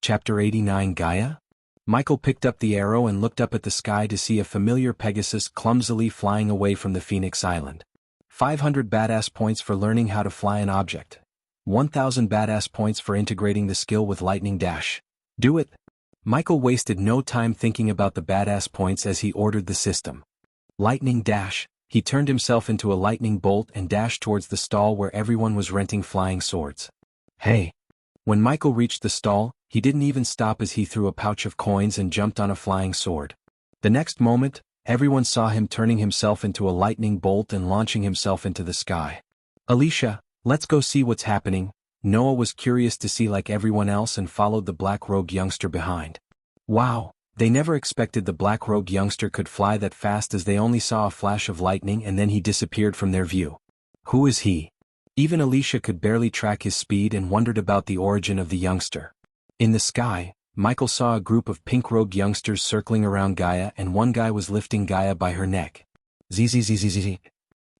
Chapter 89 Gaia? Michael picked up the arrow and looked up at the sky to see a familiar Pegasus clumsily flying away from the Phoenix Island. 500 badass points for learning how to fly an object. 1000 badass points for integrating the skill with lightning dash. Do it! Michael wasted no time thinking about the badass points as he ordered the system. Lightning dash. He turned himself into a lightning bolt and dashed towards the stall where everyone was renting flying swords. Hey! When Michael reached the stall, he didn't even stop as he threw a pouch of coins and jumped on a flying sword. The next moment, everyone saw him turning himself into a lightning bolt and launching himself into the sky. Alicia, let's go see what's happening. Noah was curious to see like everyone else and followed the black-robed youngster behind. Wow, they never expected the black-robed youngster could fly that fast as they only saw a flash of lightning and then he disappeared from their view. Who is he? Even Alicia could barely track his speed and wondered about the origin of the youngster. In the sky, Michael saw a group of pink-robed youngsters circling around Gaia and one guy was lifting Gaia by her neck. Zzzzz.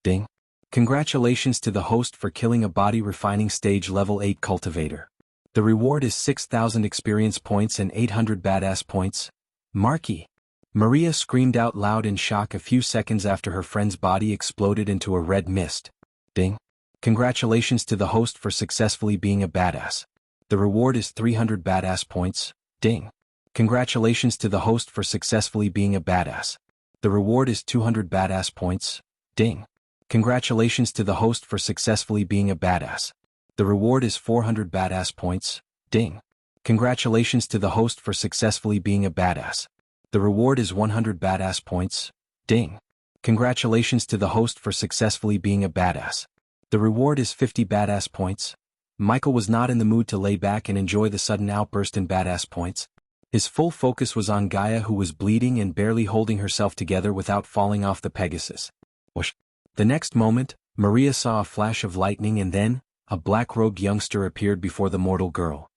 Ding. Congratulations to the host for killing a body refining stage level 8 cultivator. The reward is 6,000 experience points and 800 badass points. Marky. Maria screamed out loud in shock a few seconds after her friend's body exploded into a red mist. Ding. Congratulations to the host for successfully being a badass. The reward is 300 badass points. Ding. Congratulations to the host for successfully being a badass. The reward is 200 badass points. Ding. Congratulations to the host for successfully being a badass. The reward is 400 badass points. Ding. Congratulations to the host for successfully being a badass. The reward is 100 badass points. Ding. Congratulations to the host for successfully being a badass. The reward is 50 badass points. Michael was not in the mood to lay back and enjoy the sudden outburst in badass points. His full focus was on Gaia, who was bleeding and barely holding herself together without falling off the Pegasus. Whoosh. The next moment, Maria saw a flash of lightning and then, a black-robed youngster appeared before the mortal girl.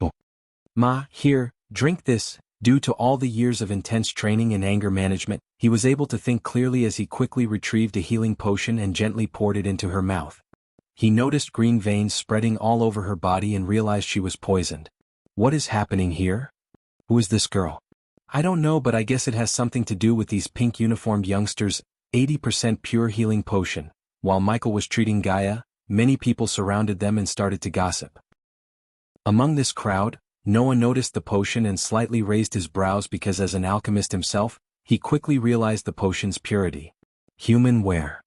Oh. Ma, here, drink this. Due to all the years of intense training and anger management, he was able to think clearly as he quickly retrieved a healing potion and gently poured it into her mouth. He noticed green veins spreading all over her body and realized she was poisoned. What is happening here? Who is this girl? I don't know, but I guess it has something to do with these pink uniformed youngsters. 80% pure healing potion. While Michael was treating Gaia, many people surrounded them and started to gossip. Among this crowd, Noah noticed the potion and slightly raised his brows because as an alchemist himself, he quickly realized the potion's purity. Human wear.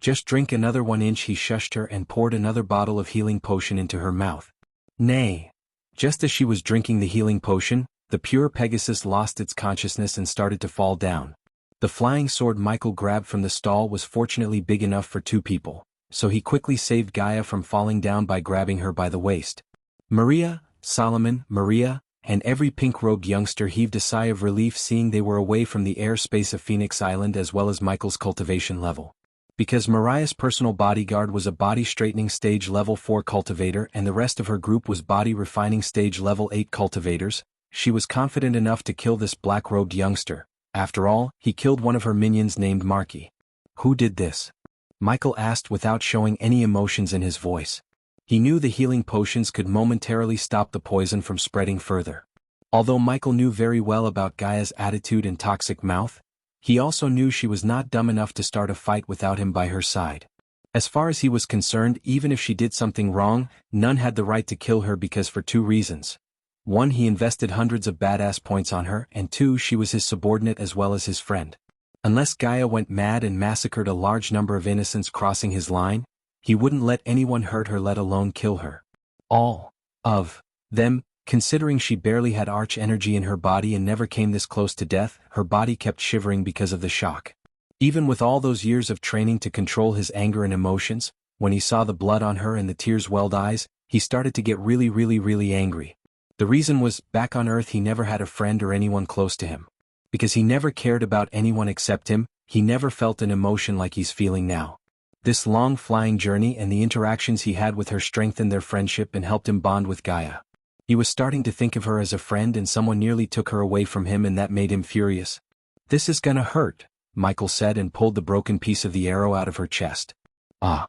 Just drink another 1 inch. He shushed her and poured another bottle of healing potion into her mouth. Nay. Just as she was drinking the healing potion, the pure Pegasus lost its consciousness and started to fall down. The flying sword Michael grabbed from the stall was fortunately big enough for 2 people, so he quickly saved Gaia from falling down by grabbing her by the waist. Maria, Solomon, Maria, and every pink-robed youngster heaved a sigh of relief seeing they were away from the airspace of Phoenix Island as well as Michael's cultivation level. Because Mariah's personal bodyguard was a body-straightening stage level 4 cultivator and the rest of her group was body-refining stage level 8 cultivators, she was confident enough to kill this black-robed youngster. After all, he killed one of her minions named Marky. Who did this? Michael asked without showing any emotions in his voice. He knew the healing potions could momentarily stop the poison from spreading further. Although Michael knew very well about Gaia's attitude and toxic mouth, he also knew she was not dumb enough to start a fight without him by her side. As far as he was concerned, even if she did something wrong, none had the right to kill her because for 2 reasons. 1, he invested hundreds of badass points on her, and 2, she was his subordinate as well as his friend. Unless Gaia went mad and massacred a large number of innocents crossing his line, he wouldn't let anyone hurt her, let alone kill her. All of them, considering she barely had arch energy in her body and never came this close to death, her body kept shivering because of the shock. Even with all those years of training to control his anger and emotions, when he saw the blood on her and the tears-welled eyes, he started to get really angry. The reason was, back on Earth he never had a friend or anyone close to him. Because he never cared about anyone except him, he never felt an emotion like he's feeling now. This long flying journey and the interactions he had with her strengthened their friendship and helped him bond with Gaia. He was starting to think of her as a friend and someone nearly took her away from him and that made him furious. This is gonna hurt, Michael said and pulled the broken piece of the arrow out of her chest. Ah.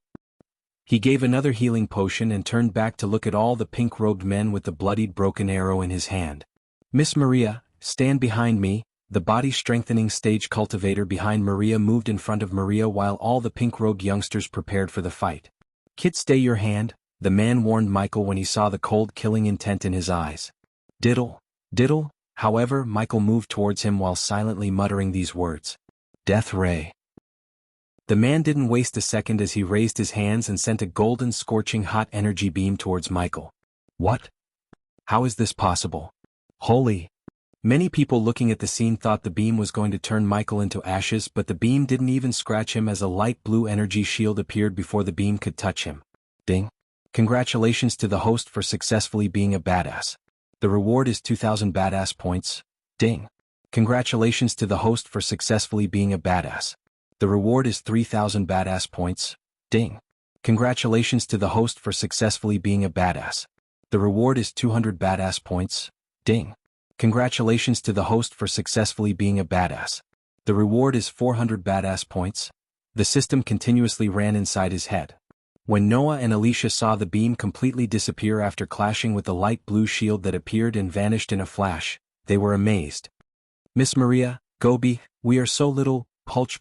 He gave another healing potion and turned back to look at all the pink-robed men with the bloodied broken arrow in his hand. Miss Maria, stand behind me. The body-strengthening stage cultivator behind Maria moved in front of Maria while all the pink-robed youngsters prepared for the fight. Kid, stay your hand, the man warned Michael when he saw the cold killing intent in his eyes. Diddle, diddle. However, Michael moved towards him while silently muttering these words. Death ray. The man didn't waste a second as he raised his hands and sent a golden scorching hot energy beam towards Michael. What? How is this possible? Holy! Many people looking at the scene thought the beam was going to turn Michael into ashes, but the beam didn't even scratch him as a light blue energy shield appeared before the beam could touch him. Ding! Congratulations to the host for successfully being a badass. The reward is 2,000 badass points. Ding! Congratulations to the host for successfully being a badass. The reward is 3,000 badass points. Ding! Congratulations to the host for successfully being a badass. The reward is 200 badass points. Ding! Congratulations to the host for successfully being a badass. The reward is 400 badass points. The system continuously ran inside his head. When Noah and Alicia saw the beam completely disappear after clashing with the light blue shield that appeared and vanished in a flash, they were amazed. Miss Maria, Gobi, we are so little. Pulch.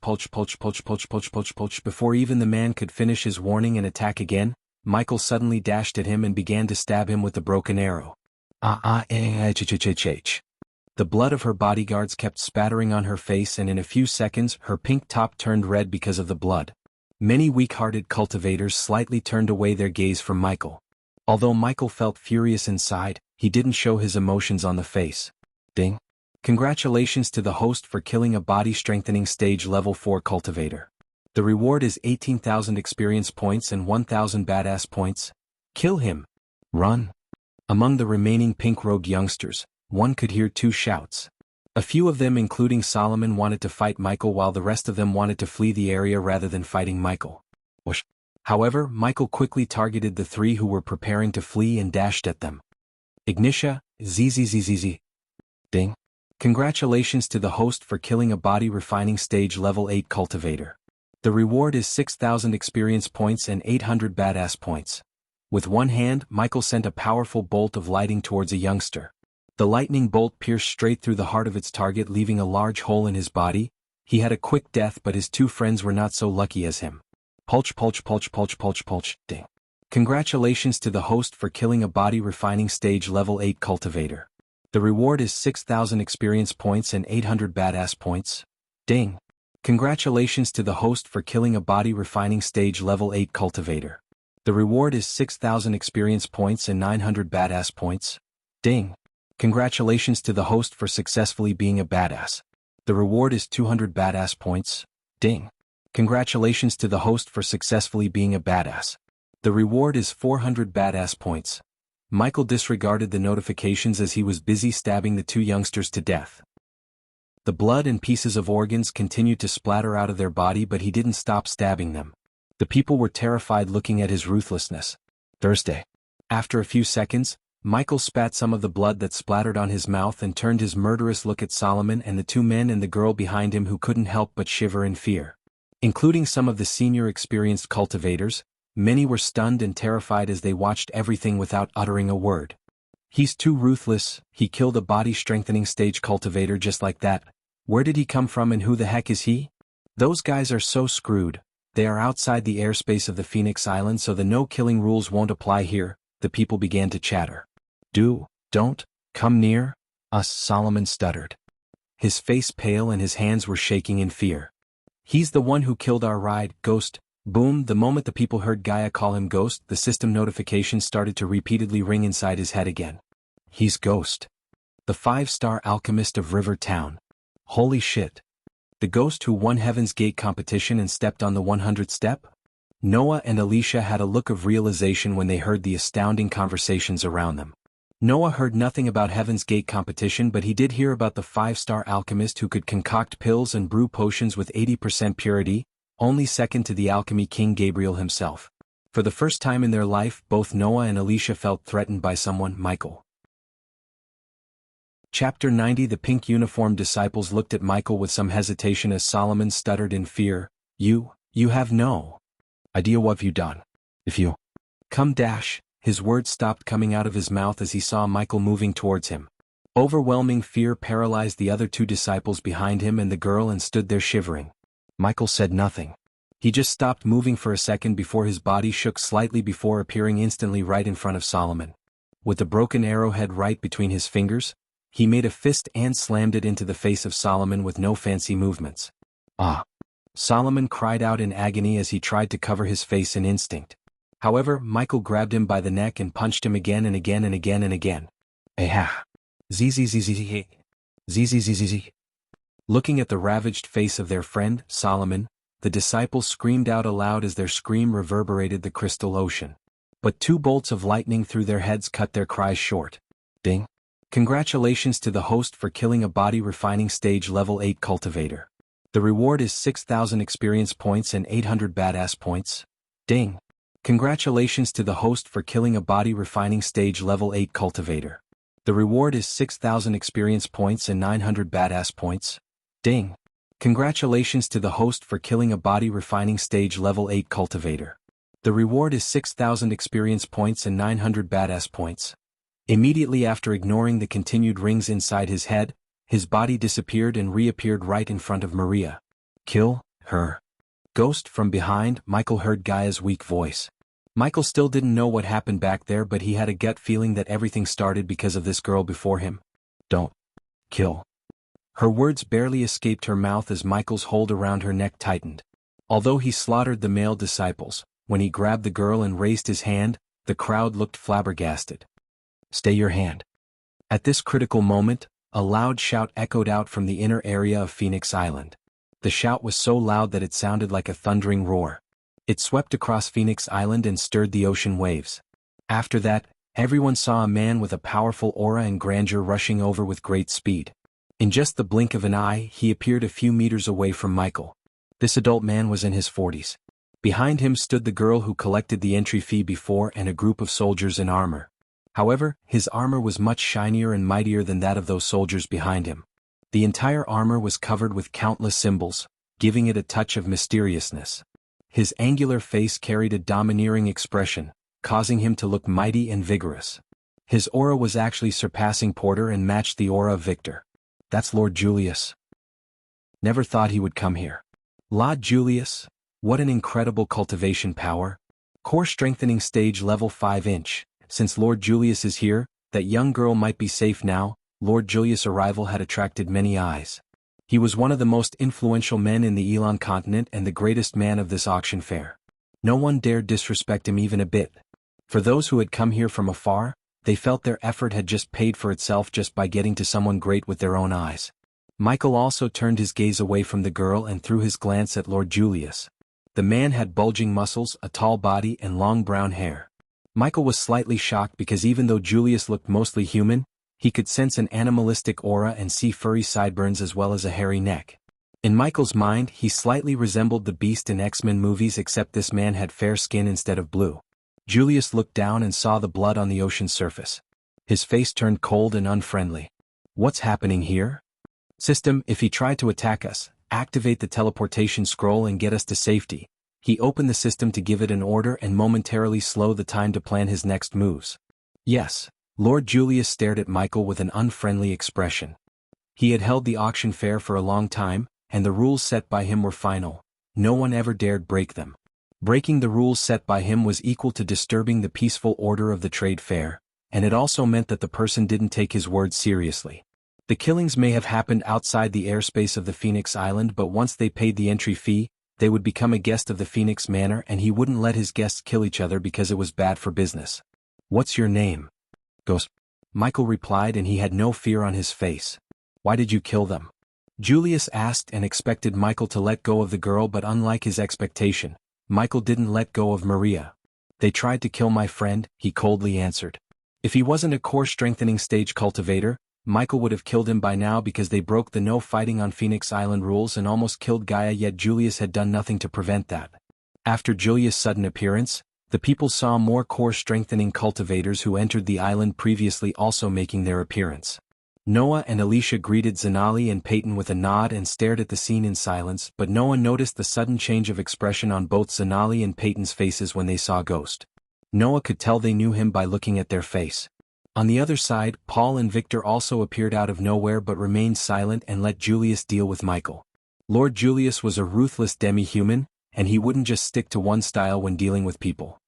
Before even the man could finish his warning and attack again, Michael suddenly dashed at him and began to stab him with the broken arrow. The blood of her bodyguards kept spattering on her face, and in a few seconds her pink top turned red because of the blood. Many weak-hearted cultivators slightly turned away their gaze from Michael. Although Michael felt furious inside, he didn't show his emotions on the face. Ding! Congratulations to the host for killing a body-strengthening stage level 4 cultivator. The reward is 18,000 experience points and 1,000 badass points. Kill him! Run! Among the remaining pink-robed youngsters, one could hear two shouts. A few of them, including Solomon, wanted to fight Michael while the rest of them wanted to flee the area rather than fighting Michael. Whoosh. However, Michael quickly targeted the three who were preparing to flee and dashed at them. Ignitia, zzz. Ding! Congratulations to the host for killing a body refining stage level 8 cultivator. The reward is 6,000 experience points and 800 badass points. With one hand, Michael sent a powerful bolt of lightning towards a youngster. The lightning bolt pierced straight through the heart of its target, leaving a large hole in his body. He had a quick death, but his two friends were not so lucky as him. Pulch. Ding! Congratulations to the host for killing a body refining stage level 8 cultivator. The reward is 6,000 experience points and 800 badass points. Ding! Congratulations to the host for killing a body refining stage level 8 cultivator. The reward is 6,000 experience points and 900 badass points. Ding! Congratulations to the host for successfully being a badass. The reward is 200 badass points. Ding! Congratulations to the host for successfully being a badass. The reward is 400 badass points. Michael disregarded the notifications as he was busy stabbing the two youngsters to death. The blood and pieces of organs continued to splatter out of their body, but he didn't stop stabbing them. The people were terrified looking at his ruthlessness. Thursday. After a few seconds, Michael spat some of the blood that splattered on his mouth and turned his murderous look at Solomon and the two men and the girl behind him, who couldn't help but shiver in fear. Including some of the senior experienced cultivators, many were stunned and terrified as they watched everything without uttering a word. He's too ruthless. He killed a body-strengthening stage cultivator just like that. Where did he come from and who the heck is he? Those guys are so screwed. They are outside the airspace of the Phoenix Island, so the no-killing rules won't apply here. The people began to chatter. Don't, come near us, Solomon stuttered. His face pale and his hands were shaking in fear. He's the one who killed our ride, Ghost. Boom! The moment the people heard Gaia call him Ghost, the system notification started to repeatedly ring inside his head again. He's Ghost. The 5-star alchemist of River Town. Holy shit. The Ghost who won Heaven's Gate competition and stepped on the 100th step? Noah and Alicia had a look of realization when they heard the astounding conversations around them. Noah heard nothing about Heaven's Gate competition, but he did hear about the 5-star alchemist who could concoct pills and brew potions with 80% purity, only second to the alchemy king Gabriel himself. For the first time in their life, both Noah and Alicia felt threatened by someone, Michael. Chapter 90. The pink uniformed disciples looked at Michael with some hesitation as Solomon stuttered in fear. You have no idea what you've done. If you come dash, his words stopped coming out of his mouth as he saw Michael moving towards him. Overwhelming fear paralyzed the other two disciples behind him and the girl and stood there shivering. Michael said nothing. He just stopped moving for a second before his body shook slightly before appearing instantly right in front of Solomon. With the broken arrowhead right between his fingers, he made a fist and slammed it into the face of Solomon with no fancy movements. Ah! Solomon cried out in agony as he tried to cover his face in instinct. However, Michael grabbed him by the neck and punched him again and again and again and again. Aha! Zzzzz. Zzzzz. Looking at the ravaged face of their friend, Solomon, the disciples screamed out aloud as their scream reverberated the crystal ocean. But 2 bolts of lightning through their heads cut their cries short. Ding! Congratulations to the host for killing a body refining stage level 8 cultivator. The reward is 6,000 experience points and 800 badass points. Ding! Congratulations to the host for killing a body refining stage level 8 cultivator. The reward is 6,000 experience points and 900 badass points. Ding! Congratulations to the host for killing a body refining stage level 8 cultivator. The reward is 6,000 experience points and 900 badass points. Immediately after ignoring the continued rings inside his head, his body disappeared and reappeared right in front of Maria. Kill her. Ghost from behind, Michael heard Gaia's weak voice. Michael still didn't know what happened back there, but he had a gut feeling that everything started because of this girl before him. Don't kill. Her words barely escaped her mouth as Michael's hold around her neck tightened. Although he slaughtered the male disciples, when he grabbed the girl and raised his hand, the crowd looked flabbergasted. Stay your hand. At this critical moment, a loud shout echoed out from the inner area of Phoenix Island. The shout was so loud that it sounded like a thundering roar. It swept across Phoenix Island and stirred the ocean waves. After that, everyone saw a man with a powerful aura and grandeur rushing over with great speed. In just the blink of an eye, he appeared a few meters away from Michael. This adult man was in his 40s. Behind him stood the girl who collected the entry fee before and a group of soldiers in armor. However, his armor was much shinier and mightier than that of those soldiers behind him. The entire armor was covered with countless symbols, giving it a touch of mysteriousness. His angular face carried a domineering expression, causing him to look mighty and vigorous. His aura was actually surpassing Porter and matched the aura of Victor. That's Lord Julius. Never thought he would come here. Lord Julius, what an incredible cultivation power. Core strengthening stage level 5-inch. Since Lord Julius is here, that young girl might be safe now. Lord Julius' arrival had attracted many eyes. He was one of the most influential men in the Elon continent and the greatest man of this auction fair. No one dared disrespect him even a bit. For those who had come here from afar, they felt their effort had just paid for itself just by getting to someone great with their own eyes. Michael also turned his gaze away from the girl and threw his glance at Lord Julius. The man had bulging muscles, a tall body, and long brown hair. Michael was slightly shocked because even though Julius looked mostly human, he could sense an animalistic aura and see furry sideburns as well as a hairy neck. In Michael's mind, he slightly resembled the Beast in X-Men movies, except this man had fair skin instead of blue. Julius looked down and saw the blood on the ocean's surface. His face turned cold and unfriendly. What's happening here? System, if he tried to attack us, activate the teleportation scroll and get us to safety. He opened the system to give it an order and momentarily slow the time to plan his next moves. Yes. Lord Julius stared at Michael with an unfriendly expression. He had held the auction fair for a long time, and the rules set by him were final. No one ever dared break them. Breaking the rules set by him was equal to disturbing the peaceful order of the trade fair, and it also meant that the person didn't take his words seriously. The killings may have happened outside the airspace of the Phoenix Island, but once they paid the entry fee, they would become a guest of the Phoenix Manor, and he wouldn't let his guests kill each other because it was bad for business. What's your name? Ghost. Michael replied, and he had no fear on his face. Why did you kill them? Julius asked and expected Michael to let go of the girl, but unlike his expectation, Michael didn't let go of Maria. They tried to kill my friend, he coldly answered. If he wasn't a core strengthening stage cultivator, Michael would have killed him by now because they broke the no fighting on Phoenix Island rules and almost killed Gaia, yet Julius had done nothing to prevent that. After Julius' sudden appearance, the people saw more core strengthening cultivators who entered the island previously also making their appearance. Noah and Alicia greeted Zanali and Peyton with a nod and stared at the scene in silence, but no one noticed the sudden change of expression on both Zanali and Peyton's faces when they saw Ghost. Noah could tell they knew him by looking at their face. On the other side, Paul and Victor also appeared out of nowhere but remained silent and let Julius deal with Michael. Lord Julius was a ruthless demi-human, and he wouldn't just stick to one style when dealing with people.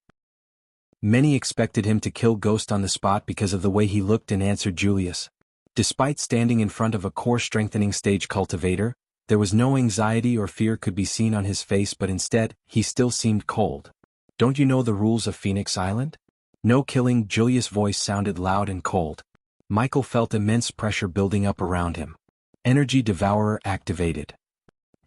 Many expected him to kill Ghost on the spot because of the way he looked and answered Julius. Despite standing in front of a core-strengthening stage cultivator, there was no anxiety or fear could be seen on his face, but instead, he still seemed cold. "Don't you know the rules of Phoenix Island?" "No killing." Julius' voice sounded loud and cold. Michael felt immense pressure building up around him. Energy Devourer activated.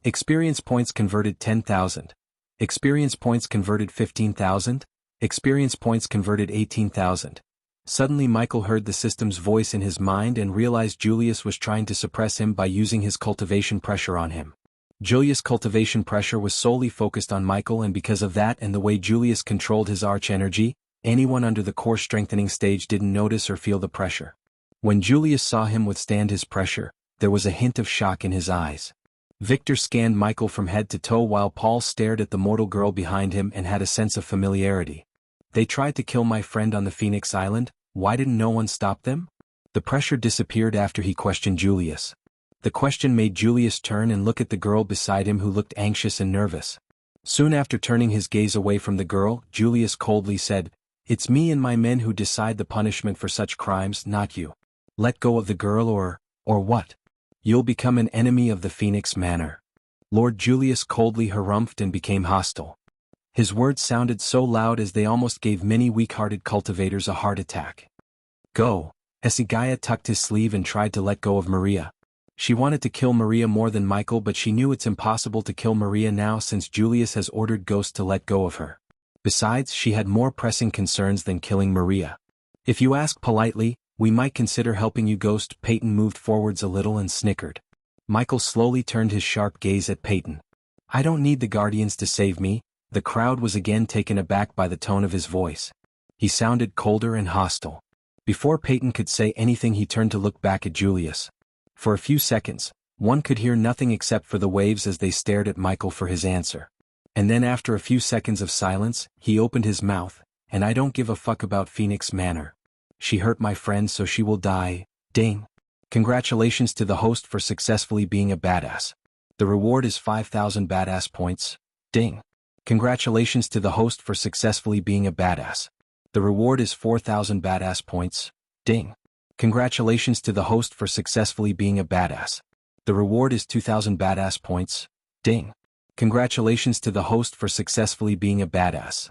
Experience points converted 10,000. Experience points converted 15,000. Experience points converted 18,000. Suddenly Michael heard the system's voice in his mind and realized Julius was trying to suppress him by using his cultivation pressure on him. Julius' cultivation pressure was solely focused on Michael, and because of that and the way Julius controlled his arch energy, anyone under the core strengthening stage didn't notice or feel the pressure. When Julius saw him withstand his pressure, there was a hint of shock in his eyes. Victor scanned Michael from head to toe while Paul stared at the mortal girl behind him and had a sense of familiarity. "They tried to kill my friend on the Phoenix Island, why didn't no one stop them?" The pressure disappeared after he questioned Julius. The question made Julius turn and look at the girl beside him, who looked anxious and nervous. Soon after turning his gaze away from the girl, Julius coldly said, "It's me and my men who decide the punishment for such crimes, not you. Let go of the girl or what? You'll become an enemy of the Phoenix Manor." Lord Julius coldly harumphed and became hostile. His words sounded so loud as they almost gave many weak-hearted cultivators a heart attack. "Go." Esigaya tucked his sleeve and tried to let go of Maria. She wanted to kill Maria more than Michael, but she knew it's impossible to kill Maria now since Julius has ordered Ghost to let go of her. Besides, she had more pressing concerns than killing Maria. "If you ask politely, we might consider helping you, Ghost." Peyton moved forwards a little and snickered. Michael slowly turned his sharp gaze at Peyton. "I don't need the Guardians to save me." The crowd was again taken aback by the tone of his voice. He sounded colder and hostile. Before Peyton could say anything, he turned to look back at Julius. For a few seconds, one could hear nothing except for the waves as they stared at Michael for his answer. And then after a few seconds of silence, he opened his mouth, "And I don't give a fuck about Phoenix Manor. She hurt my friend, so she will die. Ding. Congratulations to the host for successfully being a badass. The reward is 5,000 badass points. Ding. Congratulations to the host for successfully being a badass. The reward is 4,000 badass points. Ding. Congratulations to the host for successfully being a badass. The reward is 2,000 badass points. Ding. Congratulations to the host for successfully being a badass.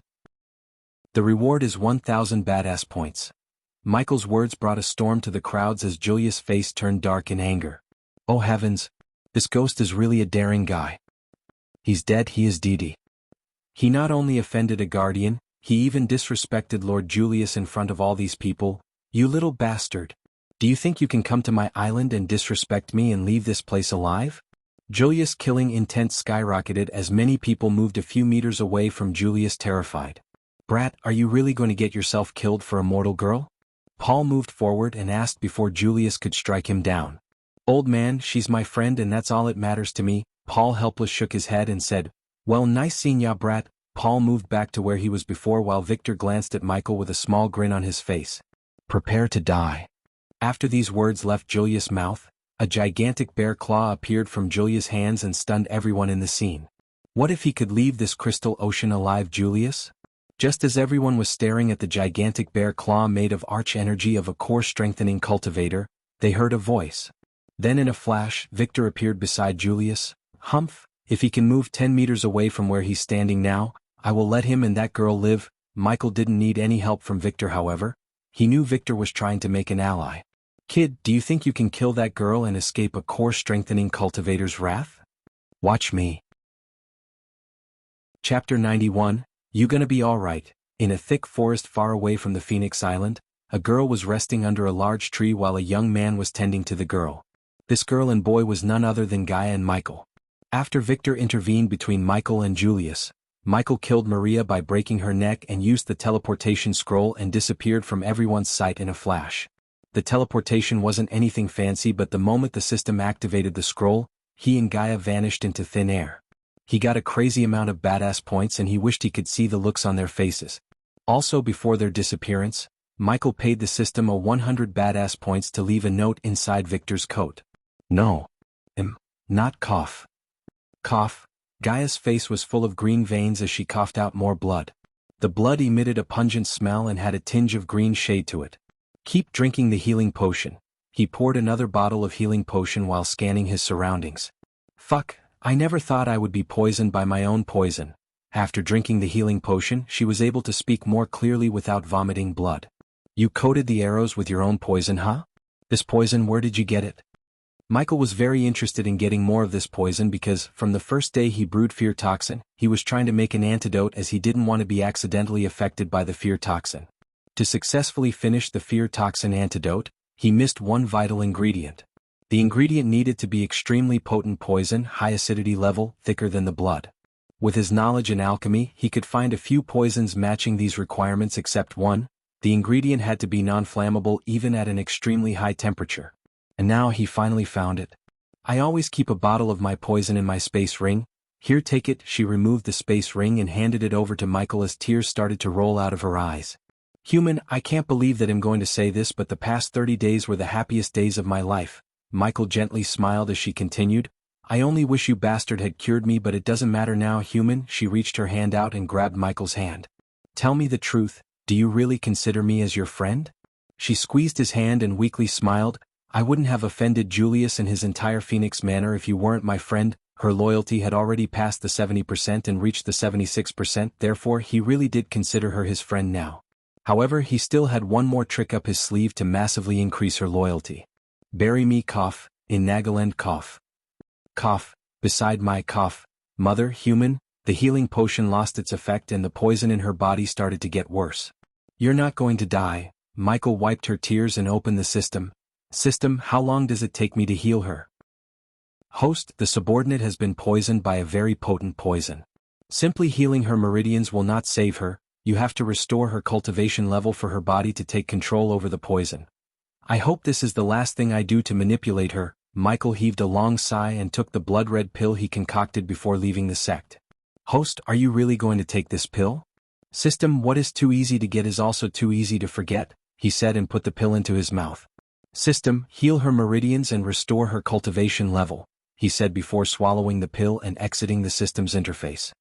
The reward is 1,000 badass points." Michael's words brought a storm to the crowds as Julius' face turned dark in anger. "Oh heavens! This Ghost is really a daring guy. He's dead. He is DD. He not only offended a guardian, he even disrespected Lord Julius in front of all these people. You little bastard. Do you think you can come to my island and disrespect me and leave this place alive?" Julius' killing intent skyrocketed as many people moved a few meters away from Julius, terrified. "Brat, are you really going to get yourself killed for a mortal girl?" Paul moved forward and asked before Julius could strike him down. "Old man, she's my friend and that's all it matters to me." Paul helpless shook his head and said, "Well, nice seeing ya, brat." Paul moved back to where he was before while Victor glanced at Michael with a small grin on his face. "Prepare to die." After these words left Julius' mouth, a gigantic bear claw appeared from Julius' hands and stunned everyone in the scene. What if he could leave this crystal ocean alive, Julius? Just as everyone was staring at the gigantic bear claw made of arch energy of a core-strengthening cultivator, they heard a voice. Then in a flash, Victor appeared beside Julius. "Humph, if he can move 10 meters away from where he's standing now, I will let him and that girl live." Michael didn't need any help from Victor, however. He knew Victor was trying to make an ally. "Kid, do you think you can kill that girl and escape a core-strengthening cultivator's wrath? Watch me." Chapter 91, You Gonna Be Alright. In a thick forest far away from the Phoenix Island, a girl was resting under a large tree while a young man was tending to the girl. This girl and boy was none other than Gaia and Michael. After Victor intervened between Michael and Julius, Michael killed Maria by breaking her neck and used the teleportation scroll and disappeared from everyone's sight in a flash. The teleportation wasn't anything fancy, but the moment the system activated the scroll, he and Gaia vanished into thin air. He got a crazy amount of badass points and he wished he could see the looks on their faces. Also, before their disappearance, Michael paid the system a 100 badass points to leave a note inside Victor's coat. No. Not cough. Cough. Gaia's face was full of green veins as she coughed out more blood. The blood emitted a pungent smell and had a tinge of green shade to it. Keep drinking the healing potion. He poured another bottle of healing potion while scanning his surroundings. Fuck, I never thought I would be poisoned by my own poison. After drinking the healing potion, she was able to speak more clearly without vomiting blood. You coated the arrows with your own poison, huh? This poison, where did you get it? Michael was very interested in getting more of this poison because, from the first day he brewed fear toxin, he was trying to make an antidote as he didn't want to be accidentally affected by the fear toxin. To successfully finish the fear toxin antidote, he missed one vital ingredient. The ingredient needed to be extremely potent poison, high acidity level, thicker than the blood. With his knowledge in alchemy, he could find a few poisons matching these requirements except one. The ingredient had to be non-flammable even at an extremely high temperature. And now he finally found it. I always keep a bottle of my poison in my space ring. Here, take it. She removed the space ring and handed it over to Michael as tears started to roll out of her eyes. Human, I can't believe that I'm going to say this, but the past 30 days were the happiest days of my life. Michael gently smiled as she continued. I only wish you bastard had cured me, but it doesn't matter now, human. She reached her hand out and grabbed Michael's hand. Tell me the truth, do you really consider me as your friend? She squeezed his hand and weakly smiled. I wouldn't have offended Julius and his entire Phoenix Manor if you weren't my friend. Her loyalty had already passed the 70% and reached the 76%, therefore he really did consider her his friend now. However, he still had one more trick up his sleeve to massively increase her loyalty. Bury me, cough, in Nagaland, cough. Cough, beside my cough. Mother, human, the healing potion lost its effect and the poison in her body started to get worse. You're not going to die. Michael wiped her tears and opened the system. System, how long does it take me to heal her? Host, the subordinate has been poisoned by a very potent poison. Simply healing her meridians will not save her. You have to restore her cultivation level for her body to take control over the poison. I hope this is the last thing I do to manipulate her. Michael heaved a long sigh and took the blood-red pill he concocted before leaving the sect. Host, are you really going to take this pill? System, what is too easy to get is also too easy to forget, he said and put the pill into his mouth. System, heal her meridians and restore her cultivation level, he said before swallowing the pill and exiting the system's interface.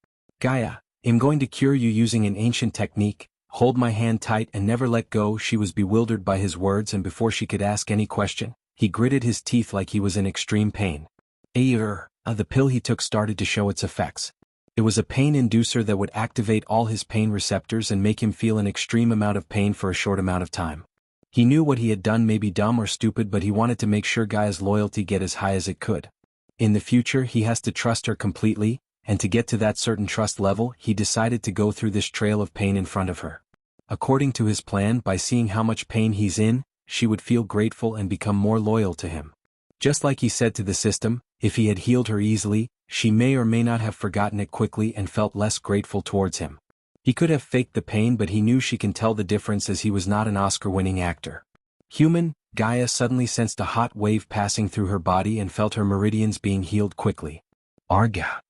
Gaia, I'm going to cure you using an ancient technique. Hold my hand tight and never let go. She was bewildered by his words, and before she could ask any question, he gritted his teeth like he was in extreme pain. The pill he took started to show its effects. It was a pain inducer that would activate all his pain receptors and make him feel an extreme amount of pain for a short amount of time. He knew what he had done may be dumb or stupid, but he wanted to make sure Gaia's loyalty get as high as it could. In the future, he has to trust her completely, and to get to that certain trust level, he decided to go through this trail of pain in front of her. According to his plan, by seeing how much pain he's in, she would feel grateful and become more loyal to him. Just like he said to the system, if he had healed her easily, she may or may not have forgotten it quickly and felt less grateful towards him. He could have faked the pain, but he knew she can tell the difference as he was not an Oscar-winning actor. Human, Gaia suddenly sensed a hot wave passing through her body and felt her meridians being healed quickly. Arga.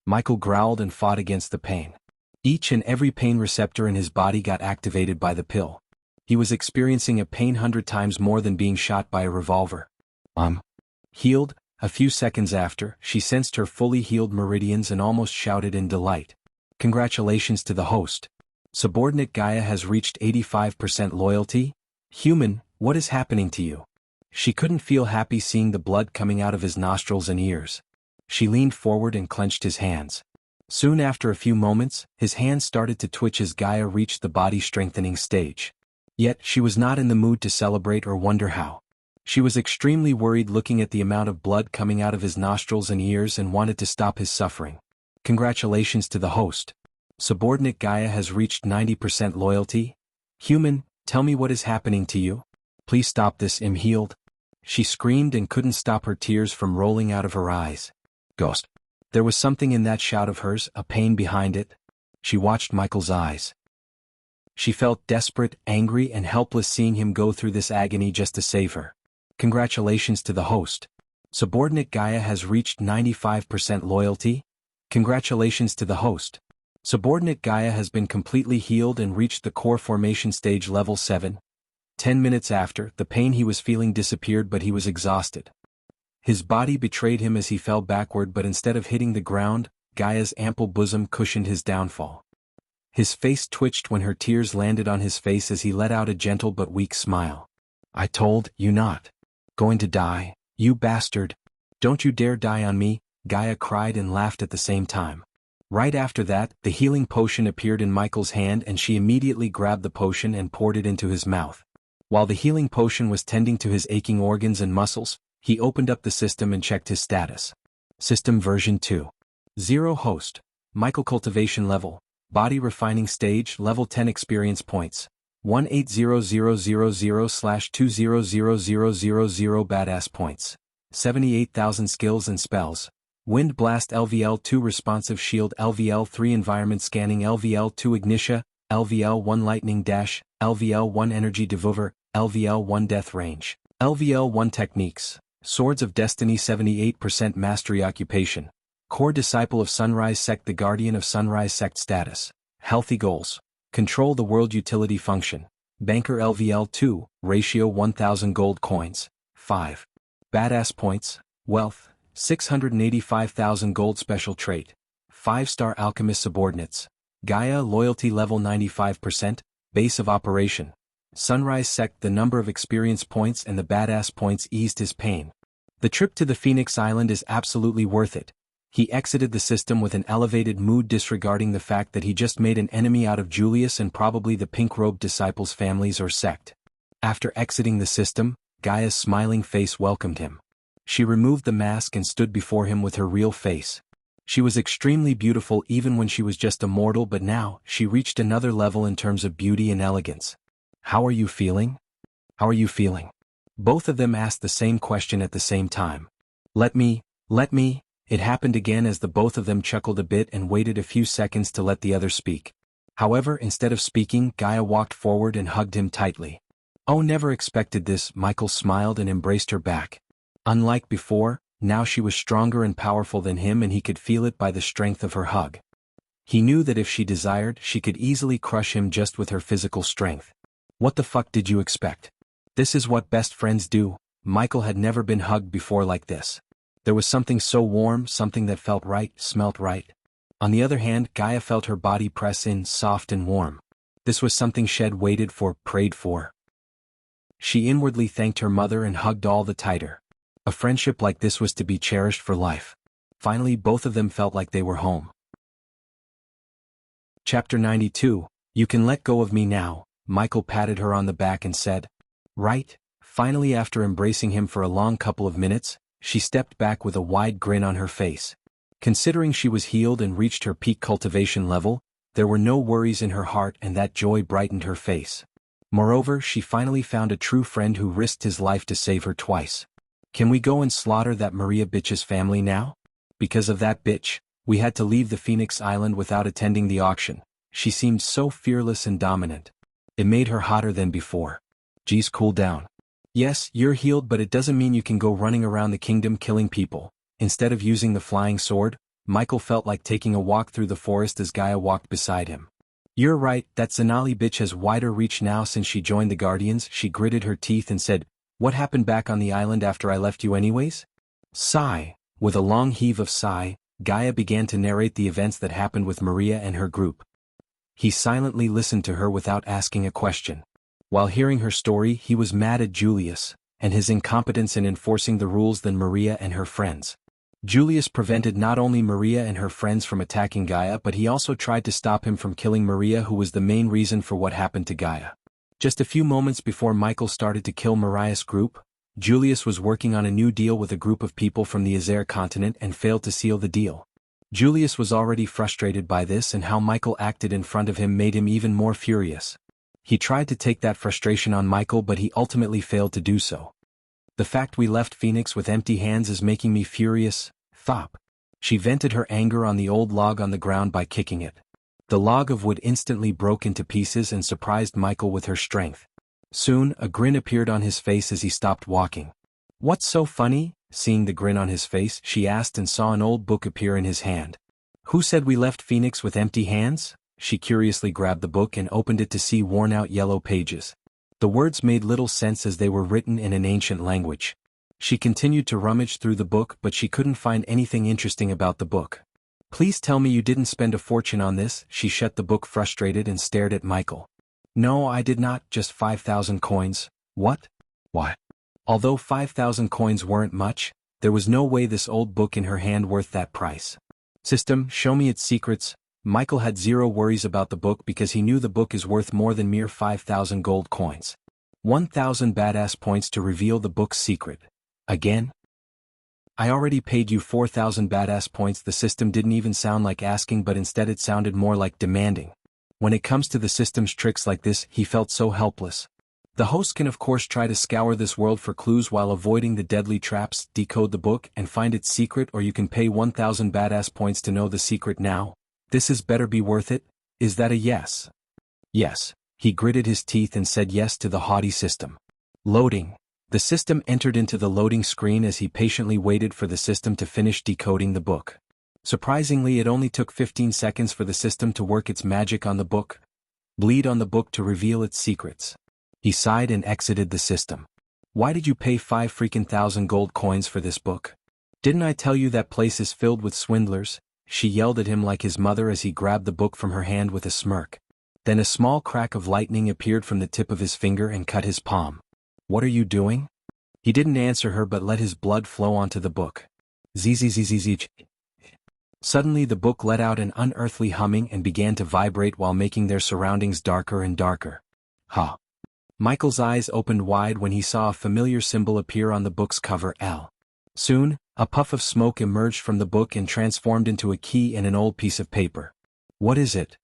Michael growled and fought against the pain. Each and every pain receptor in his body got activated by the pill. He was experiencing a pain 100 times more than being shot by a revolver. Healed? A few seconds after, she sensed her fully healed meridians and almost shouted in delight. Congratulations to the host. Subordinate Gaia has reached 85% loyalty. Human, what is happening to you? She couldn't feel happy seeing the blood coming out of his nostrils and ears. She leaned forward and clenched his hands. Soon after a few moments, his hands started to twitch as Gaia reached the body-strengthening stage. Yet, she was not in the mood to celebrate or wonder how. She was extremely worried looking at the amount of blood coming out of his nostrils and ears and wanted to stop his suffering. Congratulations to the host. Subordinate Gaia has reached 90% loyalty. Human, tell me what is happening to you. Please stop this, I'm healed. She screamed and couldn't stop her tears from rolling out of her eyes. Ghost. There was something in that shout of hers, a pain behind it. She watched Michael's eyes. She felt desperate, angry, and helpless seeing him go through this agony just to save her. Congratulations to the host. Subordinate Gaia has reached 95% loyalty. Congratulations to the host. Subordinate Gaia has been completely healed and reached the core formation stage level 7. 10 minutes after, the pain he was feeling disappeared, but he was exhausted. His body betrayed him as he fell backward, but instead of hitting the ground, Gaia's ample bosom cushioned his downfall. His face twitched when her tears landed on his face as he let out a gentle but weak smile. I told you not. Going to die, you bastard. Don't you dare die on me, Gaia cried and laughed at the same time. Right after that, the healing potion appeared in Michael's hand and she immediately grabbed the potion and poured it into his mouth. While the healing potion was tending to his aching organs and muscles, he opened up the system and checked his status. System version 2. 0 host. Michael cultivation level. Body refining stage level 10 experience points. 180000/200000 badass points. 78,000 skills and spells. Wind Blast LVL2 Responsive Shield LVL3 Environment Scanning LVL2 Ignitia, LVL1 Lightning Dash, LVL1 Energy Devour, LVL1 Death Range, LVL1 Techniques, Swords of Destiny 78% Mastery Occupation, Core Disciple of Sunrise Sect The Guardian of Sunrise Sect Status, Healthy Goals, Control the World Utility Function, Banker LVL2, Ratio 1000 Gold Coins, 5. Badass Points, Wealth, 685,000 Gold Special Trait, 5-star Alchemist Subordinates, Gaia Loyalty Level 95%, Base of Operation, Sunrise Sect. The number of experience points and the badass points eased his pain. The trip to the Phoenix Island is absolutely worth it. He exited the system with an elevated mood, disregarding the fact that he just made an enemy out of Julius and probably the pink-robed disciples' families or sect. After exiting the system, Gaia's smiling face welcomed him. She removed the mask and stood before him with her real face. She was extremely beautiful even when she was just a mortal, but now, she reached another level in terms of beauty and elegance. How are you feeling? How are you feeling? Both of them asked the same question at the same time. Let me. It happened again as the both of them chuckled a bit and waited a few seconds to let the other speak. However, instead of speaking, Gaia walked forward and hugged him tightly. Oh, never expected this, Michael smiled and embraced her back. Unlike before, now she was stronger and powerful than him and he could feel it by the strength of her hug. He knew that if she desired, she could easily crush him just with her physical strength. What the fuck did you expect? This is what best friends do. Michael had never been hugged before like this. There was something so warm, something that felt right, smelt right. On the other hand, Gaia felt her body press in, soft and warm. This was something she'd waited for, prayed for. She inwardly thanked her mother and hugged all the tighter. A friendship like this was to be cherished for life. Finally, both of them felt like they were home. Chapter 92, You Can Let Go of Me Now. Michael patted her on the back and said, Right. Finally, after embracing him for a long couple of minutes, she stepped back with a wide grin on her face. Considering she was healed and reached her peak cultivation level, there were no worries in her heart and that joy brightened her face. Moreover, she finally found a true friend who risked his life to save her twice. Can we go and slaughter that Maria bitch's family now? Because of that bitch, we had to leave the Phoenix Island without attending the auction. She seemed so fearless and dominant. It made her hotter than before. Geez, cool down. Yes, you're healed, but it doesn't mean you can go running around the kingdom killing people. Instead of using the flying sword, Michael felt like taking a walk through the forest as Gaia walked beside him. You're right, that Zanali bitch has wider reach now since she joined the Guardians. She gritted her teeth and said, What happened back on the island after I left you anyways? Sigh. With a long heave of sigh, Gaia began to narrate the events that happened with Maria and her group. He silently listened to her without asking a question. While hearing her story, he was mad at Julius, and his incompetence in enforcing the rules than Maria and her friends. Julius prevented not only Maria and her friends from attacking Gaia, but he also tried to stop him from killing Maria, who was the main reason for what happened to Gaia. Just a few moments before Michael started to kill Mariah's group, Julius was working on a new deal with a group of people from the Azer continent and failed to seal the deal. Julius was already frustrated by this, and how Michael acted in front of him made him even more furious. He tried to take that frustration on Michael, but he ultimately failed to do so. The fact we left Phoenix with empty hands is making me furious, Thop. She vented her anger on the old log on the ground by kicking it. The log of wood instantly broke into pieces and surprised Michael with her strength. Soon, a grin appeared on his face as he stopped walking. "What's so funny?" Seeing the grin on his face, she asked and saw an old book appear in his hand. "Who said we left Phoenix with empty hands?" She curiously grabbed the book and opened it to see worn-out yellow pages. The words made little sense as they were written in an ancient language. She continued to rummage through the book but she couldn't find anything interesting about the book. "Please tell me you didn't spend a fortune on this." She shut the book frustrated and stared at Michael. "No, I did not, just 5,000 coins. What? Why?" Although 5,000 coins weren't much, there was no way this old book in her hand worth that price. "System, show me its secrets." Michael had zero worries about the book because he knew the book is worth more than mere 5,000 gold coins. 1,000 badass points to reveal the book's secret. Again? "I already paid you 4,000 badass points." The system didn't even sound like asking but instead it sounded more like demanding. When it comes to the system's tricks like this, he felt so helpless. The host can of course try to scour this world for clues while avoiding the deadly traps, decode the book and find its secret, or you can pay 1,000 badass points to know the secret now. This is better be worth it. Is that a yes? Yes. He gritted his teeth and said yes to the haughty system. Loading. The system entered into the loading screen as he patiently waited for the system to finish decoding the book. Surprisingly, it only took 15 seconds for the system to work its magic on the book. Bleed on the book to reveal its secrets. He sighed and exited the system. "Why did you pay 5,000 gold coins for this book? Didn't I tell you that place is filled with swindlers?" She yelled at him like his mother as he grabbed the book from her hand with a smirk. Then a small crack of lightning appeared from the tip of his finger and cut his palm. "What are you doing?" He didn't answer her but let his blood flow onto the book. Zzzzzzz. Suddenly the book let out an unearthly humming and began to vibrate while making their surroundings darker and darker. "Ha!" Michael's eyes opened wide when he saw a familiar symbol appear on the book's cover, L. Soon, a puff of smoke emerged from the book and transformed into a key and an old piece of paper. "What is it?"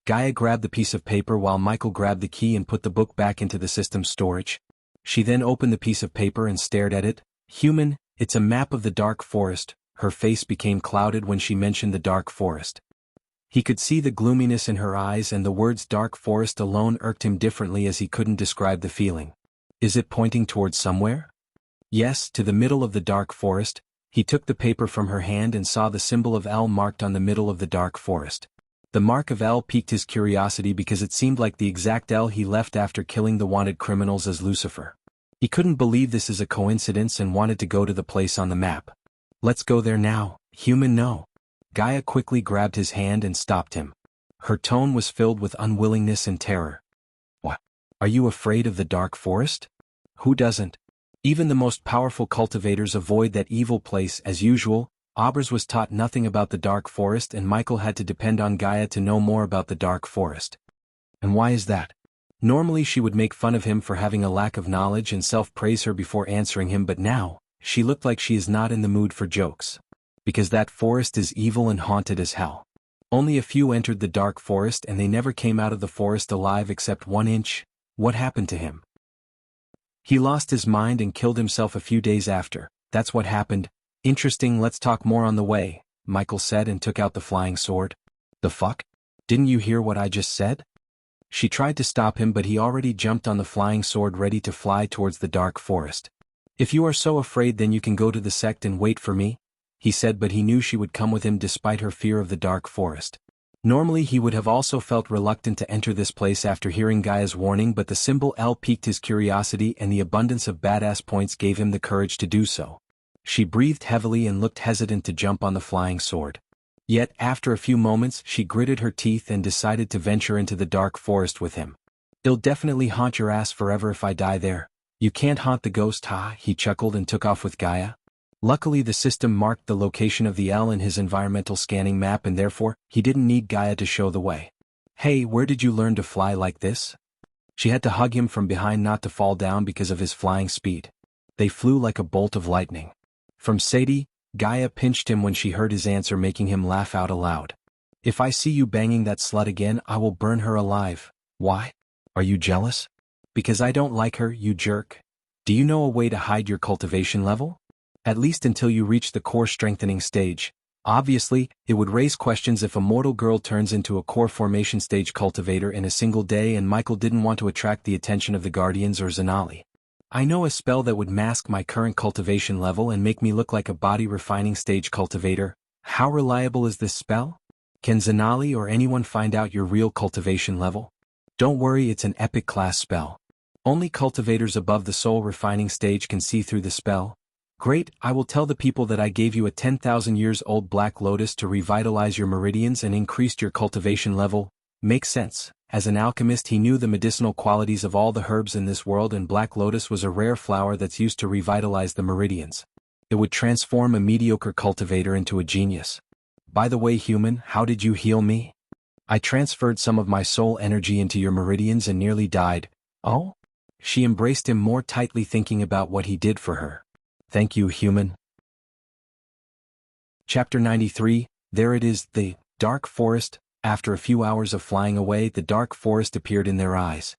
Gaia grabbed the piece of paper while Michael grabbed the key and put the book back into the system's storage. She then opened the piece of paper and stared at it. "Human, it's a map of the dark forest." Her face became clouded when she mentioned the dark forest. He could see the gloominess in her eyes and the words dark forest alone irked him differently as he couldn't describe the feeling. "Is it pointing towards somewhere?" "Yes, to the middle of the dark forest." He took the paper from her hand and saw the symbol of L marked on the middle of the dark forest. The mark of L piqued his curiosity because it seemed like the exact L he left after killing the wanted criminals as Lucifer. He couldn't believe this is a coincidence and wanted to go to the place on the map. "Let's go there now, human, no." Gaia quickly grabbed his hand and stopped him. Her tone was filled with unwillingness and terror. "What? Are you afraid of the dark forest? Who doesn't? Even the most powerful cultivators avoid that evil place as usual." Abras was taught nothing about the dark forest and Michael had to depend on Gaia to know more about the dark forest. And why is that? Normally she would make fun of him for having a lack of knowledge and self-praise her before answering him, but now, she looked like she is not in the mood for jokes. Because that forest is evil and haunted as hell. Only a few entered the dark forest and they never came out of the forest alive except 1 inch. What happened to him? He lost his mind and killed himself a few days after. That's what happened. Interesting, let's talk more on the way, Michael said and took out the flying sword. The fuck? Didn't you hear what I just said? She tried to stop him but he already jumped on the flying sword ready to fly towards the dark forest. "If you are so afraid then you can go to the sect and wait for me," he said, but he knew she would come with him despite her fear of the dark forest. Normally he would have also felt reluctant to enter this place after hearing Gaia's warning, but the symbol L piqued his curiosity and the abundance of badass points gave him the courage to do so. She breathed heavily and looked hesitant to jump on the flying sword. Yet, after a few moments, she gritted her teeth and decided to venture into the dark forest with him. "It'll definitely haunt your ass forever if I die there. You can't haunt the ghost, ha?" He chuckled and took off with Gaia. Luckily the system marked the location of the L in his environmental scanning map and therefore, he didn't need Gaia to show the way. "Hey, where did you learn to fly like this?" She had to hug him from behind not to fall down because of his flying speed. They flew like a bolt of lightning. From Sadie, Gaia pinched him when she heard his answer, making him laugh out aloud. "If I see you banging that slut again, I will burn her alive." "Why? Are you jealous?" "Because I don't like her, you jerk." "Do you know a way to hide your cultivation level? At least until you reach the core strengthening stage." Obviously, it would raise questions if a mortal girl turns into a core formation stage cultivator in a single day, and Michael didn't want to attract the attention of the Guardians or Zanali. I know a spell that would mask my current cultivation level and make me look like a body refining stage cultivator. How reliable is this spell? Can Zanali or anyone find out your real cultivation level? Don't worry, it's an epic class spell. Only cultivators above the soul refining stage can see through the spell. Great, I will tell the people that I gave you a 10,000 years old black lotus to revitalize your meridians and increased your cultivation level. Makes sense. As an alchemist, he knew the medicinal qualities of all the herbs in this world, and black lotus was a rare flower that's used to revitalize the meridians. It would transform a mediocre cultivator into a genius. By the way, human, how did you heal me? I transferred some of my soul energy into your meridians and nearly died. Oh? She embraced him more tightly, thinking about what he did for her. Thank you, human. Chapter 93, There it is, the dark forest. After a few hours of flying away, the dark forest appeared in their eyes.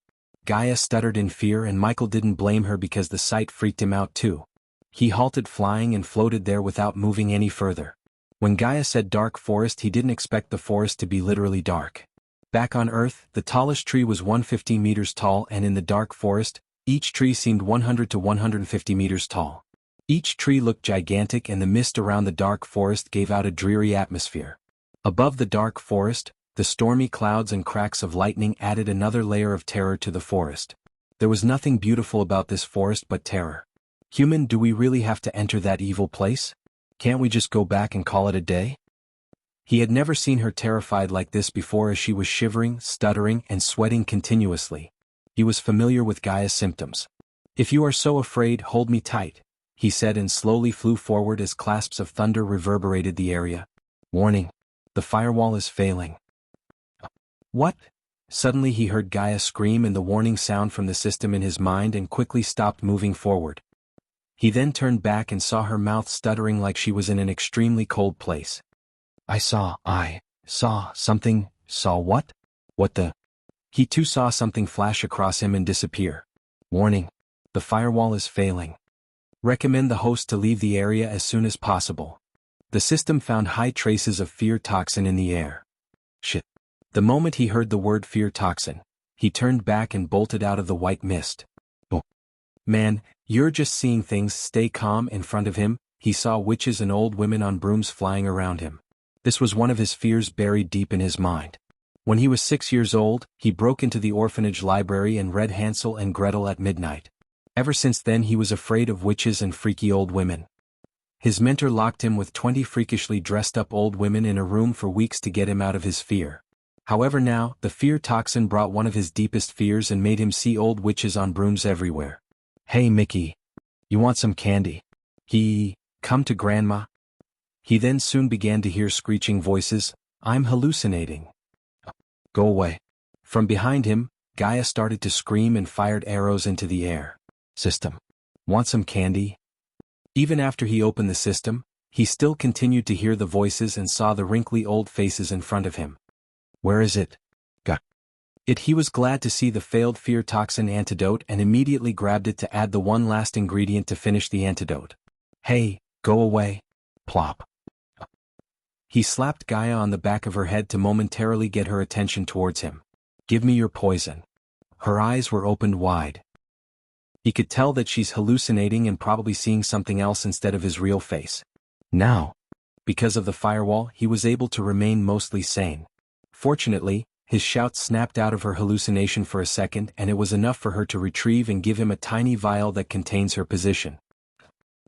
Gaia stuttered in fear, and Michael didn't blame her because the sight freaked him out too. He halted flying and floated there without moving any further. When Gaia said dark forest, he didn't expect the forest to be literally dark. Back on Earth, the tallest tree was 150 meters tall, and in the dark forest, each tree seemed 100 to 150 meters tall. Each tree looked gigantic, and the mist around the dark forest gave out a dreary atmosphere. Above the dark forest, the stormy clouds and cracks of lightning added another layer of terror to the forest. There was nothing beautiful about this forest but terror. Human, do we really have to enter that evil place? Can't we just go back and call it a day? He had never seen her terrified like this before, as she was shivering, stuttering, and sweating continuously. He was familiar with Gaia's symptoms. If you are so afraid, hold me tight, he said, and slowly flew forward as clasps of thunder reverberated the area. Warning. The firewall is failing. What? Suddenly he heard Gaia scream and the warning sound from the system in his mind, and quickly stopped moving forward. He then turned back and saw her mouth stuttering like she was in an extremely cold place. I saw something. Saw what? What the? He too saw something flash across him and disappear. Warning. The firewall is failing. Recommend the host to leave the area as soon as possible. The system found high traces of fear toxin in the air. Shit. The moment he heard the word fear toxin, he turned back and bolted out of the white mist. Oh. Man, you're just seeing things. Stay calm. In front of him, he saw witches and old women on brooms flying around him. This was one of his fears buried deep in his mind. When he was 6 years old, he broke into the orphanage library and read Hansel and Gretel at midnight. Ever since then, he was afraid of witches and freaky old women. His mentor locked him with 20 freakishly dressed-up old women in a room for weeks to get him out of his fear. However, now, the fear toxin brought one of his deepest fears and made him see old witches on brooms everywhere. Hey Mickey. You want some candy? Come to Grandma. He then soon began to hear screeching voices. I'm hallucinating. Go away. From behind him, Gaia started to scream and fired arrows into the air. System. Want some candy? Even after he opened the system, he still continued to hear the voices and saw the wrinkly old faces in front of him. Where is it? He was glad to see the failed fear toxin antidote and immediately grabbed it to add the one last ingredient to finish the antidote. Hey, go away. Plop. He slapped Gaia on the back of her head to momentarily get her attention towards him. Give me your poison. Her eyes were opened wide. He could tell that she's hallucinating and probably seeing something else instead of his real face. Now, because of the firewall, he was able to remain mostly sane. Fortunately, his shout snapped out of her hallucination for a second, and it was enough for her to retrieve and give him a tiny vial that contains her position.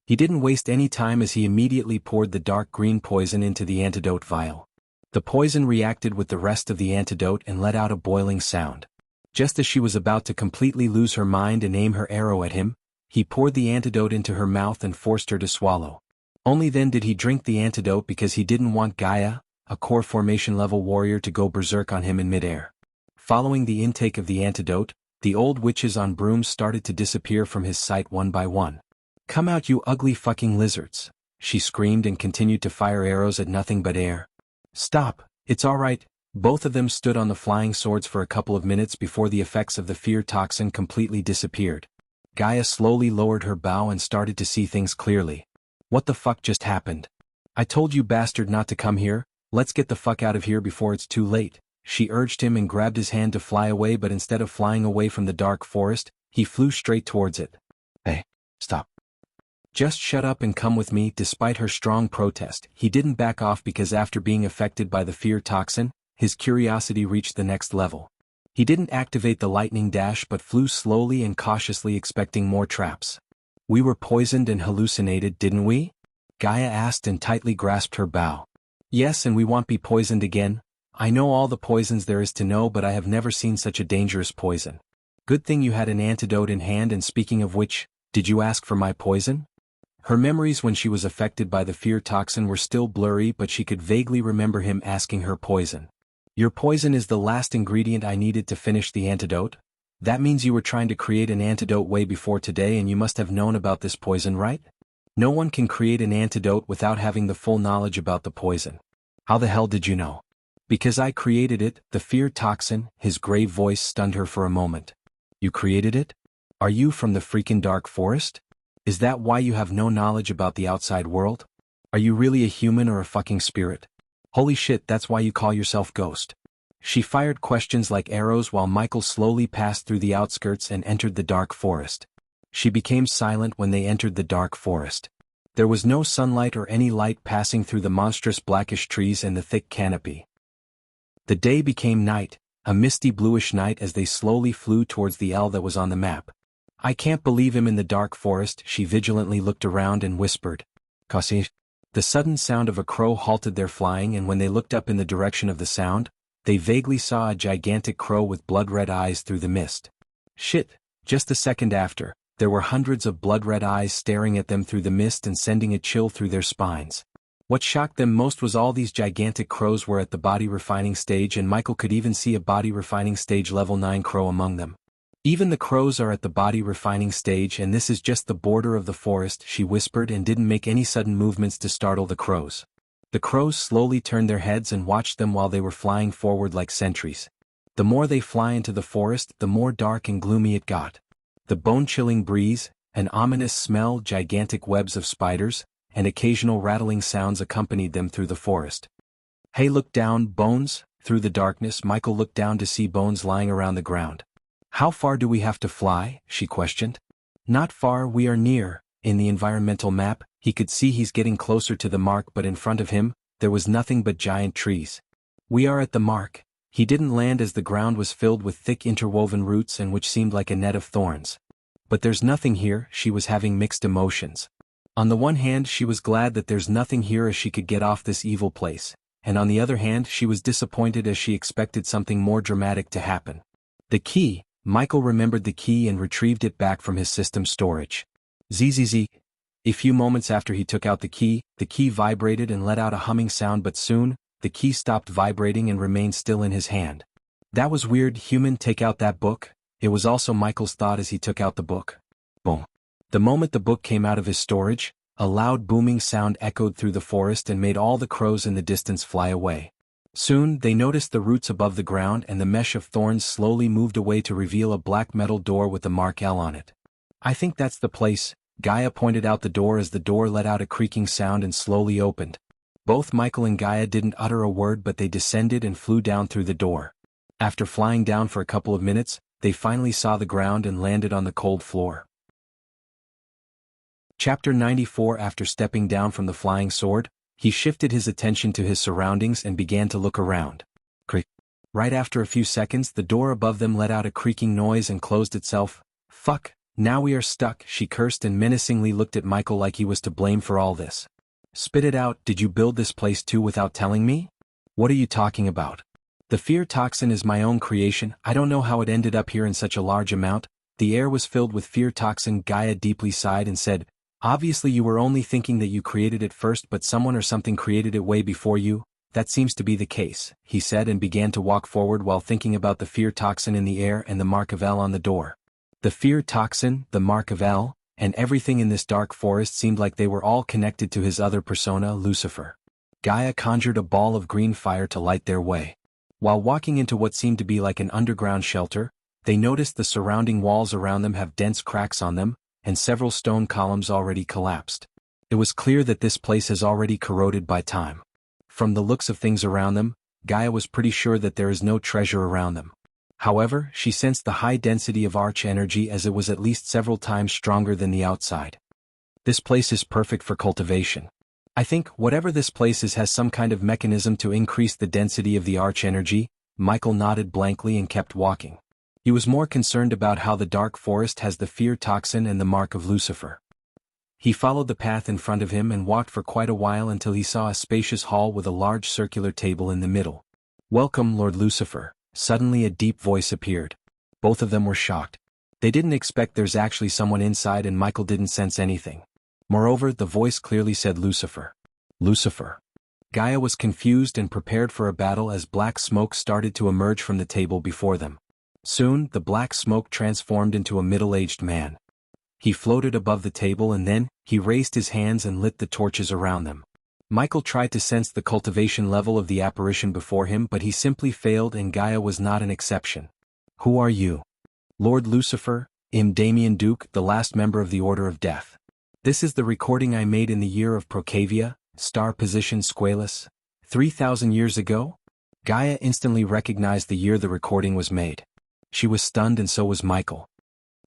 He didn't waste any time as he immediately poured the dark green poison into the antidote vial. The poison reacted with the rest of the antidote and let out a boiling sound. Just as she was about to completely lose her mind and aim her arrow at him, he poured the antidote into her mouth and forced her to swallow. Only then did he drink the antidote, because he didn't want Gaia, a core formation level warrior, to go berserk on him in midair. Following the intake of the antidote, the old witches on brooms started to disappear from his sight one by one. Come out, you ugly fucking lizards, she screamed and continued to fire arrows at nothing but air. Stop, it's all right. Both of them stood on the flying swords for a couple of minutes before the effects of the fear toxin completely disappeared. Gaia slowly lowered her bow and started to see things clearly. What the fuck just happened? I told you bastard not to come here, let's get the fuck out of here before it's too late. She urged him and grabbed his hand to fly away, but instead of flying away from the dark forest, he flew straight towards it. Hey, stop. Just shut up and come with me. Despite her strong protest, he didn't back off because after being affected by the fear toxin, his curiosity reached the next level. He didn't activate the lightning dash but flew slowly and cautiously, expecting more traps. We were poisoned and hallucinated, didn't we? Gaia asked and tightly grasped her bow. Yes, and we won't be poisoned again. I know all the poisons there is to know, but I have never seen such a dangerous poison. Good thing you had an antidote in hand, and speaking of which, did you ask for my poison? Her memories when she was affected by the fear toxin were still blurry, but she could vaguely remember him asking her poison. Your poison is the last ingredient I needed to finish the antidote? That means you were trying to create an antidote way before today, and you must have known about this poison, right? No one can create an antidote without having the full knowledge about the poison. How the hell did you know? Because I created it, the fear toxin. His grave voice stunned her for a moment. You created it? Are you from the freaking dark forest? Is that why you have no knowledge about the outside world? Are you really a human or a fucking spirit? Holy shit, that's why you call yourself Ghost. She fired questions like arrows while Michael slowly passed through the outskirts and entered the dark forest. She became silent when they entered the dark forest. There was no sunlight or any light passing through the monstrous blackish trees and the thick canopy. The day became night, a misty bluish night, as they slowly flew towards the L that was on the map. I can't believe him in the dark forest. She vigilantly looked around and whispered. Kasi. The sudden sound of a crow halted their flying, and when they looked up in the direction of the sound, they vaguely saw a gigantic crow with blood-red eyes through the mist. Shit, just a second after, there were hundreds of blood-red eyes staring at them through the mist and sending a chill through their spines. What shocked them most was all these gigantic crows were at the body refining stage, and Michael could even see a body refining stage level 9 crow among them. Even the crows are at the body refining stage, and this is just the border of the forest, she whispered, and didn't make any sudden movements to startle the crows. The crows slowly turned their heads and watched them while they were flying forward like sentries. The more they fly into the forest, the more dark and gloomy it got. The bone-chilling breeze, an ominous smell, gigantic webs of spiders, and occasional rattling sounds accompanied them through the forest. Hey, look down, Bones. Through the darkness, Michael looked down to see Bones lying around the ground. How far do we have to fly? She questioned. Not far, we are near. In the environmental map, he could see he's getting closer to the mark, but in front of him, there was nothing but giant trees. We are at the mark. He didn't land as the ground was filled with thick interwoven roots and which seemed like a net of thorns. But there's nothing here. She was having mixed emotions. On the one hand, she was glad that there's nothing here as she could get off this evil place, and on the other hand, she was disappointed as she expected something more dramatic to happen. The key. Michael remembered the key and retrieved it back from his system storage. Zzz. A few moments after he took out the key vibrated and let out a humming sound, but soon, the key stopped vibrating and remained still in his hand. That was weird. Human, take out that book? It was also Michael's thought as he took out the book. Boom. The moment the book came out of his storage, a loud booming sound echoed through the forest and made all the crows in the distance fly away. Soon, they noticed the roots above the ground, and the mesh of thorns slowly moved away to reveal a black metal door with the mark L on it. I think that's the place. Gaia pointed out the door as the door let out a creaking sound and slowly opened. Both Michael and Gaia didn't utter a word, but they descended and flew down through the door. After flying down for a couple of minutes, they finally saw the ground and landed on the cold floor. Chapter 94. After stepping down from the flying sword, he shifted his attention to his surroundings and began to look around. Creak. Right after a few seconds, the door above them let out a creaking noise and closed itself. Fuck, now we are stuck, she cursed and menacingly looked at Michael like he was to blame for all this. Spit it out. Did you build this place too without telling me? What are you talking about? The fear toxin is my own creation. I don't know how it ended up here in such a large amount. The air was filled with fear toxin. Gaia deeply sighed and said, obviously you were only thinking that you created it first, but someone or something created it way before you. That seems to be the case, he said, and began to walk forward while thinking about the fear toxin in the air and the mark of L on the door. The fear toxin, the mark of L, and everything in this dark forest seemed like they were all connected to his other persona, Lucifer. Gaia conjured a ball of green fire to light their way. While walking into what seemed to be like an underground shelter, they noticed the surrounding walls around them have dense cracks on them, and several stone columns already collapsed. It was clear that this place has already corroded by time. From the looks of things around them, Gaia was pretty sure that there is no treasure around them. However, she sensed the high density of arch energy as it was at least several times stronger than the outside. This place is perfect for cultivation. I think whatever this place is has some kind of mechanism to increase the density of the arch energy. Michael nodded blankly and kept walking. He was more concerned about how the dark forest has the fear toxin and the mark of Lucifer. He followed the path in front of him and walked for quite a while until he saw a spacious hall with a large circular table in the middle. "Welcome, Lord Lucifer." Suddenly a deep voice appeared. Both of them were shocked. They didn't expect there's actually someone inside, and Michael didn't sense anything. Moreover, the voice clearly said Lucifer. Lucifer. Gaia was confused and prepared for a battle as black smoke started to emerge from the table before them. Soon, the black smoke transformed into a middle-aged man. He floated above the table and then, he raised his hands and lit the torches around them. Michael tried to sense the cultivation level of the apparition before him, but he simply failed, and Gaia was not an exception. "Who are you?" "Lord Lucifer, Damien Duke, the last member of the Order of Death. This is the recording I made in the year of Procavia, star position Squalus, 3,000 years ago?" Gaia instantly recognized the year the recording was made. She was stunned, and so was Michael.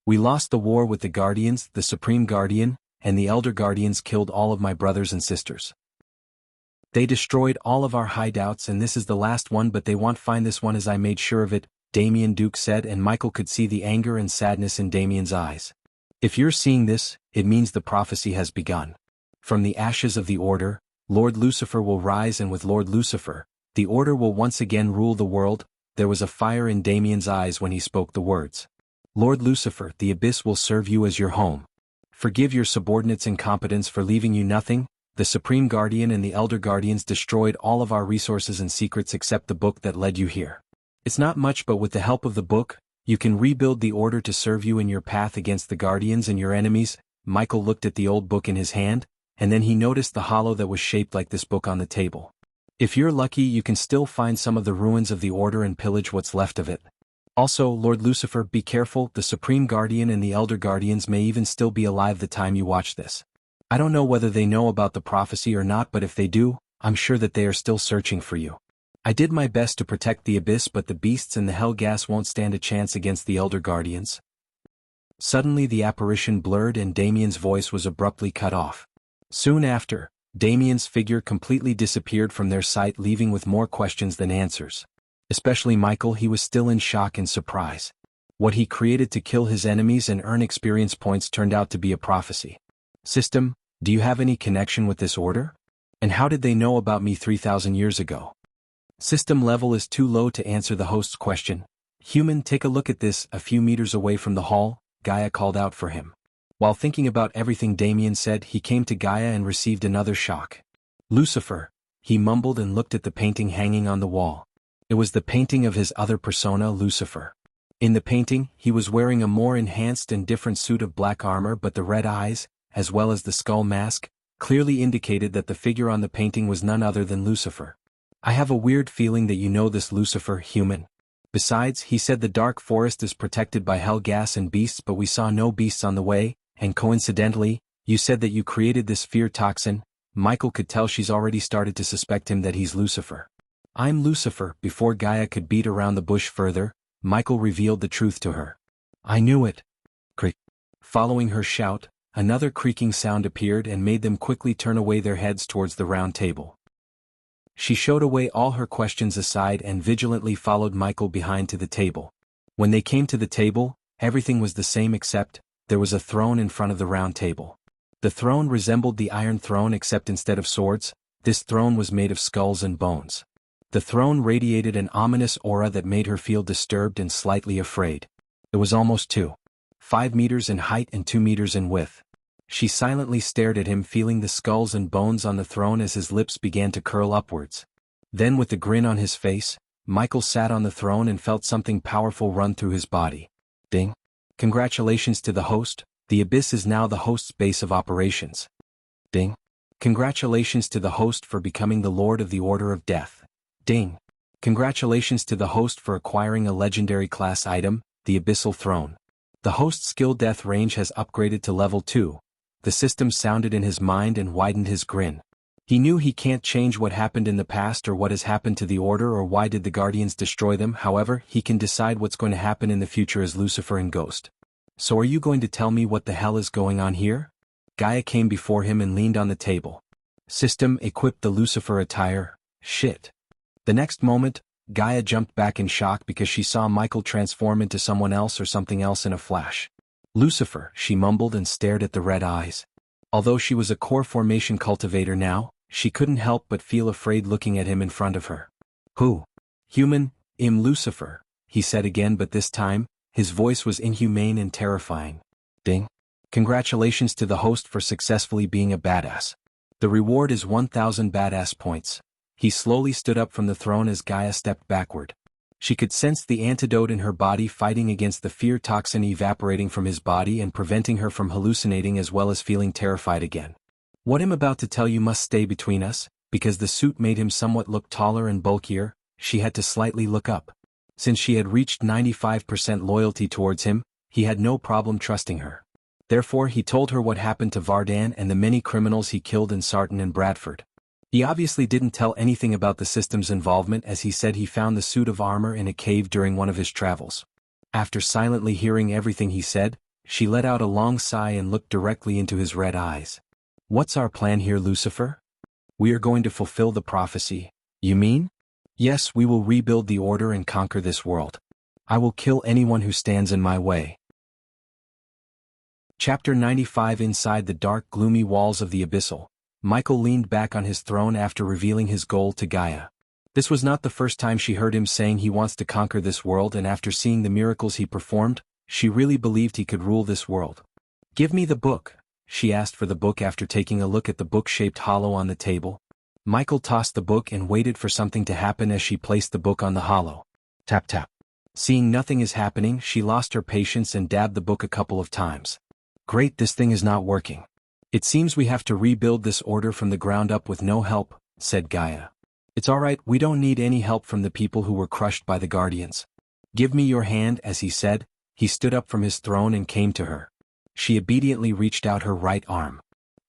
"We lost the war with the Guardians, the Supreme Guardian, and the Elder Guardians killed all of my brothers and sisters. They destroyed all of our hideouts, and this is the last one, but they won't find this one, as I made sure of it," Damien Duke said, and Michael could see the anger and sadness in Damien's eyes. "If you're seeing this, it means the prophecy has begun. From the ashes of the Order, Lord Lucifer will rise, and with Lord Lucifer, the Order will once again rule the world." There was a fire in Damien's eyes when he spoke the words. "Lord Lucifer, the Abyss will serve you as your home. Forgive your subordinates' incompetence for leaving you nothing. The Supreme Guardian and the Elder Guardians destroyed all of our resources and secrets except the book that led you here. It's not much, but with the help of the book, you can rebuild the Order to serve you in your path against the Guardians and your enemies." Michael looked at the old book in his hand, and then he noticed the hollow that was shaped like this book on the table. "If you're lucky, you can still find some of the ruins of the Order and pillage what's left of it. Also, Lord Lucifer, be careful, the Supreme Guardian and the Elder Guardians may even still be alive the time you watch this. I don't know whether they know about the prophecy or not, but if they do, I'm sure that they are still searching for you. I did my best to protect the Abyss, but the beasts and the hell gas won't stand a chance against the Elder Guardians." Suddenly the apparition blurred and Damien's voice was abruptly cut off. Soon after, Damien's figure completely disappeared from their sight, leaving with more questions than answers. Especially Michael, he was still in shock and surprise. What he created to kill his enemies and earn experience points turned out to be a prophecy. "System, do you have any connection with this Order? And how did they know about me 3,000 years ago?" System level is too low to answer the host's question. "Human, take a look at this." A few meters away from the hall, Gaia called out for him. While thinking about everything Damien said, he came to Gaia and received another shock. "Lucifer," he mumbled and looked at the painting hanging on the wall. It was the painting of his other persona, Lucifer. In the painting, he was wearing a more enhanced and different suit of black armor, but the red eyes, as well as the skull mask, clearly indicated that the figure on the painting was none other than Lucifer. "I have a weird feeling that you know this Lucifer, human. Besides, he said the dark forest is protected by hell gas and beasts, but we saw no beasts on the way, and coincidentally, you said that you created this fear toxin." Michael could tell she's already started to suspect him that he's Lucifer. "I'm Lucifer." Before Gaia could beat around the bush further, Michael revealed the truth to her. "I knew it." Creak. Following her shout, another creaking sound appeared and made them quickly turn away their heads towards the round table. She showed away all her questions aside and vigilantly followed Michael behind to the table. When they came to the table, everything was the same except, there was a throne in front of the round table. The throne resembled the Iron Throne, except instead of swords, this throne was made of skulls and bones. The throne radiated an ominous aura that made her feel disturbed and slightly afraid. It was almost 2.5 meters in height and 2 meters in width. She silently stared at him, feeling the skulls and bones on the throne as his lips began to curl upwards. Then, with a grin on his face, Michael sat on the throne and felt something powerful run through his body. Ding. Congratulations to the host, the Abyss is now the host's base of operations. Ding. Congratulations to the host for becoming the Lord of the Order of Death. Ding. Congratulations to the host for acquiring a legendary class item, the Abyssal Throne. The host's skill death range has upgraded to level 2. The system sounded in his mind and widened his grin. He knew he can't change what happened in the past or what has happened to the Order or why did the Guardians destroy them. However, he can decide what's going to happen in the future as Lucifer and Ghost. So are you going to tell me what the hell is going on here? Gaia came before him and leaned on the table. System equipped the Lucifer attire. Shit. The next moment, Gaia jumped back in shock because she saw Michael transform into someone else or something else in a flash. Lucifer, she mumbled and stared at the red eyes. Although she was a core formation cultivator now, she couldn't help but feel afraid looking at him in front of her. Who? Human, Lucifer, he said again, but this time, his voice was inhumane and terrifying. Ding. Congratulations to the host for successfully being a badass. The reward is 1,000 badass points. He slowly stood up from the throne as Gaia stepped backward. She could sense the antidote in her body fighting against the fear toxin evaporating from his body and preventing her from hallucinating as well as feeling terrified again. What I'm about to tell you must stay between us, because the suit made him somewhat look taller and bulkier. She had to slightly look up. Since she had reached 95% loyalty towards him, he had no problem trusting her. Therefore he told her what happened to Vardan and the many criminals he killed in Sarton and Bradford. He obviously didn't tell anything about the system's involvement as he said he found the suit of armor in a cave during one of his travels. After silently hearing everything he said, she let out a long sigh and looked directly into his red eyes. What's our plan here, Lucifer? We are going to fulfill the prophecy. You mean? Yes, we will rebuild the Order and conquer this world. I will kill anyone who stands in my way. Chapter 95. Inside the dark, gloomy walls of the Abyssal, Michael leaned back on his throne after revealing his goal to Gaia. This was not the first time she heard him saying he wants to conquer this world, and after seeing the miracles he performed, she really believed he could rule this world. Give me the book, she asked for the book after taking a look at the book-shaped hollow on the table. Michael tossed the book and waited for something to happen as she placed the book on the hollow. Tap tap. Seeing nothing is happening, she lost her patience and dabbed the book a couple of times. Great, this thing is not working. It seems we have to rebuild this Order from the ground up with no help, said Gaia. It's alright, we don't need any help from the people who were crushed by the Guardians. Give me your hand, as he said. He stood up from his throne and came to her. She obediently reached out her right arm.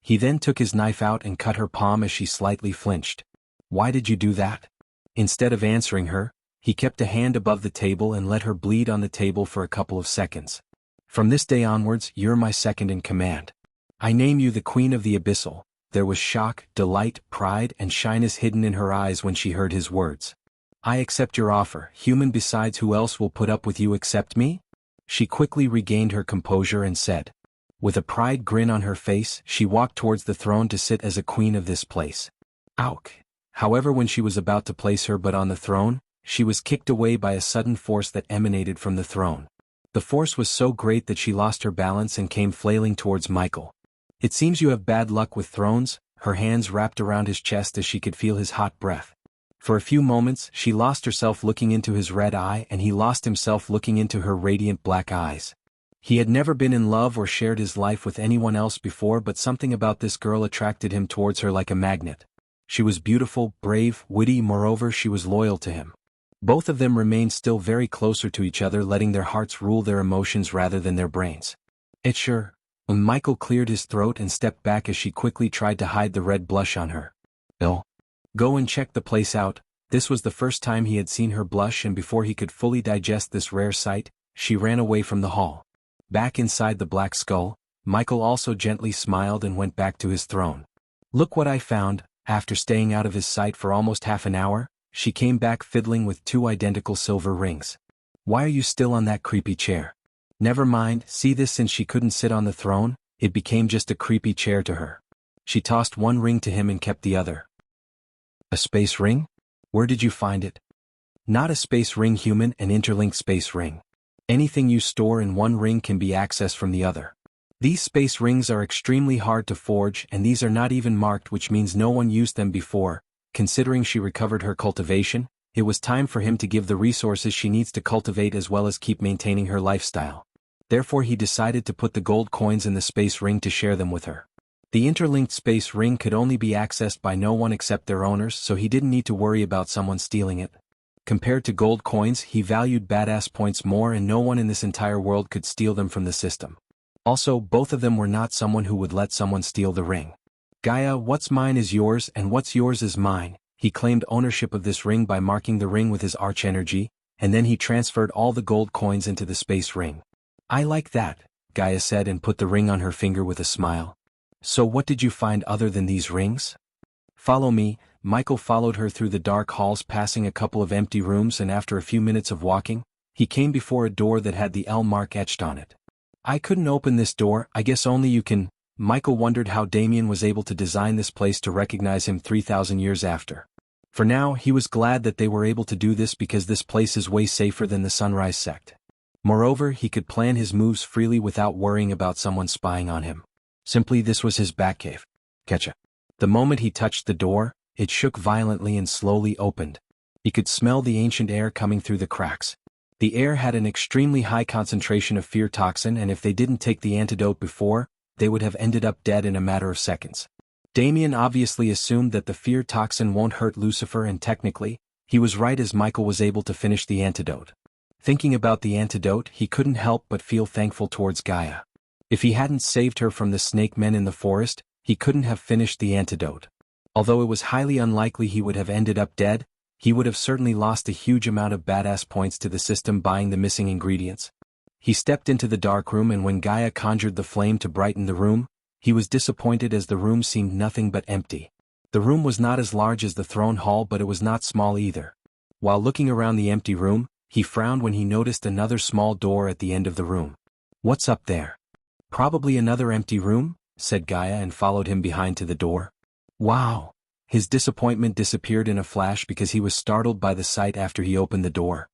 He then took his knife out and cut her palm as she slightly flinched. Why did you do that? Instead of answering her, he kept a hand above the table and let her bleed on the table for a couple of seconds. From this day onwards, you're my second in command. I name you the Queen of the Abyssal. There was shock, delight, pride, and shyness hidden in her eyes when she heard his words. I accept your offer, human. Besides, who else will put up with you except me? She quickly regained her composure and said. With a pride grin on her face, she walked towards the throne to sit as a queen of this place. Auk. However, when she was about to place her butt on the throne, she was kicked away by a sudden force that emanated from the throne. The force was so great that she lost her balance and came flailing towards Michael. It seems you have bad luck with thrones. Her hands wrapped around his chest as she could feel his hot breath. For a few moments, she lost herself looking into his red eye and he lost himself looking into her radiant black eyes. He had never been in love or shared his life with anyone else before, but something about this girl attracted him towards her like a magnet. She was beautiful, brave, witty, moreover she was loyal to him. Both of them remained still very closer to each other, letting their hearts rule their emotions rather than their brains. It's sure. When Michael cleared his throat and stepped back as she quickly tried to hide the red blush on her. Go and check the place out. This was the first time he had seen her blush, and before he could fully digest this rare sight, she ran away from the hall. Back inside the Black Skull, Michael also gently smiled and went back to his throne. Look what I found. After staying out of his sight for almost half an hour, she came back fiddling with two identical silver rings. Why are you still on that creepy chair? Never mind, see this, since she couldn't sit on the throne, it became just a creepy chair to her. She tossed one ring to him and kept the other. A space ring? Where did you find it? Not a space ring, human, an interlinked space ring. Anything you store in one ring can be accessed from the other. These space rings are extremely hard to forge, and these are not even marked, which means no one used them before. Considering she recovered her cultivation, it was time for him to give the resources she needs to cultivate as well as keep maintaining her lifestyle. Therefore he decided to put the gold coins in the space ring to share them with her. The interlinked space ring could only be accessed by no one except their owners, so he didn't need to worry about someone stealing it. Compared to gold coins, he valued badass points more, and no one in this entire world could steal them from the system. Also, both of them were not someone who would let someone steal the ring. Gaia, what's mine is yours and what's yours is mine. He claimed ownership of this ring by marking the ring with his arch-energy, and then he transferred all the gold coins into the space ring. I like that, Gaia said and put the ring on her finger with a smile. So what did you find other than these rings? Follow me. Michael followed her through the dark halls, passing a couple of empty rooms, and after a few minutes of walking, he came before a door that had the L mark etched on it. I couldn't open this door, I guess only you can. Michael wondered how Damien was able to design this place to recognize him 3,000 years after. For now, he was glad that they were able to do this because this place is way safer than the Sunrise sect. Moreover, he could plan his moves freely without worrying about someone spying on him. Simply, this was his Batcave. Ketchup. The moment he touched the door, it shook violently and slowly opened. He could smell the ancient air coming through the cracks. The air had an extremely high concentration of fear toxin, and if they didn't take the antidote before, they would have ended up dead in a matter of seconds. Damien obviously assumed that the fear toxin won't hurt Lucifer, and technically, he was right as Michael was able to finish the antidote. Thinking about the antidote, he couldn't help but feel thankful towards Gaia. If he hadn't saved her from the snake men in the forest, he couldn't have finished the antidote. Although it was highly unlikely he would have ended up dead, he would have certainly lost a huge amount of badass points to the system buying the missing ingredients. He stepped into the dark room, and when Gaia conjured the flame to brighten the room, he was disappointed as the room seemed nothing but empty. The room was not as large as the throne hall, but it was not small either. While looking around the empty room, he frowned when he noticed another small door at the end of the room. What's up there? Probably another empty room, said Gaia and followed him behind to the door. Wow! His disappointment disappeared in a flash because he was startled by the sight after he opened the door.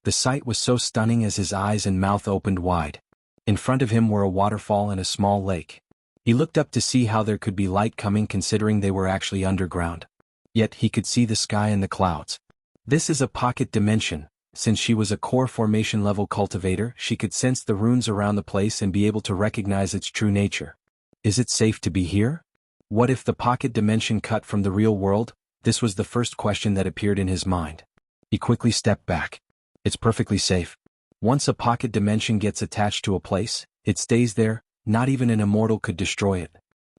The sight was so stunning as his eyes and mouth opened wide. In front of him were a waterfall and a small lake. He looked up to see how there could be light coming, considering they were actually underground. Yet he could see the sky and the clouds. This is a pocket dimension. Since she was a core formation level cultivator, she could sense the runes around the place and be able to recognize its true nature. Is it safe to be here? What if the pocket dimension cut from the real world? This was the first question that appeared in his mind. He quickly stepped back. It's perfectly safe. Once a pocket dimension gets attached to a place, it stays there. Not even an immortal could destroy it.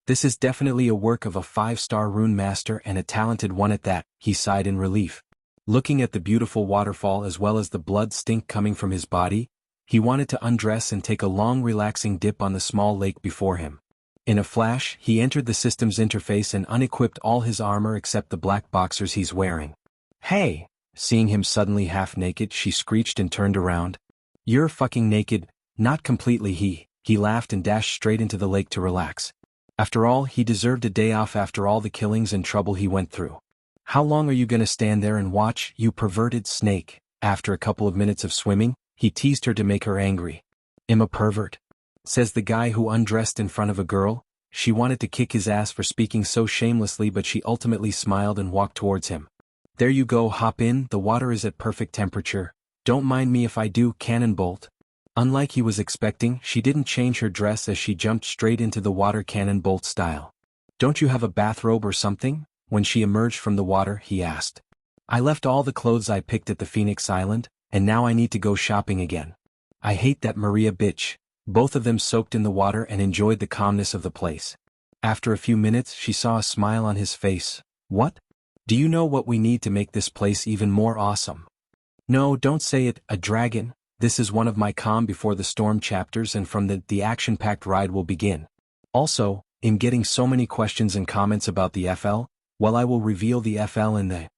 This is definitely a work of a 5-star rune master, and a talented one at that, he sighed in relief. Looking at the beautiful waterfall as well as the blood stink coming from his body, he wanted to undress and take a long relaxing dip on the small lake before him. In a flash, he entered the system's interface and unequipped all his armor except the black boxers he's wearing. Hey! Seeing him suddenly half naked, she screeched and turned around. You're fucking naked. Not completely. He laughed and dashed straight into the lake to relax. After all, he deserved a day off after all the killings and trouble he went through. How long are you gonna stand there and watch, you perverted snake? After a couple of minutes of swimming, he teased her to make her angry. I'm a pervert, says the guy who undressed in front of a girl. She wanted to kick his ass for speaking so shamelessly, but she ultimately smiled and walked towards him. There you go, hop in, the water is at perfect temperature. Don't mind me if I do, cannonbolt. Unlike he was expecting, she didn't change her dress as she jumped straight into the water cannonbolt style. Don't you have a bathrobe or something? When she emerged from the water, he asked. I left all the clothes I picked at the Phoenix Island, and now I need to go shopping again. I hate that Maria bitch. Both of them soaked in the water and enjoyed the calmness of the place. After a few minutes, she saw a smile on his face. What? Do you know what we need to make this place even more awesome? No, don't say it, a dragon. This is one of my calm before the storm chapters, and from the action-packed ride will begin. Also, I'm getting so many questions and comments about the FL. Well, I will reveal the FL in the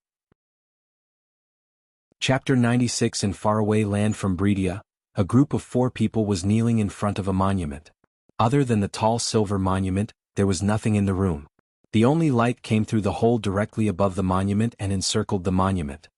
Chapter 96. In faraway land from Bredia, a group of 4 people was kneeling in front of a monument. Other than the tall silver monument, there was nothing in the room. The only light came through the hole directly above the monument and encircled the monument.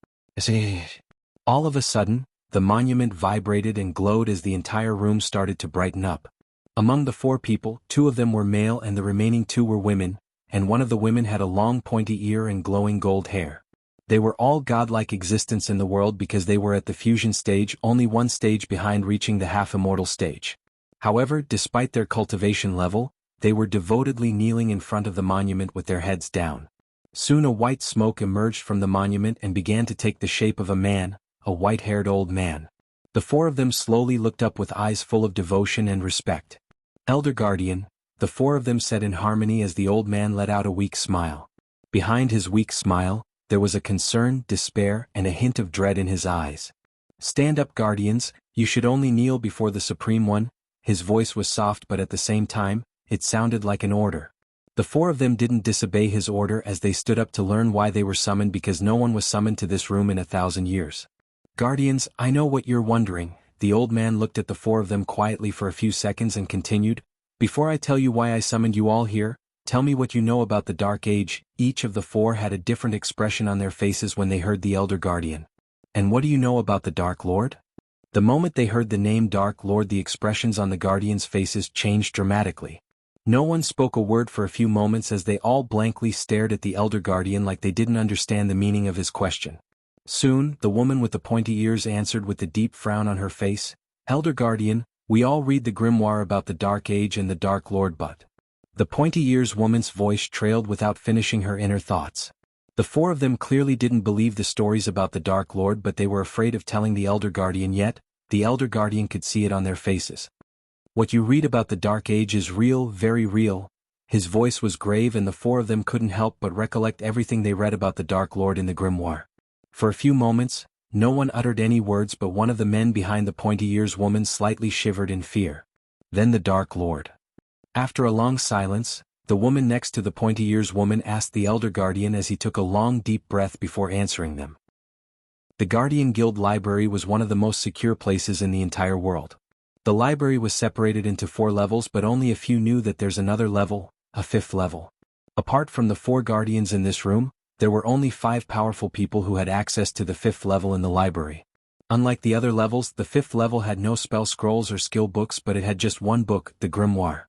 All of a sudden, the monument vibrated and glowed as the entire room started to brighten up. Among the 4 people, 2 of them were male and the remaining 2 were women, and one of the women had a long pointy ear and glowing gold hair. They were all godlike existence in the world because they were at the fusion stage, only one stage behind reaching the half-immortal stage. However, despite their cultivation level, they were devotedly kneeling in front of the monument with their heads down. Soon a white smoke emerged from the monument and began to take the shape of a man, a white-haired old man. The four of them slowly looked up with eyes full of devotion and respect. Elder Guardian, the four of them said in harmony as the old man let out a weak smile. Behind his weak smile, there was a concern, despair, and a hint of dread in his eyes. Stand up, Guardians, you should only kneel before the Supreme One. His voice was soft, but at the same time, it sounded like an order. The four of them didn't disobey his order as they stood up to learn why they were summoned, because no one was summoned to this room in 1,000 years. Guardians, I know what you're wondering. The old man looked at the four of them quietly for a few seconds and continued, before I tell you why I summoned you all here, tell me what you know about the Dark Age. Each of the four had a different expression on their faces when they heard the Elder Guardian. And what do you know about the Dark Lord? The moment they heard the name Dark Lord, the expressions on the Guardians' faces changed dramatically. No one spoke a word for a few moments as they all blankly stared at the Elder Guardian like they didn't understand the meaning of his question. Soon, the woman with the pointy ears answered with a deep frown on her face, Elder Guardian, we all read the grimoire about the Dark Age and the Dark Lord, but... The pointy ears woman's voice trailed without finishing her inner thoughts. The four of them clearly didn't believe the stories about the Dark Lord, but they were afraid of telling the Elder Guardian, yet the Elder Guardian could see it on their faces. What you read about the Dark Age is real, very real. His voice was grave and the four of them couldn't help but recollect everything they read about the Dark Lord in the grimoire. For a few moments, no one uttered any words, but one of the men behind the pointy ears woman slightly shivered in fear. Then the Dark Lord. After a long silence, the woman next to the pointy ears woman asked the Elder Guardian as he took a long deep breath before answering them. The Guardian Guild Library was one of the most secure places in the entire world. The library was separated into 4 levels, but only a few knew that there's another level, a 5th level. Apart from the 4 guardians in this room, there were only 5 powerful people who had access to the 5th level in the library. Unlike the other levels, the 5th level had no spell scrolls or skill books, but it had just one book, the grimoire.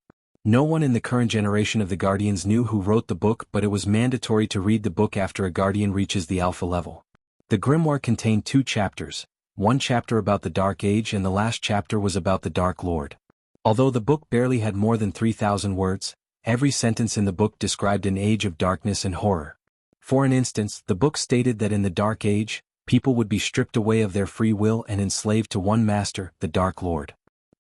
No one in the current generation of the Guardians knew who wrote the book, but it was mandatory to read the book after a Guardian reaches the Alpha level. The grimoire contained 2 chapters. One chapter about the Dark Age and the last chapter was about the Dark Lord. Although the book barely had more than 3,000 words, every sentence in the book described an age of darkness and horror. For an instance, the book stated that in the Dark Age, people would be stripped away of their free will and enslaved to one master, the Dark Lord.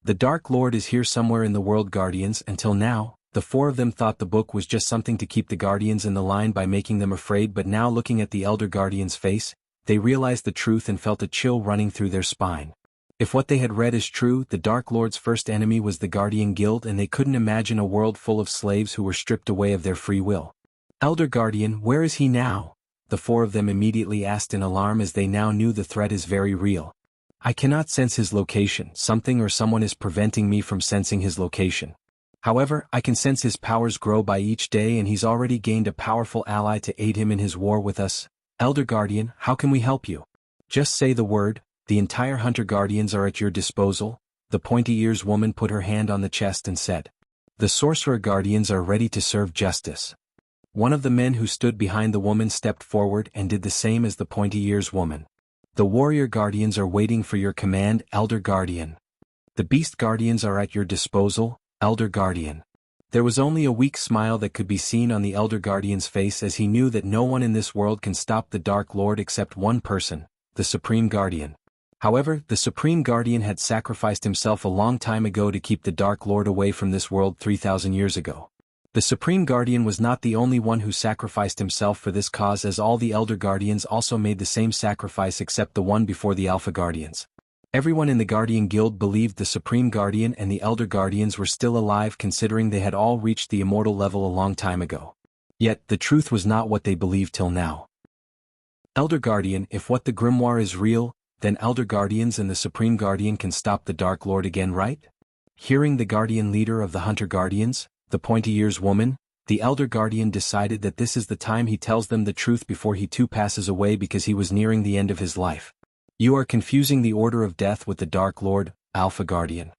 The Dark Lord is here somewhere in the world, Guardians. Until now, the 4 of them thought the book was just something to keep the Guardians in the line by making them afraid, but now looking at the Elder Guardian's face, they realized the truth and felt a chill running through their spine. If what they had read is true, the Dark Lord's first enemy was the Guardian Guild, and they couldn't imagine a world full of slaves who were stripped away of their free will. Elder Guardian, where is he now? The 4 of them immediately asked in alarm as they now knew the threat is very real. I cannot sense his location. Something or someone is preventing me from sensing his location. However, I can sense his powers grow by each day, and he's already gained a powerful ally to aid him in his war with us. Elder Guardian, how can we help you? Just say the word, the entire Hunter Guardians are at your disposal. The pointy ears woman put her hand on the chest and said, the Sorcerer Guardians are ready to serve justice. One of the men who stood behind the woman stepped forward and did the same as the pointy ears woman. The Warrior Guardians are waiting for your command, Elder Guardian. The Beast Guardians are at your disposal, Elder Guardian. There was only a weak smile that could be seen on the Elder Guardian's face as he knew that no one in this world can stop the Dark Lord except one person, the Supreme Guardian. However, the Supreme Guardian had sacrificed himself a long time ago to keep the Dark Lord away from this world 3,000 years ago. The Supreme Guardian was not the only one who sacrificed himself for this cause, as all the Elder Guardians also made the same sacrifice except the one before the Alpha Guardians. Everyone in the Guardian Guild believed the Supreme Guardian and the Elder Guardians were still alive, considering they had all reached the immortal level a long time ago. Yet, the truth was not what they believed till now. Elder Guardian, if what the grimoire is real, then Elder Guardians and the Supreme Guardian can stop the Dark Lord again, right? Hearing the Guardian leader of the Hunter Guardians, the pointy ears woman, the Elder Guardian decided that this is the time he tells them the truth before he too passes away, because he was nearing the end of his life. You are confusing the Order of Death with the Dark Lord, Alpha Guardian.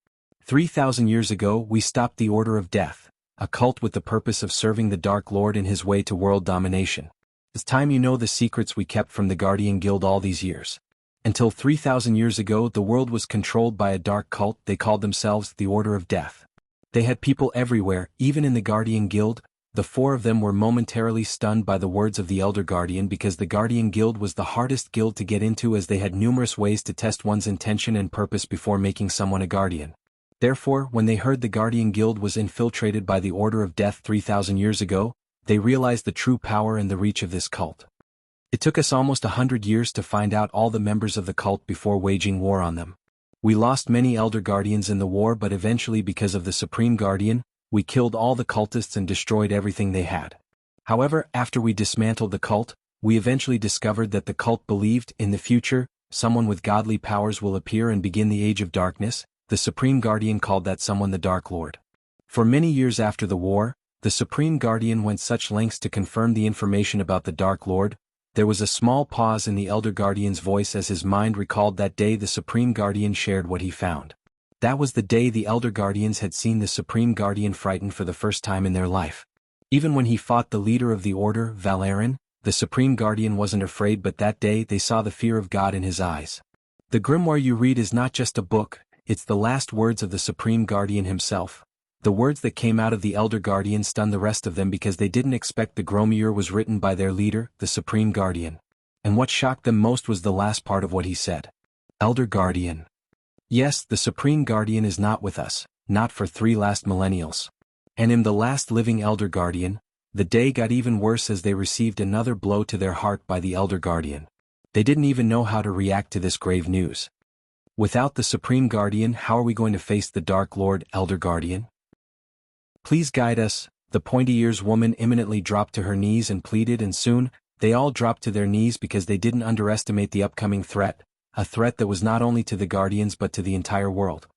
3,000 years ago, we stopped the Order of Death, a cult with the purpose of serving the Dark Lord in his way to world domination. It's time you know the secrets we kept from the Guardian Guild all these years. Until 3,000 years ago, the world was controlled by a dark cult. They called themselves the Order of Death. They had people everywhere, even in the Guardian Guild, The four of them were momentarily stunned by the words of the Elder Guardian because the Guardian Guild was the hardest guild to get into, as they had numerous ways to test one's intention and purpose before making someone a guardian. Therefore, when they heard the Guardian Guild was infiltrated by the Order of Death 3,000 years ago, they realized the true power and the reach of this cult. It took us almost 100 years to find out all the members of the cult before waging war on them. We lost many Elder Guardians in the war, but eventually, because of the Supreme Guardian, we killed all the cultists and destroyed everything they had. However, after we dismantled the cult, we eventually discovered that the cult believed, in the future, someone with godly powers will appear and begin the Age of Darkness. The Supreme Guardian called that someone the Dark Lord. For many years after the war, the Supreme Guardian went such lengths to confirm the information about the Dark Lord. There was a small pause in the Elder Guardian's voice as his mind recalled that day the Supreme Guardian shared what he found. That was the day the Elder Guardians had seen the Supreme Guardian frightened for the first time in their life. Even when he fought the leader of the Order, Valerian, the Supreme Guardian wasn't afraid, but that day they saw the fear of God in his eyes. The grimoire you read is not just a book, it's the last words of the Supreme Guardian himself. The words that came out of the Elder Guardian stunned the rest of them because they didn't expect the grimoire was written by their leader, the Supreme Guardian. And what shocked them most was the last part of what he said. Elder Guardian. Yes, the Supreme Guardian is not with us, not for 3 last millennials. And in the last living Elder Guardian, the day got even worse as they received another blow to their heart by the Elder Guardian. They didn't even know how to react to this grave news. Without the Supreme Guardian, how are we going to face the Dark Lord, Elder Guardian? Please guide us. The pointy-ears woman imminently dropped to her knees and pleaded, and soon, they all dropped to their knees because they didn't underestimate the upcoming threat, a threat that was not only to the Guardians but to the entire world.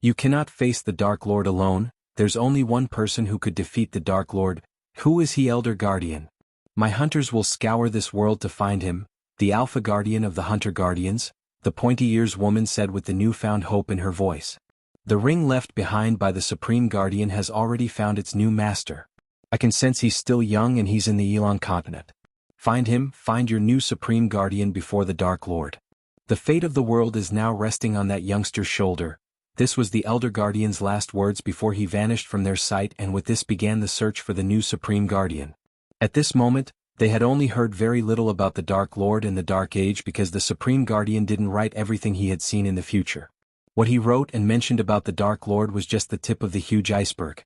You cannot face the Dark Lord alone. There's only one person who could defeat the Dark Lord. Who is he, Elder Guardian? My hunters will scour this world to find him, the Alpha Guardian of the Hunter Guardians, the pointy-ears woman said with the newfound hope in her voice. The ring left behind by the Supreme Guardian has already found its new master. I can sense he's still young and he's in the Elan continent. Find him, find your new Supreme Guardian before the Dark Lord. The fate of the world is now resting on that youngster's shoulder. This was the Elder Guardian's last words before he vanished from their sight, and with this began the search for the new Supreme Guardian. At this moment, they had only heard very little about the Dark Lord and the Dark Age because the Supreme Guardian didn't write everything he had seen in the future. What he wrote and mentioned about the Dark Lord was just the tip of the huge iceberg.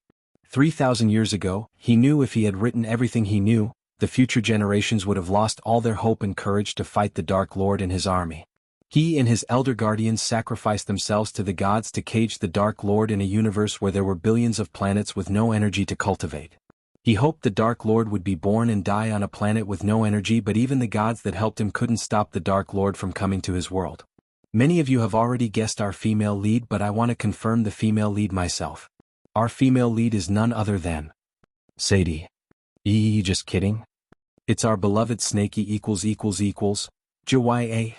3,000 years ago, he knew if he had written everything he knew, the future generations would have lost all their hope and courage to fight the Dark Lord and his army. He and his Elder Guardians sacrificed themselves to the gods to cage the Dark Lord in a universe where there were billions of planets with no energy to cultivate. He hoped the Dark Lord would be born and die on a planet with no energy, but even the gods that helped him couldn't stop the Dark Lord from coming to his world. Many of you have already guessed our female lead, but I want to confirm the female lead myself. Our female lead is none other than Sadie. Just kidding. It's our beloved Snakey Jya.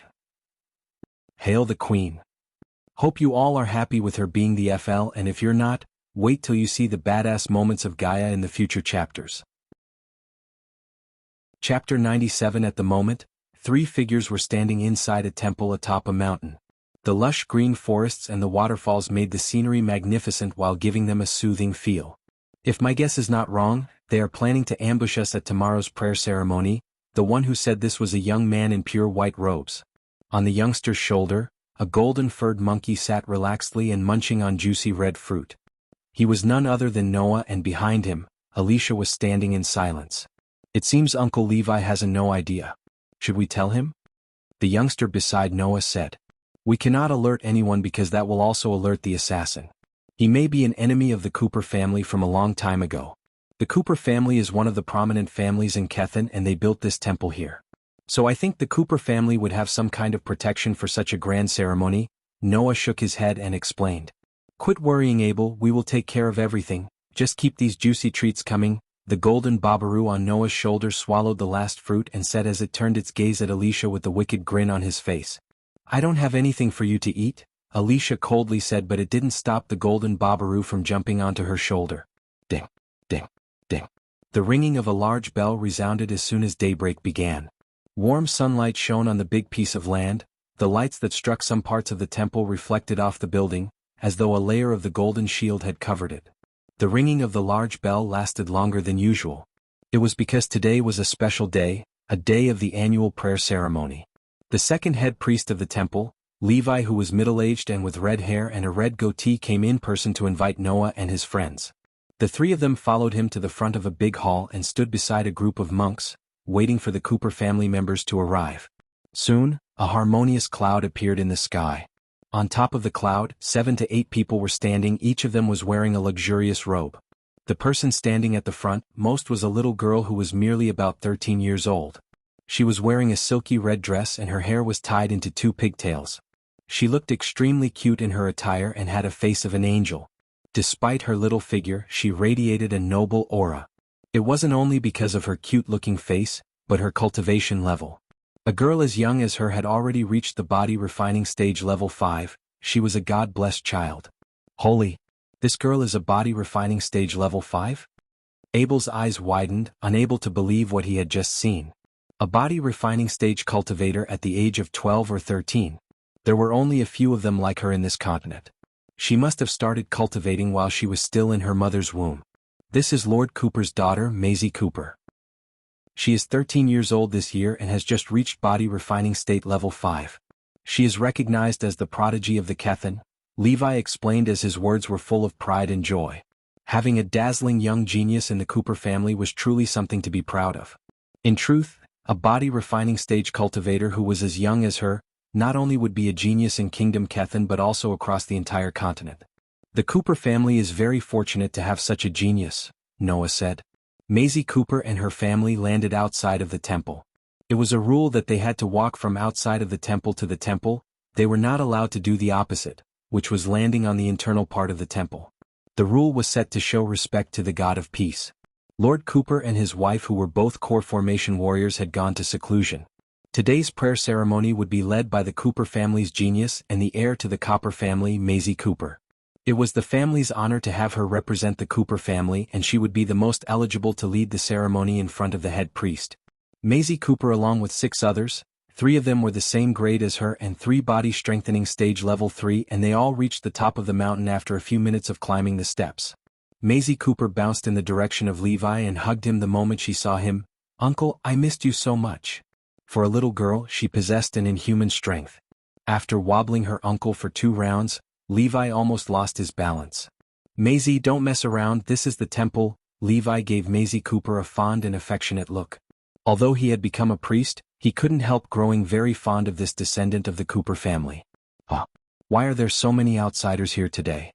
Hail the Queen. Hope you all are happy with her being the FL, and if you're not, wait till you see the badass moments of Gaia in the future chapters. Chapter 97. At the moment, 3 figures were standing inside a temple atop a mountain. The lush green forests and the waterfalls made the scenery magnificent while giving them a soothing feel. If my guess is not wrong, they are planning to ambush us at tomorrow's prayer ceremony. The one who said this was a young man in pure white robes. On the youngster's shoulder, a golden-furred monkey sat relaxedly and munching on juicy red fruit. He was none other than Noah, and behind him, Alicia was standing in silence. It seems Uncle Levi has no idea. Should we tell him? The youngster beside Noah said. We cannot alert anyone because that will also alert the assassin. He may be an enemy of the Cooper family from a long time ago. The Cooper family is one of the prominent families in Kethen, and they built this temple here. So I think the Cooper family would have some kind of protection for such a grand ceremony. Noah shook his head and explained. Quit worrying, Abel, we will take care of everything, just keep these juicy treats coming. The golden babaru on Noah's shoulder swallowed the last fruit and said as it turned its gaze at Alicia with a wicked grin on his face. I don't have anything for you to eat, Alicia coldly said, but it didn't stop the golden babaru from jumping onto her shoulder. Ding, ding, ding. The ringing of a large bell resounded as soon as daybreak began. Warm sunlight shone on the big piece of land. The lights that struck some parts of the temple reflected off the building, as though a layer of the golden shield had covered it. The ringing of the large bell lasted longer than usual. It was because today was a special day, a day of the annual prayer ceremony. The second head priest of the temple, Levi, who was middle-aged and with red hair and a red goatee, came in person to invite Noah and his friends. The three of them followed him to the front of a big hall and stood beside a group of monks, waiting for the Cooper family members to arrive. Soon, a harmonious cloud appeared in the sky. On top of the cloud, 7 to 8 people were standing. Each of them was wearing a luxurious robe. The person standing at the front most was a little girl who was merely about 13 years old. She was wearing a silky red dress and her hair was tied into 2 pigtails. She looked extremely cute in her attire and had a face of an angel. Despite her little figure, she radiated a noble aura. It wasn't only because of her cute-looking face, but her cultivation level. A girl as young as her had already reached the body refining stage level 5, she was a God-blessed child. Holy! This girl is a body refining stage level 5? Abel's eyes widened, unable to believe what he had just seen. A body refining stage cultivator at the age of 12 or 13. There were only a few of them like her in this continent. She must have started cultivating while she was still in her mother's womb. This is Lord Cooper's daughter, Maisie Cooper. She is 13 years old this year and has just reached body refining state level 5. She is recognized as the prodigy of the Kethan, Levi explained as his words were full of pride and joy. Having a dazzling young genius in the Cooper family was truly something to be proud of. In truth, a body refining stage cultivator who was as young as her, not only would be a genius in Kingdom Kethan but also across the entire continent. The Cooper family is very fortunate to have such a genius, Noah said. Maisie Cooper and her family landed outside of the temple. It was a rule that they had to walk from outside of the temple to the temple. They were not allowed to do the opposite, which was landing on the internal part of the temple. The rule was set to show respect to the God of peace. Lord Cooper and his wife, who were both core formation warriors, had gone to seclusion. Today's prayer ceremony would be led by the Cooper family's genius and the heir to the Copper family, Maisie Cooper. It was the family's honor to have her represent the Cooper family, and she would be the most eligible to lead the ceremony in front of the head priest. Maisie Cooper, along with 6 others, 3 of them were the same grade as her and 3 body strengthening stage level 3, and they all reached the top of the mountain after a few minutes of climbing the steps. Maisie Cooper bounced in the direction of Levi and hugged him the moment she saw him. "Uncle, I missed you so much." For a little girl, she possessed an inhuman strength. After wobbling her uncle for 2 rounds, Levi almost lost his balance. "Maisie, don't mess around, this is the temple." Levi gave Maisie Cooper a fond and affectionate look. Although he had become a priest, he couldn't help growing very fond of this descendant of the Cooper family. Why are there so many outsiders here today?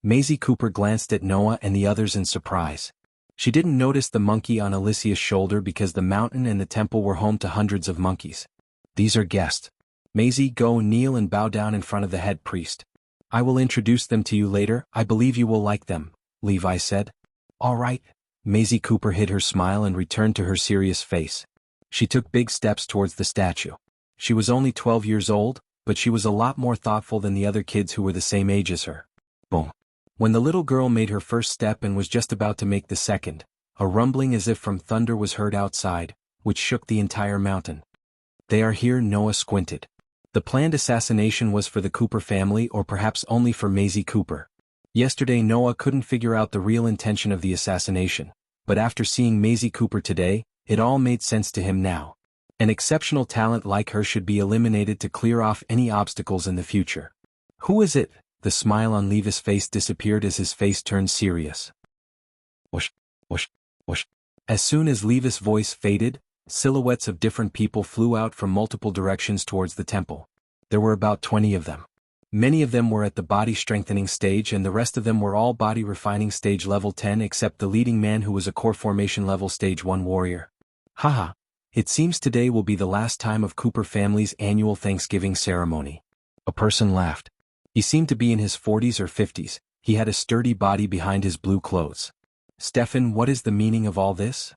Maisie Cooper glanced at Noah and the others in surprise. She didn't notice the monkey on Alicia's shoulder because the mountain and the temple were home to hundreds of monkeys. "These are guests. Maisie, go kneel and bow down in front of the head priest. I will introduce them to you later. I believe you will like them," Levi said. "All right." Maisie Cooper hid her smile and returned to her serious face. She took big steps towards the statue. She was only 12 years old, but she was a lot more thoughtful than the other kids who were the same age as her. Boom. When the little girl made her first step and was just about to make the second, a rumbling as if from thunder was heard outside, which shook the entire mountain. "They are here." Noah squinted. The planned assassination was for the Cooper family, or perhaps only for Maisie Cooper. Yesterday Noah couldn't figure out the real intention of the assassination, but after seeing Maisie Cooper today, it all made sense to him now. An exceptional talent like her should be eliminated to clear off any obstacles in the future. "Who is it?" The smile on Levi's face disappeared as his face turned serious. Whoosh, whoosh, whoosh. As soon as Levi's voice faded, silhouettes of different people flew out from multiple directions towards the temple. There were about 20 of them. Many of them were at the body strengthening stage and the rest of them were all body refining stage level 10 except the leading man who was a core formation level stage 1 warrior. "Haha, it seems today will be the last time of Cooper family's annual Thanksgiving ceremony." A person laughed. He seemed to be in his 40s or 50s, he had a sturdy body behind his blue clothes. "Stefan, what is the meaning of all this?"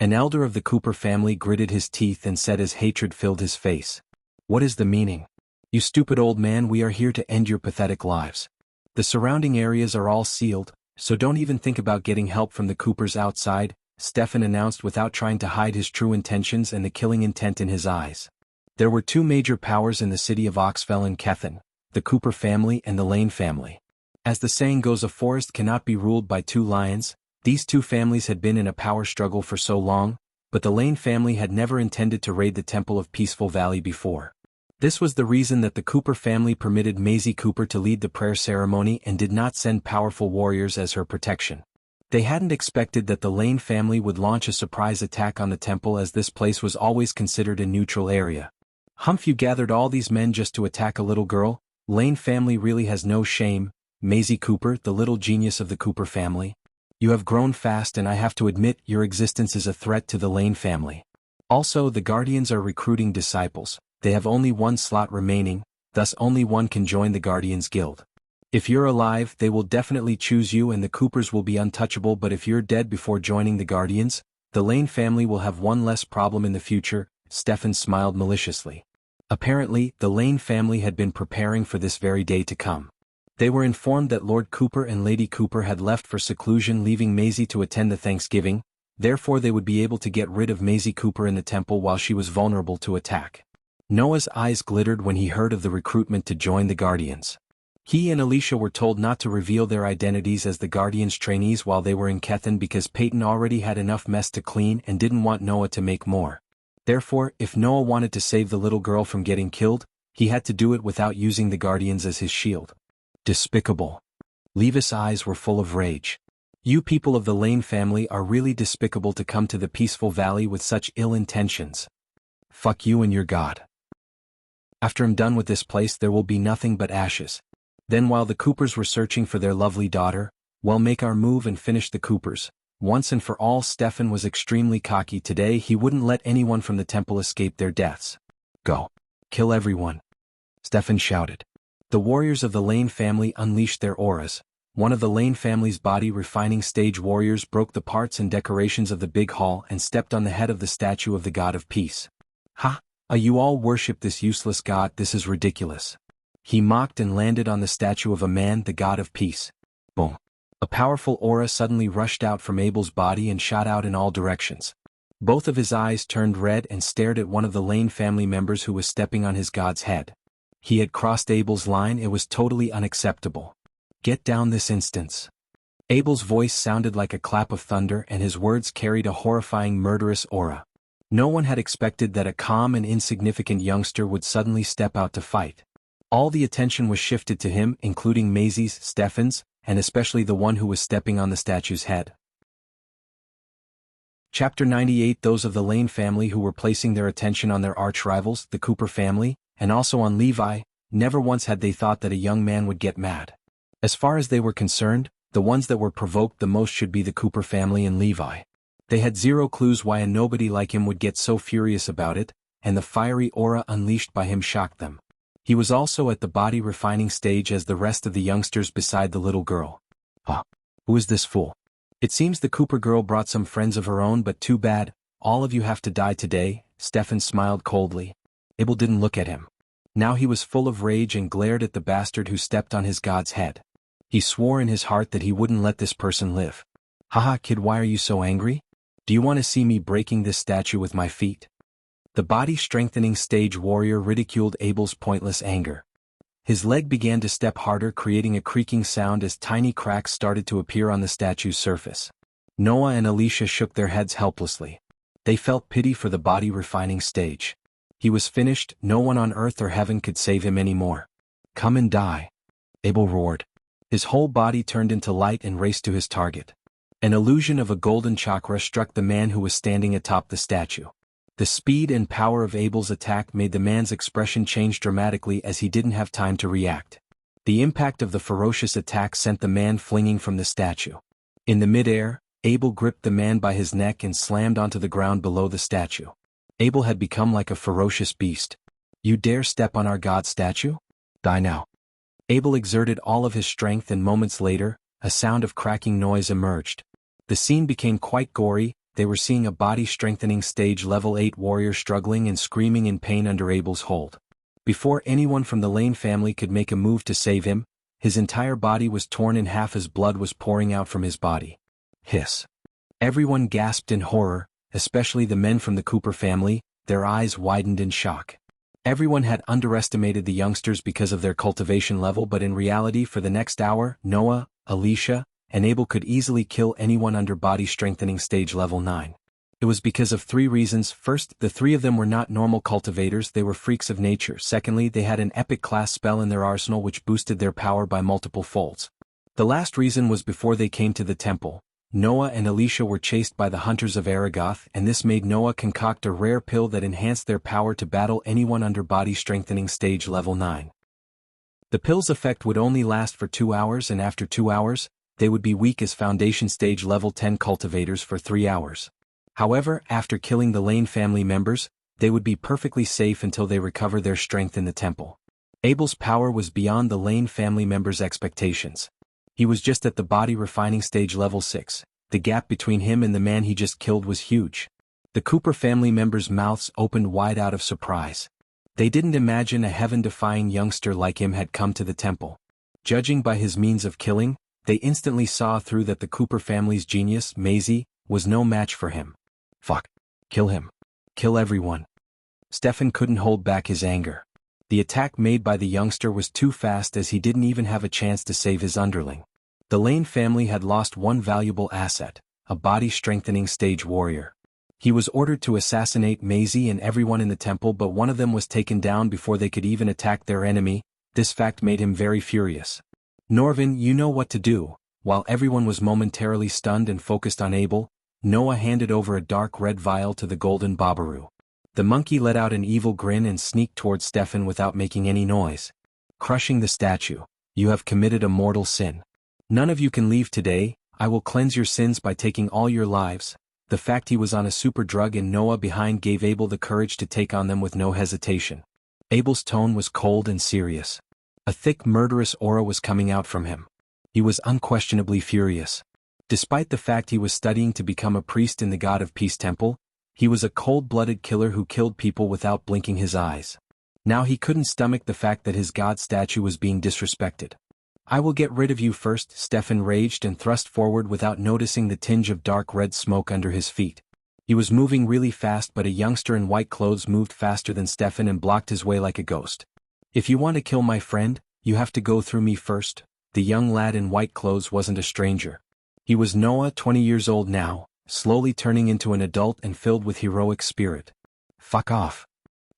An elder of the Cooper family gritted his teeth and said as hatred filled his face. "What is the meaning? You stupid old man, we are here to end your pathetic lives. The surrounding areas are all sealed, so don't even think about getting help from the Coopers outside," Stefan announced without trying to hide his true intentions and the killing intent in his eyes. There were 2 major powers in the city of Oxfell and Kethan, the Cooper family and the Lane family. As the saying goes, a forest cannot be ruled by two lions. These two families had been in a power struggle for so long, but the Lane family had never intended to raid the Temple of Peaceful Valley before. This was the reason that the Cooper family permitted Maisie Cooper to lead the prayer ceremony and did not send powerful warriors as her protection. They hadn't expected that the Lane family would launch a surprise attack on the temple, as this place was always considered a neutral area. Humph, you gathered all these men just to attack a little girl? Lane family really has no shame. Maisie Cooper, the little genius of the Cooper family. You have grown fast, and I have to admit your existence is a threat to the Lane family. Also, the Guardians are recruiting disciples. They have only one slot remaining, thus only one can join the Guardians Guild. If you're alive, they will definitely choose you and the Coopers will be untouchable, but if you're dead before joining the Guardians, the Lane family will have one less problem in the future. Stefan smiled maliciously. Apparently, the Lane family had been preparing for this very day to come. They were informed that Lord Cooper and Lady Cooper had left for seclusion, leaving Maisie to attend the Thanksgiving, therefore they would be able to get rid of Maisie Cooper in the temple while she was vulnerable to attack. Noah's eyes glittered when he heard of the recruitment to join the Guardians. He and Alicia were told not to reveal their identities as the Guardians trainees while they were in Kethen because Peyton already had enough mess to clean and didn't want Noah to make more. Therefore, if Noah wanted to save the little girl from getting killed, he had to do it without using the Guardians as his shield. Despicable. Levis' eyes were full of rage. You people of the Lane family are really despicable to come to the Peaceful Valley with such ill intentions. Fuck you and your god. After I'm done with this place, there will be nothing but ashes. Then while the Coopers were searching for their lovely daughter, we'll make our move and finish the Coopers. Once and for all. Stefan was extremely cocky today. He wouldn't let anyone from the temple escape their deaths. Go. Kill everyone. Stefan shouted. The warriors of the Lane family unleashed their auras. One of the Lane family's body refining stage warriors broke the parts and decorations of the big hall and stepped on the head of the statue of the god of peace. Ha! You all worship this useless god. This is ridiculous. He mocked and landed on the statue of a man, the god of peace. Boom. A powerful aura suddenly rushed out from Abel's body and shot out in all directions. Both of his eyes turned red and stared at one of the Lane family members who was stepping on his god's head. He had crossed Abel's line. It was totally unacceptable. Get down this instant. Abel's voice sounded like a clap of thunder and his words carried a horrifying murderous aura. No one had expected that a calm and insignificant youngster would suddenly step out to fight. All the attention was shifted to him, including Maisie's, Stefan's, and especially the one who was stepping on the statue's head. Chapter 98. Those of the Lane family who were placing their attention on their arch-rivals, the Cooper family, and also on Levi, never once had they thought that a young man would get mad. As far as they were concerned, the ones that were provoked the most should be the Cooper family and Levi. They had zero clues why a nobody like him would get so furious about it, and the fiery aura unleashed by him shocked them. He was also at the body refining stage as the rest of the youngsters beside the little girl. Who is this fool? It seems the Cooper girl brought some friends of her own, but too bad, all of you have to die today. Stefan smiled coldly. Abel didn't look at him. Now he was full of rage and glared at the bastard who stepped on his god's head. He swore in his heart that he wouldn't let this person live. Haha, kid, why are you so angry? Do you want to see me breaking this statue with my feet? The body-strengthening stage warrior ridiculed Abel's pointless anger. His leg began to step harder, creating a creaking sound as tiny cracks started to appear on the statue's surface. Noah and Alicia shook their heads helplessly. They felt pity for the body-refining stage. He was finished. No one on earth or heaven could save him anymore. Come and die. Abel roared. His whole body turned into light and raced to his target. An illusion of a golden chakra struck the man who was standing atop the statue. The speed and power of Abel's attack made the man's expression change dramatically as he didn't have time to react. The impact of the ferocious attack sent the man flinging from the statue. In the mid-air, Abel gripped the man by his neck and slammed onto the ground below the statue. Abel had become like a ferocious beast. You dare step on our god's statue? Die now. Abel exerted all of his strength and moments later, a sound of cracking noise emerged. The scene became quite gory. They were seeing a body-strengthening stage level 8 warrior struggling and screaming in pain under Abel's hold. Before anyone from the Lane family could make a move to save him, his entire body was torn in half as blood was pouring out from his body. Hiss. Everyone gasped in horror, especially the men from the Cooper family, their eyes widened in shock. Everyone had underestimated the youngsters because of their cultivation level, but in reality for the next hour, Noah, Alicia, and Abel could easily kill anyone under body strengthening stage level 9. It was because of 3 reasons. First, the 3 of them were not normal cultivators, they were freaks of nature. Secondly, they had an epic class spell in their arsenal which boosted their power by multiple folds. The last reason was before they came to the temple, Noah and Alicia were chased by the hunters of Aragoth, and this made Noah concoct a rare pill that enhanced their power to battle anyone under body strengthening stage level 9. The pill's effect would only last for 2 hours, and after 2 hours, they would be weak as foundation stage level 10 cultivators for 3 hours. However, after killing the Lane family members, they would be perfectly safe until they recover their strength in the temple. Abel's power was beyond the Lane family members' expectations. He was just at the body refining stage level 6. The gap between him and the man he just killed was huge. The Cooper family members' mouths opened wide out of surprise. They didn't imagine a heaven-defying youngster like him had come to the temple. Judging by his means of killing, they instantly saw through that the Cooper family's genius, Maisie, was no match for him. Fuck. Kill him. Kill everyone. Stefan couldn't hold back his anger. The attack made by the youngster was too fast as he didn't even have a chance to save his underling. The Lane family had lost one valuable asset, a body-strengthening stage warrior. He was ordered to assassinate Maisie and everyone in the temple, but one of them was taken down before they could even attack their enemy. This fact made him very furious. Norvin, you know what to do. While everyone was momentarily stunned and focused on Abel, Noah handed over a dark red vial to the golden Babaru. The monkey let out an evil grin and sneaked towards Stefan without making any noise. Crushing the statue, you have committed a mortal sin. None of you can leave today. I will cleanse your sins by taking all your lives. The fact he was on a super drug and Noah behind gave Abel the courage to take on them with no hesitation. Abel's tone was cold and serious. A thick murderous aura was coming out from him. He was unquestionably furious. Despite the fact he was studying to become a priest in the God of Peace temple, he was a cold-blooded killer who killed people without blinking his eyes. Now he couldn't stomach the fact that his god statue was being disrespected. I will get rid of you first, Stefan raged and thrust forward without noticing the tinge of dark red smoke under his feet. He was moving really fast, but a youngster in white clothes moved faster than Stefan and blocked his way like a ghost. If you want to kill my friend, you have to go through me first. The young lad in white clothes wasn't a stranger. He was Noah, 20 years old now, slowly turning into an adult and filled with heroic spirit. Fuck off.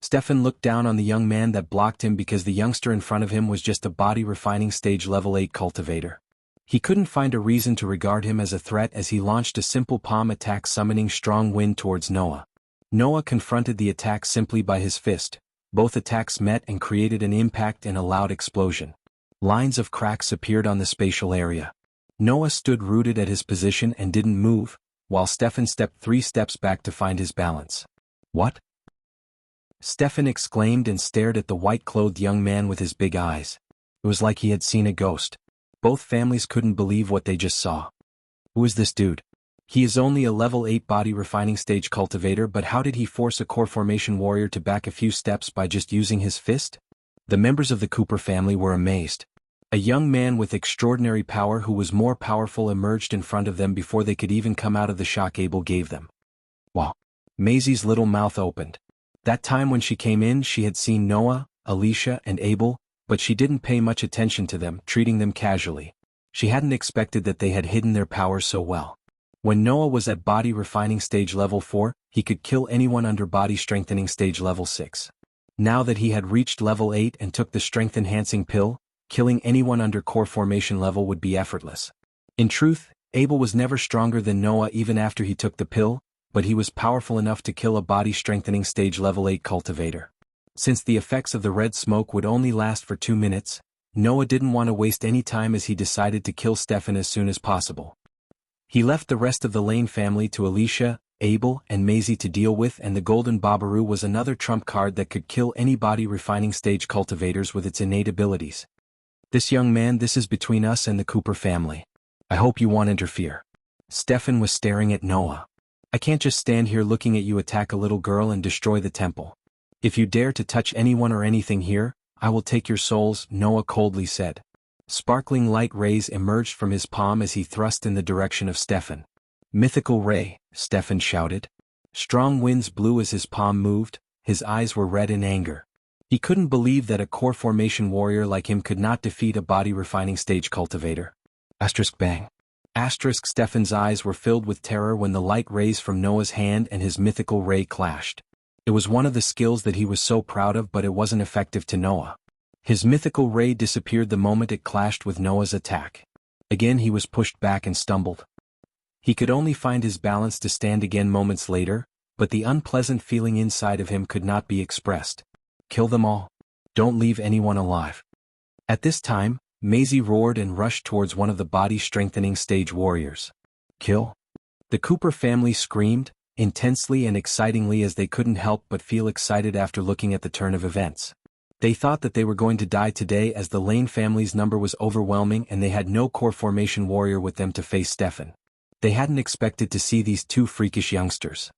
Stefan looked down on the young man that blocked him because the youngster in front of him was just a body refining stage level 8 cultivator. He couldn't find a reason to regard him as a threat as he launched a simple palm attack summoning strong wind towards Noah. Noah confronted the attack simply by his fist. Both attacks met and created an impact and a loud explosion. Lines of cracks appeared on the spatial area. Noah stood rooted at his position and didn't move, while Stefan stepped 3 steps back to find his balance. What? Stefan exclaimed and stared at the white-clothed young man with his big eyes. It was like he had seen a ghost. Both families couldn't believe what they just saw. Who is this dude? He is only a level 8 body refining stage cultivator, but how did he force a core formation warrior to back a few steps by just using his fist? The members of the Cooper family were amazed. A young man with extraordinary power who was more powerful emerged in front of them before they could even come out of the shock Abel gave them. Wow. Maisie's little mouth opened. That time when she came in, she had seen Noah, Alicia, and Abel, but she didn't pay much attention to them, treating them casually. She hadn't expected that they had hidden their power so well. When Noah was at body refining stage level 4, he could kill anyone under body strengthening stage level 6. Now that he had reached level 8 and took the strength enhancing pill, killing anyone under core formation level would be effortless. In truth, Abel was never stronger than Noah even after he took the pill, but he was powerful enough to kill a body-strengthening stage level 8 cultivator. Since the effects of the red smoke would only last for 2 minutes, Noah didn't want to waste any time as he decided to kill Stefan as soon as possible. He left the rest of the Lane family to Alicia, Abel, and Maisie to deal with, and the Golden Babaru was another trump card that could kill any body-refining stage cultivators with its innate abilities. This young man, this is between us and the Cooper family. I hope you won't interfere. Stefan was staring at Noah. I can't just stand here looking at you attack a little girl and destroy the temple. If you dare to touch anyone or anything here, I will take your souls, Noah coldly said. Sparkling light rays emerged from his palm as he thrust in the direction of Stefan. Mythical ray, Stefan shouted. Strong winds blew as his palm moved, his eyes were red in anger. He couldn't believe that a core formation warrior like him could not defeat a body refining stage cultivator. Asterisk bang. Asterisk Stefan's eyes were filled with terror when the light rays from Noah's hand and his mythical ray clashed. It was one of the skills that he was so proud of, but it wasn't effective to Noah. His mythical ray disappeared the moment it clashed with Noah's attack. Again he was pushed back and stumbled. He could only find his balance to stand again moments later, but the unpleasant feeling inside of him could not be expressed. Kill them all. Don't leave anyone alive. At this time, Maisie roared and rushed towards one of the body-strengthening stage warriors. Kill? The Cooper family screamed, intensely and excitingly, as they couldn't help but feel excited after looking at the turn of events. They thought that they were going to die today, as the Lane family's number was overwhelming and they had no core formation warrior with them to face Stefan. They hadn't expected to see these two freakish youngsters.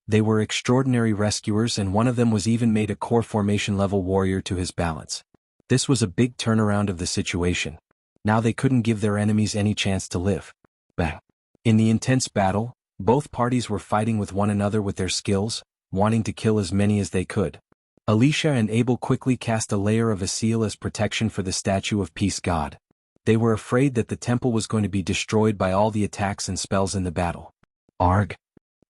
They were extraordinary rescuers, and one of them was even made a core formation level warrior to his balance. This was a big turnaround of the situation. Now they couldn't give their enemies any chance to live. Bang. In the intense battle, both parties were fighting with one another with their skills, wanting to kill as many as they could. Alicia and Abel quickly cast a layer of a seal as protection for the statue of Peace God. They were afraid that the temple was going to be destroyed by all the attacks and spells in the battle. Arg.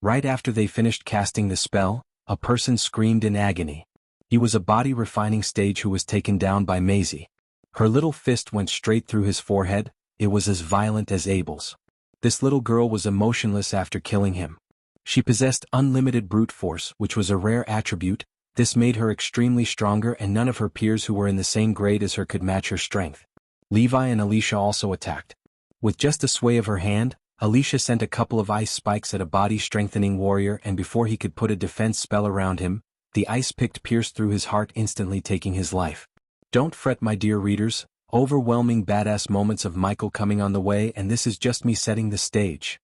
Right after they finished casting the spell, a person screamed in agony. He was a body refining stage who was taken down by Maisie. Her little fist went straight through his forehead. It was as violent as Abel's. This little girl was emotionless after killing him. She possessed unlimited brute force, which was a rare attribute. This made her extremely stronger, and none of her peers who were in the same grade as her could match her strength. Levi and Alicia also attacked. With just a sway of her hand, Alicia sent a couple of ice spikes at a body-strengthening warrior, and before he could put a defense spell around him, the ice pick pierced through his heart, instantly taking his life. Don't fret, my dear readers, overwhelming badass moments of Michael coming on the way, and this is just me setting the stage.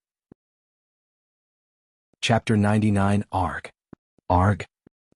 Chapter 99 Arg. Arg.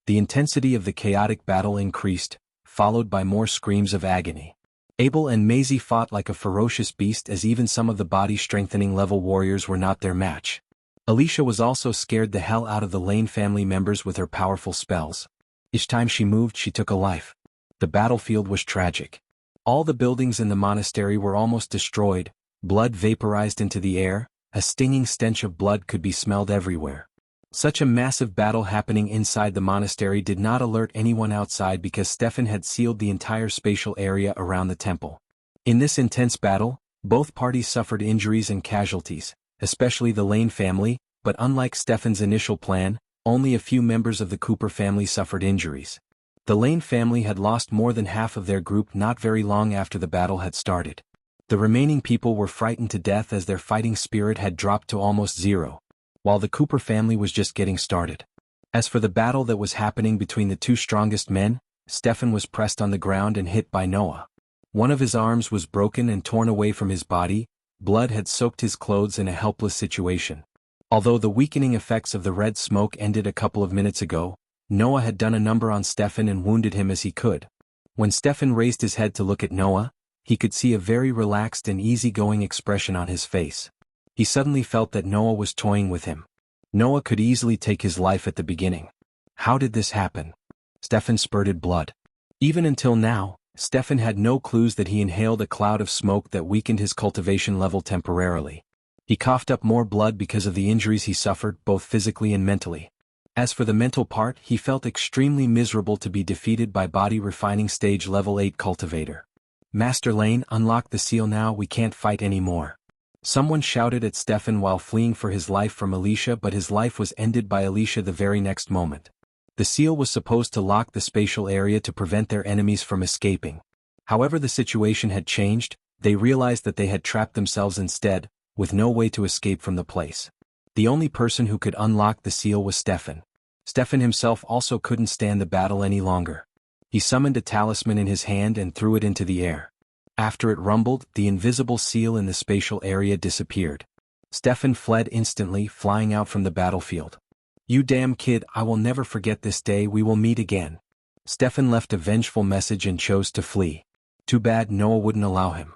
The intensity of the chaotic battle increased, followed by more screams of agony. Abel and Maisie fought like a ferocious beast, as even some of the body-strengthening level warriors were not their match. Alicia was also scared the hell out of the Lane family members with her powerful spells. Each time she moved, she took a life. The battlefield was tragic. All the buildings in the monastery were almost destroyed, blood vaporized into the air, a stinging stench of blood could be smelled everywhere. Such a massive battle happening inside the monastery did not alert anyone outside, because Stefan had sealed the entire spatial area around the temple. In this intense battle, both parties suffered injuries and casualties, especially the Lane family, but unlike Stefan's initial plan, only a few members of the Cooper family suffered injuries. The Lane family had lost more than half of their group not very long after the battle had started. The remaining people were frightened to death, as their fighting spirit had dropped to almost zero, while the Cooper family was just getting started. As for the battle that was happening between the two strongest men, Stefan was pressed on the ground and hit by Noah. One of his arms was broken and torn away from his body. Blood had soaked his clothes in a helpless situation. Although the weakening effects of the red smoke ended a couple of minutes ago, Noah had done a number on Stefan and wounded him as he could. When Stefan raised his head to look at Noah, he could see a very relaxed and easygoing expression on his face. He suddenly felt that Noah was toying with him. Noah could easily take his life at the beginning. How did this happen? Stefan spurted blood. Even until now, Stefan had no clues that he inhaled a cloud of smoke that weakened his cultivation level temporarily. He coughed up more blood because of the injuries he suffered, both physically and mentally. As for the mental part, he felt extremely miserable to be defeated by body refining stage level 8 cultivator. Master Lane, unlock the seal now, we can't fight anymore. Someone shouted at Stefan while fleeing for his life from Alicia, but his life was ended by Alicia the very next moment. The seal was supposed to lock the spatial area to prevent their enemies from escaping. However, the situation had changed. They realized that they had trapped themselves instead, with no way to escape from the place. The only person who could unlock the seal was Stefan. Stefan himself also couldn't stand the battle any longer. He summoned a talisman in his hand and threw it into the air. After it rumbled, the invisible seal in the spatial area disappeared. Stefan fled instantly, flying out from the battlefield. You damn kid, I will never forget this day, we will meet again. Stefan left a vengeful message and chose to flee. Too bad Noah wouldn't allow him.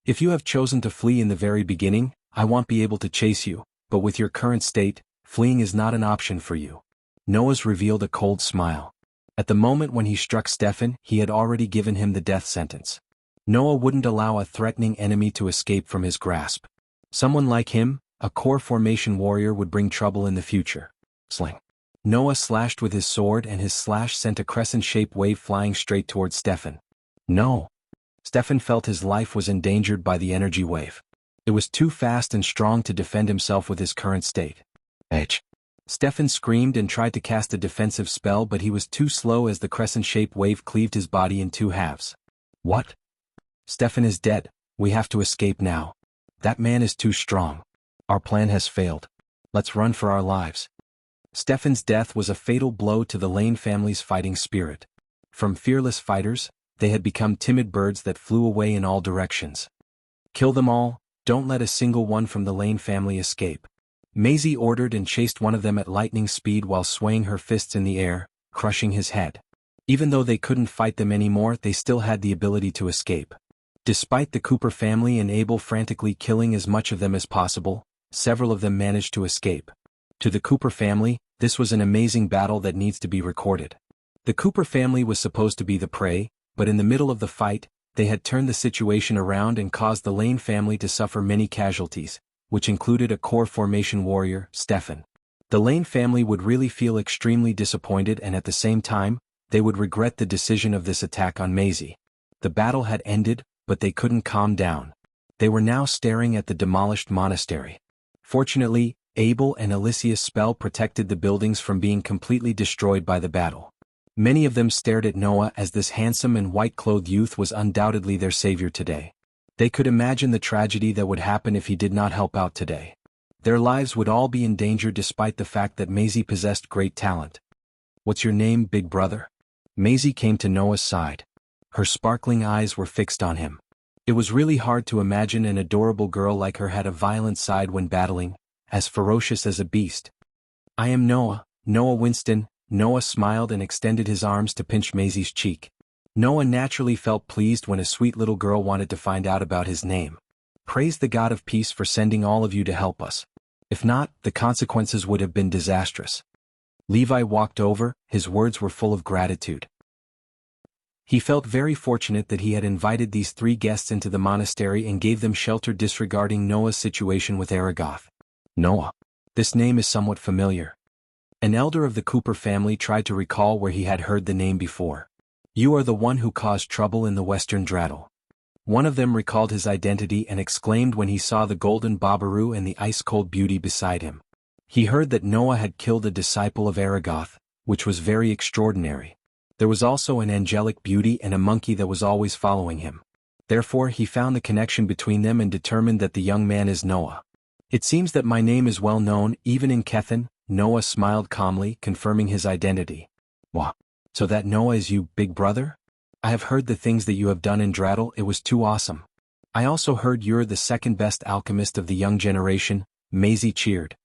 If you have chosen to flee in the very beginning, I won't be able to chase you, but with your current state, fleeing is not an option for you. Noah's revealed a cold smile. At the moment when he struck Stefan, he had already given him the death sentence. Noah wouldn't allow a threatening enemy to escape from his grasp. Someone like him, a core formation warrior, would bring trouble in the future. Sling. Noah slashed with his sword and his slash sent a crescent-shaped wave flying straight towards Stefan. No. Stefan felt his life was endangered by the energy wave. It was too fast and strong to defend himself with his current state. H. Stefan screamed and tried to cast a defensive spell, but he was too slow as the crescent-shaped wave cleaved his body in two halves. What? Stefan is dead. We have to escape now. That man is too strong. Our plan has failed. Let's run for our lives. Stefan's death was a fatal blow to the Lane family's fighting spirit. From fearless fighters, they had become timid birds that flew away in all directions. Kill them all, don't let a single one from the Lane family escape. Maisie ordered and chased one of them at lightning speed while swaying her fists in the air, crushing his head. Even though they couldn't fight them anymore, they still had the ability to escape. Despite the Cooper family and Abel frantically killing as much of them as possible, several of them managed to escape. To the Cooper family, this was an amazing battle that needs to be recorded. The Cooper family was supposed to be the prey, but in the middle of the fight, they had turned the situation around and caused the Lane family to suffer many casualties, which included a core formation warrior, Stefan. The Lane family would really feel extremely disappointed, and at the same time, they would regret the decision of this attack on Maisie. The battle had ended, but they couldn't calm down. They were now staring at the demolished monastery. Fortunately, Abel and Alicia's spell protected the buildings from being completely destroyed by the battle. Many of them stared at Noah as this handsome and white-clothed youth was undoubtedly their savior today. They could imagine the tragedy that would happen if he did not help out today. Their lives would all be in danger despite the fact that Maisie possessed great talent. What's your name, big brother? Maisie came to Noah's side. Her sparkling eyes were fixed on him. It was really hard to imagine an adorable girl like her had a violent side when battling, as ferocious as a beast. I am Noah, Noah Winston. Noah smiled and extended his arms to pinch Maisie's cheek. Noah naturally felt pleased when a sweet little girl wanted to find out about his name. Praise the God of peace for sending all of you to help us. If not, the consequences would have been disastrous. Levi walked over, his words were full of gratitude. He felt very fortunate that he had invited these 3 guests into the monastery and gave them shelter, disregarding Noah's situation with Aragoth. Noah. This name is somewhat familiar. An elder of the Cooper family tried to recall where he had heard the name before. You are the one who caused trouble in the Western Dreidel. One of them recalled his identity and exclaimed when he saw the golden Babaru and the ice-cold beauty beside him. He heard that Noah had killed a disciple of Aragoth, which was very extraordinary. There was also an angelic beauty and a monkey that was always following him. Therefore he found the connection between them and determined that the young man is Noah. It seems that my name is well known, even in Kethen. Noah smiled calmly, confirming his identity. Wah. So that Noah is you, big brother? I have heard the things that you have done in Dreidel, it was too awesome. I also heard you're the second best alchemist of the young generation. Maisie cheered.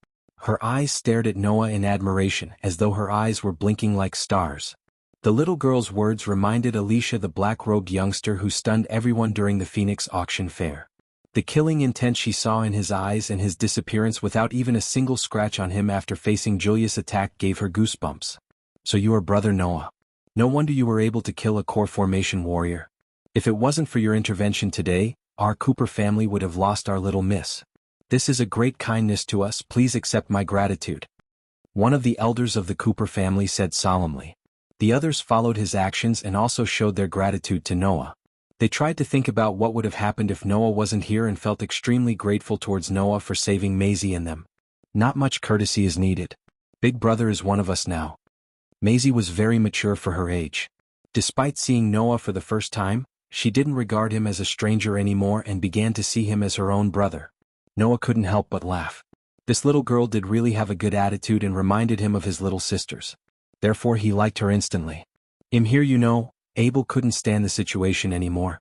Her eyes stared at Noah in admiration, as though her eyes were blinking like stars. The little girl's words reminded Alicia the black-robed youngster who stunned everyone during the Phoenix auction fair. The killing intent she saw in his eyes and his disappearance without even a single scratch on him after facing Julia's attack gave her goosebumps. So you are brother Noah. No wonder you were able to kill a core formation warrior. If it wasn't for your intervention today, our Cooper family would have lost our little miss. This is a great kindness to us, please accept my gratitude. One of the elders of the Cooper family said solemnly. The others followed his actions and also showed their gratitude to Noah. They tried to think about what would have happened if Noah wasn't here and felt extremely grateful towards Noah for saving Maisie and them. Not much courtesy is needed. Big brother is one of us now. Maisie was very mature for her age. Despite seeing Noah for the first time, she didn't regard him as a stranger anymore and began to see him as her own brother. Noah couldn't help but laugh. This little girl did really have a good attitude and reminded him of his little sisters. Therefore he liked her instantly. Here you know, Abel couldn't stand the situation anymore.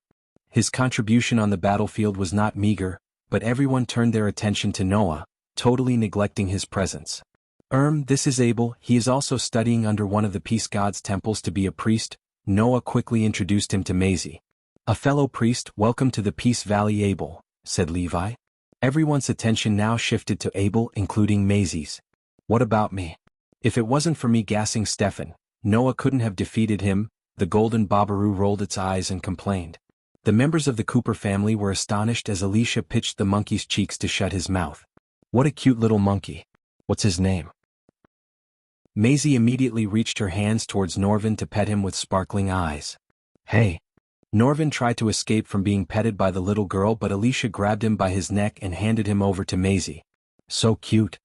His contribution on the battlefield was not meager, but everyone turned their attention to Noah, totally neglecting his presence. This is Abel, he is also studying under one of the peace god's temples to be a priest. Noah quickly introduced him to Maisie. A fellow priest, welcome to the Peace Valley, Abel, said Levi. Everyone's attention now shifted to Abel, including Maisie's. What about me? If it wasn't for me gassing Stefan, Noah couldn't have defeated him. The golden Babaru rolled its eyes and complained. The members of the Cooper family were astonished as Alicia pitched the monkey's cheeks to shut his mouth. What a cute little monkey. What's his name? Maisie immediately reached her hands towards Norvin to pet him with sparkling eyes. Hey. Norvin tried to escape from being petted by the little girl, but Alicia grabbed him by his neck and handed him over to Maisie. So cute.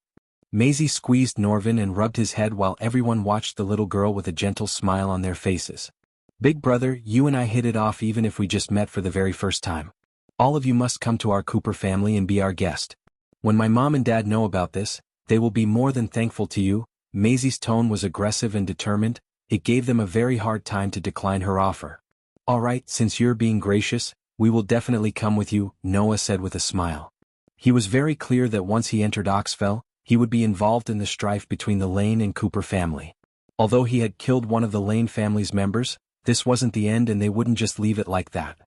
Maisie squeezed Norvin and rubbed his head while everyone watched the little girl with a gentle smile on their faces. Big brother, you and I hit it off even if we just met for the very first time. All of you must come to our Cooper family and be our guest. When my mom and dad know about this, they will be more than thankful to you. Maisie's tone was aggressive and determined. It gave them a very hard time to decline her offer. All right, since you're being gracious, we will definitely come with you, Noah said with a smile. He was very clear that once he entered Oxfell, he would be involved in the strife between the Lane and Cooper family. Although he had killed one of the Lane family's members, this wasn't the end and they wouldn't just leave it like that.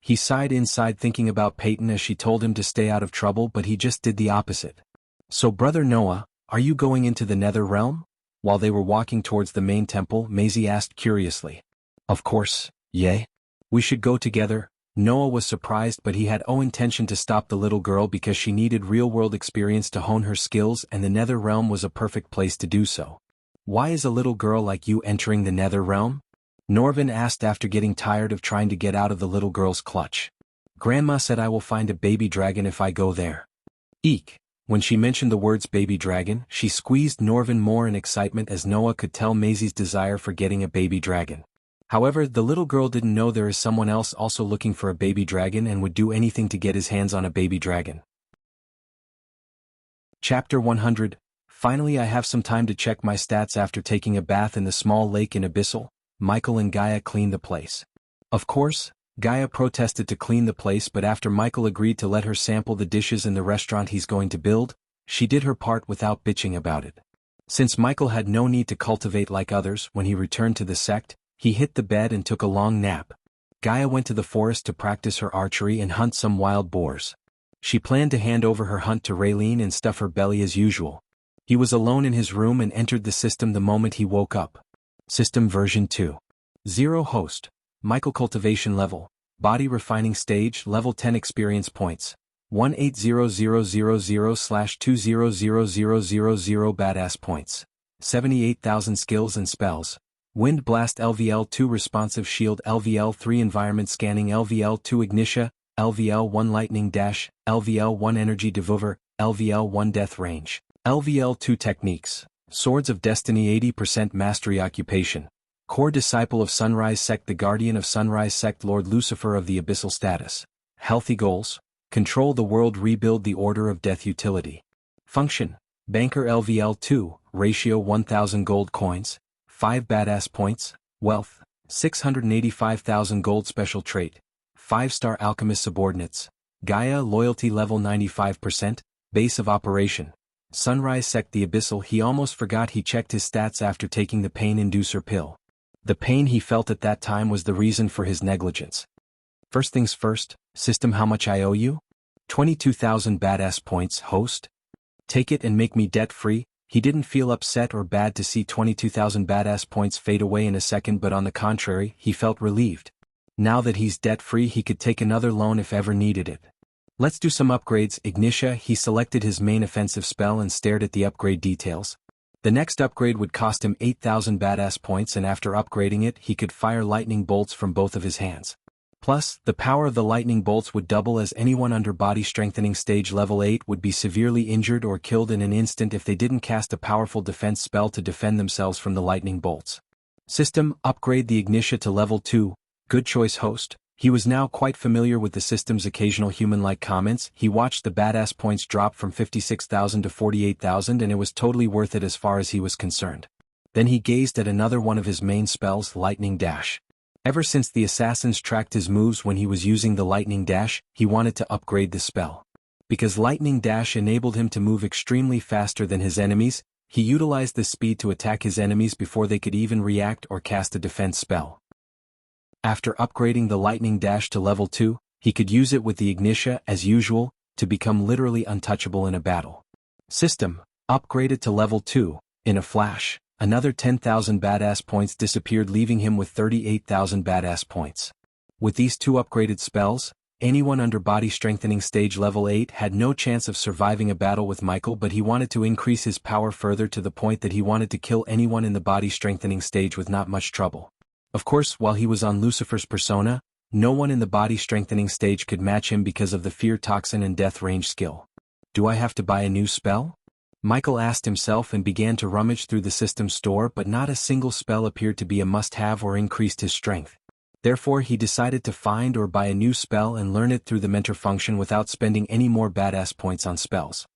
He sighed inside thinking about Peyton as she told him to stay out of trouble, but he just did the opposite. So brother Noah, are you going into the Nether Realm? While they were walking towards the main temple, Maisie asked curiously. Of course, yay. We should go together. Noah was surprised, but he had no intention to stop the little girl because she needed real-world experience to hone her skills, and the Nether Realm was a perfect place to do so. Why is a little girl like you entering the Nether Realm? Norvin asked after getting tired of trying to get out of the little girl's clutch. Grandma said I will find a baby dragon if I go there. Eek. When she mentioned the words baby dragon, she squeezed Norvin more in excitement as Noah could tell Maisie's desire for getting a baby dragon. However, the little girl didn't know there is someone else also looking for a baby dragon and would do anything to get his hands on a baby dragon. Chapter 100. Finally I have some time to check my stats after taking a bath in the small lake in Abyssal. Michael and Gaia cleaned the place. Of course, Gaia protested to clean the place, but after Michael agreed to let her sample the dishes in the restaurant he's going to build, she did her part without bitching about it. Since Michael had no need to cultivate like others, when he returned to the sect, he hit the bed and took a long nap. Gaia went to the forest to practice her archery and hunt some wild boars. She planned to hand over her hunt to Raylene and stuff her belly as usual. He was alone in his room and entered the system the moment he woke up. System version 2.0 host. Michael cultivation level. Body refining stage level 10 experience points. 180000/200000 badass points. 78,000 skills and spells. Wind Blast LVL2 Responsive Shield LVL3 Environment Scanning LVL2 Ignitia, LVL1 Lightning Dash, LVL1 Energy Devour, LVL1 Death Range, LVL2 Techniques, Swords of Destiny 80% Mastery Occupation, Core Disciple of Sunrise Sect The Guardian of Sunrise Sect Lord Lucifer of the Abyssal Status, Healthy Goals, Control the World Rebuild the Order of Death Utility. Function, Banker LVL2, Ratio 1000 Gold Coins, 5 badass points, wealth, 685,000 gold special trait, 5-star alchemist subordinates, Gaia loyalty level 95%, base of operation, Sunrise Sect the Abyssal. He almost forgot he checked his stats after taking the pain inducer pill. The pain he felt at that time was the reason for his negligence. First things first, system how much I owe you? 22,000 badass points, host. Take it and make me debt-free. He didn't feel upset or bad to see 22,000 badass points fade away in a second, but on the contrary, he felt relieved. Now that he's debt-free, he could take another loan if ever needed it. Let's do some upgrades. Ignitia. He selected his main offensive spell and stared at the upgrade details. The next upgrade would cost him 8,000 badass points, and after upgrading it, he could fire lightning bolts from both of his hands. Plus, the power of the lightning bolts would double, as anyone under body strengthening stage level 8 would be severely injured or killed in an instant if they didn't cast a powerful defense spell to defend themselves from the lightning bolts. System, upgrade the Ignitia to level 2. Good choice, host. He was now quite familiar with the system's occasional human-like comments. He watched the badass points drop from 56,000 to 48,000, and it was totally worth it as far as he was concerned. Then he gazed at another one of his main spells, Lightning Dash. Ever since the assassins tracked his moves when he was using the Lightning Dash, he wanted to upgrade the spell. Because Lightning Dash enabled him to move extremely faster than his enemies, he utilized this speed to attack his enemies before they could even react or cast a defense spell. After upgrading the Lightning Dash to level 2, he could use it with the Ignitia as usual, to become literally untouchable in a battle. System, upgraded to level 2, in a flash. Another 10,000 badass points disappeared, leaving him with 38,000 badass points. With these two upgraded spells, anyone under body strengthening stage level 8 had no chance of surviving a battle with Michael, but he wanted to increase his power further to the point that he wanted to kill anyone in the body strengthening stage with not much trouble. Of course, while he was on Lucifer's persona, no one in the body strengthening stage could match him because of the fear toxin and death range skill. Do I have to buy a new spell? Michael asked himself and began to rummage through the system store, but not a single spell appeared to be a must-have or increased his strength. Therefore, he decided to find or buy a new spell and learn it through the mentor function without spending any more badass points on spells.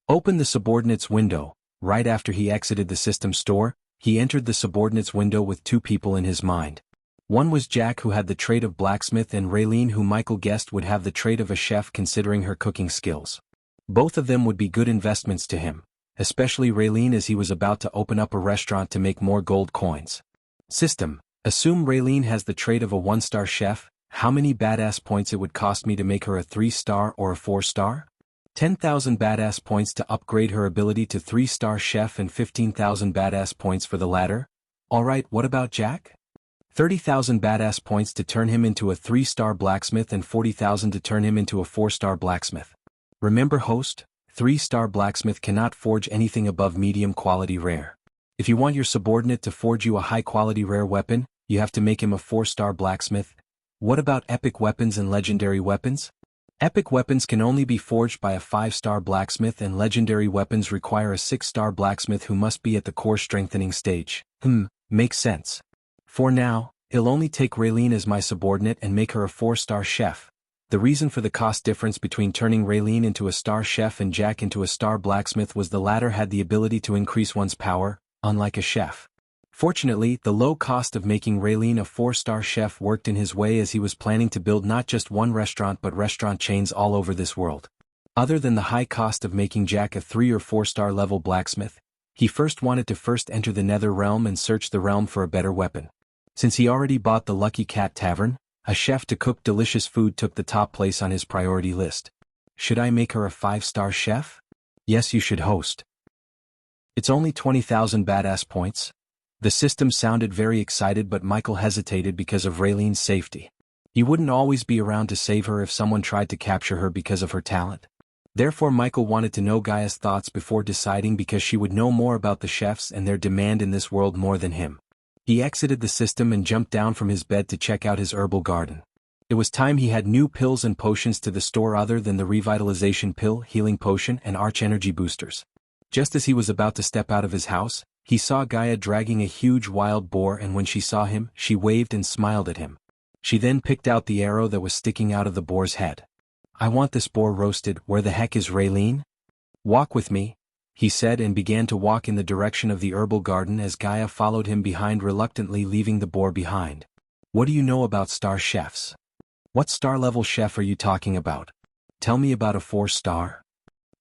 Open the subordinates window. Right after he exited the system store, he entered the subordinates window with two people in his mind. One was Jack, who had the trait of blacksmith, and Raylene, who Michael guessed would have the trait of a chef considering her cooking skills. Both of them would be good investments to him, especially Raylene, as he was about to open up a restaurant to make more gold coins. System: assume Raylene has the trait of a 1-star chef. How many badass points it would cost me to make her a 3-star or a 4-star? 10,000 badass points to upgrade her ability to 3-star chef and 15,000 badass points for the latter. Alright, what about Jack? 30,000 badass points to turn him into a 3-star blacksmith and 40,000 to turn him into a 4-star blacksmith. Remember, host, 3-star blacksmith cannot forge anything above medium quality rare. If you want your subordinate to forge you a high quality rare weapon, you have to make him a 4-star blacksmith. What about epic weapons and legendary weapons? Epic weapons can only be forged by a 5-star blacksmith, and legendary weapons require a 6-star blacksmith who must be at the core strengthening stage. Makes sense. For now, I'll only take Raylene as my subordinate and make her a 4-star chef. The reason for the cost difference between turning Raylene into a star chef and Jack into a star blacksmith was the latter had the ability to increase one's power, unlike a chef. Fortunately, the low cost of making Raylene a 4-star chef worked in his way, as he was planning to build not just one restaurant but restaurant chains all over this world. Other than the high cost of making Jack a 3 or 4-star level blacksmith, he wanted to enter the Nether realm and search the realm for a better weapon. Since he already bought the Lucky Cat Tavern, a chef to cook delicious food took the top place on his priority list. Should I make her a 5-star chef? Yes, you should, host. It's only 20,000 badass points. The system sounded very excited, but Michael hesitated because of Raylene's safety. He wouldn't always be around to save her if someone tried to capture her because of her talent. Therefore, Michael wanted to know Gaia's thoughts before deciding, because she would know more about the chefs and their demand in this world more than him. He exited the system and jumped down from his bed to check out his herbal garden. It was time he had new pills and potions to the store other than the revitalization pill, healing potion, and arch energy boosters. Just as he was about to step out of his house, he saw Gaia dragging a huge wild boar, and when she saw him, she waved and smiled at him. She then picked out the arrow that was sticking out of the boar's head. I want this boar roasted. Where the heck is Raylene? Walk with me, he said, and began to walk in the direction of the herbal garden as Gaia followed him behind, reluctantly leaving the boar behind. What do you know about star chefs? What star-level chef are you talking about? Tell me about a 4-star.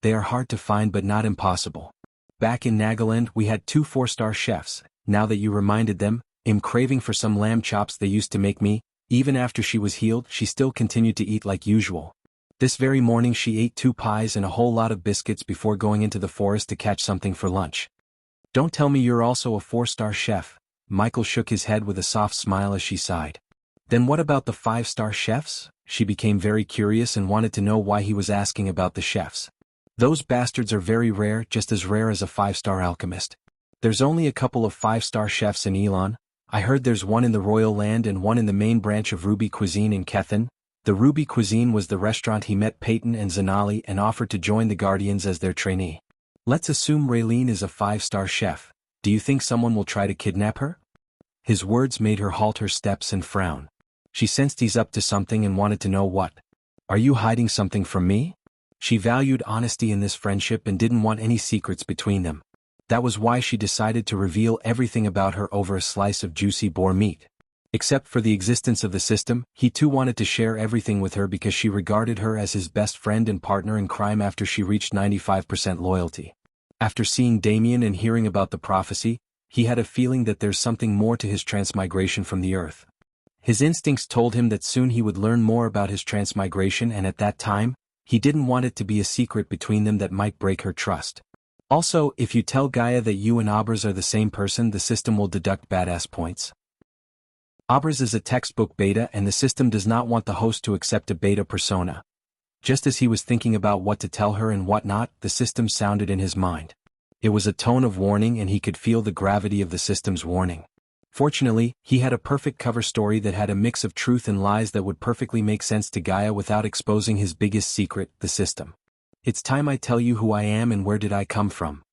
They are hard to find but not impossible. Back in Nagaland we had 2 4-star chefs. Now that you reminded them, I'm craving for some lamb chops they used to make me. Even after she was healed, she still continued to eat like usual. This very morning she ate 2 pies and a whole lot of biscuits before going into the forest to catch something for lunch. Don't tell me you're also a 4-star chef. Michael shook his head with a soft smile as she sighed. Then what about the 5-star chefs? She became very curious and wanted to know why he was asking about the chefs. Those bastards are very rare, just as rare as a 5-star alchemist. There's only a couple of 5-star chefs in Elon. I heard there's one in the Royal Land and one in the main branch of Ruby Cuisine in Kethen. The Ruby Cuisine was the restaurant he met Peyton and Zanali and offered to join the Guardians as their trainee. Let's assume Raylene is a 5-star chef. Do you think someone will try to kidnap her? His words made her halt her steps and frown. She sensed he's up to something and wanted to know what. Are you hiding something from me? She valued honesty in this friendship and didn't want any secrets between them. That was why she decided to reveal everything about her over a slice of juicy boar meat. Except for the existence of the system, he too wanted to share everything with her because she regarded her as his best friend and partner in crime after she reached 95% loyalty. After seeing Damien and hearing about the prophecy, he had a feeling that there's something more to his transmigration from the earth. His instincts told him that soon he would learn more about his transmigration, and at that time, he didn't want it to be a secret between them that might break her trust. Also, if you tell Gaia that you and Abras are the same person, the system will deduct badass points. Abras is a textbook beta and the system does not want the host to accept a beta persona. Just as he was thinking about what to tell her and what not, the system sounded in his mind. It was a tone of warning and he could feel the gravity of the system's warning. Fortunately, he had a perfect cover story that had a mix of truth and lies that would perfectly make sense to Gaia without exposing his biggest secret, the system. It's time I tell you who I am and where did I come from.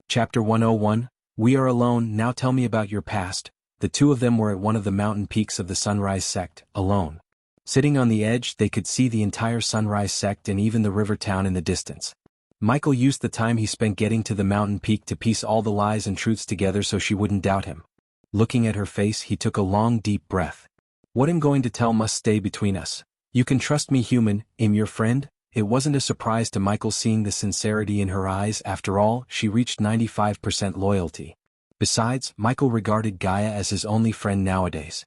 Chapter 101, We Are Alone. Now tell me about your past. The two of them were at one of the mountain peaks of the Sunrise sect, alone. Sitting on the edge, they could see the entire Sunrise sect and even the river town in the distance. Michael used the time he spent getting to the mountain peak to piece all the lies and truths together so she wouldn't doubt him. Looking at her face, he took a long deep breath. What I'm going to tell must stay between us. You can trust me, human, I'm your friend. It wasn't a surprise to Michael seeing the sincerity in her eyes. After all, she reached 95% loyalty. Besides, Michael regarded Gaia as his only friend nowadays.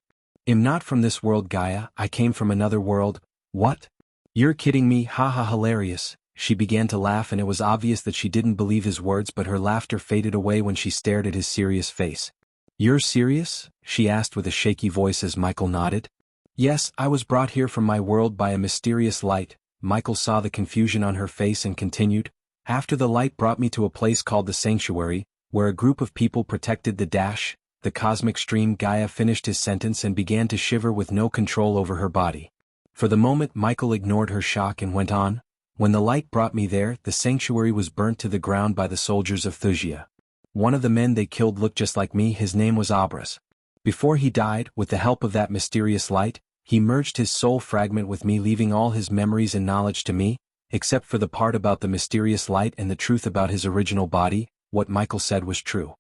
I'm not from this world, Gaia, I came from another world. What? You're kidding me, haha, hilarious. She began to laugh and it was obvious that she didn't believe his words, but her laughter faded away when she stared at his serious face. You're serious? She asked with a shaky voice as Michael nodded. Yes, I was brought here from my world by a mysterious light. Michael saw the confusion on her face and continued. After the light brought me to a place called the Sanctuary, where a group of people protected the cosmic stream. Gaia finished his sentence and began to shiver with no control over her body. For the moment Michael ignored her shock and went on. When the light brought me there, the sanctuary was burnt to the ground by the soldiers of Wuxia. One of the men they killed looked just like me. His name was Abras. Before he died, with the help of that mysterious light, he merged his soul fragment with me, leaving all his memories and knowledge to me, except for the part about the mysterious light and the truth about his original body. What Michael said was true.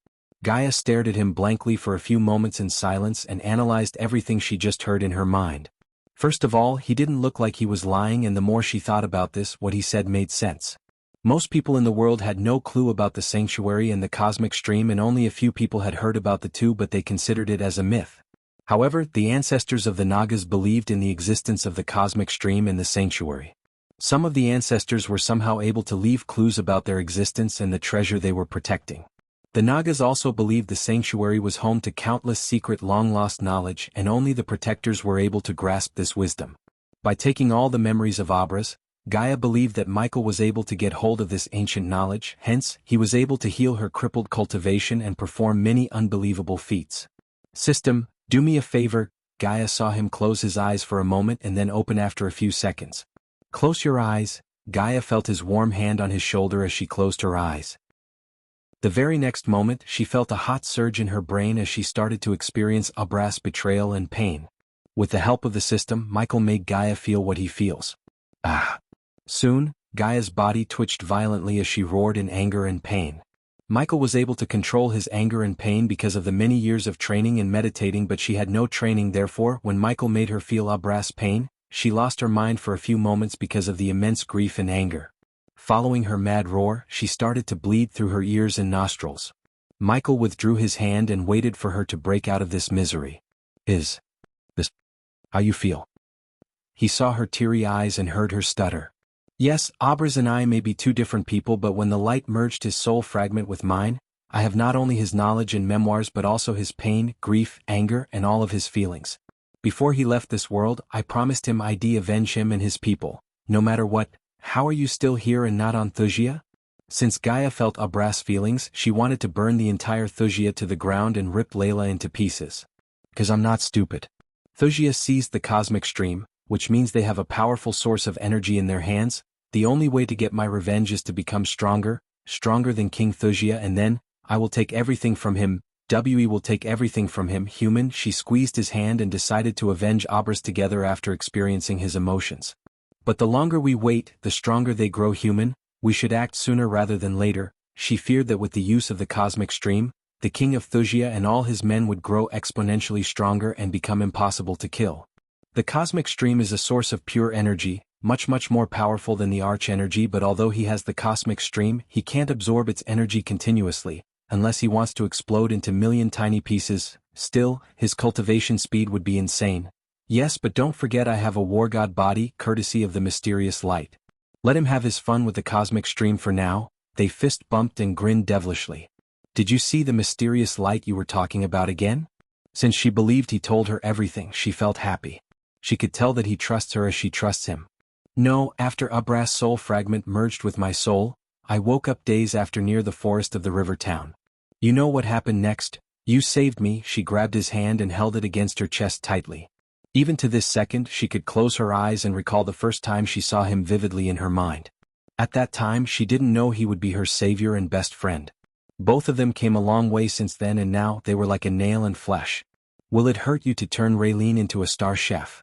Gaia stared at him blankly for a few moments in silence and analyzed everything she just heard in her mind. First of all, he didn't look like he was lying, and the more she thought about this, what he said made sense. Most people in the world had no clue about the sanctuary and the cosmic stream, and only a few people had heard about the two, but they considered it as a myth. However, the ancestors of the Nagas believed in the existence of the cosmic stream and the sanctuary. Some of the ancestors were somehow able to leave clues about their existence and the treasure they were protecting. The Nagas also believed the sanctuary was home to countless secret long-lost knowledge, and only the protectors were able to grasp this wisdom. By taking all the memories of Abras, Gaia believed that Michael was able to get hold of this ancient knowledge, hence, he was able to heal her crippled cultivation and perform many unbelievable feats. System, do me a favor. Gaia saw him close his eyes for a moment and then open after a few seconds. Close your eyes. Gaia felt his warm hand on his shoulder as she closed her eyes. The very next moment, she felt a hot surge in her brain as she started to experience Abras' betrayal and pain. With the help of the system, Michael made Gaia feel what he feels. Ah! Soon, Gaia's body twitched violently as she roared in anger and pain. Michael was able to control his anger and pain because of the many years of training and meditating, but she had no training. Therefore, when Michael made her feel Abras' pain, she lost her mind for a few moments because of the immense grief and anger. Following her mad roar, she started to bleed through her ears and nostrils. Michael withdrew his hand and waited for her to break out of this misery. Is this how you feel? He saw her teary eyes and heard her stutter. Yes, Abras and I may be two different people, but when the light merged his soul fragment with mine, I have not only his knowledge and memoirs but also his pain, grief, anger, and all of his feelings. Before he left this world, I promised him I'd avenge him and his people, no matter what. How are you still here and not on Wuxia? Since Gaia felt Abras' feelings, she wanted to burn the entire Wuxia to the ground and rip Layla into pieces. 'Cause I'm not stupid. Wuxia seized the cosmic stream, which means they have a powerful source of energy in their hands. The only way to get my revenge is to become stronger than King Wuxia, and then, I will take everything from him. We will take everything from him. Human, she squeezed his hand and decided to avenge Abras together after experiencing his emotions. But the longer we wait, the stronger they grow. Human, we should act sooner rather than later. She feared that with the use of the cosmic stream, the king of Wuxia and all his men would grow exponentially stronger and become impossible to kill. The cosmic stream is a source of pure energy, much more powerful than the arch energy, but although he has the cosmic stream, he can't absorb its energy continuously, unless he wants to explode into million tiny pieces. Still, his cultivation speed would be insane. Yes, but don't forget I have a war god body, courtesy of the mysterious light. Let him have his fun with the cosmic stream for now. They fist bumped and grinned devilishly. Did you see the mysterious light you were talking about again? Since she believed he told her everything, she felt happy. She could tell that he trusts her as she trusts him. No, after a brass soul fragment merged with my soul, I woke up days after near the forest of the river town. You know what happened next? You saved me. She grabbed his hand and held it against her chest tightly. Even to this second, she could close her eyes and recall the first time she saw him vividly in her mind. At that time, she didn't know he would be her savior and best friend. Both of them came a long way since then, and now they were like a nail and flesh. Will it hurt you to turn Raylene into a star chef?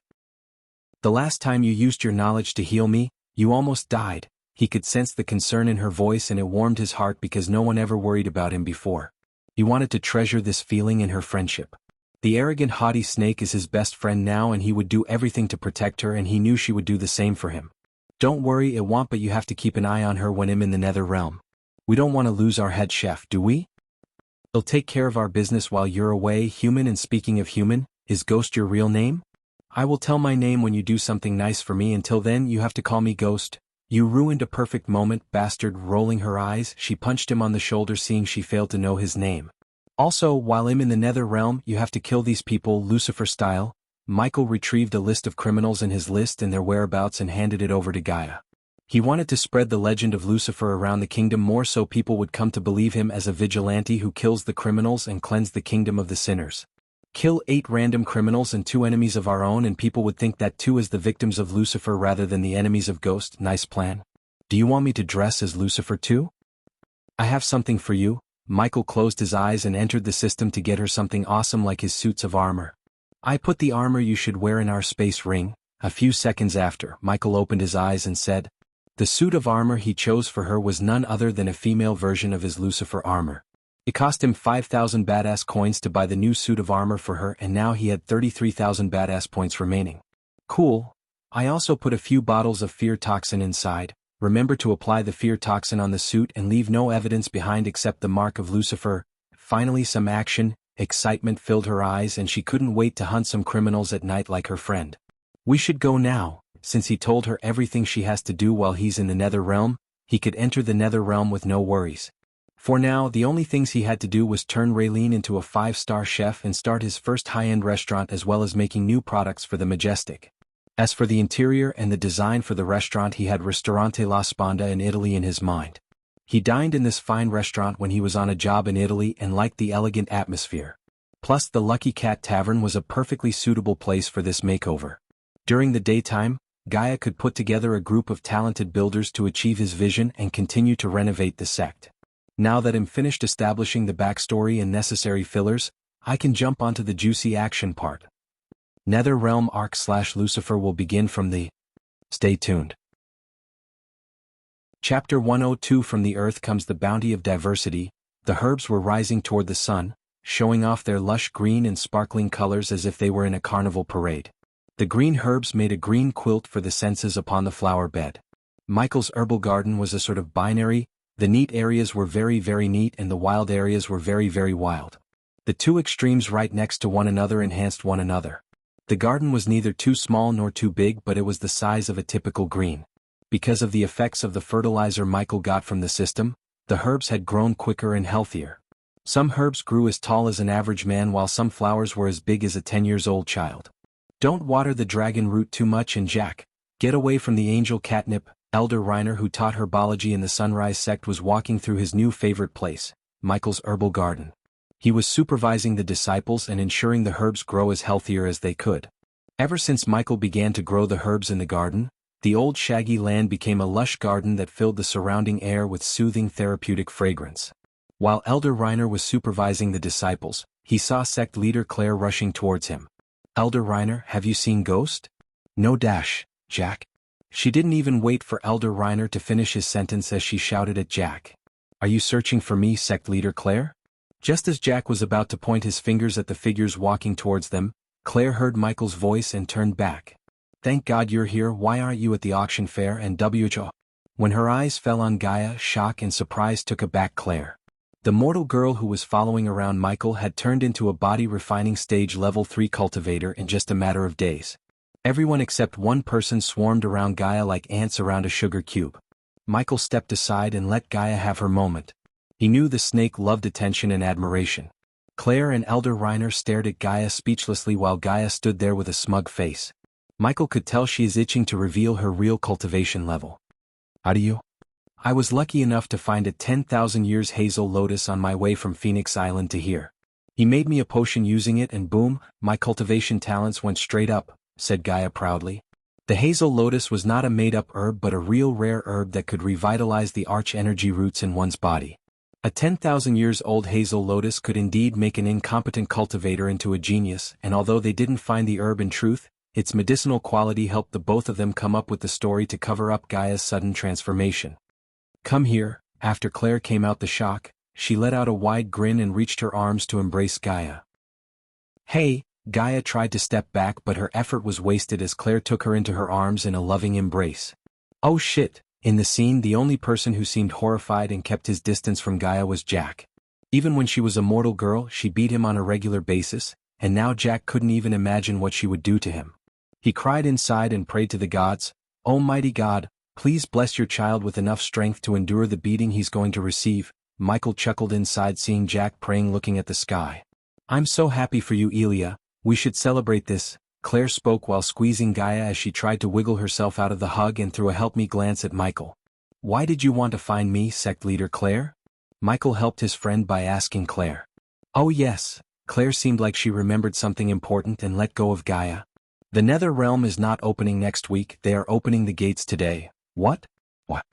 The last time you used your knowledge to heal me, you almost died. He could sense the concern in her voice, and it warmed his heart because no one ever worried about him before. He wanted to treasure this feeling in her friendship. The arrogant, haughty snake is his best friend now, and he would do everything to protect her, and he knew she would do the same for him. Don't worry, it won't, but you have to keep an eye on her when I'm in the nether realm. We don't want to lose our head chef, do we? He'll take care of our business while you're away, human. And speaking of human, is Ghost your real name? I will tell my name when you do something nice for me. Until then, you have to call me Ghost. You ruined a perfect moment, bastard. Rolling her eyes, she punched him on the shoulder, seeing she failed to know his name. Also, while I'm in the nether realm, you have to kill these people, Lucifer style. Michael retrieved a list of criminals in his list and their whereabouts and handed it over to Gaia. He wanted to spread the legend of Lucifer around the kingdom more so people would come to believe him as a vigilante who kills the criminals and cleanse the kingdom of the sinners. Kill 8 random criminals and 2 enemies of our own, and people would think that 2 is the victims of Lucifer rather than the enemies of Ghost. Nice plan. Do you want me to dress as Lucifer too? I have something for you. Michael closed his eyes and entered the system to get her something awesome like his suits of armor. I put the armor you should wear in our space ring. A few seconds after, Michael opened his eyes and said, the suit of armor he chose for her was none other than a female version of his Lucifer armor. It cost him 5,000 badass coins to buy the new suit of armor for her, and now he had 33,000 badass points remaining. Cool. I also put a few bottles of fear toxin inside. Remember to apply the fear toxin on the suit and leave no evidence behind except the mark of Lucifer. Finally, some action. Excitement filled her eyes, and she couldn't wait to hunt some criminals at night like her friend. We should go now. Since he told her everything she has to do while he's in the nether realm, he could enter the nether realm with no worries. For now, the only things he had to do was turn Raylene into a 5-star chef and start his first high-end restaurant, as well as making new products for the Majestic. As for the interior and the design for the restaurant, he had Ristorante La Sponda in Italy in his mind. He dined in this fine restaurant when he was on a job in Italy and liked the elegant atmosphere. Plus, the Lucky Cat Tavern was a perfectly suitable place for this makeover. During the daytime, Gaia could put together a group of talented builders to achieve his vision and continue to renovate the sect. Now that I'm finished establishing the backstory and necessary fillers, I can jump onto the juicy action part. Nether Realm Arc/Lucifer will begin from the... Stay tuned. Chapter 102. From the earth comes the bounty of diversity. The herbs were rising toward the sun, showing off their lush green and sparkling colors as if they were in a carnival parade. The green herbs made a green quilt for the senses upon the flower bed. Michael's herbal garden was a sort of binary. The neat areas were very, very neat, and the wild areas were very, very wild. The two extremes right next to one another enhanced one another. The garden was neither too small nor too big, but it was the size of a typical green. Because of the effects of the fertilizer Michael got from the system, the herbs had grown quicker and healthier. Some herbs grew as tall as an average man, while some flowers were as big as a 10-year-old child. Don't water the dragon root too much, and Jack, get away from the angel catnip. Elder Reiner, who taught herbology in the Sunrise sect, was walking through his new favorite place, Michael's herbal garden. He was supervising the disciples and ensuring the herbs grow as healthier as they could. Ever since Michael began to grow the herbs in the garden, the old shaggy land became a lush garden that filled the surrounding air with soothing therapeutic fragrance. While Elder Reiner was supervising the disciples, he saw sect leader Claire rushing towards him. Elder Reiner, have you seen Ghost? No, Jack. She didn't even wait for Elder Reiner to finish his sentence as she shouted at Jack. Are you searching for me, sect leader Claire? Just as Jack was about to point his fingers at the figures walking towards them, Claire heard Michael's voice and turned back. Thank God you're here. Why aren't you at the auction fair and WHO? When her eyes fell on Gaia, shock and surprise took aback Claire. The mortal girl who was following around Michael had turned into a body refining stage level 3 cultivator in just a matter of days. Everyone except one person swarmed around Gaia like ants around a sugar cube. Michael stepped aside and let Gaia have her moment. He knew the snake loved attention and admiration. Claire and Elder Reiner stared at Gaia speechlessly while Gaia stood there with a smug face. Michael could tell she is itching to reveal her real cultivation level. How do you? I was lucky enough to find a 10,000 years hazel lotus on my way from Phoenix Island to here. He made me a potion using it and boom, my cultivation talents went straight up, said Gaia proudly. The hazel lotus was not a made-up herb but a real rare herb that could revitalize the arch-energy roots in one's body. A 10,000 years old hazel lotus could indeed make an incompetent cultivator into a genius, and although they didn't find the herb in truth, its medicinal quality helped the both of them come up with the story to cover up Gaia's sudden transformation. Come here. After Claire came out the shock, she let out a wide grin and reached her arms to embrace Gaia. Hey, Gaia tried to step back but her effort was wasted as Claire took her into her arms in a loving embrace. Oh shit. In the scene, the only person who seemed horrified and kept his distance from Gaia was Jack. Even when she was a mortal girl, she beat him on a regular basis, and now Jack couldn't even imagine what she would do to him. He cried inside and prayed to the gods, "Almighty God, please bless your child with enough strength to endure the beating he's going to receive." Michael chuckled inside seeing Jack praying looking at the sky. I'm so happy for you, Elia. We should celebrate this. Claire spoke while squeezing Gaia as she tried to wiggle herself out of the hug and threw a help-me glance at Michael. Why did you want to find me, sect leader Claire? Michael helped his friend by asking Claire. Oh yes. Claire seemed like she remembered something important and let go of Gaia. The Nether Realm is not opening next week, they are opening the gates today. What? What?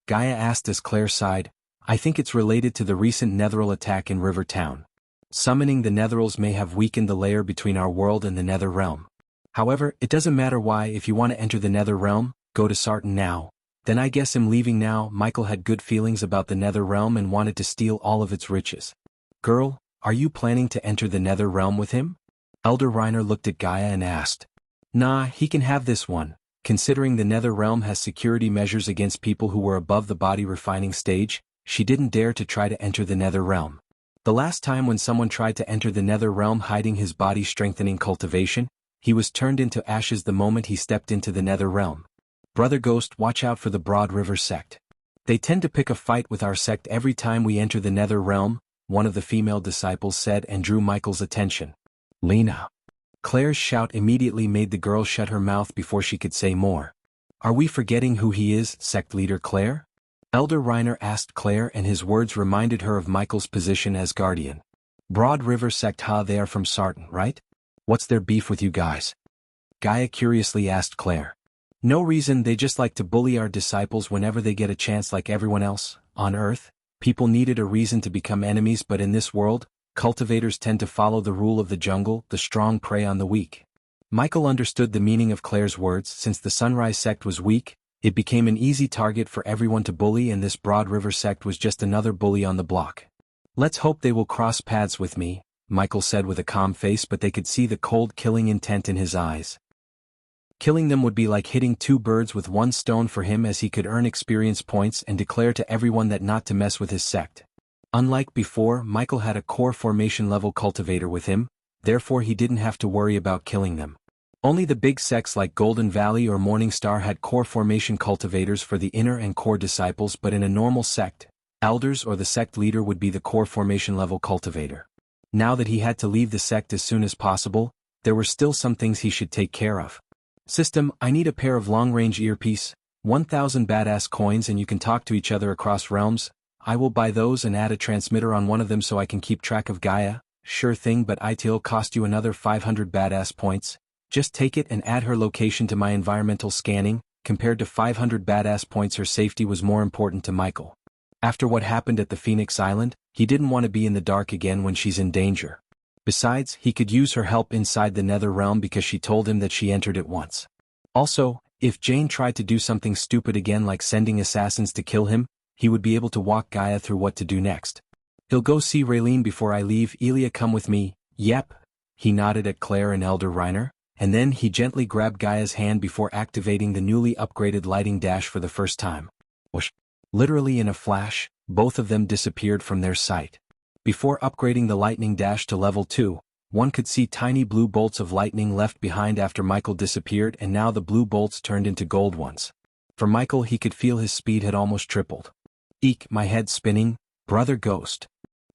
Gaia asked as Claire sighed. I think it's related to the recent Netheral attack in River Town. Summoning the Netherals may have weakened the layer between our world and the Nether Realm. However, it doesn't matter why. If you want to enter the Nether Realm, go to Sarton now. Then I guess I'm leaving now. Michael had good feelings about the Nether Realm and wanted to steal all of its riches. Girl, are you planning to enter the Nether Realm with him? Elder Reiner looked at Gaia and asked. Nah, he can have this one. Considering the Nether Realm has security measures against people who were above the body refining stage, she didn't dare to try to enter the Nether Realm. The last time when someone tried to enter the Nether Realm hiding his body strengthening cultivation, he was turned into ashes the moment he stepped into the Nether Realm. Brother Ghost, watch out for the Broad River sect. They tend to pick a fight with our sect every time we enter the Nether Realm, one of the female disciples said and drew Michael's attention. Lena. Claire's shout immediately made the girl shut her mouth before she could say more. Are we forgetting who he is, sect leader Claire? Elder Reiner asked Claire and his words reminded her of Michael's position as guardian. Broad River sect, they are from Sarton, right? What's their beef with you guys? Gaia curiously asked Claire. No reason, they just like to bully our disciples whenever they get a chance like everyone else. On Earth, people needed a reason to become enemies but in this world, cultivators tend to follow the rule of the jungle, the strong prey on the weak. Michael understood the meaning of Claire's words. Since the Sunrise sect was weak, it became an easy target for everyone to bully and this Broad River sect was just another bully on the block. Let's hope they will cross paths with me, Michael said with a calm face but they could see the cold killing intent in his eyes. Killing them would be like hitting two birds with one stone for him as he could earn experience points and declare to everyone that not to mess with his sect. Unlike before, Michael had a core formation level cultivator with him, therefore he didn't have to worry about killing them. Only the big sects like Golden Valley or Morning Star had core formation cultivators for the inner and core disciples but in a normal sect, elders or the sect leader would be the core formation level cultivator. Now that he had to leave the sect as soon as possible, there were still some things he should take care of. System, I need a pair of long-range earpiece, 1,000 badass coins and you can talk to each other across realms. I will buy those and add a transmitter on one of them so I can keep track of Gaia. Sure thing, but it'll cost you another 500 badass points. Just take it and add her location to my environmental scanning. Compared to 500 badass points, her safety was more important to Michael. After what happened at the Phoenix Island, he didn't want to be in the dark again when she's in danger. Besides, he could use her help inside the Nether Realm because she told him that she entered it once. Also, if Jane tried to do something stupid again like sending assassins to kill him, he would be able to walk Gaia through what to do next. He'll go see Raylene before I leave. Elia, come with me. Yep. He nodded at Claire and Elder Reiner, and then he gently grabbed Gaia's hand before activating the newly upgraded lighting dash for the first time. Whoosh. Literally in a flash, both of them disappeared from their sight. Before upgrading the lightning dash to level 2, one could see tiny blue bolts of lightning left behind after Michael disappeared and now the blue bolts turned into gold ones. For Michael, he could feel his speed had almost tripled. Eek, my head spinning, brother ghost.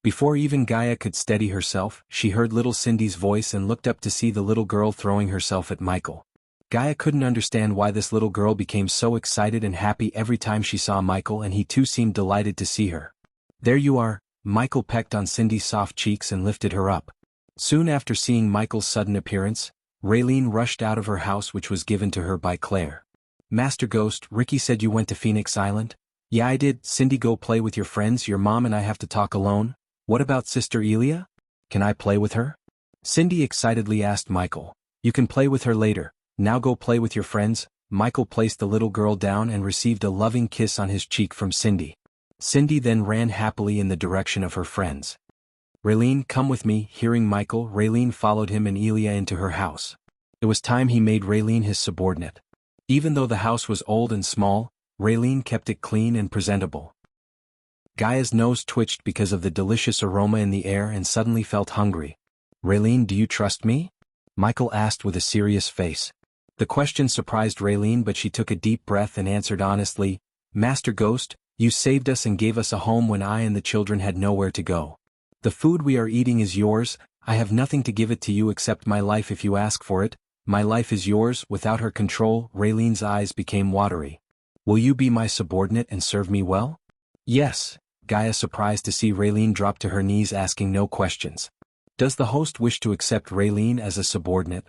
Before even Gaia could steady herself, she heard little Cindy's voice and looked up to see the little girl throwing herself at Michael. Gaia couldn't understand why this little girl became so excited and happy every time she saw Michael, and he too seemed delighted to see her. There you are, Michael pecked on Cindy's soft cheeks and lifted her up. Soon after seeing Michael's sudden appearance, Raylene rushed out of her house, which was given to her by Claire. Master Ghost, Ricky said you went to Phoenix Island? Yeah, I did. Cindy, go play with your friends. Your mom and I have to talk alone. What about Sister Elia? Can I play with her? Cindy excitedly asked Michael. You can play with her later. Now go play with your friends. Michael placed the little girl down and received a loving kiss on his cheek from Cindy. Cindy then ran happily in the direction of her friends. Raylene, come with me. Hearing Michael, Raylene followed him and Elia into her house. It was time he made Raylene his subordinate. Even though the house was old and small, Raylene kept it clean and presentable. Gaia's nose twitched because of the delicious aroma in the air and suddenly felt hungry. Raylene, do you trust me? Michael asked with a serious face. The question surprised Raylene, but she took a deep breath and answered honestly, Master Ghost, you saved us and gave us a home when I and the children had nowhere to go. The food we are eating is yours. I have nothing to give it to you except my life if you ask for it. My life is yours. Without her control, Raylene's eyes became watery. Will you be my subordinate and serve me well? Yes, Gaia, surprised to see Raylene drop to her knees, asking no questions. Does the host wish to accept Raylene as a subordinate?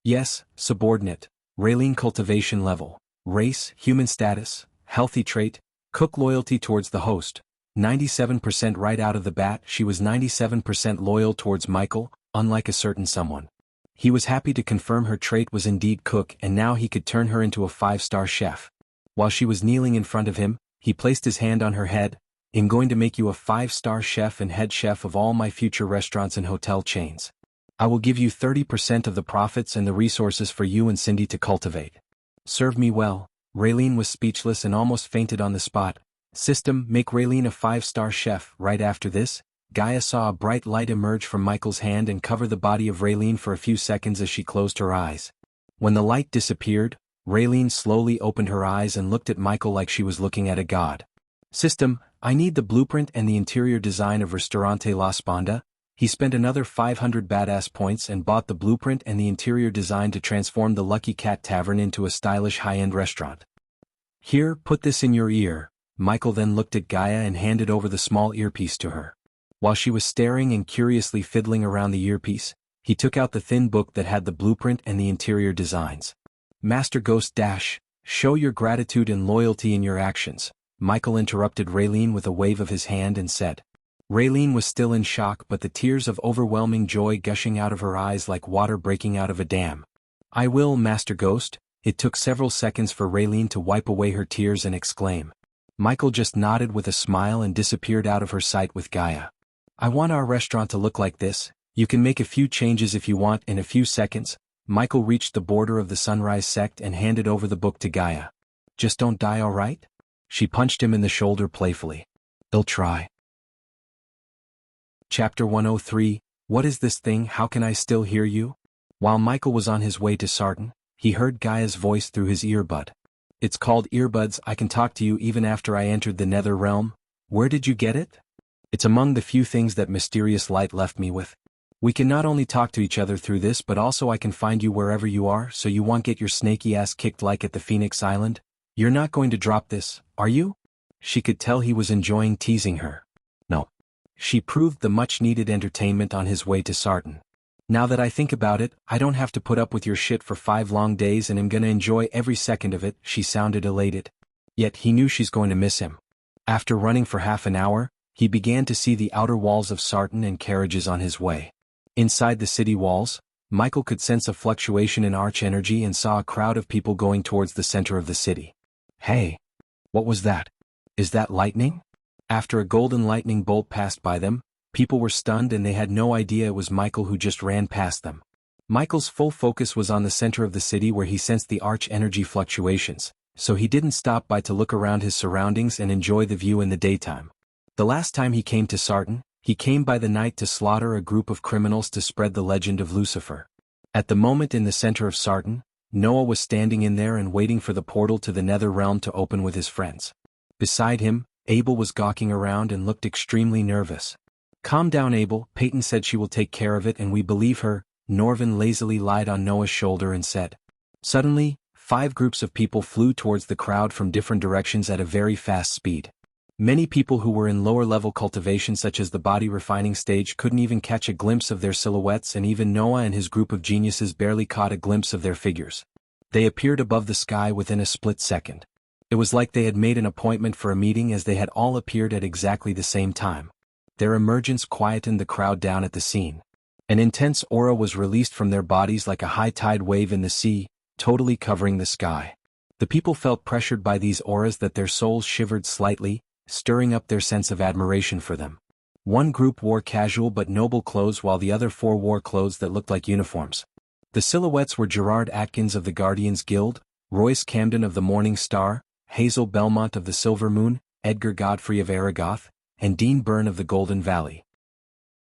Yes, subordinate. Raylene, cultivation level. Race, human status, healthy trait, cook, loyalty towards the host. 97% right out of the bat. She was 97% loyal towards Michael, unlike a certain someone. He was happy to confirm her trait was indeed cook, and now he could turn her into a 5-star chef. While she was kneeling in front of him, he placed his hand on her head. I'm going to make you a 5-star chef and head chef of all my future restaurants and hotel chains. I will give you 30% of the profits and the resources for you and Cindy to cultivate. Serve me well. Raylene was speechless and almost fainted on the spot. System, make Raylene a 5-star chef. Right after this, Gaia saw a bright light emerge from Michael's hand and cover the body of Raylene for a few seconds as she closed her eyes. When the light disappeared, Raylene slowly opened her eyes and looked at Michael like she was looking at a god. System, I need the blueprint and the interior design of Ristorante La Sponda. He spent another 500 badass points and bought the blueprint and the interior design to transform the Lucky Cat Tavern into a stylish high-end restaurant. Here, put this in your ear. Michael then looked at Gaia and handed over the small earpiece to her. While she was staring and curiously fiddling around the earpiece, he took out the thin book that had the blueprint and the interior designs. Master Ghost Dash, show your gratitude and loyalty in your actions. Michael interrupted Raylene with a wave of his hand and said. Raylene was still in shock, but the tears of overwhelming joy gushing out of her eyes like water breaking out of a dam. I will, Master Ghost. It took several seconds for Raylene to wipe away her tears and exclaim. Michael just nodded with a smile and disappeared out of her sight with Gaia. I want our restaurant to look like this. You can make a few changes if you want. In a few seconds, Michael reached the border of the Sunrise sect and handed over the book to Gaia. Just don't die, all right? She punched him in the shoulder playfully. They'll try. Chapter 103, What is this thing? How can I still hear you? While Michael was on his way to Sarton, he heard Gaia's voice through his earbud. It's called earbuds. I can talk to you even after I entered the nether realm. Where did you get it? It's among the few things that mysterious light left me with. We can not only talk to each other through this, but also I can find you wherever you are, so you won't get your snaky ass kicked like at the Phoenix Island. You're not going to drop this, are you? She could tell he was enjoying teasing her. No. She proved the much-needed entertainment on his way to Sarton. Now that I think about it, I don't have to put up with your shit for 5 long days and am gonna enjoy every second of it. She sounded elated. Yet he knew she's going to miss him. After running for half an hour, he began to see the outer walls of Sarton and carriages on his way. Inside the city walls, Michael could sense a fluctuation in arch energy and saw a crowd of people going towards the center of the city. Hey! What was that? Is that lightning? After a golden lightning bolt passed by them, people were stunned and they had no idea it was Michael who just ran past them. Michael's full focus was on the center of the city where he sensed the arch energy fluctuations, so he didn't stop by to look around his surroundings and enjoy the view in the daytime. The last time he came to Sarton, he came by the night to slaughter a group of criminals to spread the legend of Lucifer. At the moment in the center of Sarton, Noah was standing in there and waiting for the portal to the nether realm to open with his friends. Beside him, Abel was gawking around and looked extremely nervous. "Calm down, Abel, Peyton said she will take care of it and we believe her," Norvin lazily lied on Noah's shoulder and said. Suddenly, 5 groups of people flew towards the crowd from different directions at a very fast speed. Many people who were in lower-level cultivation such as the body refining stage couldn't even catch a glimpse of their silhouettes, and even Noah and his group of geniuses barely caught a glimpse of their figures. They appeared above the sky within a split second. It was like they had made an appointment for a meeting, as they had all appeared at exactly the same time. Their emergence quietened the crowd down at the scene. An intense aura was released from their bodies like a high-tide wave in the sea, totally covering the sky. The people felt pressured by these auras that their souls shivered slightly, stirring up their sense of admiration for them. One group wore casual but noble clothes while the other 4 wore clothes that looked like uniforms. The silhouettes were Gerard Atkins of the Guardians Guild, Royce Camden of the Morning Star, Hazel Belmont of the Silver Moon, Edgar Godfrey of Aragoth, and Dean Byrne of the Golden Valley.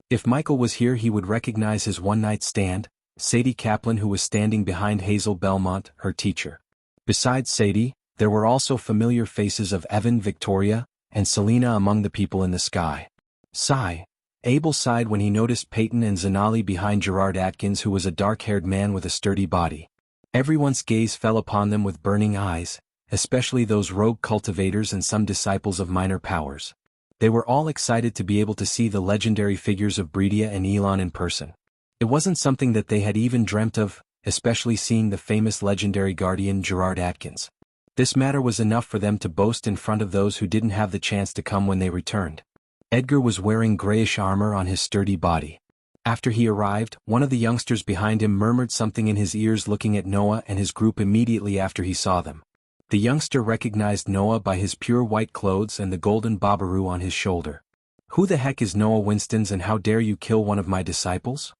If Michael was here, he would recognize his one-night stand, Sadie Kaplan, who was standing behind Hazel Belmont, her teacher. Besides Sadie, there were also familiar faces of Evan, Victoria, and Selena among the people in the sky. Sigh. Abel sighed when he noticed Peyton and Zanali behind Gerard Atkins, who was a dark-haired man with a sturdy body. Everyone's gaze fell upon them with burning eyes, especially those rogue cultivators and some disciples of minor powers. They were all excited to be able to see the legendary figures of Breedia and Elon in person. It wasn't something that they had even dreamt of, especially seeing the famous legendary guardian Gerard Atkins. This matter was enough for them to boast in front of those who didn't have the chance to come when they returned. Edgar was wearing grayish armor on his sturdy body. After he arrived, one of the youngsters behind him murmured something in his ears, looking at Noah and his group immediately after he saw them. The youngster recognized Noah by his pure white clothes and the golden babaroo on his shoulder. "Who the heck is Noah Winstons, and how dare you kill one of my disciples?"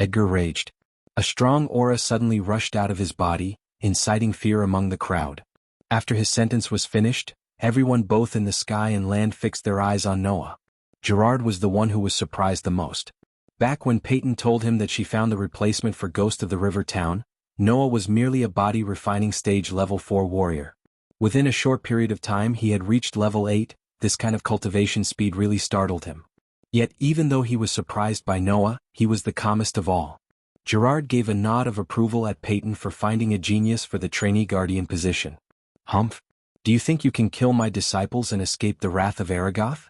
Edgar raged. A strong aura suddenly rushed out of his body, inciting fear among the crowd. After his sentence was finished, everyone both in the sky and land fixed their eyes on Noah. Gerard was the one who was surprised the most. Back when Peyton told him that she found the replacement for Ghost of the River Town, Noah was merely a body refining stage level 4 warrior. Within a short period of time he had reached level 8, this kind of cultivation speed really startled him. Yet even though he was surprised by Noah, he was the calmest of all. Gerard gave a nod of approval at Peyton for finding a genius for the trainee guardian position. "Humph. Do you think you can kill my disciples and escape the wrath of Aragoth?"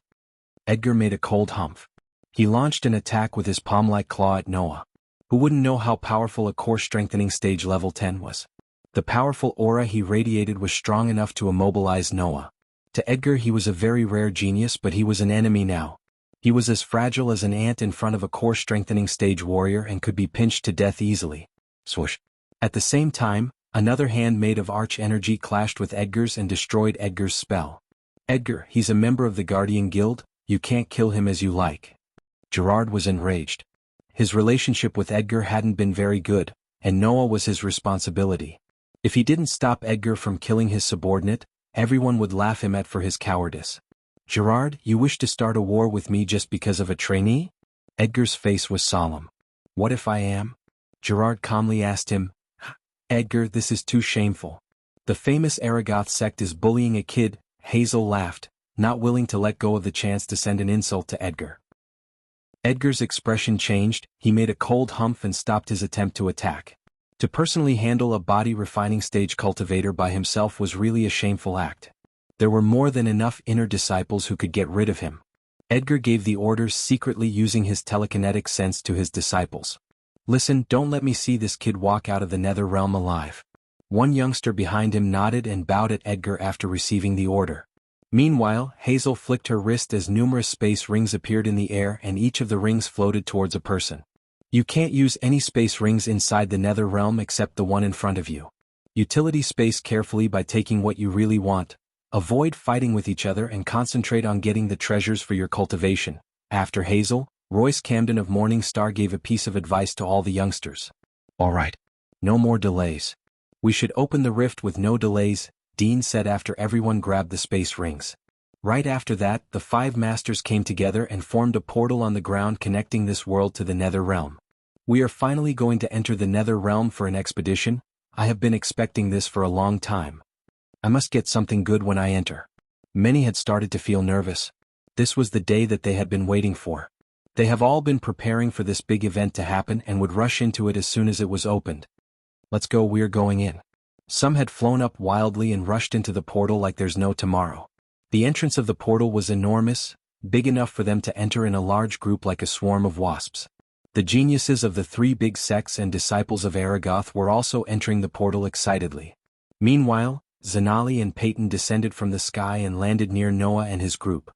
Edgar made a cold humph. He launched an attack with his palm-like claw at Noah. Who wouldn't know how powerful a core strengthening stage level 10 was? The powerful aura he radiated was strong enough to immobilize Noah. To Edgar he was a very rare genius, but he was an enemy now. He was as fragile as an ant in front of a core strengthening stage warrior and could be pinched to death easily. Swoosh. At the same time, another hand made of arch energy clashed with Edgar's and destroyed Edgar's spell. "Edgar, he's a member of the Guardian Guild, you can't kill him as you like." Gerard was enraged. His relationship with Edgar hadn't been very good, and Noah was his responsibility. If he didn't stop Edgar from killing his subordinate, everyone would laugh him at for his cowardice. "Gerard, you wish to start a war with me just because of a trainee?" Edgar's face was solemn. "What if I am?" Gerard calmly asked him. "Edgar, this is too shameful. The famous Aragoth sect is bullying a kid." Hazel laughed, not willing to let go of the chance to send an insult to Edgar. Edgar's expression changed, he made a cold humph and stopped his attempt to attack. To personally handle a body refining stage cultivator by himself was really a shameful act. There were more than enough inner disciples who could get rid of him. Edgar gave the orders, secretly using his telekinetic sense, to his disciples. "Listen, don't let me see this kid walk out of the nether realm alive." One youngster behind him nodded and bowed at Edgar after receiving the order. Meanwhile, Hazel flicked her wrist as numerous space rings appeared in the air and each of the rings floated towards a person. You can't use any space rings inside the nether realm except the one in front of you. Utility space carefully by taking what you really want. Avoid fighting with each other and concentrate on getting the treasures for your cultivation. After Hazel, Royce Camden of Morning Star gave a piece of advice to all the youngsters. "All right. No more delays. We should open the rift with no delays," Dean said after everyone grabbed the space rings. Right after that, the 5 masters came together and formed a portal on the ground connecting this world to the nether realm. "We are finally going to enter the nether realm for an expedition," I have been expecting this for a long time. I must get something good when I enter. Many had started to feel nervous. This was the day that they had been waiting for. They have all been preparing for this big event to happen and would rush into it as soon as it was opened. Let's go, we're going in. Some had flown up wildly and rushed into the portal like there's no tomorrow. The entrance of the portal was enormous, big enough for them to enter in a large group like a swarm of wasps. The geniuses of the three big sects and disciples of Aragoth were also entering the portal excitedly. Meanwhile, Zanali and Peyton descended from the sky and landed near Noah and his group.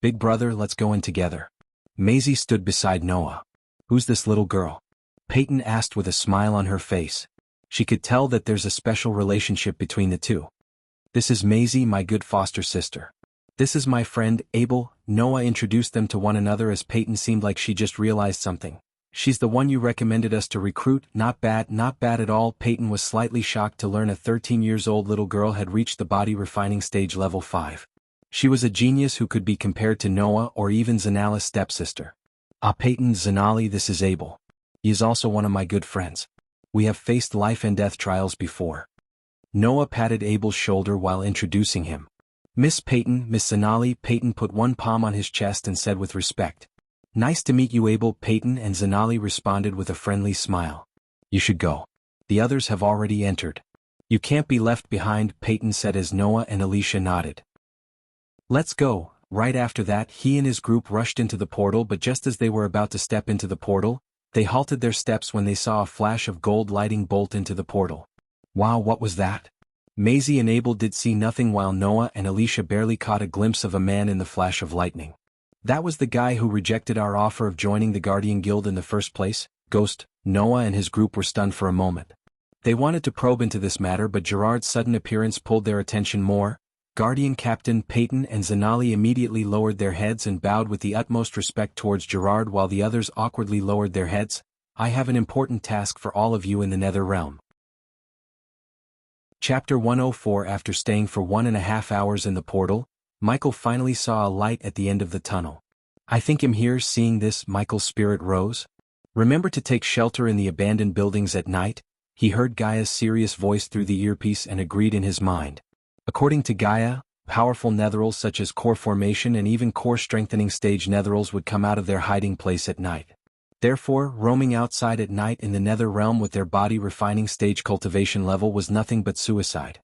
Big brother, let's go in together. Maisie stood beside Noah. Who's this little girl? Peyton asked with a smile on her face. She could tell that there's a special relationship between the two. This is Maisie, my good foster sister. This is my friend, Abel. Noah introduced them to one another as Peyton seemed like she just realized something. She's the one you recommended us to recruit. Not bad at all. Peyton was slightly shocked to learn a 13-year-old little girl had reached the body refining stage level 5. She was a genius who could be compared to Noah or even Zanala's stepsister. Peyton, Zanali, this is Abel. He is also one of my good friends. We have faced life and death trials before. Noah patted Abel's shoulder while introducing him. Miss Peyton, Miss Zanali. Peyton put one palm on his chest and said with respect. Nice to meet you, Abel. Peyton and Zanali responded with a friendly smile. You should go. The others have already entered. You can't be left behind, Peyton said as Noah and Alicia nodded. Let's go. Right after that, he and his group rushed into the portal, but just as they were about to step into the portal, they halted their steps when they saw a flash of gold lighting bolt into the portal. Wow, what was that? Maisie and Abel did see nothing while Noah and Alicia barely caught a glimpse of a man in the flash of lightning. That was the guy who rejected our offer of joining the Guardian Guild in the first place, Ghost. Noah and his group were stunned for a moment. They wanted to probe into this matter, but Gerard's sudden appearance pulled their attention more. Guardian Captain Peyton and Zanali immediately lowered their heads and bowed with the utmost respect towards Gerard while the others awkwardly lowered their heads. I have an important task for all of you in the Nether Realm. Chapter 104. After staying for 1.5 hours in the portal, Michael finally saw a light at the end of the tunnel. I think I'm here. Seeing this, Michael's spirit rose. Remember to take shelter in the abandoned buildings at night? He heard Gaia's serious voice through the earpiece and agreed in his mind. According to Gaia, powerful netherals such as core formation and even core strengthening stage netherals would come out of their hiding place at night. Therefore, roaming outside at night in the nether realm with their body refining stage cultivation level was nothing but suicide.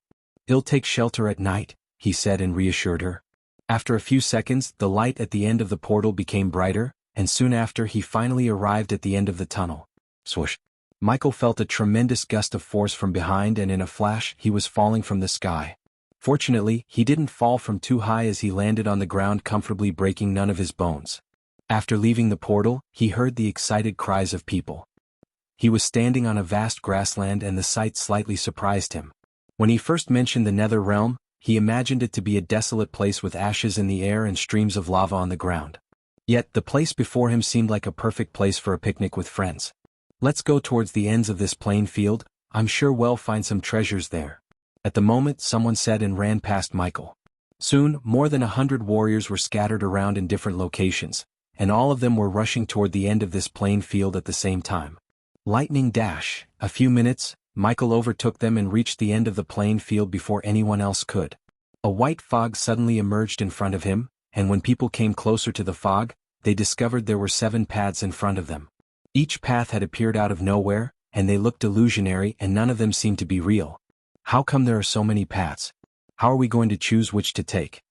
He'll take shelter at night, he said and reassured her. After a few seconds, the light at the end of the portal became brighter, and soon after he finally arrived at the end of the tunnel. Swoosh! Michael felt a tremendous gust of force from behind, and in a flash he was falling from the sky. Fortunately, he didn't fall from too high as he landed on the ground comfortably, breaking none of his bones. After leaving the portal, he heard the excited cries of people. He was standing on a vast grassland and the sight slightly surprised him. When he first mentioned the Nether Realm, he imagined it to be a desolate place with ashes in the air and streams of lava on the ground. Yet, the place before him seemed like a perfect place for a picnic with friends. Let's go towards the ends of this plain field. I'm sure we'll find some treasures there. At the moment, someone said and ran past Michael. Soon, more than 100 warriors were scattered around in different locations, and all of them were rushing toward the end of this plain field at the same time. Lightning dash. A few minutes, Michael overtook them and reached the end of the plain field before anyone else could. A white fog suddenly emerged in front of him, and when people came closer to the fog, they discovered there were 7 paths in front of them. Each path had appeared out of nowhere, and they looked illusionary, and none of them seemed to be real. How come there are so many paths? How are we going to choose which to take?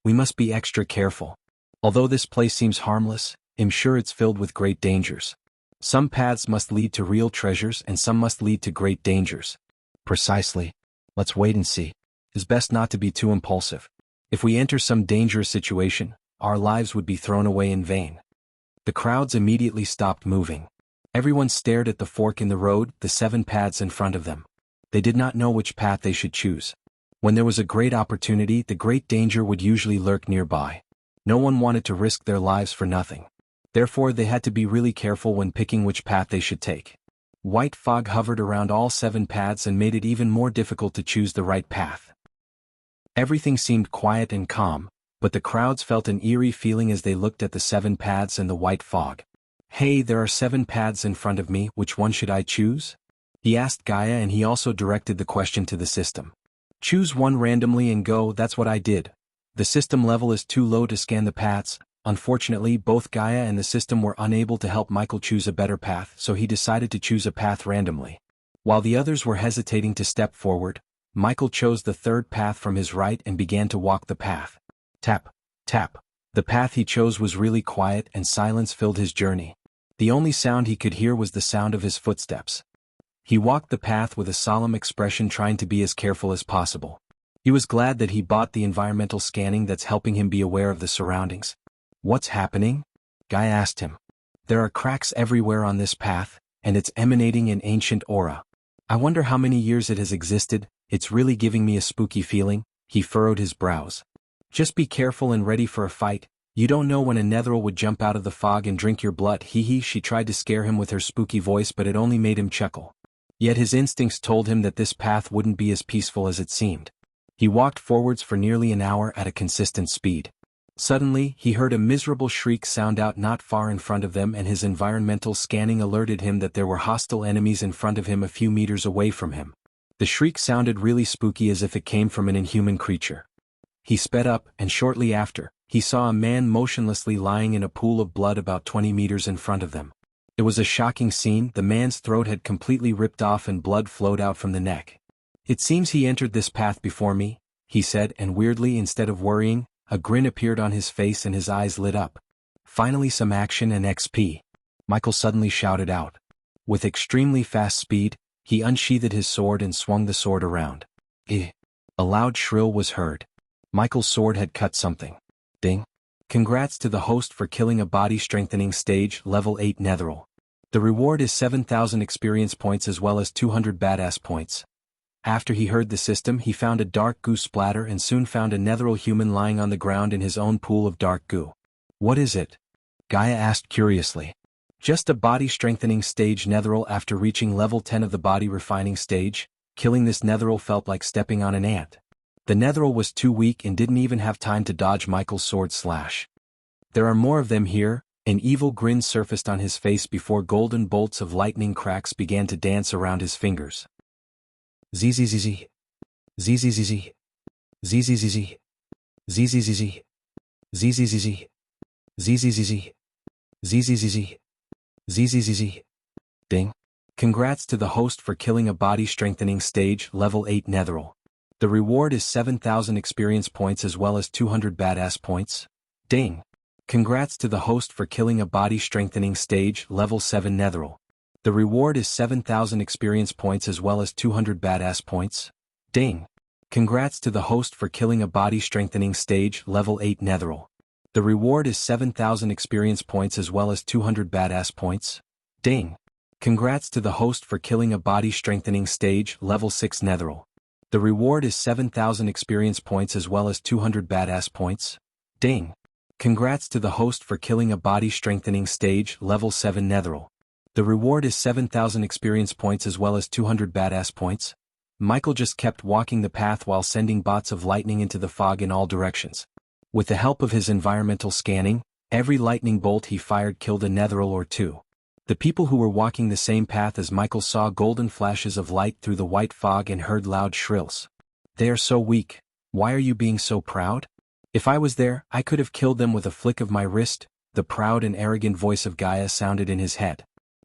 We must be extra careful. Although this place seems harmless, I'm sure it's filled with great dangers. Some paths must lead to real treasures and some must lead to great dangers. Precisely. Let's wait and see. It's best not to be too impulsive. If we enter some dangerous situation, our lives would be thrown away in vain. The crowds immediately stopped moving. Everyone stared at the fork in the road, the 7 paths in front of them. They did not know which path they should choose. When there was a great opportunity, the great danger would usually lurk nearby. No one wanted to risk their lives for nothing. Therefore, they had to be really careful when picking which path they should take. White fog hovered around all 7 paths and made it even more difficult to choose the right path. Everything seemed quiet and calm, but the crowds felt an eerie feeling as they looked at the 7 paths and the white fog. Hey, there are 7 paths in front of me, which one should I choose? He asked Gaia, and he also directed the question to the system. Choose one randomly and go. That's what I did. The system level is too low to scan the paths. Unfortunately, both Gaia and the system were unable to help Michael choose a better path, so he decided to choose a path randomly. While the others were hesitating to step forward, Michael chose the third path from his right and began to walk the path. Tap, tap. The path he chose was really quiet, and silence filled his journey. The only sound he could hear was the sound of his footsteps. He walked the path with a solemn expression, trying to be as careful as possible. He was glad that he bought the environmental scanning that's helping him be aware of the surroundings. What's happening? Guy asked him. There are cracks everywhere on this path, and it's emanating an ancient aura. I wonder how many years it has existed. It's really giving me a spooky feeling. He furrowed his brows. Just be careful and ready for a fight. You don't know when a netheril would jump out of the fog and drink your blood. She tried to scare him with her spooky voice, but it only made him chuckle. Yet his instincts told him that this path wouldn't be as peaceful as it seemed. He walked forwards for nearly an hour at a consistent speed. Suddenly, he heard a miserable shriek sound out not far in front of them, and his environmental scanning alerted him that there were hostile enemies in front of him a few meters away from him. The shriek sounded really spooky, as if it came from an inhuman creature. He sped up, and shortly after, he saw a man motionlessly lying in a pool of blood about 20 meters in front of them. It was a shocking scene. The man's throat had completely ripped off and blood flowed out from the neck. It seems he entered this path before me, he said, and weirdly, instead of worrying, a grin appeared on his face and his eyes lit up. Finally some action and XP. Michael suddenly shouted out. With extremely fast speed, he unsheathed his sword and swung the sword around. A loud shrill was heard. Michael's sword had cut something. Ding. Congrats to the host for killing a body strengthening stage level 8 netheril. The reward is 7,000 experience points as well as 200 badass points. After he heard the system, he found a dark goo splatter and soon found a netheril human lying on the ground in his own pool of dark goo. What is it? Gaia asked curiously. Just a body strengthening stage netheril. After reaching level 10 of the body refining stage, killing this netheril felt like stepping on an ant. The netheril was too weak and didn't even have time to dodge Michael's sword slash. There are more of them here. An evil grin surfaced on his face before golden bolts of lightning cracks began to dance around his fingers. ZZZZ. ZZZZ. ZZZZ. ZZZZ. ZZZZ. ZZZZ. ZZZZ. ZZZZ. Ding. Congrats to the host for killing a body strengthening stage level 8 netheril. The reward is 7,000 experience points as well as 200 badass points. Ding. Congrats to the host for killing a body strengthening stage level 7 netheril. The reward is 7,000 experience points as well as 200 badass points. Ding. Congrats to the host for killing a body strengthening stage level 8 netheril. The reward is 7,000 experience points as well as 200 badass points. Ding. Congrats to the host for killing a body strengthening stage level 6 netheril. The reward is 7,000 experience points as well as 200 badass points. Ding. Congrats to the host for killing a body strengthening stage level 7 netheril. The reward is 7,000 experience points as well as 200 badass points. Michael just kept walking the path while sending bots of lightning into the fog in all directions. With the help of his environmental scanning, every lightning bolt he fired killed a netheril or two. The people who were walking the same path as Michael saw golden flashes of light through the white fog and heard loud shrills. They are so weak. Why are you being so proud? If I was there, I could have killed them with a flick of my wrist. The proud and arrogant voice of Gaia sounded in his head.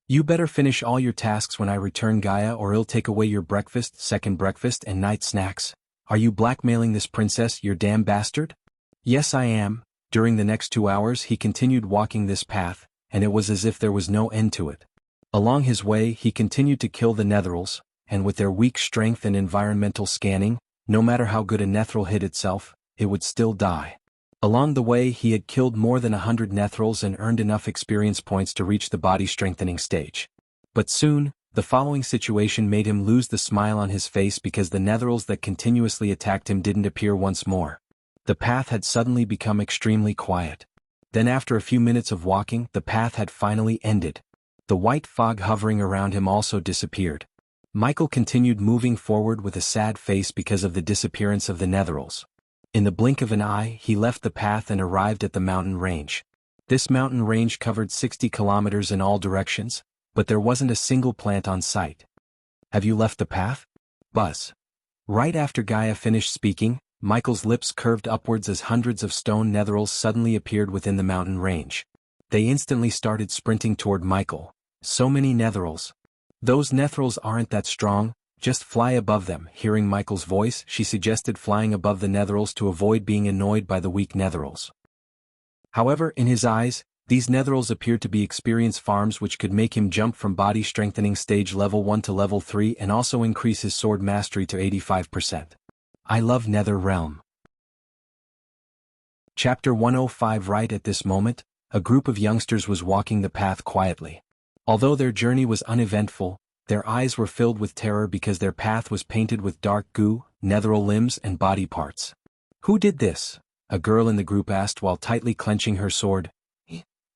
You better finish all your tasks when I return, Gaia, or I'll take away your breakfast, second breakfast, and night snacks. Are you blackmailing this princess, you damn bastard? Yes, I am. During the next 2 hours he continued walking this path, and it was as if there was no end to it. Along his way he continued to kill the netherils, and with their weak strength and environmental scanning, no matter how good a netheril hit itself, it would still die. Along the way he had killed more than 100 netherils and earned enough experience points to reach the body strengthening stage. But soon, the following situation made him lose the smile on his face because the netherils that continuously attacked him didn't appear once more. The path had suddenly become extremely quiet. Then after a few minutes of walking, the path had finally ended. The white fog hovering around him also disappeared. Michael continued moving forward with a sad face because of the disappearance of the netherils. In the blink of an eye, he left the path and arrived at the mountain range. This mountain range covered 60 kilometers in all directions, but there wasn't a single plant on site. Have you left the path? Buzz. Right after Gaia finished speaking, Michael's lips curved upwards as hundreds of stone netherals suddenly appeared within the mountain range. They instantly started sprinting toward Michael. So many netherals. Those netherals aren't that strong, just fly above them. Hearing Michael's voice, she suggested flying above the netherals to avoid being annoyed by the weak netherals. However, in his eyes, these netherals appeared to be experienced farms which could make him jump from body strengthening stage level 1 to level 3 and also increase his sword mastery to 85%. I love Nether Realm. Chapter 105. Right at this moment, a group of youngsters was walking the path quietly. Although their journey was uneventful, their eyes were filled with terror because their path was painted with dark goo, netheral limbs and body parts. Who did this? A girl in the group asked while tightly clenching her sword.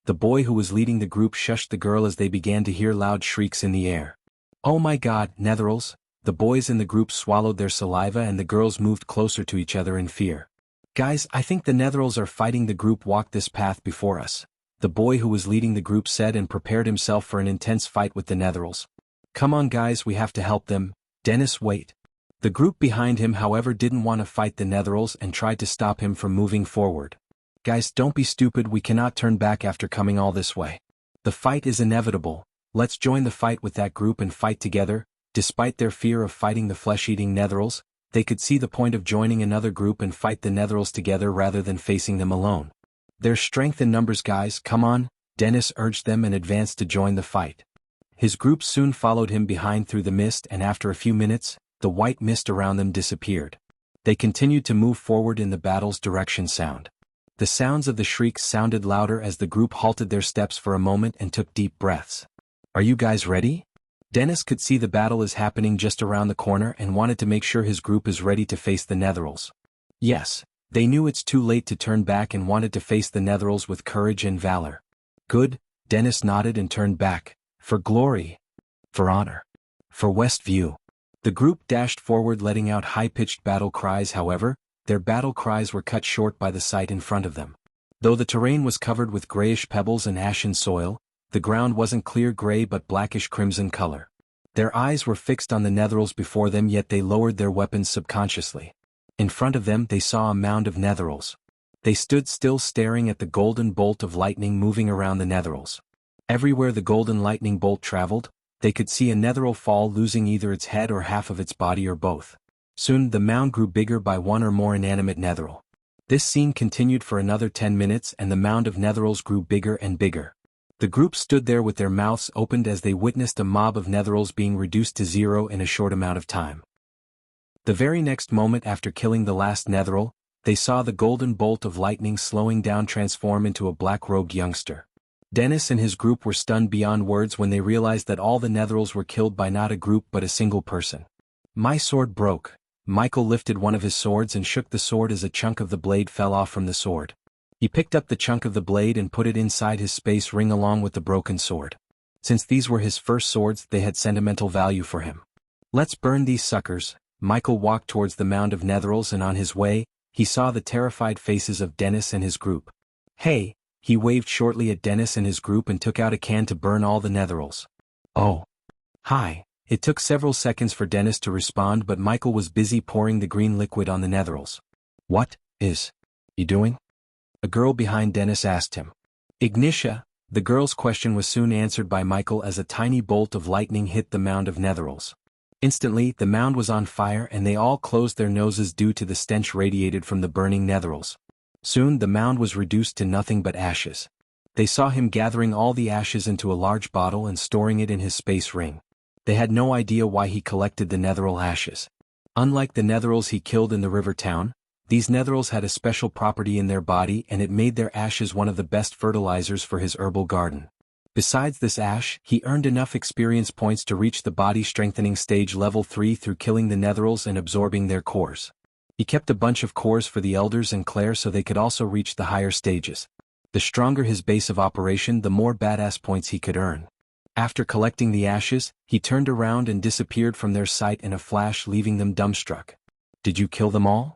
The boy who was leading the group shushed the girl as they began to hear loud shrieks in the air. Oh my god, netherals! The boys in the group swallowed their saliva and the girls moved closer to each other in fear. Guys, I think the netherals are fighting. The group walked this path before us. The boy who was leading the group said and prepared himself for an intense fight with the netherals. Come on guys, we have to help them. Dennis, wait. The group behind him however didn't want to fight the netherals and tried to stop him from moving forward. Guys, don't be stupid, we cannot turn back after coming all this way. The fight is inevitable, let's join the fight with that group and fight together. Despite their fear of fighting the flesh-eating netherals, they could see the point of joining another group and fight the netherals together rather than facing them alone. There's strength in numbers guys, come on, Dennis urged them and advanced to join the fight. His group soon followed him behind through the mist and after a few minutes, the white mist around them disappeared. They continued to move forward in the battle's direction sound. The sounds of the shrieks sounded louder as the group halted their steps for a moment and took deep breaths. Are you guys ready? Dennis could see the battle is happening just around the corner and wanted to make sure his group is ready to face the netherals. Yes, they knew it's too late to turn back and wanted to face the netherals with courage and valor. Good, Dennis nodded and turned back. For glory. For honor. For Westview. The group dashed forward letting out high-pitched battle cries. However, their battle cries were cut short by the sight in front of them. Though the terrain was covered with grayish pebbles and ashen soil, the ground wasn't clear gray but blackish crimson color. Their eyes were fixed on the netherals before them, yet they lowered their weapons subconsciously. In front of them they saw a mound of netherals. They stood still staring at the golden bolt of lightning moving around the netherals. Everywhere the golden lightning bolt traveled, they could see a netheral fall, losing either its head or half of its body or both. Soon the mound grew bigger by one or more inanimate netheral. This scene continued for another 10 minutes and the mound of netherals grew bigger and bigger. The group stood there with their mouths opened as they witnessed a mob of netherals being reduced to zero in a short amount of time. The very next moment after killing the last netheral, they saw the golden bolt of lightning slowing down transform into a black-robed youngster. Dennis and his group were stunned beyond words when they realized that all the netherals were killed by not a group but a single person. My sword broke. Michael lifted one of his swords and shook the sword as a chunk of the blade fell off from the sword. He picked up the chunk of the blade and put it inside his space ring along with the broken sword. Since these were his first swords, they had sentimental value for him. Let's burn these suckers. Michael walked towards the mound of netherals and on his way, he saw the terrified faces of Dennis and his group. Hey, he waved shortly at Dennis and his group and took out a can to burn all the netherals. Oh. Hi. It took several seconds for Dennis to respond, but Michael was busy pouring the green liquid on the netherals. What is he doing? A girl behind Dennis asked him. Ignitia. The girl's question was soon answered by Michael as a tiny bolt of lightning hit the mound of netherals. Instantly, the mound was on fire and they all closed their noses due to the stench radiated from the burning netherals. Soon the mound was reduced to nothing but ashes. They saw him gathering all the ashes into a large bottle and storing it in his space ring. They had no idea why he collected the netheral ashes. Unlike the netherals he killed in the river town, these netherals had a special property in their body and it made their ashes one of the best fertilizers for his herbal garden. Besides this ash, he earned enough experience points to reach the body strengthening stage level 3 through killing the netherals and absorbing their cores. He kept a bunch of cores for the elders and Claire so they could also reach the higher stages. The stronger his base of operation, the more badass points he could earn. After collecting the ashes, he turned around and disappeared from their sight in a flash, leaving them dumbstruck. Did you kill them all?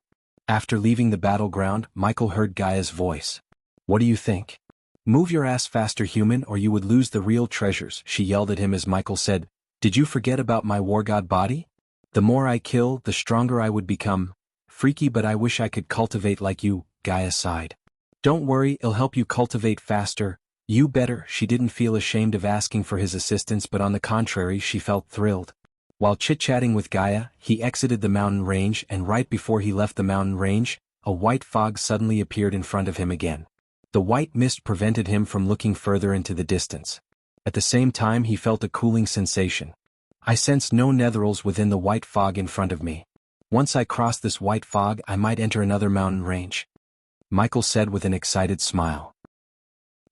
After leaving the battleground, Michael heard Gaia's voice. What do you think? Move your ass faster, human, or you would lose the real treasures, she yelled at him as Michael said, Did you forget about my war god body? The more I kill, the stronger I would become. Freaky, but I wish I could cultivate like you, Gaia sighed. Don't worry, it'll help you cultivate faster. You better. She didn't feel ashamed of asking for his assistance, but on the contrary she felt thrilled. While chit-chatting with Gaia, he exited the mountain range, and right before he left the mountain range, a white fog suddenly appeared in front of him again. The white mist prevented him from looking further into the distance. At the same time he felt a cooling sensation. I sense no netherils within the white fog in front of me. Once I cross this white fog I might enter another mountain range, Michael said with an excited smile.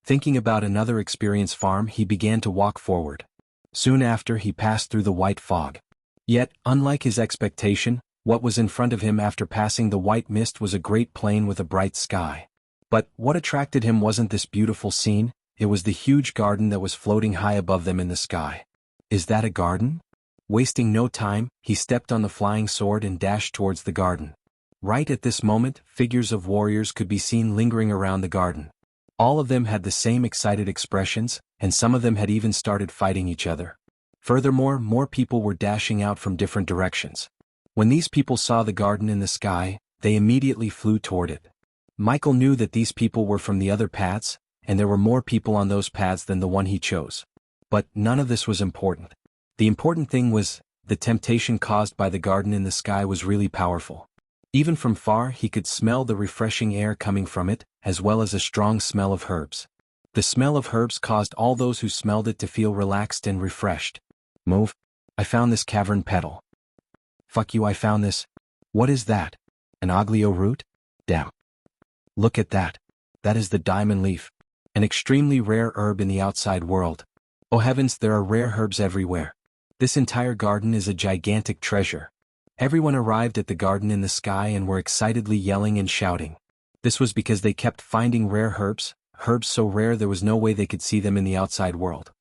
Thinking about another experience farm, he began to walk forward. Soon after he passed through the white fog. Yet, unlike his expectation, what was in front of him after passing the white mist was a great plain with a bright sky. But what attracted him wasn't this beautiful scene, it was the huge garden that was floating high above them in the sky. Is that a garden? Wasting no time, he stepped on the flying sword and dashed towards the garden. Right at this moment, figures of warriors could be seen lingering around the garden. All of them had the same excited expressions, and some of them had even started fighting each other. Furthermore, more people were dashing out from different directions. When these people saw the garden in the sky, they immediately flew toward it. Michael knew that these people were from the other paths, and there were more people on those paths than the one he chose. But none of this was important. The important thing was, the temptation caused by the garden in the sky was really powerful. Even from far he could smell the refreshing air coming from it, as well as a strong smell of herbs. The smell of herbs caused all those who smelled it to feel relaxed and refreshed. Move. I found this cavern petal. Fuck you, I found this. What is that? An oglio root? Damn. Look at that. That is the diamond leaf. An extremely rare herb in the outside world. Oh heavens, there are rare herbs everywhere. This entire garden is a gigantic treasure. Everyone arrived at the garden in the sky and were excitedly yelling and shouting. This was because they kept finding rare herbs so rare there was no way they could see them in the outside world.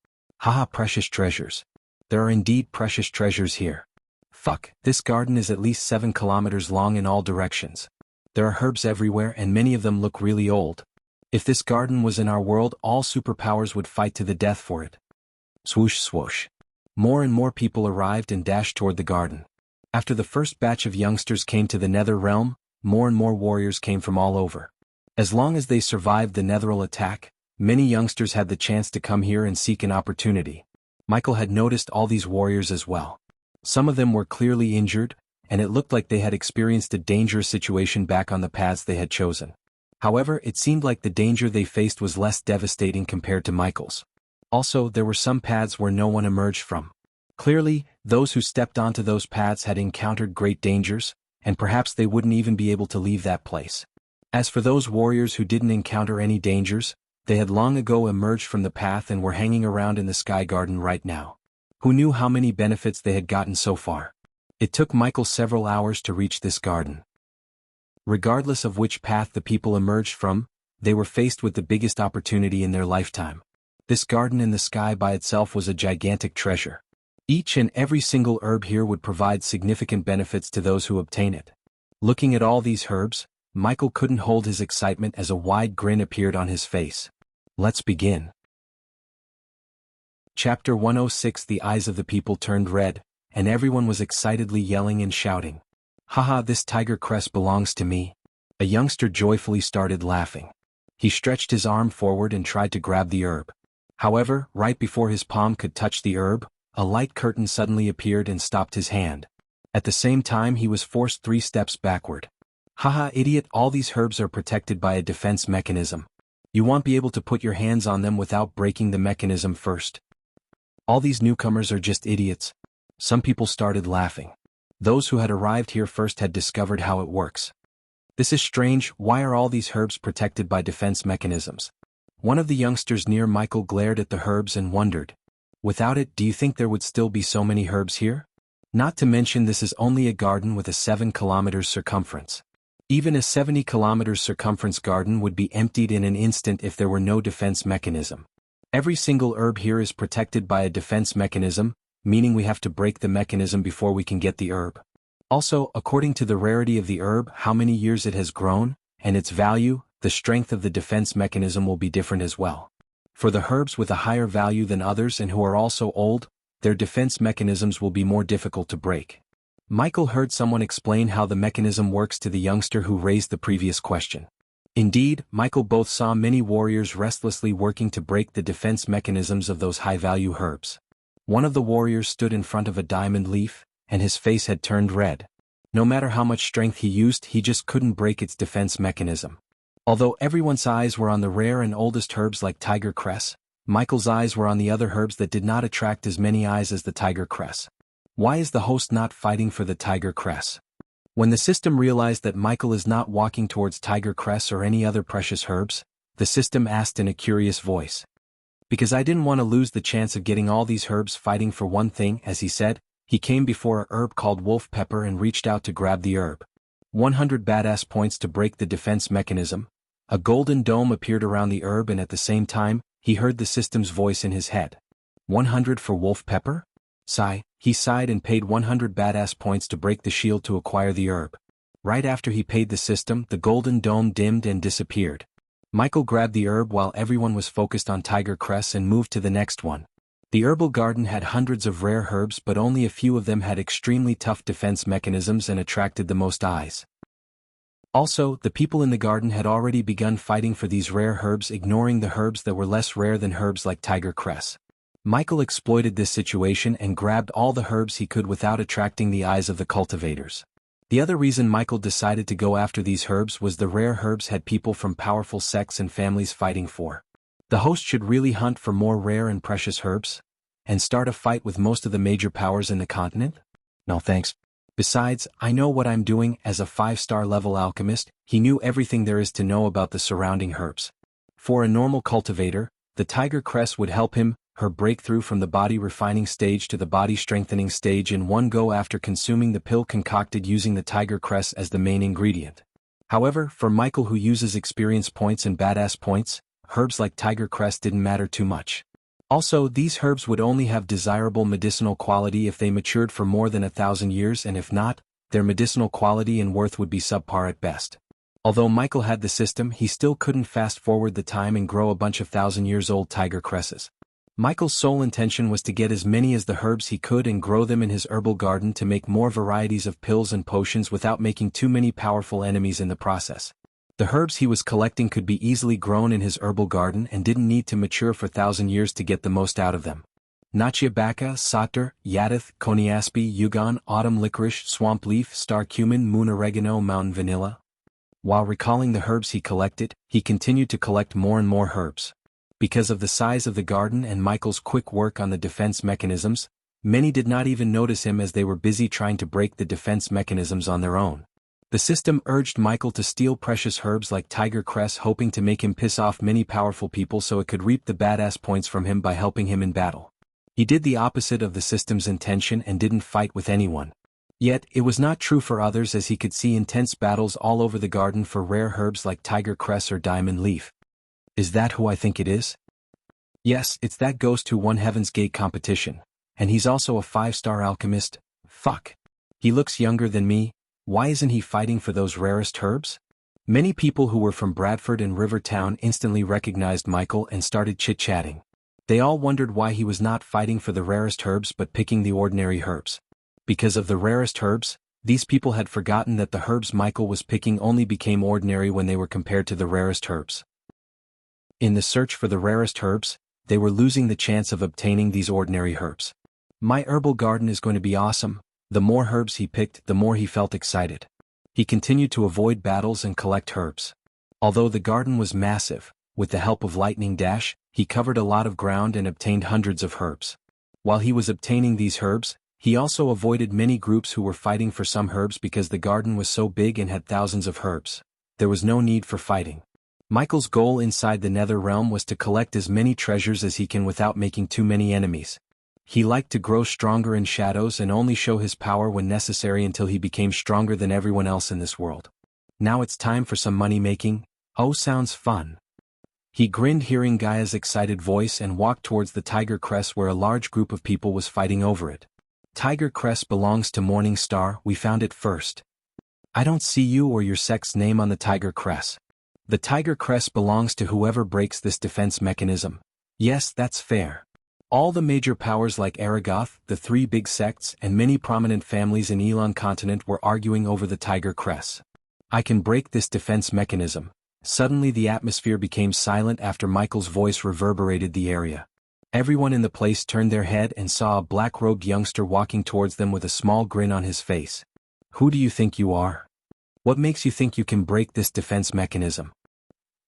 Haha, precious treasures. There are indeed precious treasures here. Fuck, this garden is at least 7 kilometers long in all directions. There are herbs everywhere and many of them look really old. If this garden was in our world, all superpowers would fight to the death for it. Swoosh swoosh. More and more people arrived and dashed toward the garden. After the first batch of youngsters came to the nether realm, more and more warriors came from all over. As long as they survived the netheril attack, many youngsters had the chance to come here and seek an opportunity. Michael had noticed all these warriors as well. Some of them were clearly injured, and it looked like they had experienced a dangerous situation back on the paths they had chosen. However, it seemed like the danger they faced was less devastating compared to Michael's. Also, there were some paths where no one emerged from. Clearly, those who stepped onto those paths had encountered great dangers, and perhaps they wouldn't even be able to leave that place. As for those warriors who didn't encounter any dangers, they had long ago emerged from the path and were hanging around in the Sky Garden right now. Who knew how many benefits they had gotten so far? It took Michael several hours to reach this garden. Regardless of which path the people emerged from, they were faced with the biggest opportunity in their lifetime. This garden in the sky by itself was a gigantic treasure. Each and every single herb here would provide significant benefits to those who obtain it. Looking at all these herbs, Michael couldn't hold his excitement as a wide grin appeared on his face. Let's begin. Chapter 106. The eyes of the people turned red, and everyone was excitedly yelling and shouting. Haha, this tiger crest belongs to me. A youngster joyfully started laughing. He stretched his arm forward and tried to grab the herb. However, right before his palm could touch the herb, a light curtain suddenly appeared and stopped his hand. At the same time he was forced 3 steps backward. Haha, idiot, all these herbs are protected by a defense mechanism. You won't be able to put your hands on them without breaking the mechanism first. All these newcomers are just idiots. Some people started laughing. Those who had arrived here first had discovered how it works. This is strange, why are all these herbs protected by defense mechanisms? One of the youngsters near Michael glared at the herbs and wondered. Without it, do you think there would still be so many herbs here? Not to mention this is only a garden with a 7 kilometers circumference. Even a 70 kilometers circumference garden would be emptied in an instant if there were no defense mechanism. Every single herb here is protected by a defense mechanism, meaning we have to break the mechanism before we can get the herb. Also, according to the rarity of the herb, how many years it has grown, and its value, the strength of the defense mechanism will be different as well. For the herbs with a higher value than others and who are also old, their defense mechanisms will be more difficult to break. Michael heard someone explain how the mechanism works to the youngster who raised the previous question. Indeed, Michael both saw many warriors restlessly working to break the defense mechanisms of those high-value herbs. One of the warriors stood in front of a diamond leaf, and his face had turned red. No matter how much strength he used, he just couldn't break its defense mechanism. Although everyone's eyes were on the rare and oldest herbs like tiger cress, Michael's eyes were on the other herbs that did not attract as many eyes as the tiger cress. Why is the host not fighting for the tiger cress? When the system realized that Michael is not walking towards tiger cress or any other precious herbs, the system asked in a curious voice. Because I didn't want to lose the chance of getting all these herbs fighting for one thing, as he said, he came before a herb called wolf pepper and reached out to grab the herb. 100 badass points to break the defense mechanism. A golden dome appeared around the herb and at the same time, he heard the system's voice in his head. 100 for wolf pepper? Sigh, he sighed and paid 100 badass points to break the shield to acquire the herb. Right after he paid the system, the golden dome dimmed and disappeared. Michael grabbed the herb while everyone was focused on tiger cress and moved to the next one. The herbal garden had hundreds of rare herbs, but only a few of them had extremely tough defense mechanisms and attracted the most eyes. Also, the people in the garden had already begun fighting for these rare herbs, ignoring the herbs that were less rare than herbs like tiger cress. Michael exploited this situation and grabbed all the herbs he could without attracting the eyes of the cultivators. The other reason Michael decided to go after these herbs was the rare herbs had people from powerful sects and families fighting for. The host should really hunt for more rare and precious herbs? And start a fight with most of the major powers in the continent? No thanks. Besides, I know what I'm doing. As a 5-star level alchemist, he knew everything there is to know about the surrounding herbs. For a normal cultivator, the tiger cress would help him, her breakthrough from the body refining stage to the body strengthening stage in one go after consuming the pill concocted using the tiger cress as the main ingredient. However, for Michael, who uses experience points and badass points, herbs like tiger cress didn't matter too much. Also, these herbs would only have desirable medicinal quality if they matured for more than 1,000 years, and if not, their medicinal quality and worth would be subpar at best. Although Michael had the system, he still couldn't fast forward the time and grow a bunch of 1,000-years-old tiger cresses. Michael's sole intention was to get as many as the herbs he could and grow them in his herbal garden to make more varieties of pills and potions without making too many powerful enemies in the process. The herbs he was collecting could be easily grown in his herbal garden and didn't need to mature for 1,000 years to get the most out of them. Nachia baka, satar, yadith, coniaspi, yugon, autumn licorice, swamp leaf, star cumin, moon oregano, mountain vanilla. While recalling the herbs he collected, he continued to collect more and more herbs. Because of the size of the garden and Michael's quick work on the defense mechanisms, many did not even notice him as they were busy trying to break the defense mechanisms on their own. The system urged Michael to steal precious herbs like tiger cress, hoping to make him piss off many powerful people so it could reap the badass points from him by helping him in battle. He did the opposite of the system's intention and didn't fight with anyone. Yet, it was not true for others, as he could see intense battles all over the garden for rare herbs like tiger cress or diamond leaf. Is that who I think it is? Yes, it's that ghost who won Heaven's Gate competition. And he's also a 5-star alchemist. Fuck. He looks younger than me. Why isn't he fighting for those rarest herbs? Many people who were from Bradford and Rivertown instantly recognized Michael and started chit-chatting. They all wondered why he was not fighting for the rarest herbs but picking the ordinary herbs. Because of the rarest herbs, these people had forgotten that the herbs Michael was picking only became ordinary when they were compared to the rarest herbs. In the search for the rarest herbs, they were losing the chance of obtaining these ordinary herbs. My herbal garden is going to be awesome. The more herbs he picked, the more he felt excited. He continued to avoid battles and collect herbs. Although the garden was massive, with the help of Lightning Dash, he covered a lot of ground and obtained hundreds of herbs. While he was obtaining these herbs, he also avoided many groups who were fighting for some herbs because the garden was so big and had thousands of herbs. There was no need for fighting. Michael's goal inside the Nether Realm was to collect as many treasures as he can without making too many enemies. He liked to grow stronger in shadows and only show his power when necessary until he became stronger than everyone else in this world. Now it's time for some money making. Oh, sounds fun. He grinned hearing Gaia's excited voice and walked towards the tiger cress where a large group of people was fighting over it. Tiger cress belongs to Morning Star, we found it first. I don't see you or your sect's name on the tiger cress. The tiger cress belongs to whoever breaks this defense mechanism. Yes, that's fair. All the major powers like Aragoth, the three big sects, and many prominent families in Elon continent were arguing over the tiger cress. I can break this defense mechanism. Suddenly the atmosphere became silent after Michael's voice reverberated the area. Everyone in the place turned their head and saw a black-robed youngster walking towards them with a small grin on his face. Who do you think you are? What makes you think you can break this defense mechanism?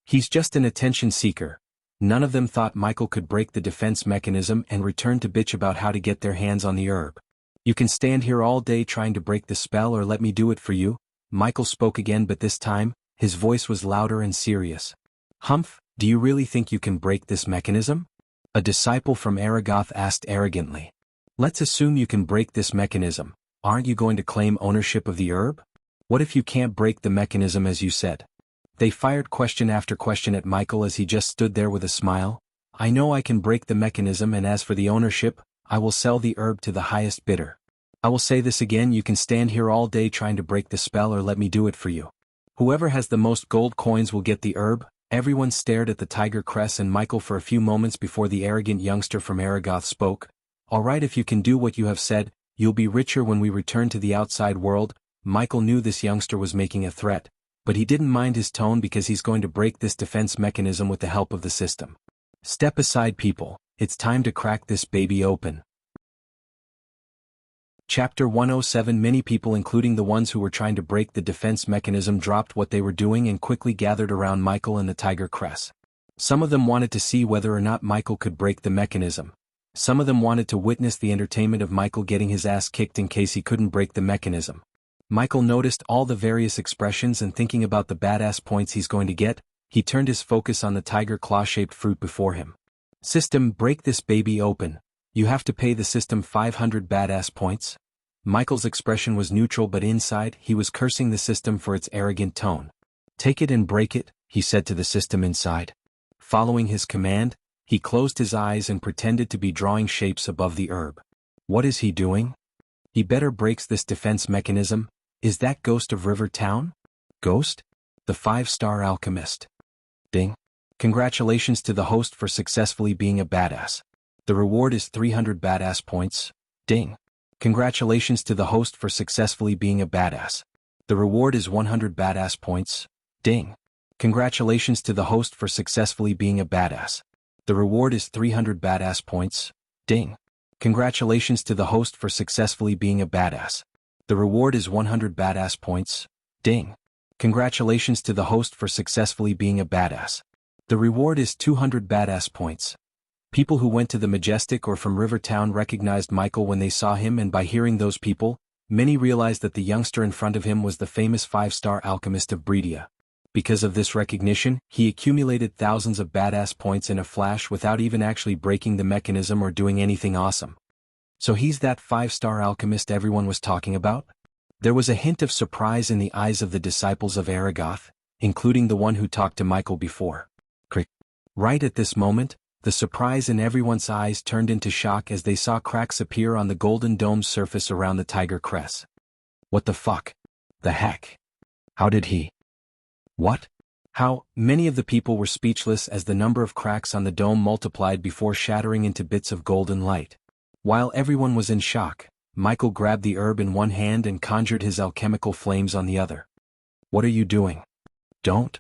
He's just an attention seeker. None of them thought Michael could break the defense mechanism and return to bitch about how to get their hands on the herb. You can stand here all day trying to break the spell or let me do it for you. Michael spoke again, but this time, his voice was louder and serious. Humph, do you really think you can break this mechanism? A disciple from Aragoth asked arrogantly. Let's assume you can break this mechanism. Aren't you going to claim ownership of the herb? What if you can't break the mechanism as you said? They fired question after question at Michael as he just stood there with a smile. I know I can break the mechanism, and as for the ownership, I will sell the herb to the highest bidder. I will say this again, you can stand here all day trying to break the spell or let me do it for you. Whoever has the most gold coins will get the herb. Everyone stared at the tiger cress and Michael for a few moments before the arrogant youngster from Aragoth spoke. All right, if you can do what you have said, you'll be richer when we return to the outside world. Michael knew this youngster was making a threat, but he didn't mind his tone because he's going to break this defense mechanism with the help of the system. Step aside, people. It's time to crack this baby open. Chapter 107. Many people, including the ones who were trying to break the defense mechanism, dropped what they were doing and quickly gathered around Michael and the tiger cress. Some of them wanted to see whether or not Michael could break the mechanism. Some of them wanted to witness the entertainment of Michael getting his ass kicked in case he couldn't break the mechanism. Michael noticed all the various expressions, and thinking about the badass points he's going to get, he turned his focus on the tiger claw-shaped fruit before him. System, break this baby open. You have to pay the system 500 badass points. Michael's expression was neutral, but inside, he was cursing the system for its arrogant tone. Take it and break it, he said to the system inside. Following his command, he closed his eyes and pretended to be drawing shapes above the herb. What is he doing? He better breaks this defense mechanism. Is that Ghost of River Town? Ghost? The 5-star alchemist. Ding. Congratulations to the host for successfully being a badass. The reward is 300 badass points. Ding. Congratulations to the host for successfully being a badass. The reward is 100 badass points. Ding. Congratulations to the host for successfully being a badass. The reward is 300 badass points. Ding. Congratulations to the host for successfully being a badass. The reward is 100 badass points. Ding. Congratulations to the host for successfully being a badass. The reward is 200 badass points. People who went to the Majestic or from River Town recognized Michael when they saw him, and by hearing those people, many realized that the youngster in front of him was the famous 5-star alchemist of Breedia. Because of this recognition, he accumulated thousands of badass points in a flash without even actually breaking the mechanism or doing anything awesome. So he's that 5-star alchemist everyone was talking about? There was a hint of surprise in the eyes of the disciples of Aragoth, including the one who talked to Michael before. Right at this moment, the surprise in everyone's eyes turned into shock as they saw cracks appear on the golden dome's surface around the tiger cress. What the fuck? The heck? How did he? What? How? Many of the people were speechless as the number of cracks on the dome multiplied before shattering into bits of golden light. While everyone was in shock, Michael grabbed the herb in one hand and conjured his alchemical flames on the other. What are you doing? Don't.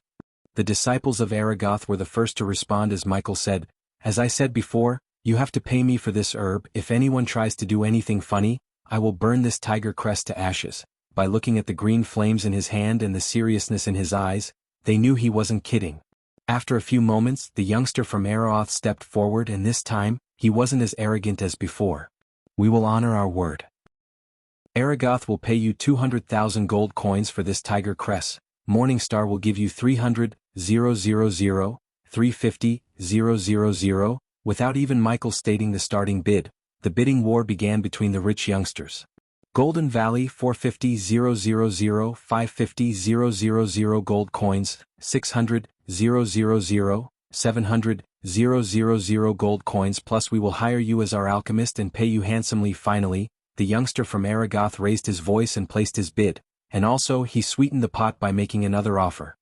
The disciples of Aragoth were the first to respond as Michael said, As I said before, you have to pay me for this herb. If anyone tries to do anything funny, I will burn this tiger crest to ashes. By looking at the green flames in his hand and the seriousness in his eyes, they knew he wasn't kidding. After a few moments, the youngster from Aragoth stepped forward, and this time, he wasn't as arrogant as before. We will honor our word. Aragoth will pay you 200,000 gold coins for this tiger crest. Morningstar will give you 300,000, 350,000. Without even Michael stating the starting bid, the bidding war began between the rich youngsters. Golden Valley 450,000, 550,000 gold coins, 600,000, 700,000 gold coins, plus we will hire you as our alchemist and pay you handsomely. Finally, the youngster from Aragoth raised his voice and placed his bid, and also he sweetened the pot by making another offer.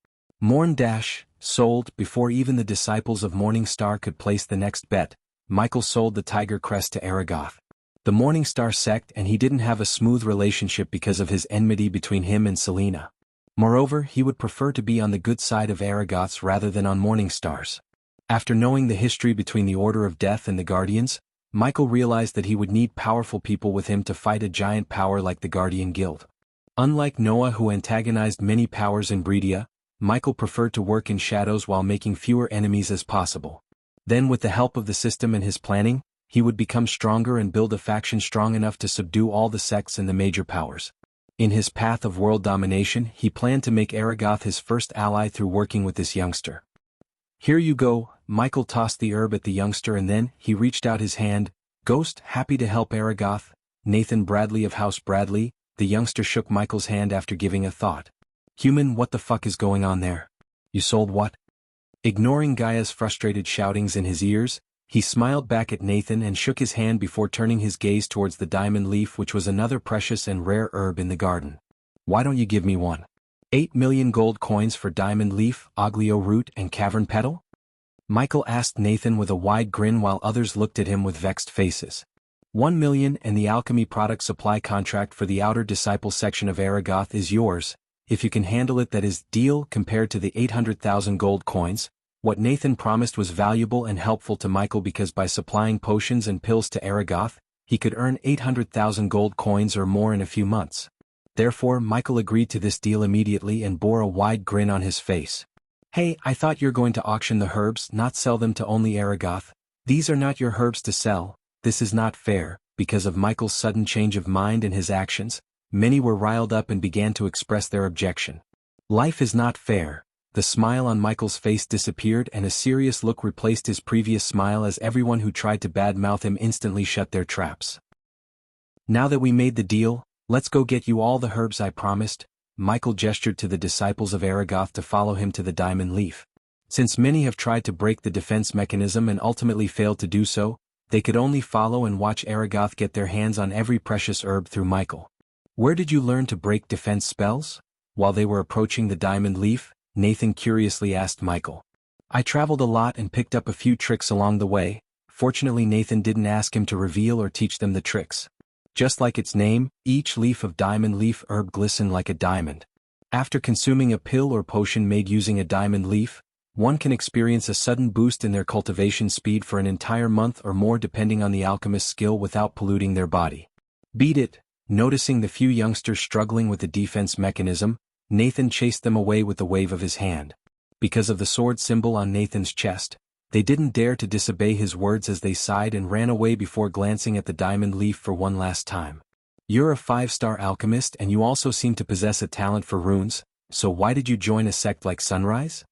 Sold. Before even the disciples of Morningstar could place the next bet, Michael sold the Tiger Crest to Aragoth. The Morningstar sect, and he didn't have a smooth relationship because of his enmity between him and Selena. Moreover, he would prefer to be on the good side of Aragoth's rather than on Morningstar's. After knowing the history between the Order of Death and the Guardians, Michael realized that he would need powerful people with him to fight a giant power like the Guardian Guild. Unlike Noah, who antagonized many powers in Breedia, Michael preferred to work in shadows while making fewer enemies as possible. Then, with the help of the system and his planning, he would become stronger and build a faction strong enough to subdue all the sects and the major powers. In his path of world domination, he planned to make Aragoth his first ally through working with this youngster. "Here you go," Michael tossed the herb at the youngster and then he reached out his hand. "Ghost, happy to help Aragoth." Nathan Bradley of House Bradley. The youngster shook Michael's hand after giving a thought. "Human, what the fuck is going on there? You sold what?" Ignoring Gaia's frustrated shoutings in his ears, he smiled back at Nathan and shook his hand before turning his gaze towards the diamond leaf, which was another precious and rare herb in the garden. "Why don't you give me one? 8 million gold coins for diamond leaf, oglio root and cavern petal?" Michael asked Nathan with a wide grin while others looked at him with vexed faces. 1 million and the alchemy product supply contract for the outer disciple section of Aragoth is yours, if you can handle it. That is, deal. Compared to the 800,000 gold coins, what Nathan promised was valuable and helpful to Michael because by supplying potions and pills to Aragoth, he could earn 800,000 gold coins or more in a few months. Therefore, Michael agreed to this deal immediately and bore a wide grin on his face. "Hey, I thought you're going to auction the herbs, not sell them to only Aragoth. These are not your herbs to sell. This is not fair." Because of Michael's sudden change of mind and his actions, many were riled up and began to express their objection. "Life is not fair." The smile on Michael's face disappeared and a serious look replaced his previous smile as everyone who tried to badmouth him instantly shut their traps. "Now that we made the deal, let's go get you all the herbs I promised." Michael gestured to the disciples of Aragoth to follow him to the diamond leaf. Since many have tried to break the defense mechanism and ultimately failed to do so, they could only follow and watch Aragoth get their hands on every precious herb through Michael. "Where did you learn to break defense spells?" While they were approaching the diamond leaf, Nathan curiously asked Michael. "I traveled a lot and picked up a few tricks along the way." Fortunately, Nathan didn't ask him to reveal or teach them the tricks. Just like its name, each leaf of diamond leaf herb glistened like a diamond. After consuming a pill or potion made using a diamond leaf, one can experience a sudden boost in their cultivation speed for an entire month or more depending on the alchemist's skill without polluting their body. "Beat it." Noticing the few youngsters struggling with the defense mechanism, Nathan chased them away with a wave of his hand. Because of the sword symbol on Nathan's chest, they didn't dare to disobey his words as they sighed and ran away before glancing at the diamond leaf for one last time. "You're a 5-star alchemist and you also seem to possess a talent for runes, so why did you join a sect like Sunrise?"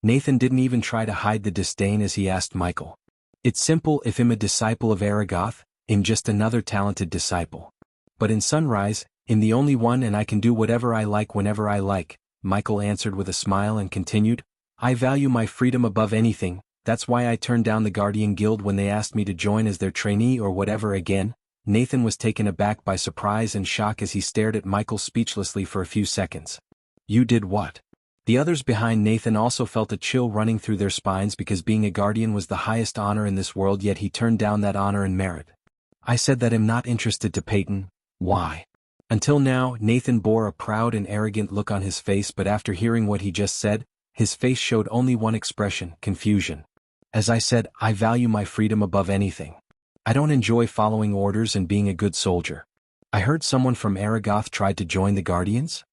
Nathan didn't even try to hide the disdain as he asked Michael. "It's simple. If I'm a disciple of Aragoth, I'm just another talented disciple. But in Sunrise, I'm the only one and I can do whatever I like whenever I like," Michael answered with a smile and continued, "I value my freedom above anything. That's why I turned down the Guardian Guild when they asked me to join as their trainee or whatever." Again, Nathan was taken aback by surprise and shock as he stared at Michael speechlessly for a few seconds. "You did what?" The others behind Nathan also felt a chill running through their spines because being a guardian was the highest honor in this world, yet he turned down that honor and merit. "I said that I'm not interested to Peyton." "Why?" Until now, Nathan bore a proud and arrogant look on his face, but after hearing what he just said, his face showed only one expression: confusion. "As I said, I value my freedom above anything. I don't enjoy following orders and being a good soldier. I heard someone from Aragoth tried to join the Guardians?"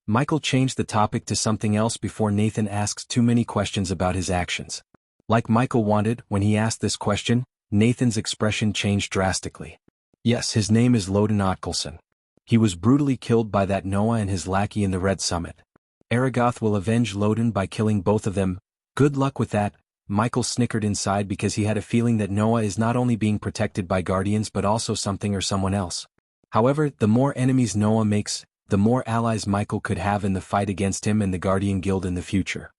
Michael changed the topic to something else before Nathan asked too many questions about his actions. Like Michael wanted, when he asked this question, Nathan's expression changed drastically. "Yes, his name is Loden Otkelson. He was brutally killed by that Noah and his lackey in the Red Summit. Aragoth will avenge Loden by killing both of them." "Good luck with that." Michael snickered inside because he had a feeling that Noah is not only being protected by guardians but also something or someone else. However, the more enemies Noah makes, the more allies Michael could have in the fight against him and the Guardian Guild in the future.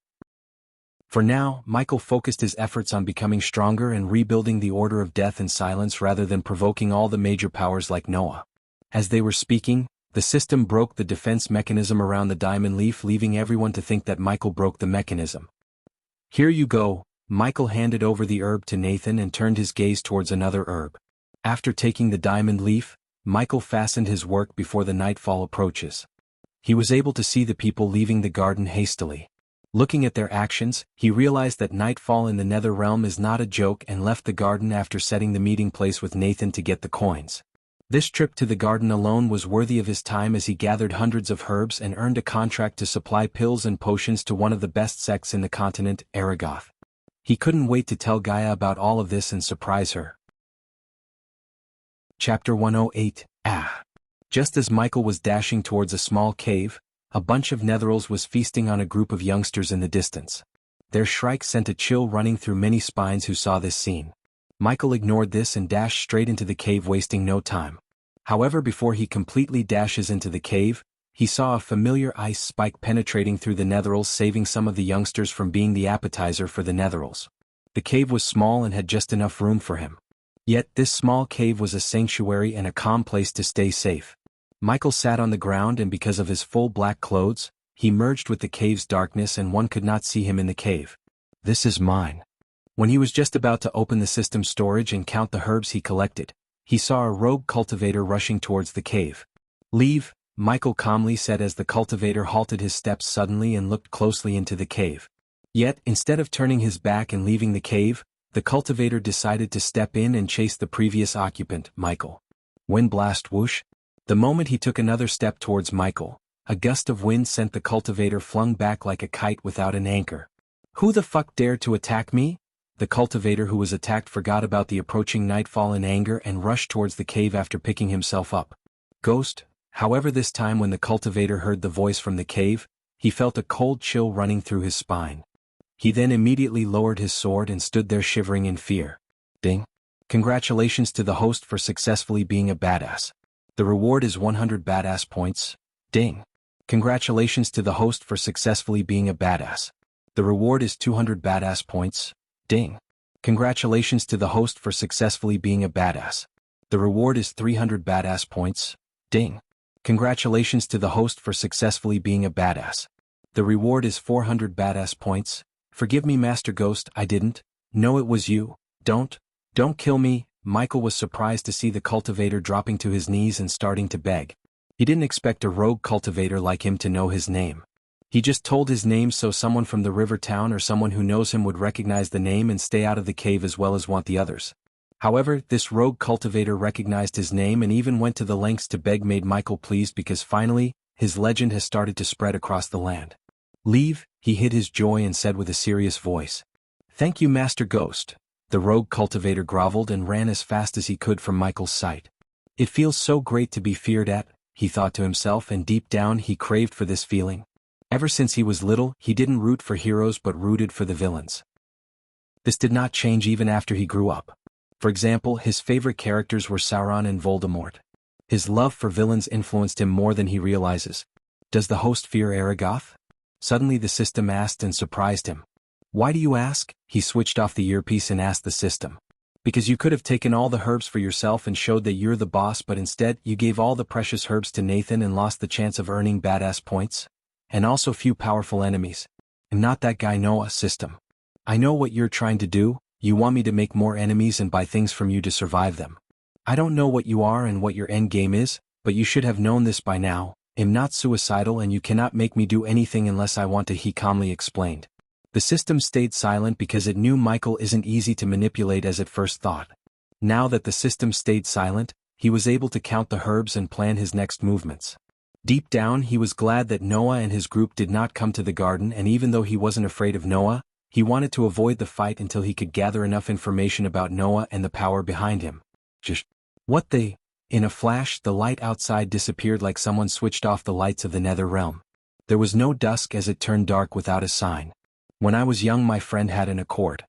For now, Michael focused his efforts on becoming stronger and rebuilding the Order of Death and Silence rather than provoking all the major powers like Noah. As they were speaking, the system broke the defense mechanism around the diamond leaf, leaving everyone to think that Michael broke the mechanism. "Here you go." Michael handed over the herb to Nathan and turned his gaze towards another herb. After taking the diamond leaf, Michael fastened his work before the nightfall approaches. He was able to see the people leaving the garden hastily. Looking at their actions, he realized that nightfall in the nether realm is not a joke and left the garden after setting the meeting place with Nathan to get the coins. This trip to the garden alone was worthy of his time as he gathered hundreds of herbs and earned a contract to supply pills and potions to one of the best sects in the continent, Aragoth. He couldn't wait to tell Gaia about all of this and surprise her. Chapter 108, Just as Michael was dashing towards a small cave, a bunch of netherals was feasting on a group of youngsters in the distance. Their shriek sent a chill running through many spines who saw this scene. Michael ignored this and dashed straight into the cave, wasting no time. However, before he completely dashes into the cave, he saw a familiar ice spike penetrating through the netherals, saving some of the youngsters from being the appetizer for the netherals. The cave was small and had just enough room for him. Yet this small cave was a sanctuary and a calm place to stay safe. Michael sat on the ground, and because of his full black clothes, he merged with the cave's darkness and one could not see him in the cave. This is mine. When he was just about to open the system storage and count the herbs he collected, he saw a rogue cultivator rushing towards the cave. Leave, Michael calmly said as the cultivator halted his steps suddenly and looked closely into the cave. Yet, instead of turning his back and leaving the cave, the cultivator decided to step in and chase the previous occupant, Michael. Wind blast whoosh. The moment he took another step towards Michael, a gust of wind sent the cultivator flung back like a kite without an anchor. Who the fuck dared to attack me? The cultivator who was attacked forgot about the approaching nightfall in anger and rushed towards the cave after picking himself up. Ghost. However, this time when the cultivator heard the voice from the cave, he felt a cold chill running through his spine. He then immediately lowered his sword and stood there shivering in fear. Ding. Congratulations to the host for successfully being a badass. The reward is 100 badass points. Ding. Congratulations to the host for successfully being a badass. The reward is 200 badass points. Ding. Congratulations to the host for successfully being a badass. The reward is 300 badass points. Ding. Congratulations to the host for successfully being a badass. The reward is 400 badass points. Forgive me, Master Ghost, I didn't. No, it was you. Don't kill me. Michael was surprised to see the cultivator dropping to his knees and starting to beg. He didn't expect a rogue cultivator like him to know his name. He just told his name so someone from the river town or someone who knows him would recognize the name and stay out of the cave as well as want the others. However, this rogue cultivator recognized his name and even went to the lengths to beg, made Michael pleased because finally, his legend has started to spread across the land. Leave, he hid his joy and said with a serious voice. Thank you, Master Ghost. The rogue cultivator groveled and ran as fast as he could from Michael's sight. It feels so great to be feared at, he thought to himself, and deep down he craved for this feeling. Ever since he was little, he didn't root for heroes but rooted for the villains. This did not change even after he grew up. For example, his favorite characters were Sauron and Voldemort. His love for villains influenced him more than he realizes. Does the host fear Aragoth? Suddenly the system asked and surprised him. Why do you ask? He switched off the earpiece and asked the system. Because you could have taken all the herbs for yourself and showed that you're the boss, but instead you gave all the precious herbs to Nathan and lost the chance of earning badass points. And also few powerful enemies. And not that guy Noah, system. I know what you're trying to do. You want me to make more enemies and buy things from you to survive them. I don't know what you are and what your end game is, but you should have known this by now. I'm not suicidal and you cannot make me do anything unless I want to, he calmly explained. The system stayed silent because it knew Michael isn't easy to manipulate as it first thought. Now that the system stayed silent, he was able to count the herbs and plan his next movements. Deep down he was glad that Noah and his group did not come to the garden, and even though he wasn't afraid of Noah, he wanted to avoid the fight until he could gather enough information about Noah and the power behind him. Just what they... In a flash, the light outside disappeared like someone switched off the lights of the nether realm. There was no dusk as it turned dark without a sign. When I was young, my friend had an accord.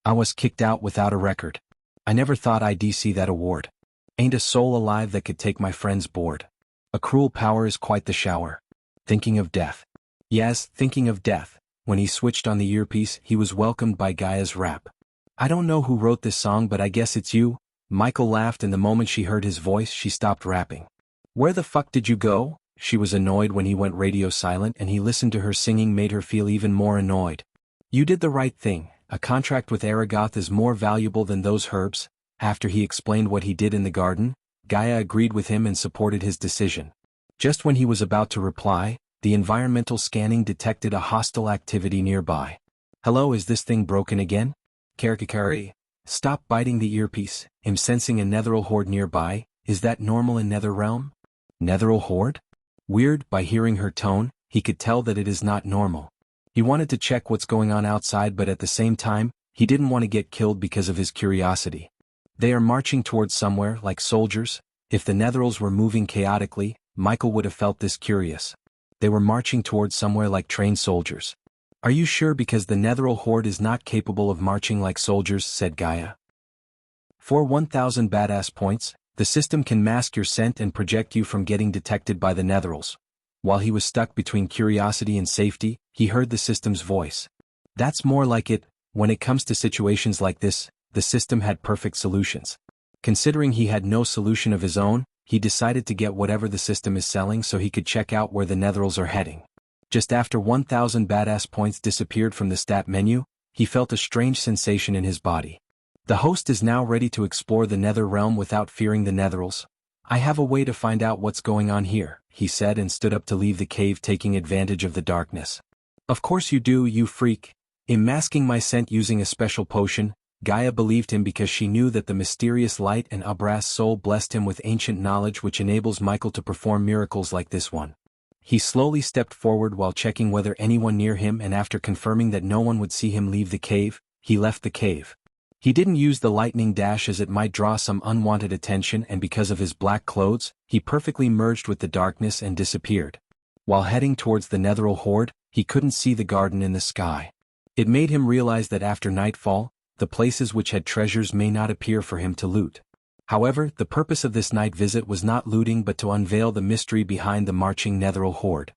I was kicked out without a record. I never thought I'd see that award. Ain't a soul alive that could take my friend's board. A cruel power is quite the shower. Thinking of death. Yes, thinking of death. When he switched on the earpiece, he was welcomed by Gaia's rap. I don't know who wrote this song, but I guess it's you. Michael laughed, and the moment she heard his voice, she stopped rapping. Where the fuck did you go? She was annoyed when he went radio silent, and he listened to her singing made her feel even more annoyed. You did the right thing. A contract with Aragoth is more valuable than those herbs. After he explained what he did in the garden, Gaia agreed with him and supported his decision. Just when he was about to reply, the environmental scanning detected a hostile activity nearby. Hello, is this thing broken again? Karikari. Stop biting the earpiece. I'm sensing a Netheral horde nearby. Is that normal in Nether Realm? Netheral horde? Weird. By hearing her tone, he could tell that it is not normal. He wanted to check what's going on outside, but at the same time, he didn't want to get killed because of his curiosity. They are marching towards somewhere, like soldiers. If the Netherals were moving chaotically, Michael would have felt this curious. They were marching towards somewhere like trained soldiers. Are you sure? Because the Netheral horde is not capable of marching like soldiers, said Gaia. For 1000 badass points, the system can mask your scent and project you from getting detected by the Netherals. While he was stuck between curiosity and safety, he heard the system's voice. That's more like it. When it comes to situations like this, the system had perfect solutions. Considering he had no solution of his own, he decided to get whatever the system is selling so he could check out where the Netherals are heading. Just after 1000 badass points disappeared from the stat menu, he felt a strange sensation in his body. The host is now ready to explore the Nether Realm without fearing the Netherals. I have a way to find out what's going on here, he said, and stood up to leave the cave, taking advantage of the darkness. Of course you do, you freak. In masking my scent using a special potion, Gaia believed him because she knew that the mysterious light and Abra's soul blessed him with ancient knowledge which enables Michael to perform miracles like this one. He slowly stepped forward while checking whether anyone near him, and after confirming that no one would see him leave the cave, he left the cave. He didn't use the lightning dash as it might draw some unwanted attention, and because of his black clothes, he perfectly merged with the darkness and disappeared. While heading towards the Netheral horde, he couldn't see the garden in the sky. It made him realize that after nightfall, the places which had treasures may not appear for him to loot. However, the purpose of this night visit was not looting but to unveil the mystery behind the marching Netheral horde.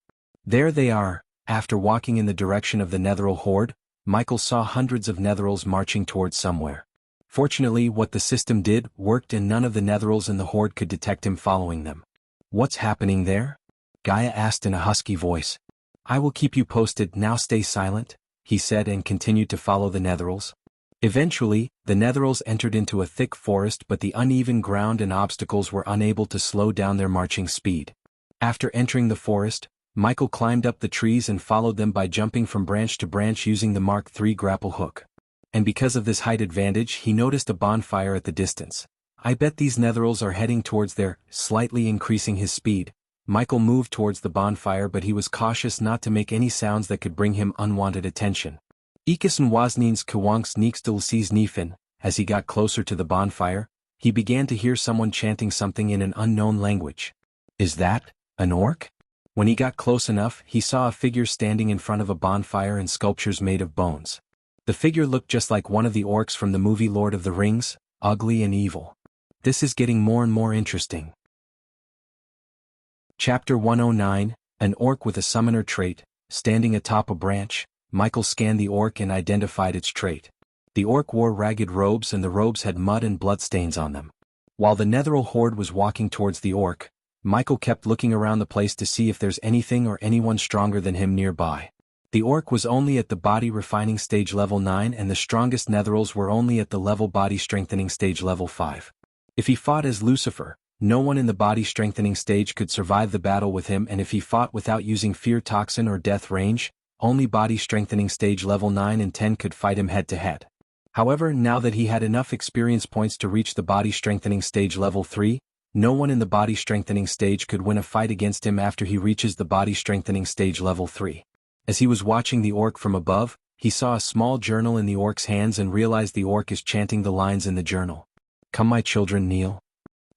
There they are. After walking in the direction of the Netheral horde, Michael saw hundreds of Netherals marching towards somewhere. Fortunately, what the system did worked and none of the Netherals in the horde could detect him following them. What's happening there? Gaia asked in a husky voice. I will keep you posted, now stay silent, he said, and continued to follow the Netherals. Eventually, the Netherals entered into a thick forest, but the uneven ground and obstacles were unable to slow down their marching speed. After entering the forest, Michael climbed up the trees and followed them by jumping from branch to branch using the Mark III grapple hook. And because of this height advantage, he noticed a bonfire at the distance. I bet these Netherals are heading towards there, slightly increasing his speed. Michael moved towards the bonfire, but he was cautious not to make any sounds that could bring him unwanted attention. Ikasan wasnins kawanks neekstil sees nifin. As he got closer to the bonfire, he began to hear someone chanting something in an unknown language. Is that an orc? When he got close enough, he saw a figure standing in front of a bonfire and sculptures made of bones. The figure looked just like one of the orcs from the movie Lord of the Rings, ugly and evil. This is getting more and more interesting. Chapter 109, An Orc with a Summoner Trait. Standing atop a branch, Michael scanned the orc and identified its trait. The orc wore ragged robes, and the robes had mud and blood stains on them. While the Netheral horde was walking towards the orc, Michael kept looking around the place to see if there's anything or anyone stronger than him nearby. The orc was only at the body refining stage level 9, and the strongest Netherals were only at the level body strengthening stage level 5. If he fought as Lucifer, no one in the body strengthening stage could survive the battle with him, and if he fought without using fear toxin or death range, only body strengthening stage level 9 and 10 could fight him head to head. However, now that he had enough experience points to reach the body strengthening stage level 3, no one in the body strengthening stage could win a fight against him after he reaches the body strengthening stage level 3. As he was watching the orc from above, he saw a small journal in the orc's hands and realized the orc is chanting the lines in the journal. Come my children, kneel.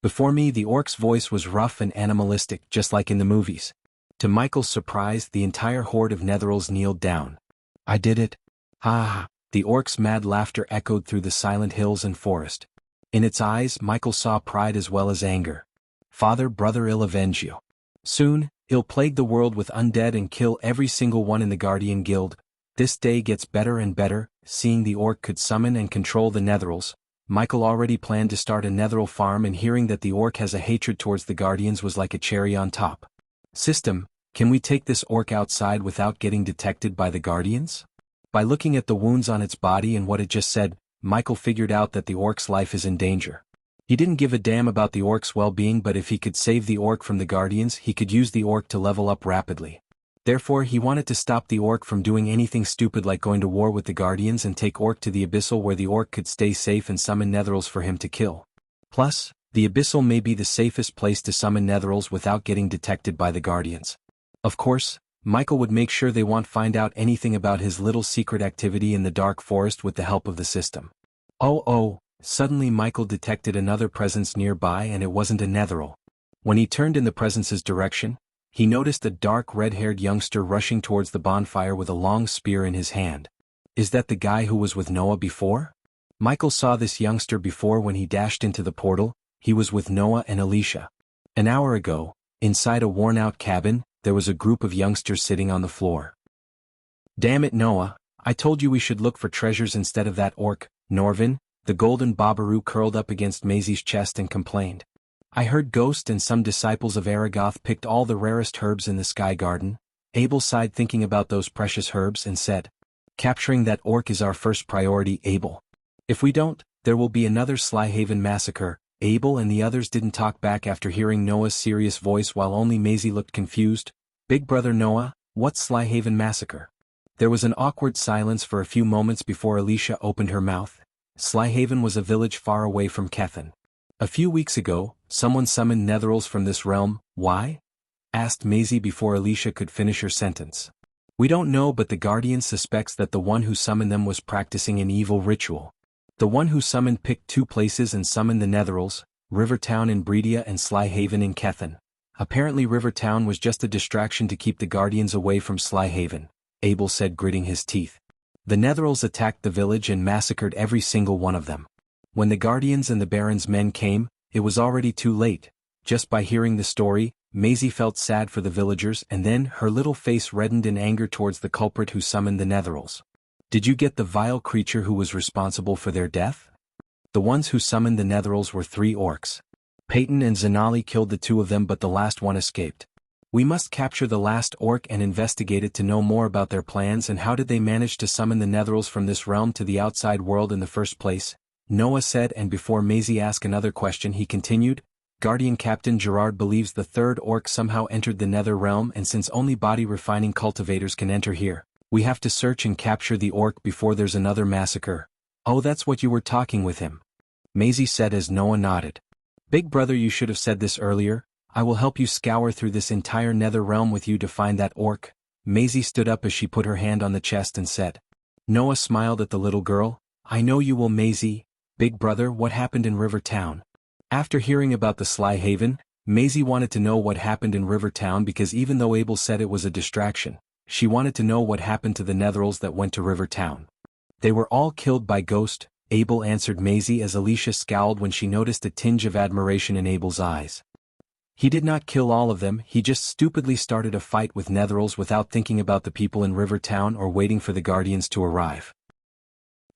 Before me. The orc's voice was rough and animalistic, just like in the movies. To Michael's surprise, the entire horde of Netherals kneeled down. I did it. Ha ha. The orc's mad laughter echoed through the silent hills and forest. In its eyes, Michael saw pride as well as anger. Father, brother, I'll avenge you. Soon, I'll plague the world with undead and kill every single one in the Guardian Guild. This day gets better and better. Seeing the orc could summon and control the Netherals, Michael already planned to start a Netheral farm, and hearing that the orc has a hatred towards the Guardians was like a cherry on top. System, can we take this orc outside without getting detected by the Guardians? By looking at the wounds on its body and what it just said, Michael figured out that the orc's life is in danger. He didn't give a damn about the orc's well-being, but if he could save the orc from the guardians, he could use the orc to level up rapidly. Therefore, he wanted to stop the orc from doing anything stupid like going to war with the guardians and take orc to the abyssal where the orc could stay safe and summon netherals for him to kill. Plus, the abyssal may be the safest place to summon netherals without getting detected by the guardians. Of course, Michael would make sure they won't find out anything about his little secret activity in the dark forest with the help of the system. Oh, suddenly Michael detected another presence nearby, and it wasn't a netheral. When he turned in the presence's direction, he noticed a dark red-haired youngster rushing towards the bonfire with a long spear in his hand. Is that the guy who was with Noah before? Michael saw this youngster before when he dashed into the portal. He was with Noah and Alicia. An hour ago, inside a worn-out cabin, there was a group of youngsters sitting on the floor. Damn it, Noah, I told you we should look for treasures instead of that orc, Norvin. The golden Babaru curled up against Maisie's chest and complained. I heard Ghost and some disciples of Aragoth picked all the rarest herbs in the Sky Garden. Abel sighed thinking about those precious herbs and said, capturing that orc is our first priority, Abel. If we don't, there will be another Slyhaven massacre. Abel and the others didn't talk back after hearing Noah's serious voice, while only Maisie looked confused. Big brother Noah, what's Slyhaven massacre? There was an awkward silence for a few moments before Alicia opened her mouth. Slyhaven was a village far away from Kethen. A few weeks ago, someone summoned netherals from this realm. Why? Asked Maisie before Alicia could finish her sentence. We don't know, but the Guardian suspects that the one who summoned them was practicing an evil ritual. The one who summoned picked two places and summoned the netherals, Rivertown in Breedia and Slyhaven in Kethen. Apparently Rivertown was just a distraction to keep the Guardians away from Slyhaven, Abel said, gritting his teeth. The netherals attacked the village and massacred every single one of them. When the Guardians and the Baron's men came, it was already too late. Just by hearing the story, Maisie felt sad for the villagers, and then her little face reddened in anger towards the culprit who summoned the netherals. Did you get the vile creature who was responsible for their death? The ones who summoned the netherals were 3 orcs. Peyton and Zanali killed the 2 of them, but the last one escaped. We must capture the last orc and investigate it to know more about their plans and how did they manage to summon the netherals from this realm to the outside world in the first place, Noah said, and before Maisie asked another question he continued, Guardian Captain Gerard believes the 3rd orc somehow entered the nether realm, and since only body-refining cultivators can enter here, we have to search and capture the orc before there's another massacre. Oh, that's what you were talking with him, Maisie said as Noah nodded. Big brother, you should have said this earlier. I will help you scour through this entire nether realm with you to find that orc. Maisie stood up as she put her hand on the chest and said. Noah smiled at the little girl. I know you will, Maisie. Big brother, what happened in Rivertown? After hearing about the Slyhaven, Maisie wanted to know what happened in Rivertown because even though Abel said it was a distraction, she wanted to know what happened to the netherals that went to Rivertown. They were all killed by Ghost, Abel answered Maisie as Alicia scowled when she noticed a tinge of admiration in Abel's eyes. He did not kill all of them, he just stupidly started a fight with netherals without thinking about the people in Rivertown or waiting for the Guardians to arrive.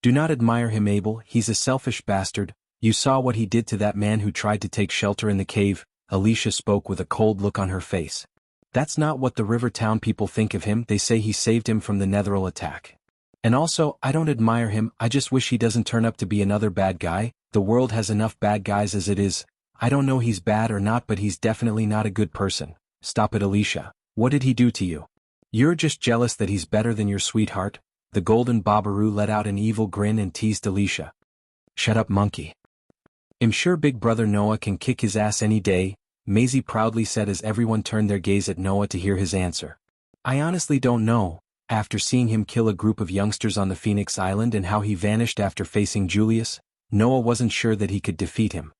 Do not admire him, Abel, he's a selfish bastard. You saw what he did to that man who tried to take shelter in the cave, Alicia spoke with a cold look on her face. That's not what the Rivertown people think of him, they say he saved him from the netheral attack. And also, I don't admire him, I just wish he doesn't turn up to be another bad guy. The world has enough bad guys as it is. I don't know he's bad or not, but he's definitely not a good person. Stop it, Alicia. What did he do to you? You're just jealous that he's better than your sweetheart. The golden Babaru let out an evil grin and teased Alicia. Shut up, monkey. I'm sure big brother Noah can kick his ass any day, Maisie proudly said as everyone turned their gaze at Noah to hear his answer. I honestly don't know. After seeing him kill a group of youngsters on the Phoenix Island and how he vanished after facing Julius, Noah wasn't sure that he could defeat him.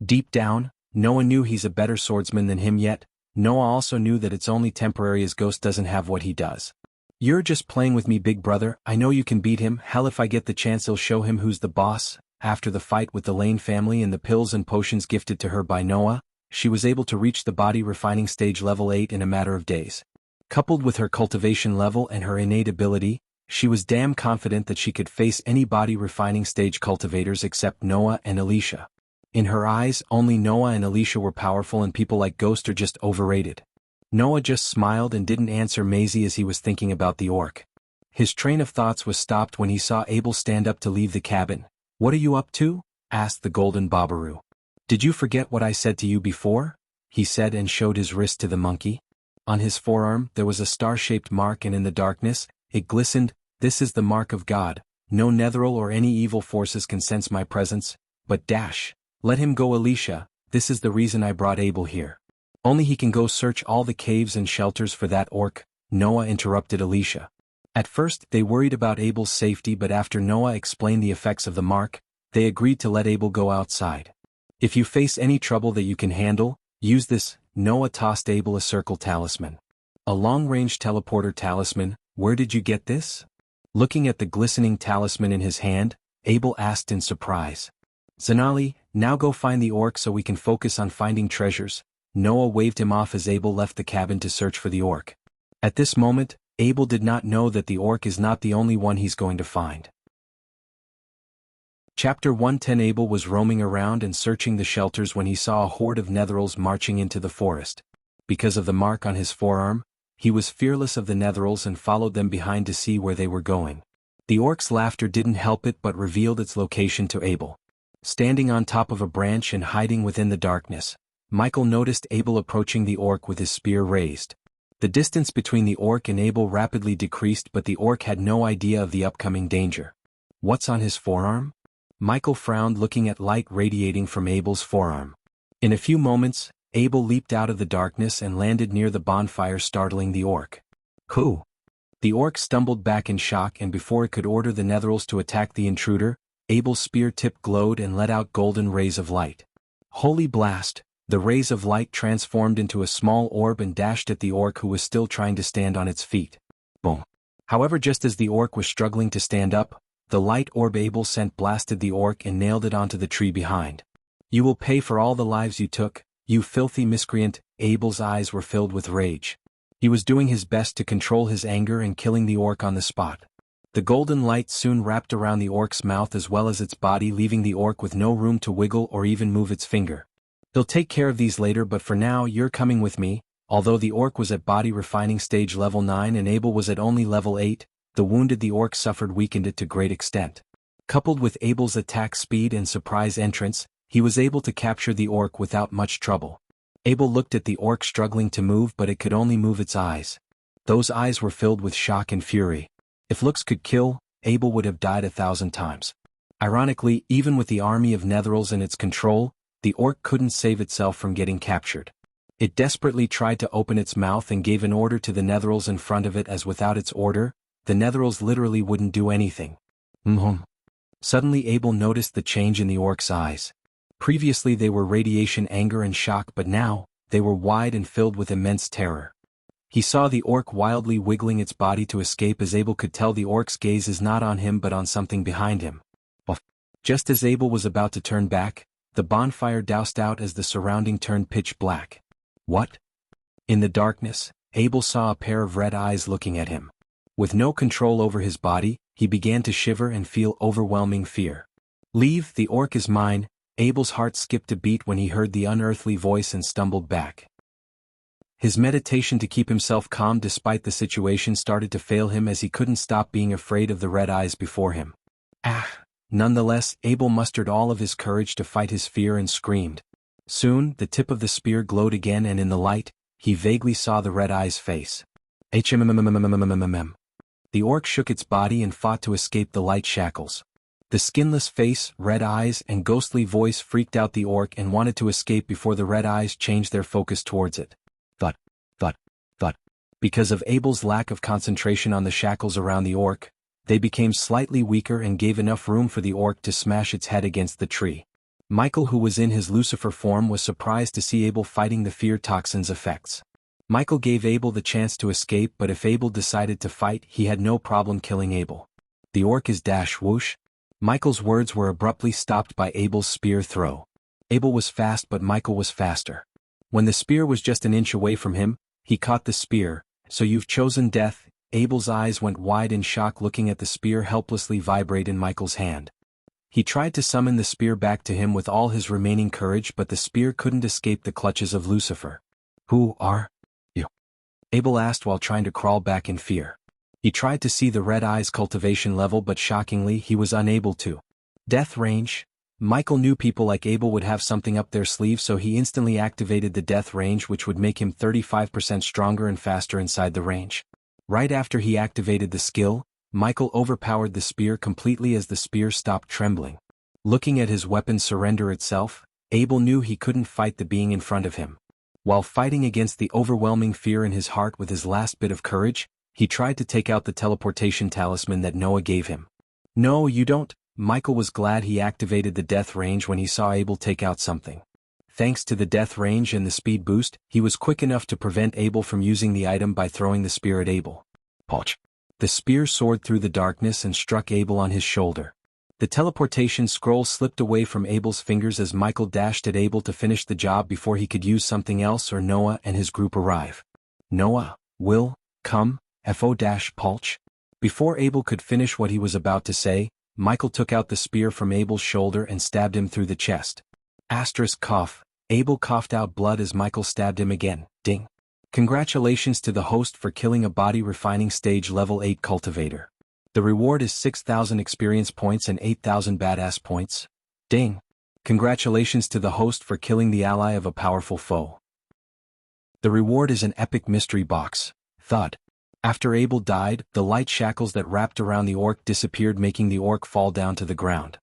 Deep down, Noah knew he's a better swordsman than him, yet Noah also knew that it's only temporary as Ghost doesn't have what he does. You're just playing with me, big brother, I know you can beat him, hell if I get the chance I'll show him who's the boss. After the fight with the Lane family and the pills and potions gifted to her by Noah, she was able to reach the body refining stage level 8 in a matter of days. Coupled with her cultivation level and her innate ability, she was damn confident that she could face any body refining stage cultivators except Noah and Alicia. In her eyes, only Noah and Alicia were powerful and people like Ghost are just overrated. Noah just smiled and didn't answer Maisie as he was thinking about the orc. His train of thoughts was stopped when he saw Abel stand up to leave the cabin. "What are you up to?" asked the golden Babaru. "Did you forget what I said to you before?" he said and showed his wrist to the monkey. On his forearm there was a star-shaped mark, and in the darkness, it glistened. "This is the mark of God. No netheril or any evil forces can sense my presence, but let him go, Alicia. This is the reason I brought Abel here. Only he can go search all the caves and shelters for that orc." Noah interrupted Alicia. At first they worried about Abel's safety, but after Noah explained the effects of the mark, they agreed to let Abel go outside. "If you face any trouble that you can handle, use this." Noah tossed Abel a circle talisman. "A long-range teleporter talisman. Where did you get this?" Looking at the glistening talisman in his hand, Abel asked in surprise. "Zanali, now go find the orc so we can focus on finding treasures." Noah waved him off as Abel left the cabin to search for the orc. At this moment, Abel did not know that the orc is not the only one he's going to find. Chapter 110. Abel was roaming around and searching the shelters when he saw a horde of netherils marching into the forest. Because of the mark on his forearm, he was fearless of the netherils and followed them behind to see where they were going. The orc's laughter didn't help it but revealed its location to Abel. Standing on top of a branch and hiding within the darkness, Michael noticed Abel approaching the orc with his spear raised. The distance between the orc and Abel rapidly decreased, but the orc had no idea of the upcoming danger. "What's on his forearm?" Michael frowned, looking at light radiating from Abel's forearm. In a few moments, Abel leaped out of the darkness and landed near the bonfire, startling the orc. "Who?" The orc stumbled back in shock, and before it could order the netherils to attack the intruder, Abel's spear tip glowed and let out golden rays of light. Holy blast! The rays of light transformed into a small orb and dashed at the orc, who was still trying to stand on its feet. Boom! However, just as the orc was struggling to stand up, the light orb Abel sent blasted the orc and nailed it onto the tree behind. "You will pay for all the lives you took, you filthy miscreant." Abel's eyes were filled with rage. He was doing his best to control his anger and killing the orc on the spot. The golden light soon wrapped around the orc's mouth as well as its body, leaving the orc with no room to wiggle or even move its finger. "He'll take care of these later, but for now you're coming with me." Although the orc was at body refining stage level 9 and Abel was at only level 8, the wounded the orc suffered weakened it to great extent. Coupled with Abel's attack speed and surprise entrance, he was able to capture the orc without much trouble. Abel looked at the orc struggling to move, but it could only move its eyes. Those eyes were filled with shock and fury. If looks could kill, Abel would have died 1,000 times. Ironically, even with the army of netherils in its control, the orc couldn't save itself from getting captured. It desperately tried to open its mouth and gave an order to the netherils in front of it, as without its order, the netherils literally wouldn't do anything. Suddenly Abel noticed the change in the orc's eyes. Previously they were radiation anger and shock, but now, they were wide and filled with immense terror. He saw the orc wildly wiggling its body to escape, as Abel could tell the orc's gaze is not on him but on something behind him. Just as Abel was about to turn back, the bonfire doused out as the surrounding turned pitch black. What? In the darkness, Abel saw a pair of red eyes looking at him. With no control over his body, he began to shiver and feel overwhelming fear. "Leave, the orc is mine." Abel's heart skipped a beat when he heard the unearthly voice and stumbled back. His meditation to keep himself calm despite the situation started to fail him, as he couldn't stop being afraid of the red eyes before him. Nonetheless, Abel mustered all of his courage to fight his fear and screamed. Soon, the tip of the spear glowed again, and in the light, he vaguely saw the red eye's face. The orc shook its body and fought to escape the light shackles. The skinless face, red eyes, and ghostly voice freaked out the orc and wanted to escape before the red eyes changed their focus towards it. But. Because of Abel's lack of concentration on the shackles around the orc, they became slightly weaker and gave enough room for the orc to smash its head against the tree. Michael, who was in his Lucifer form, was surprised to see Abel fighting the fear toxin's effects. Michael gave Abel the chance to escape, but if Abel decided to fight, he had no problem killing Abel. "The orc is whoosh." Michael's words were abruptly stopped by Abel's spear throw. Abel was fast, but Michael was faster. When the spear was just an inch away from him, he caught the spear. "So you've chosen death?" Abel's eyes went wide in shock, looking at the spear helplessly vibrate in Michael's hand. He tried to summon the spear back to him with all his remaining courage, but the spear couldn't escape the clutches of Lucifer. "Who are you?" Abel asked while trying to crawl back in fear. He tried to see the red eye's cultivation level but shockingly he was unable to. Death range? Michael knew people like Abel would have something up their sleeve, so he instantly activated the death range, which would make him 35% stronger and faster inside the range. Right after he activated the skill, Michael overpowered the spear completely as the spear stopped trembling. Looking at his weapon surrender itself, Abel knew he couldn't fight the being in front of him. While fighting against the overwhelming fear in his heart with his last bit of courage, he tried to take out the teleportation talisman that Noah gave him. "No, you don't." Michael was glad he activated the death range when he saw Abel take out something. Thanks to the death range and the speed boost, he was quick enough to prevent Abel from using the item by throwing the spear at Abel. Poch! The spear soared through the darkness and struck Abel on his shoulder. The teleportation scroll slipped away from Abel's fingers as Michael dashed at Abel to finish the job before he could use something else or Noah and his group arrive. "Noah, will, come, FO-Pulch." Before Abel could finish what he was about to say, Michael took out the spear from Abel's shoulder and stabbed him through the chest. Cough. Abel coughed out blood as Michael stabbed him again. Ding. Congratulations to the host for killing a body refining stage level 8 cultivator. The reward is 6,000 experience points and 8,000 badass points. Ding. Congratulations to the host for killing the ally of a powerful foe. The reward is an epic mystery box. Thud. After Abel died, the light shackles that wrapped around the orc disappeared, making the orc fall down to the ground.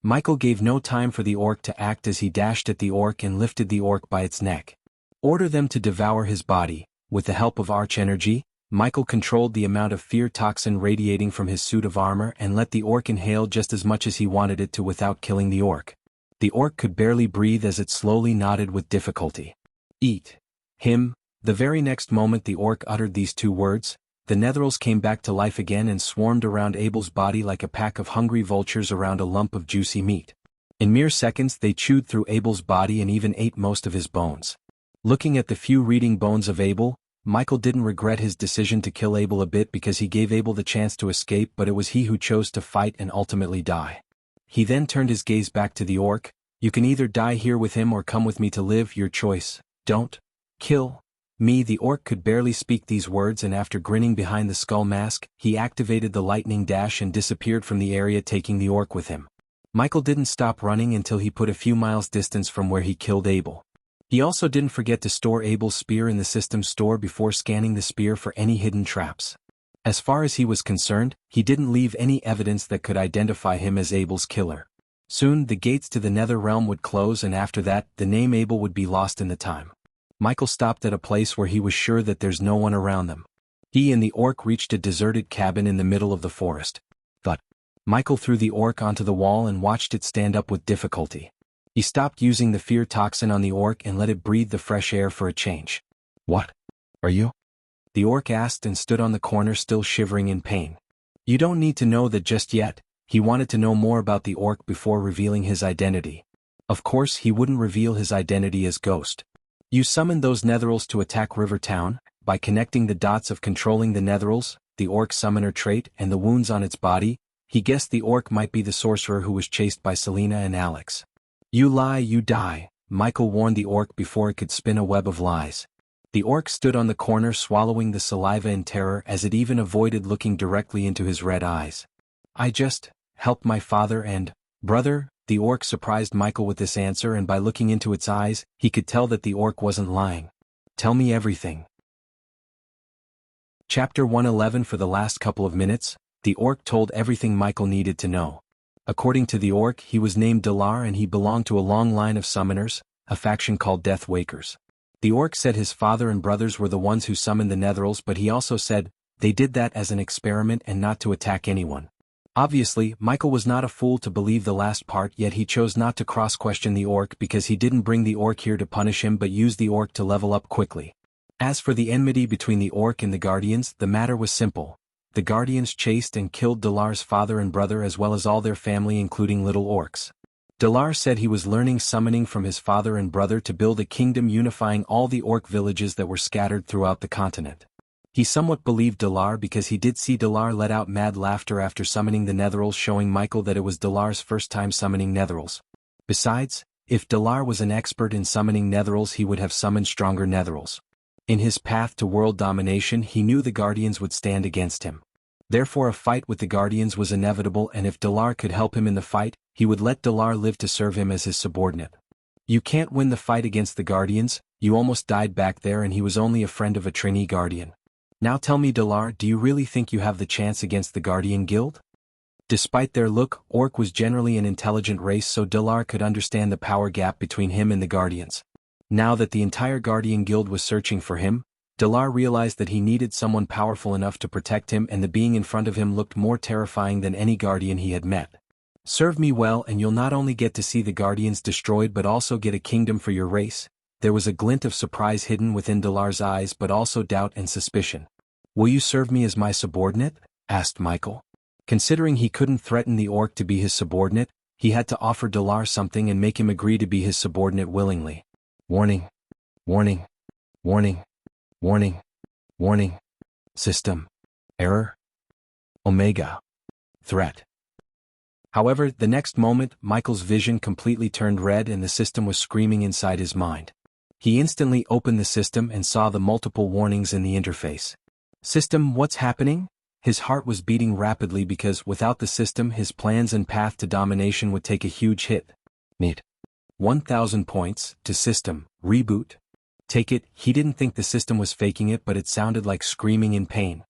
Michael gave no time for the orc to act as he dashed at the orc and lifted the orc by its neck. Order them to devour his body. With the help of Arch Energy, Michael controlled the amount of fear toxin radiating from his suit of armor and let the orc inhale just as much as he wanted it to without killing the orc. The orc could barely breathe as it slowly nodded with difficulty. "Eat him." The very next moment the orc uttered these two words, the netherals came back to life again and swarmed around Abel's body like a pack of hungry vultures around a lump of juicy meat. In mere seconds they chewed through Abel's body and even ate most of his bones. Looking at the few reading bones of Abel, Michael didn't regret his decision to kill Abel a bit because he gave Abel the chance to escape, but it was he who chose to fight and ultimately die. He then turned his gaze back to the orc. "You can either die here with him or come with me to live, your choice. Don't kill me." The orc could barely speak these words, and after grinning behind the skull mask, he activated the lightning dash and disappeared from the area, taking the orc with him. Michael didn't stop running until he put a few miles distance from where he killed Abel. He also didn't forget to store Abel's spear in the system store before scanning the spear for any hidden traps. As far as he was concerned, he didn't leave any evidence that could identify him as Abel's killer. Soon the gates to the nether realm would close, and after that, the name Abel would be lost in the time. Michael stopped at a place where he was sure that there's no one around them. He and the orc reached a deserted cabin in the middle of the forest. But Michael threw the orc onto the wall and watched it stand up with difficulty. He stopped using the fear toxin on the orc and let it breathe the fresh air for a change. "What are you?" the orc asked and stood on the corner still shivering in pain. You don't need to know that just yet. He wanted to know more about the orc before revealing his identity. Of course he wouldn't reveal his identity as Ghost. "You summoned those netherals to attack River Town." By connecting the dots of controlling the netherals, the orc summoner trait, and the wounds on its body, he guessed the orc might be the sorcerer who was chased by Selena and Alex. "You lie, you die," Michael warned the orc before it could spin a web of lies. The orc stood on the corner swallowing the saliva in terror as it even avoided looking directly into his red eyes. "I just helped my father and brother." The orc surprised Michael with this answer, and by looking into its eyes, he could tell that the orc wasn't lying. "Tell me everything." Chapter 111. For the last couple of minutes, the orc told everything Michael needed to know. According to the orc, he was named Dalar and he belonged to a long line of summoners, a faction called Death Wakers. The orc said his father and brothers were the ones who summoned the netherals, but he also said they did that as an experiment and not to attack anyone. Obviously, Michael was not a fool to believe the last part, yet he chose not to cross-question the orc because he didn't bring the orc here to punish him but used the orc to level up quickly. As for the enmity between the orc and the Guardians, the matter was simple. The Guardians chased and killed Dalar's father and brother as well as all their family including little orcs. Dalar said he was learning summoning from his father and brother to build a kingdom unifying all the orc villages that were scattered throughout the continent. He somewhat believed Dalar because he did see Dalar let out mad laughter after summoning the netherals, showing Michael that it was Dalar's first time summoning netherals. Besides, if Dalar was an expert in summoning netherals, he would have summoned stronger netherals. In his path to world domination, he knew the Guardians would stand against him. Therefore a fight with the Guardians was inevitable, and if Dalar could help him in the fight, he would let Dalar live to serve him as his subordinate. You can't win the fight against the Guardians, you almost died back there and he was only a friend of a trainee Guardian. Now tell me Dalar, do you really think you have the chance against the Guardian Guild? Despite their look, Orc was generally an intelligent race, so Dalar could understand the power gap between him and the Guardians. Now that the entire Guardian Guild was searching for him, Dalar realized that he needed someone powerful enough to protect him, and the being in front of him looked more terrifying than any Guardian he had met. Serve me well and you'll not only get to see the Guardians destroyed but also get a kingdom for your race. There was a glint of surprise hidden within Dalar's eyes, but also doubt and suspicion. Will you serve me as my subordinate? Asked Michael. Considering he couldn't threaten the Orc to be his subordinate, he had to offer Dalar something and make him agree to be his subordinate willingly. Warning. Warning. Warning. Warning. Warning. System. Error. Omega. Threat. However, the next moment, Michael's vision completely turned red and the system was screaming inside his mind. He instantly opened the system and saw the multiple warnings in the interface. System, what's happening? His heart was beating rapidly because without the system his plans and path to domination would take a huge hit. Need 1,000 points to system, reboot. Take it, he didn't think the system was faking it, but it sounded like screaming in pain.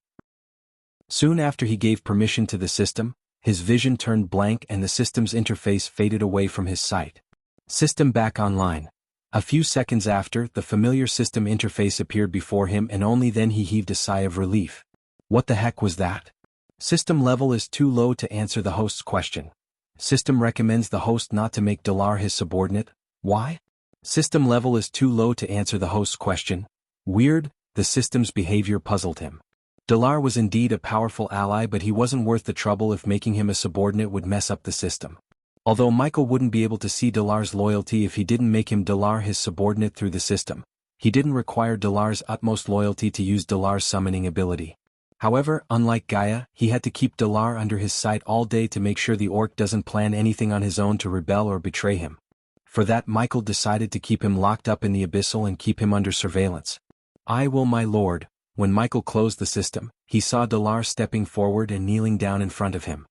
Soon after he gave permission to the system, his vision turned blank and the system's interface faded away from his sight. System back online. A few seconds after, the familiar system interface appeared before him, and only then he heaved a sigh of relief. What the heck was that? System level is too low to answer the host's question. System recommends the host not to make Dalar his subordinate. Why? System level is too low to answer the host's question. Weird, the system's behavior puzzled him. Dalar was indeed a powerful ally, but he wasn't worth the trouble if making him a subordinate would mess up the system. Although Michael wouldn't be able to see Dalar's loyalty if he didn't make him Dalar his subordinate through the system, he didn't require Dalar's utmost loyalty to use Dalar's summoning ability. However, unlike Gaia, he had to keep Dalar under his sight all day to make sure the Orc doesn't plan anything on his own to rebel or betray him. For that, Michael decided to keep him locked up in the Abyssal and keep him under surveillance. I will, my lord. When Michael closed the system, he saw Dalar stepping forward and kneeling down in front of him.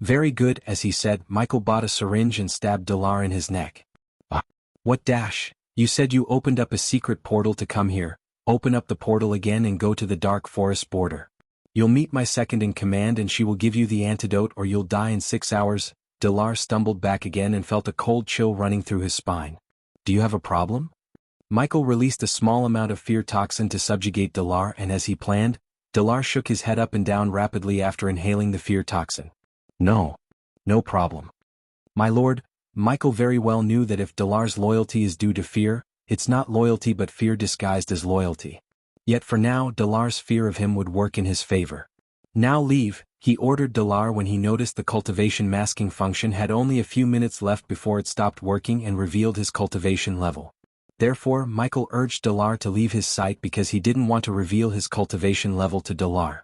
Very good, as he said, Michael bought a syringe and stabbed Dalar in his neck. What dash? You said you opened up a secret portal to come here. Open up the portal again and go to the dark forest border. You'll meet my second in command and she will give you the antidote or you'll die in 6 hours. Dalar stumbled back again and felt a cold chill running through his spine. Do you have a problem? Michael released a small amount of fear toxin to subjugate Dalar, and as he planned, Dalar shook his head up and down rapidly after inhaling the fear toxin. No. No problem. My lord, Michael very well knew that if Dalar's loyalty is due to fear, it's not loyalty but fear disguised as loyalty. Yet for now, Dalar's fear of him would work in his favor. Now leave, he ordered Dalar when he noticed the cultivation masking function had only a few minutes left before it stopped working and revealed his cultivation level. Therefore, Michael urged Dalar to leave his sight because he didn't want to reveal his cultivation level to Dalar.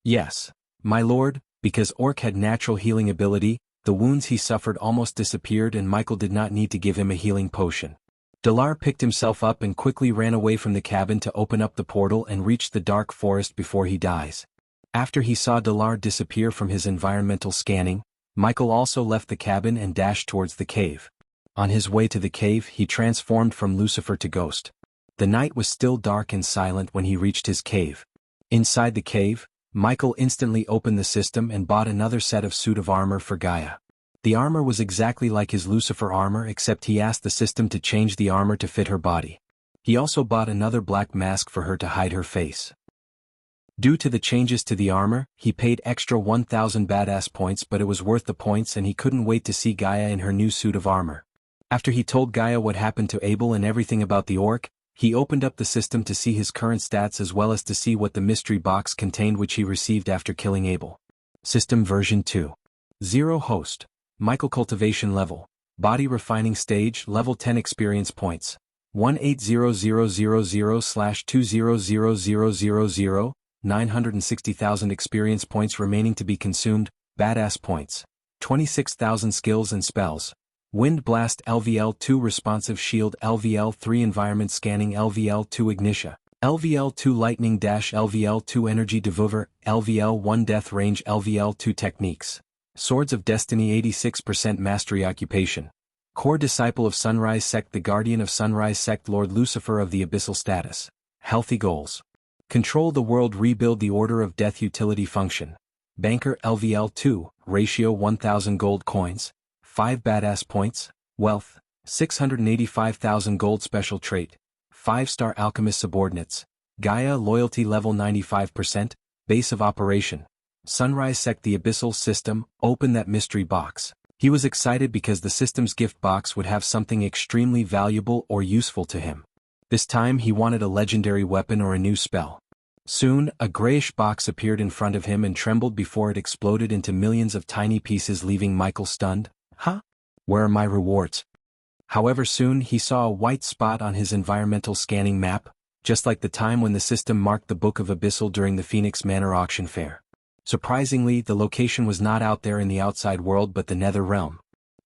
Yes, my lord, because Orc had natural healing ability, the wounds he suffered almost disappeared and Michael did not need to give him a healing potion. Dalar picked himself up and quickly ran away from the cabin to open up the portal and reach the dark forest before he dies. After he saw Dalar disappear from his environmental scanning, Michael also left the cabin and dashed towards the cave. On his way to the cave, he transformed from Lucifer to Ghost. The night was still dark and silent when he reached his cave. Inside the cave, Michael instantly opened the system and bought another set of suit of armor for Gaia. The armor was exactly like his Lucifer armor, except he asked the system to change the armor to fit her body. He also bought another black mask for her to hide her face. Due to the changes to the armor, he paid extra 1,000 badass points, but it was worth the points and he couldn't wait to see Gaia in her new suit of armor. After he told Gaia what happened to Abel and everything about the Orc, he opened up the system to see his current stats as well as to see what the mystery box contained which he received after killing Abel. System version 2. 0 host. Michael cultivation level. Body refining stage level 10 experience points. 180000/200000, 960,000 experience points remaining to be consumed, badass points. 26,000 skills and spells. Wind Blast LVL2 Responsive Shield LVL3 Environment Scanning LVL2 Ignitia. LVL2 Lightning Dash, LVL2 Energy Devour, LVL1 Death Range, LVL2 Techniques. Swords of Destiny, 86% Mastery. Occupation. Core Disciple of Sunrise Sect, the Guardian of Sunrise Sect, Lord Lucifer of the Abyssal Status. Healthy Goals. Control the world, rebuild the Order of Death. Utility Function. Banker, LVL2, Ratio 1000 Gold Coins, 5 Badass Points, Wealth, 685,000 Gold. Special Trait. 5-star Alchemist Subordinates. Gaia, Loyalty Level 95%, Base of Operation. Sunrise Sect, the Abyssal System, open that mystery box. He was excited because the system's gift box would have something extremely valuable or useful to him. This time he wanted a legendary weapon or a new spell. Soon, a grayish box appeared in front of him and trembled before it exploded into millions of tiny pieces, leaving Michael stunned. Huh? Where are my rewards? However, soon he saw a white spot on his environmental scanning map, just like the time when the system marked the Book of Abyssal during the Phoenix Manor auction fair. Surprisingly, the location was not out there in the outside world but the Nether Realm.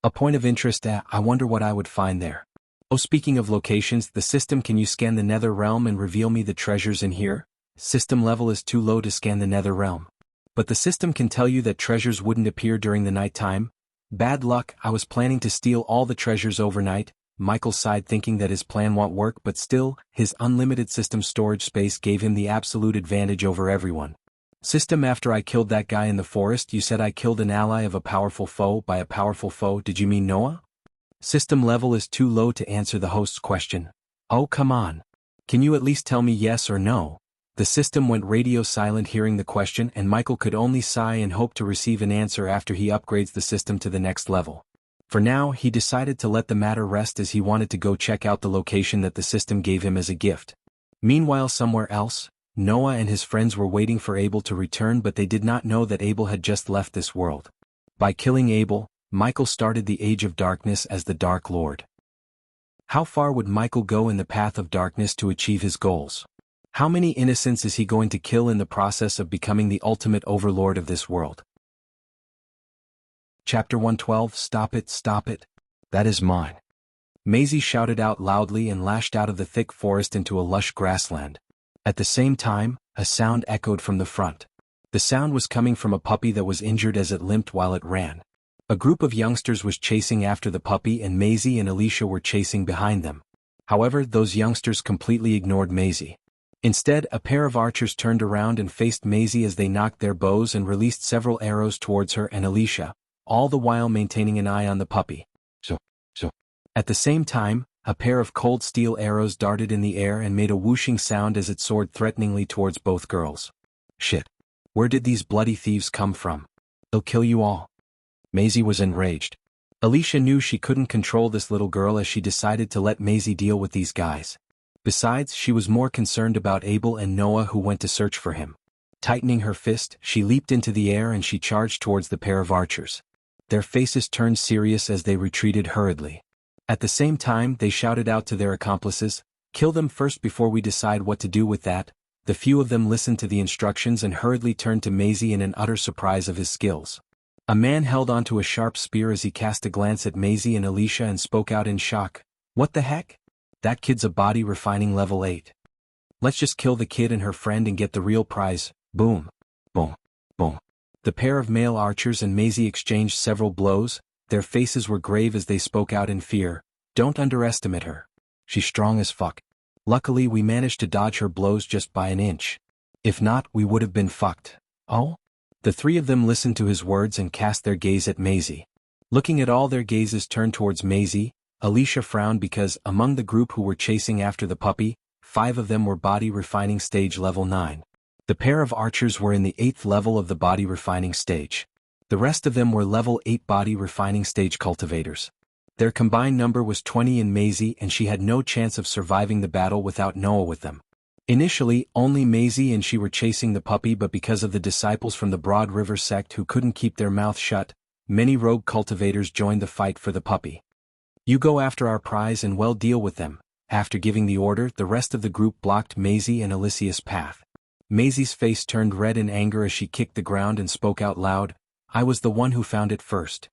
A point of interest. I wonder what I would find there. Oh, speaking of locations, the system, can you scan the Nether Realm and reveal me the treasures in here? System level is too low to scan the Nether Realm. But the system can tell you that treasures wouldn't appear during the night time. Bad luck, I was planning to steal all the treasures overnight. Michael sighed, thinking that his plan won't work, but still, his unlimited system storage space gave him the absolute advantage over everyone. System, after I killed that guy in the forest, you said I killed an ally of a powerful foe. By a powerful foe, did you mean Noah? System level is too low to answer the host's question. Oh, come on. Can you at least tell me yes or no? The system went radio silent hearing the question, and Michael could only sigh and hope to receive an answer after he upgrades the system to the next level. For now, he decided to let the matter rest as he wanted to go check out the location that the system gave him as a gift. Meanwhile, somewhere else, Noah and his friends were waiting for Abel to return, but they did not know that Abel had just left this world. By killing Abel, Michael started the Age of Darkness as the Dark Lord. How far would Michael go in the path of darkness to achieve his goals? How many innocents is he going to kill in the process of becoming the ultimate overlord of this world? Chapter 112. Stop it, stop it. That is mine. Maisie shouted out loudly and lashed out of the thick forest into a lush grassland. At the same time, a sound echoed from the front. The sound was coming from a puppy that was injured as it limped while it ran. A group of youngsters was chasing after the puppy, and Maisie and Alicia were chasing behind them. However, those youngsters completely ignored Maisie. Instead, a pair of archers turned around and faced Maisie as they knocked their bows and released several arrows towards her and Alicia, all the while maintaining an eye on the puppy. At the same time, a pair of cold steel arrows darted in the air and made a whooshing sound as it soared threateningly towards both girls. Shit. Where did these bloody thieves come from? They'll kill you all. Maisie was enraged. Alicia knew she couldn't control this little girl as she decided to let Maisie deal with these guys. Besides, she was more concerned about Abel and Noah, who went to search for him. Tightening her fist, she leaped into the air and she charged towards the pair of archers. Their faces turned serious as they retreated hurriedly. At the same time, they shouted out to their accomplices, "Kill them first before we decide what to do with that." The few of them listened to the instructions and hurriedly turned to Maisie in an utter surprise of his skills. A man held onto a sharp spear as he cast a glance at Maisie and Alicia and spoke out in shock. "What the heck? That kid's a body refining level 8. Let's just kill the kid and her friend and get the real prize." Boom. Boom. Boom. The pair of male archers and Maisie exchanged several blows. Their faces were grave as they spoke out in fear. "Don't underestimate her. She's strong as fuck. Luckily, we managed to dodge her blows just by an inch. If not, we would have been fucked." Oh? The three of them listened to his words and cast their gaze at Maisie. Looking at all their gazes turned towards Maisie, Alicia frowned because, among the group who were chasing after the puppy, 5 of them were body refining stage level 9. The pair of archers were in the 8th level of the body refining stage. The rest of them were level 8 body refining stage cultivators. Their combined number was 20 in Maisie, and she had no chance of surviving the battle without Noah with them. Initially, only Maisie and she were chasing the puppy, but because of the disciples from the Broad River sect who couldn't keep their mouth shut, many rogue cultivators joined the fight for the puppy. "You go after our prize and well deal with them." After giving the order, the rest of the group blocked Maisie and Alicia's path. Maisie's face turned red in anger as she kicked the ground and spoke out loud, "I was the one who found it first.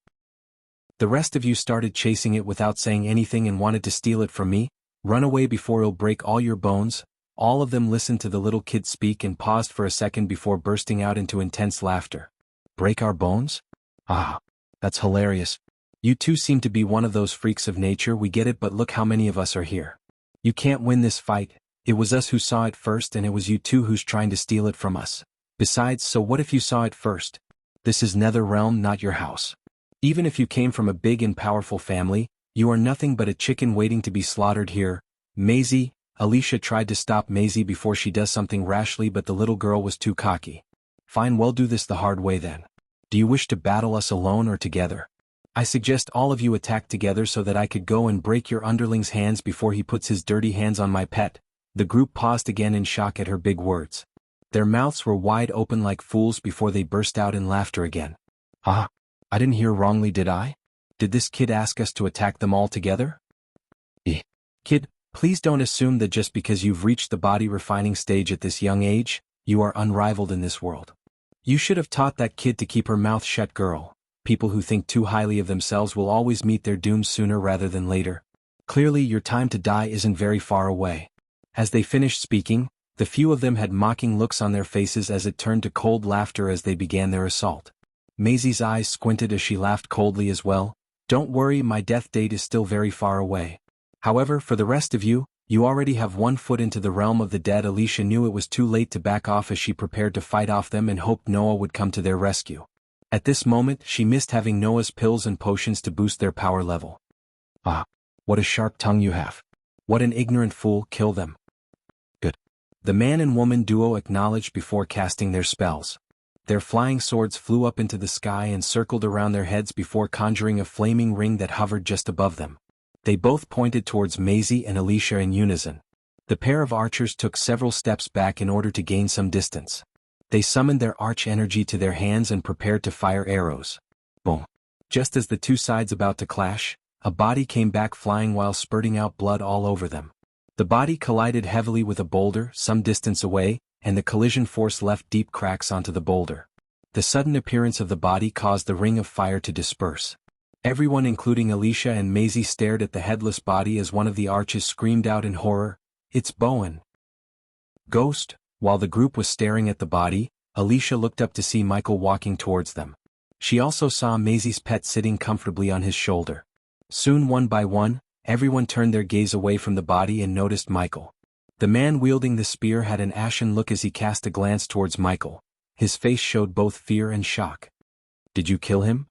The rest of you started chasing it without saying anything and wanted to steal it from me. Run away before it'll break all your bones." All of them listened to the little kid speak and paused for a second before bursting out into intense laughter. Break our bones? Ah, that's hilarious. You two seem to be one of those freaks of nature, we get it, but look how many of us are here. You can't win this fight, it was us who saw it first and it was you two who's trying to steal it from us. Besides, so what if you saw it first? This is Nether Realm, not your house. Even if you came from a big and powerful family, you are nothing but a chicken waiting to be slaughtered here. Maisie, Alicia tried to stop Maisie before she does something rashly, but the little girl was too cocky. Fine, we'll do this the hard way then. Do you wish to battle us alone or together? I suggest all of you attack together so that I could go and break your underling's hands before he puts his dirty hands on my pet. The group paused again in shock at her big words. Their mouths were wide open like fools before they burst out in laughter again. Ah, I didn't hear wrongly, did I? Did this kid ask us to attack them all together? Kid, please don't assume that just because you've reached the body refining stage at this young age, you are unrivaled in this world. You should have taught that kid to keep her mouth shut, girl. People who think too highly of themselves will always meet their doom sooner rather than later. Clearly your time to die isn't very far away. As they finished speaking, the few of them had mocking looks on their faces as it turned to cold laughter as they began their assault. Maisie's eyes squinted as she laughed coldly as well. Don't worry, my death date is still very far away. However, for the rest of you, you already have one foot into the realm of the dead. Alicia knew it was too late to back off as she prepared to fight off them and hoped Noah would come to their rescue. At this moment, she missed having Noah's pills and potions to boost their power level. Ah, what a sharp tongue you have. What an ignorant fool, kill them. Good. The man and woman duo acknowledged before casting their spells. Their flying swords flew up into the sky and circled around their heads before conjuring a flaming ring that hovered just above them. They both pointed towards Maisie and Alicia in unison. The pair of archers took several steps back in order to gain some distance. They summoned their arch energy to their hands and prepared to fire arrows. Boom. Just as the two sides about to clash, a body came back flying while spurting out blood all over them. The body collided heavily with a boulder some distance away, and the collision force left deep cracks onto the boulder. The sudden appearance of the body caused the ring of fire to disperse. Everyone including Alicia and Maisie stared at the headless body as one of the archers screamed out in horror, "It's Bowen!" Ghost. While the group was staring at the body, Alicia looked up to see Michael walking towards them. She also saw Maisie's pet sitting comfortably on his shoulder. Soon, one by one, everyone turned their gaze away from the body and noticed Michael. The man wielding the spear had an ashen look as he cast a glance towards Michael. His face showed both fear and shock. "Did you kill him?"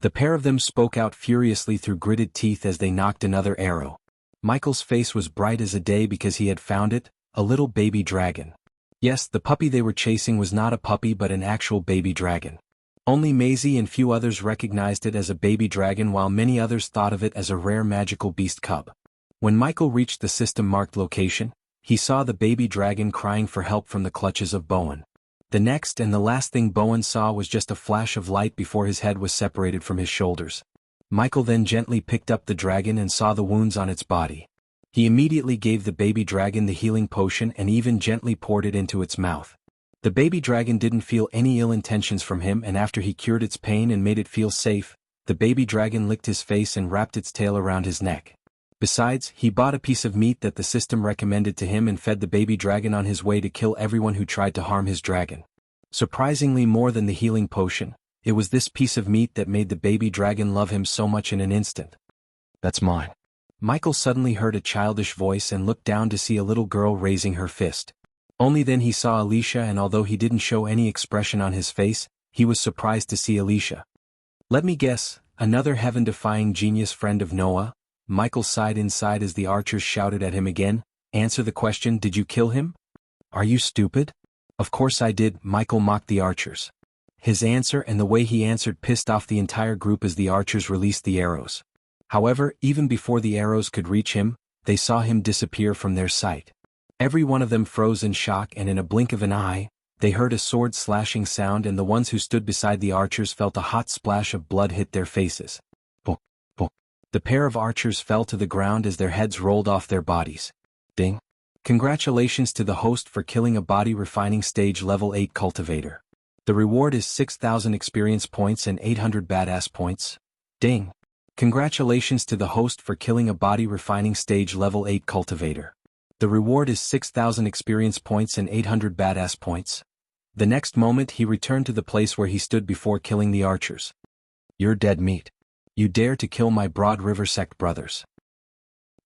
The pair of them spoke out furiously through gritted teeth as they knocked another arrow. Michael's face was bright as a day because he had found it, a little baby dragon. Yes, the puppy they were chasing was not a puppy but an actual baby dragon. Only Maisie and few others recognized it as a baby dragon, while many others thought of it as a rare magical beast cub. When Michael reached the system-marked location, he saw the baby dragon crying for help from the clutches of Bowen. The next and the last thing Bowen saw was just a flash of light before his head was separated from his shoulders. Michael then gently picked up the dragon and saw the wounds on its body. He immediately gave the baby dragon the healing potion and even gently poured it into its mouth. The baby dragon didn't feel any ill intentions from him, and after he cured its pain and made it feel safe, the baby dragon licked his face and wrapped its tail around his neck. Besides, he bought a piece of meat that the system recommended to him and fed the baby dragon on his way to kill everyone who tried to harm his dragon. Surprisingly, more than the healing potion, it was this piece of meat that made the baby dragon love him so much in an instant. "That's mine." Michael suddenly heard a childish voice and looked down to see a little girl raising her fist. Only then he saw Alicia, and although he didn't show any expression on his face, he was surprised to see Alicia. "Let me guess, another heaven-defying genius friend of Noah?" Michael sighed inside as the archers shouted at him again, "Answer the question, did you kill him?" "Are you stupid?" "Of course I did," Michael mocked the archers. His answer and the way he answered pissed off the entire group as the archers released the arrows. However, even before the arrows could reach him, they saw him disappear from their sight. Every one of them froze in shock, and in a blink of an eye, they heard a sword-slashing sound, and the ones who stood beside the archers felt a hot splash of blood hit their faces. Boom, boom. The pair of archers fell to the ground as their heads rolled off their bodies. Ding. Congratulations to the host for killing a body refining stage level 8 cultivator. The reward is 6,000 experience points and 800 badass points. Ding. Congratulations to the host for killing a body refining stage level 8 cultivator. The reward is 6,000 experience points and 800 badass points. The next moment he returned to the place where he stood before killing the archers. You're dead meat. You dare to kill my Broad River sect brothers.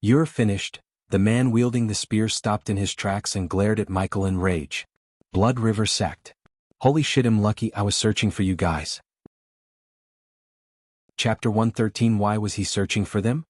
You're finished. The man wielding the spear stopped in his tracks and glared at Michael in rage. Blood River sect. Holy shit, I'm lucky I was searching for you guys. Chapter 113. Why was he searching for them?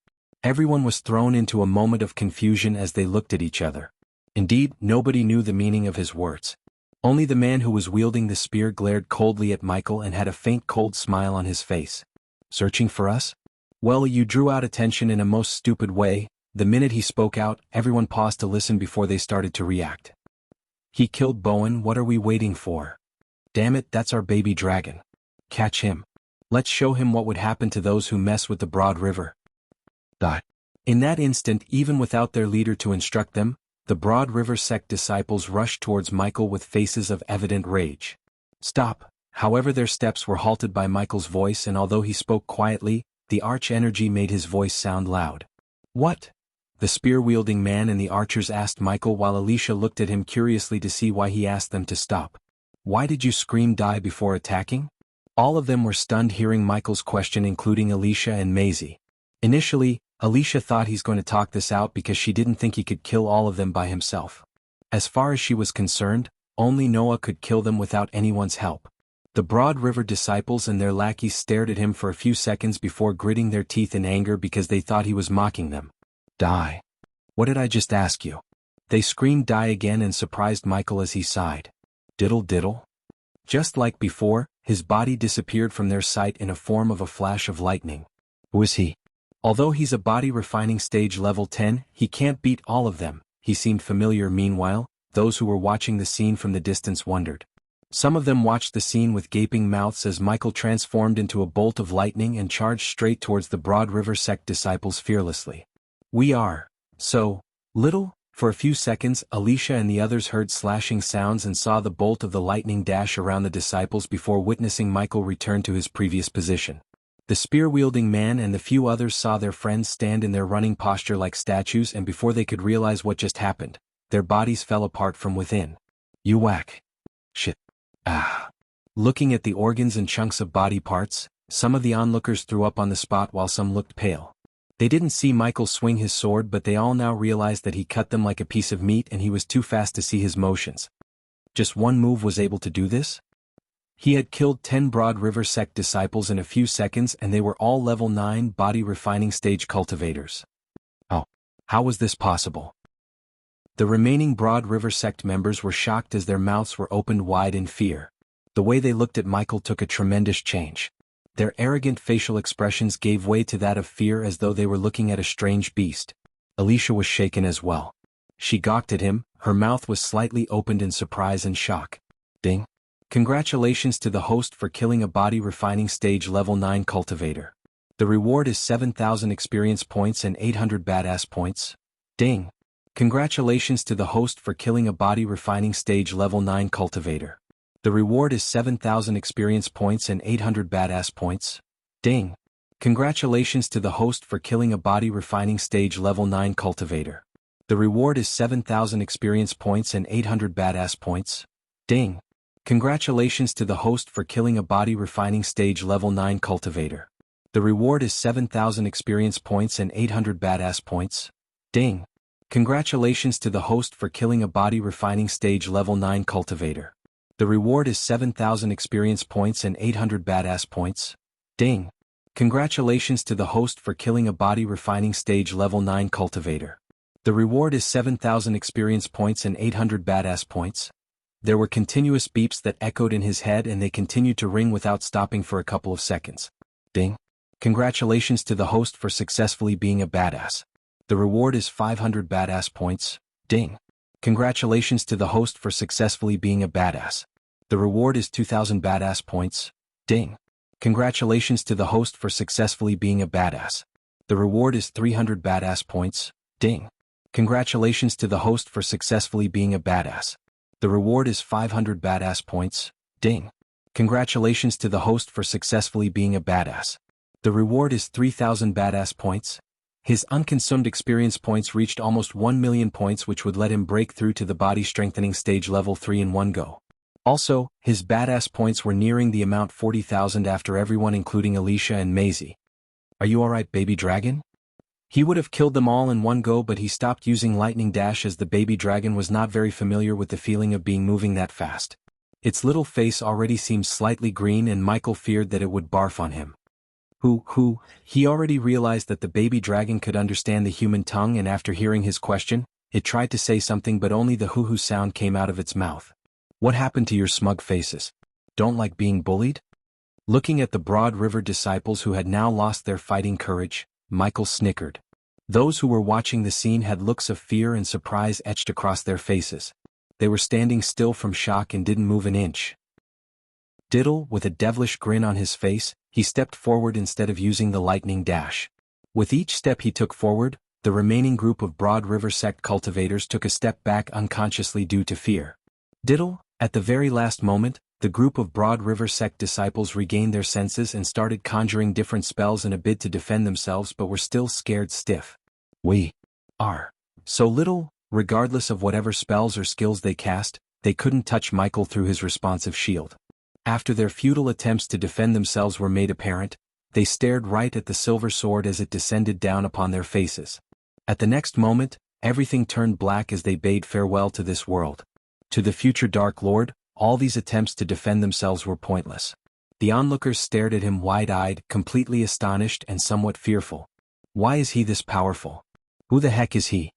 Everyone was thrown into a moment of confusion as they looked at each other. Indeed, nobody knew the meaning of his words. Only the man who was wielding the spear glared coldly at Michael and had a faint cold smile on his face. Searching for us? Well, you drew out attention in a most stupid way. The minute he spoke out, everyone paused to listen before they started to react. He killed Bowen. What are we waiting for? Damn it, that's our baby dragon. Catch him. Let's show him what would happen to those who mess with the Broad River. In that instant, even without their leader to instruct them, the Broad River sect disciples rushed towards Michael with faces of evident rage. Stop! However, their steps were halted by Michael's voice, and although he spoke quietly, the arch energy made his voice sound loud. What? The spear-wielding man and the archers asked Michael, while Alicia looked at him curiously to see why he asked them to stop. Why did you scream die before attacking? All of them were stunned hearing Michael's question, including Alicia and Maisie. Initially, Alicia thought he's going to talk this out because she didn't think he could kill all of them by himself. As far as she was concerned, only Noah could kill them without anyone's help. The Broad River disciples and their lackeys stared at him for a few seconds before gritting their teeth in anger because they thought he was mocking them. Die. What did I just ask you? They screamed die again and surprised Michael as he sighed. Diddle diddle. Just like before, his body disappeared from their sight in a form of a flash of lightning. Who is he? Although he's a body refining stage level 10, he can't beat all of them. He seemed familiar. Meanwhile, those who were watching the scene from the distance wondered. Some of them watched the scene with gaping mouths as Michael transformed into a bolt of lightning and charged straight towards the Broad River sect disciples fearlessly. We are so little. For a few seconds, Alicia and the others heard slashing sounds and saw the bolt of the lightning dash around the disciples before witnessing Michael return to his previous position. The spear-wielding man and the few others saw their friends stand in their running posture like statues, and before they could realize what just happened, their bodies fell apart from within. You whack. Shit. Ah. Looking at the organs and chunks of body parts, some of the onlookers threw up on the spot while some looked pale. They didn't see Michael swing his sword, but they all now realized that he cut them like a piece of meat and he was too fast to see his motions. Just one move was able to do this? He had killed 10 Broad River sect disciples in a few seconds, and they were all level 9 body refining stage cultivators. Oh. How was this possible? The remaining Broad River sect members were shocked as their mouths were opened wide in fear. The way they looked at Michael took a tremendous change. Their arrogant facial expressions gave way to that of fear, as though they were looking at a strange beast. Alicia was shaken as well. She gawked at him, her mouth was slightly opened in surprise and shock. Ding. Congratulations to the host for killing a body refining stage level 9 cultivator. The reward is 7,000 experience points and 800 badass points. Ding. Congratulations to the host for killing a body refining stage level 9 cultivator. The reward is 7,000 experience points and 800 badass points. Ding. Congratulations to the host for killing a body refining stage level 9 cultivator. The reward is 7,000 experience points and 800 badass points. Ding. Congratulations to the host for killing a body refining stage level 9 cultivator. The reward is 7,000 experience points and 800 badass points. Ding. Congratulations to the host for killing a body refining stage level 9 cultivator. The reward is 7,000 experience points and 800 badass points. Ding. Congratulations to the host for killing a body refining stage level 9 cultivator. The reward is 7,000 experience points and 800 badass points. There were continuous beeps that echoed in his head, and they continued to ring without stopping for a couple of seconds. Ding. Congratulations to the host for successfully being a badass. The reward is 500 badass points. Ding. Congratulations to the host for successfully being a badass. The reward is 2,000 badass points. Ding. Congratulations to the host for successfully being a badass. The reward is 300 badass points. Ding. Congratulations to the host for successfully being a badass. The reward is 500 badass points. Ding. Congratulations to the host for successfully being a badass. The reward is 3,000 badass points. His unconsumed experience points reached almost 1 million points, which would let him break through to the body strengthening stage level 3 in one go. Also, his badass points were nearing the amount 40,000 after everyone including Alicia and Maisie. Are you alright, baby dragon? He would have killed them all in one go, but he stopped using lightning dash as the baby dragon was not very familiar with the feeling of being moving that fast. Its little face already seemed slightly green and Michael feared that it would barf on him. He already realized that the baby dragon could understand the human tongue, and after hearing his question, it tried to say something but only the hoo-hoo sound came out of its mouth. What happened to your smug faces? Don't like being bullied? Looking at the Broad River disciples who had now lost their fighting courage, Michael snickered. Those who were watching the scene had looks of fear and surprise etched across their faces. They were standing still from shock and didn't move an inch. Diddle, with a devilish grin on his face, he stepped forward instead of using the lightning dash. With each step he took forward, the remaining group of Broad River sect cultivators took a step back unconsciously due to fear. Diddle, at the very last moment, the group of Broad River sect disciples regained their senses and started conjuring different spells in a bid to defend themselves, but were still scared stiff. We are so little, regardless of whatever spells or skills they cast, they couldn't touch Michael through his responsive shield. After their futile attempts to defend themselves were made apparent, they stared right at the silver sword as it descended down upon their faces. At the next moment, everything turned black as they bade farewell to this world. To the future Dark Lord, all these attempts to defend themselves were pointless. The onlookers stared at him wide-eyed, completely astonished and somewhat fearful. Why is he this powerful? Who the heck is he?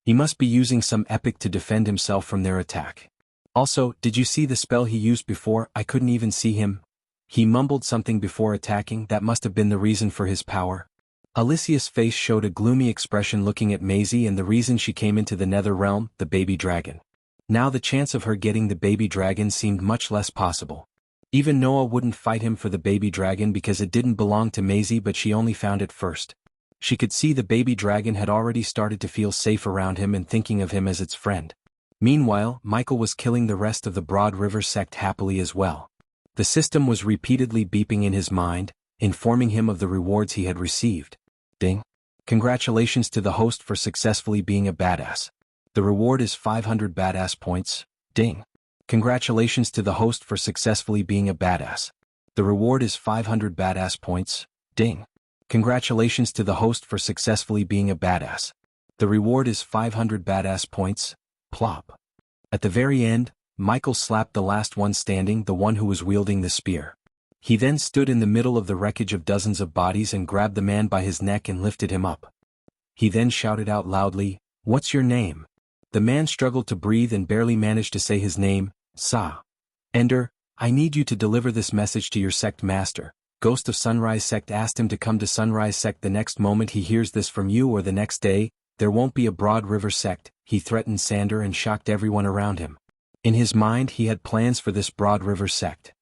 He must be using some epic to defend himself from their attack. Also, did you see the spell he used before? I couldn't even see him. He mumbled something before attacking. That must have been the reason for his power. Alicia's face showed a gloomy expression looking at Maisie and the reason she came into the nether realm, the baby dragon. Now the chance of her getting the baby dragon seemed much less possible. Even Noah wouldn't fight him for the baby dragon because it didn't belong to Maisie, but she only found it first. She could see the baby dragon had already started to feel safe around him and thinking of him as its friend. Meanwhile, Michael was killing the rest of the Broad River sect happily as well. The system was repeatedly beeping in his mind, informing him of the rewards he had received. Ding. Congratulations to the host for successfully being a badass. The reward is 500 badass points. Ding. Congratulations to the host for successfully being a badass. The reward is 500 badass points. Ding. Congratulations to the host for successfully being a badass. The reward is 500 badass points. Plop. At the very end, Michael slapped the last one standing, the one who was wielding the spear. He then stood in the middle of the wreckage of dozens of bodies and grabbed the man by his neck and lifted him up. He then shouted out loudly, "What's your name?" The man struggled to breathe and barely managed to say his name. Sa. Ender, I need you to deliver this message to your sect master. Ghost of Sunrise Sect asked him to come to Sunrise Sect. The next moment he hears this from you or the next day, there won't be a Broad River Sect, he threatened Sander and shocked everyone around him. In his mind he had plans for this Broad River Sect.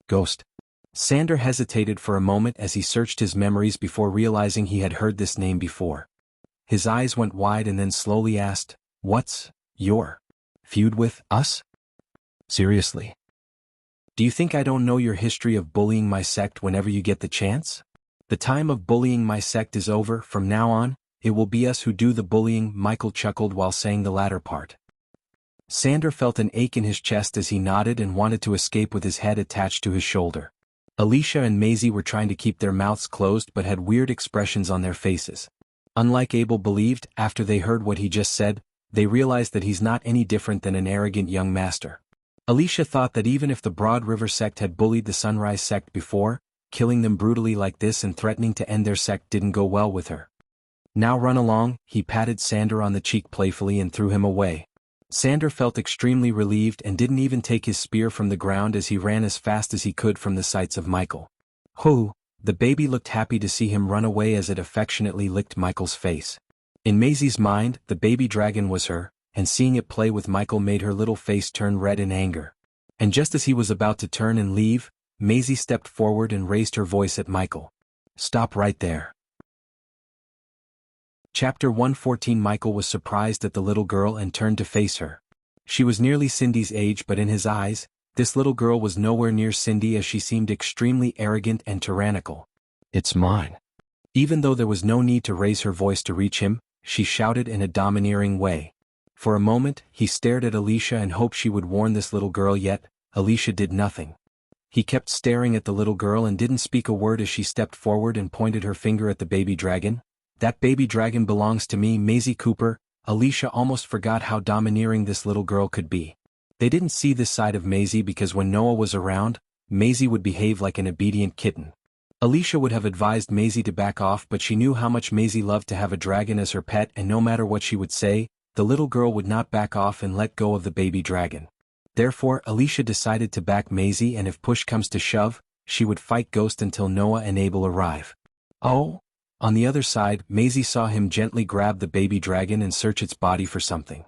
Ghost. Sander hesitated for a moment as he searched his memories before realizing he had heard this name before. His eyes went wide and then slowly asked, "What's your feud with us? Seriously? Do you think I don't know your history of bullying my sect whenever you get the chance? The time of bullying my sect is over. From now on, it will be us who do the bullying." Michael chuckled while saying the latter part. Sander felt an ache in his chest as he nodded and wanted to escape with his head attached to his shoulder. Alicia and Maisie were trying to keep their mouths closed but had weird expressions on their faces. Unlike Abel believed, after they heard what he just said, they realized that he's not any different than an arrogant young master. Alicia thought that even if the Broad River Sect had bullied the Sunrise Sect before, killing them brutally like this and threatening to end their sect didn't go well with her. Now run along, he patted Sander on the cheek playfully and threw him away. Sander felt extremely relieved and didn't even take his spear from the ground as he ran as fast as he could from the sights of Michael. Who? The baby looked happy to see him run away as it affectionately licked Michael's face. In Maisie's mind, the baby dragon was her, and seeing it play with Michael made her little face turn red in anger. And just as he was about to turn and leave, Maisie stepped forward and raised her voice at Michael. "Stop right there." Chapter 114. Michael was surprised at the little girl and turned to face her. She was nearly Cindy's age, but in his eyes, this little girl was nowhere near Cindy as she seemed extremely arrogant and tyrannical. "It's mine." Even though there was no need to raise her voice to reach him, she shouted in a domineering way. For a moment, he stared at Alicia and hoped she would warn this little girl, yet Alicia did nothing. He kept staring at the little girl and didn't speak a word as she stepped forward and pointed her finger at the baby dragon. "That baby dragon belongs to me, Maisie Cooper." Alicia almost forgot how domineering this little girl could be. They didn't see this side of Maisie because when Noah was around, Maisie would behave like an obedient kitten. Alicia would have advised Maisie to back off, but she knew how much Maisie loved to have a dragon as her pet, and no matter what she would say, the little girl would not back off and let go of the baby dragon. Therefore, Alicia decided to back Maisie, and if push comes to shove, she would fight Ghost until Noah and Abel arrive. Oh! On the other side, Maisie saw him gently grab the baby dragon and search its body for something.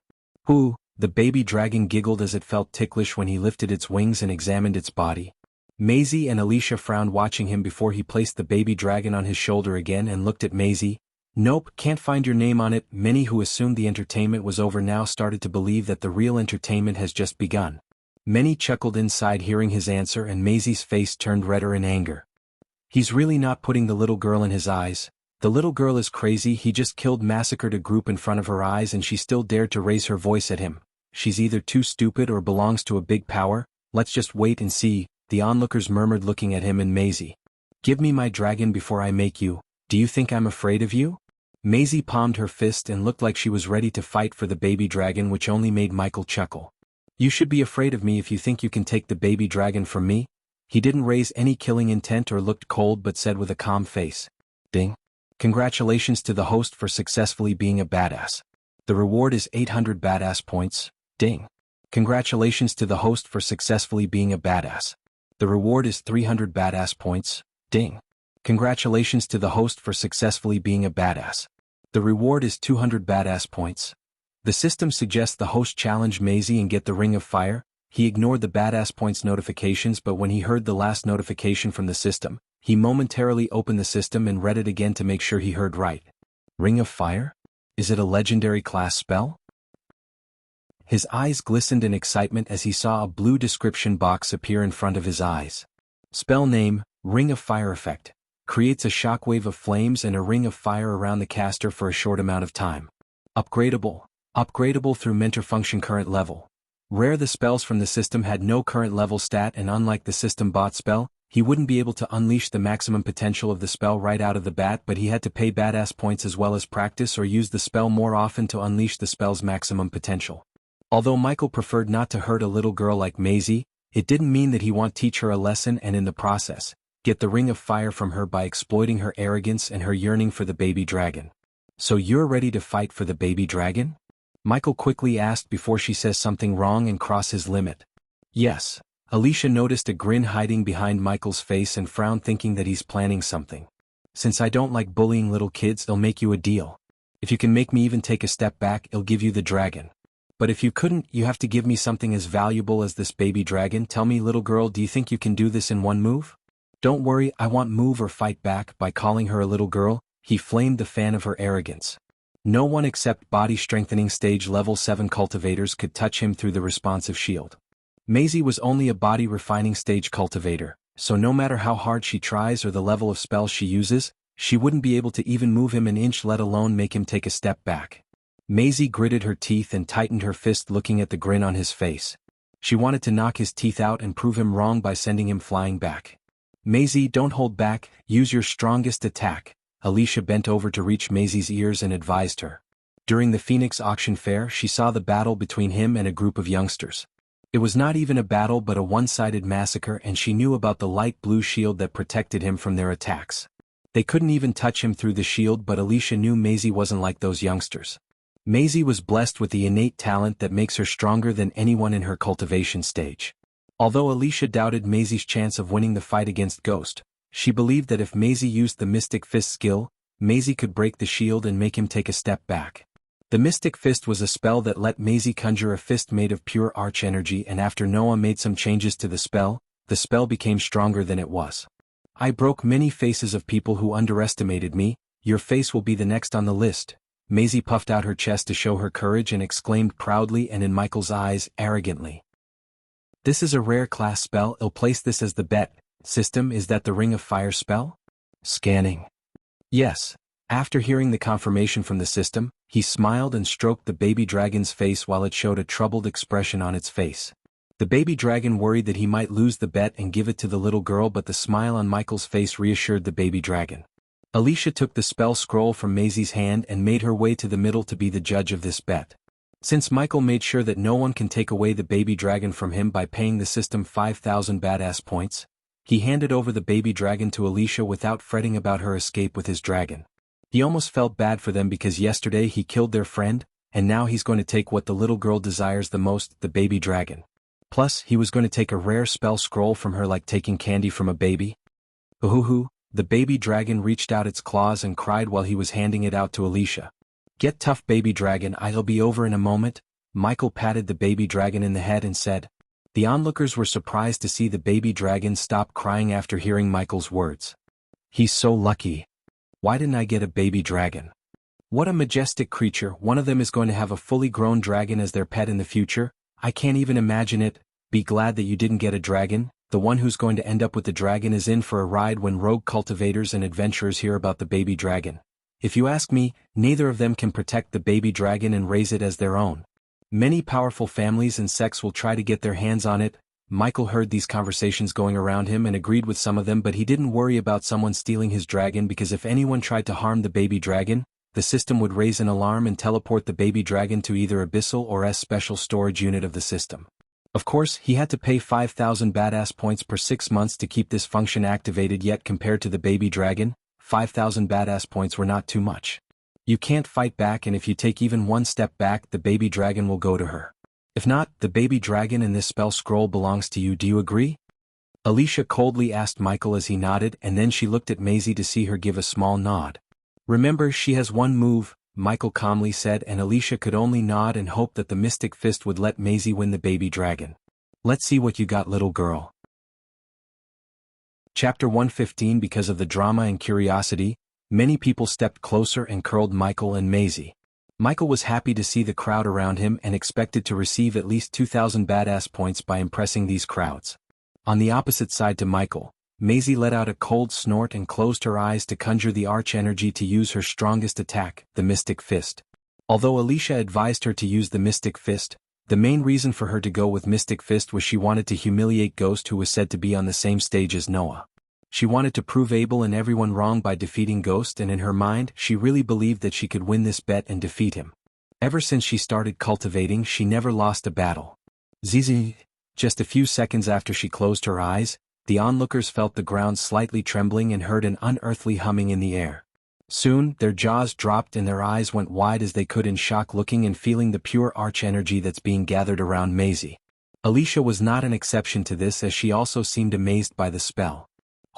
"Ooh!" The baby dragon giggled as it felt ticklish when he lifted its wings and examined its body. Maisie and Alicia frowned watching him before he placed the baby dragon on his shoulder again and looked at Maisie. "Nope, can't find your name on it." Many who assumed the entertainment was over now started to believe that the real entertainment has just begun. Many chuckled inside hearing his answer, and Maisie's face turned redder in anger. He's really not putting the little girl in his eyes. The little girl is crazy. He just massacred a group in front of her eyes and she still dared to raise her voice at him. She's either too stupid or belongs to a big power. Let's just wait and see, the onlookers murmured looking at him and Maisie. "Give me my dragon before I make you. Do you think I'm afraid of you?" Maisie palmed her fist and looked like she was ready to fight for the baby dragon, which only made Michael chuckle. "You should be afraid of me if you think you can take the baby dragon from me." He didn't raise any killing intent or looked cold but said with a calm face, "Ding. Congratulations to the host for successfully being a badass. The reward is 800 badass points. Ding. Congratulations to the host for successfully being a badass. The reward is 300 badass points. Ding. Congratulations to the host for successfully being a badass. The reward is 200 badass points." The system suggests the host challenge Maisie and get the Ring of Fire. He ignored the badass points notifications, but when he heard the last notification from the system, he momentarily opened the system and read it again to make sure he heard right. Ring of Fire? Is it a legendary class spell? His eyes glistened in excitement as he saw a blue description box appear in front of his eyes. Spell name, Ring of Fire effect. Creates a shockwave of flames and a ring of fire around the caster for a short amount of time. Upgradable. Upgradable through mentor function current level. Rare. The spells from the system had no current level stat, and unlike the system bot spell, he wouldn't be able to unleash the maximum potential of the spell right out of the bat, but he had to pay badass points as well as practice or use the spell more often to unleash the spell's maximum potential. Although Michael preferred not to hurt a little girl like Maisie, it didn't mean that he won't teach her a lesson and in the process, get the Ring of Fire from her by exploiting her arrogance and her yearning for the baby dragon. "So you're ready to fight for the baby dragon?" Michael quickly asked before she says something wrong and cross his limit. "Yes." Alicia noticed a grin hiding behind Michael's face and frowned, thinking that he's planning something. "Since I don't like bullying little kids, I'll make you a deal. If you can make me even take a step back, I'll give you the dragon. But if you couldn't, you have to give me something as valuable as this baby dragon. Tell me, little girl, do you think you can do this in one move?" "Don't worry, I won't move or fight back." By calling her a little girl, he flamed the fan of her arrogance. No one except body strengthening stage level 7 cultivators could touch him through the responsive shield. Maisie was only a body refining stage cultivator, so no matter how hard she tries or the level of spells she uses, she wouldn't be able to even move him an inch, let alone make him take a step back. Maisie gritted her teeth and tightened her fist, looking at the grin on his face. She wanted to knock his teeth out and prove him wrong by sending him flying back. "Maisie, don't hold back, use your strongest attack." Alicia bent over to reach Maisie's ears and advised her. During the Phoenix auction fair, she saw the battle between him and a group of youngsters. It was not even a battle but a one-sided massacre, and she knew about the light blue shield that protected him from their attacks. They couldn't even touch him through the shield, but Alicia knew Maisie wasn't like those youngsters. Maisie was blessed with the innate talent that makes her stronger than anyone in her cultivation stage. Although Alicia doubted Maisie's chance of winning the fight against Ghost, she believed that if Maisie used the Mystic Fist skill, Maisie could break the shield and make him take a step back. The Mystic Fist was a spell that let Maisie conjure a fist made of pure arch energy, and after Noah made some changes to the spell became stronger than it was. "I broke many faces of people who underestimated me. Your face will be the next on the list." Maisie puffed out her chest to show her courage and exclaimed proudly and in Michael's eyes, arrogantly. "This is a rare class spell. I'll place this as the bet. System, is that the Ring of Fire spell?" Scanning. Yes. After hearing the confirmation from the system, he smiled and stroked the baby dragon's face while it showed a troubled expression on its face. The baby dragon worried that he might lose the bet and give it to the little girl, but the smile on Michael's face reassured the baby dragon. Alicia took the spell scroll from Maisie's hand and made her way to the middle to be the judge of this bet. Since Michael made sure that no one can take away the baby dragon from him by paying the system 5,000 badass points, he handed over the baby dragon to Alicia without fretting about her escape with his dragon. He almost felt bad for them because yesterday he killed their friend, and now he's going to take what the little girl desires the most, the baby dragon. Plus, he was going to take a rare spell scroll from her like taking candy from a baby. Hoo-hoo-hoo, the baby dragon reached out its claws and cried while he was handing it out to Alicia. Get tough, baby dragon, I'll be over in a moment. Michael patted the baby dragon in the head and said. The onlookers were surprised to see the baby dragon stop crying after hearing Michael's words. He's so lucky. Why didn't I get a baby dragon? What a majestic creature. One of them is going to have a fully grown dragon as their pet in the future. I can't even imagine it. Be glad that you didn't get a dragon. The one who's going to end up with the dragon is in for a ride when rogue cultivators and adventurers hear about the baby dragon. If you ask me, neither of them can protect the baby dragon and raise it as their own. Many powerful families and sects will try to get their hands on it. Michael heard these conversations going around him and agreed with some of them, but he didn't worry about someone stealing his dragon because if anyone tried to harm the baby dragon, the system would raise an alarm and teleport the baby dragon to either Abyssal or S special storage unit of the system. Of course, he had to pay 5,000 badass points per 6 months to keep this function activated, yet compared to the baby dragon, 5,000 badass points were not too much. You can't fight back, and if you take even one step back, the baby dragon will go to her. If not, the baby dragon and this spell scroll belongs to you. Do you agree? Alicia coldly asked Michael as he nodded, and then she looked at Maisie to see her give a small nod. Remember, she has one move, Michael calmly said, and Alicia could only nod and hope that the mystic fist would let Maisie win the baby dragon. Let's see what you got, little girl. Chapter 115. Because of the drama and curiosity, many people stepped closer and curled Michael and Maisie. Michael was happy to see the crowd around him and expected to receive at least 2,000 badass points by impressing these crowds. On the opposite side to Michael, Maisie let out a cold snort and closed her eyes to conjure the arch-energy to use her strongest attack, the Mystic Fist. Although Alicia advised her to use the Mystic Fist, the main reason for her to go with Mystic Fist was she wanted to humiliate Ghost, who was said to be on the same stage as Noah. She wanted to prove Abel and everyone wrong by defeating Ghost, and in her mind, she really believed that she could win this bet and defeat him. Ever since she started cultivating, she never lost a battle. Zizi. Just a few seconds after she closed her eyes, the onlookers felt the ground slightly trembling and heard an unearthly humming in the air. Soon, their jaws dropped and their eyes went wide as they could in shock, looking and feeling the pure arch-energy that's being gathered around Maisie. Alicia was not an exception to this, as she also seemed amazed by the spell.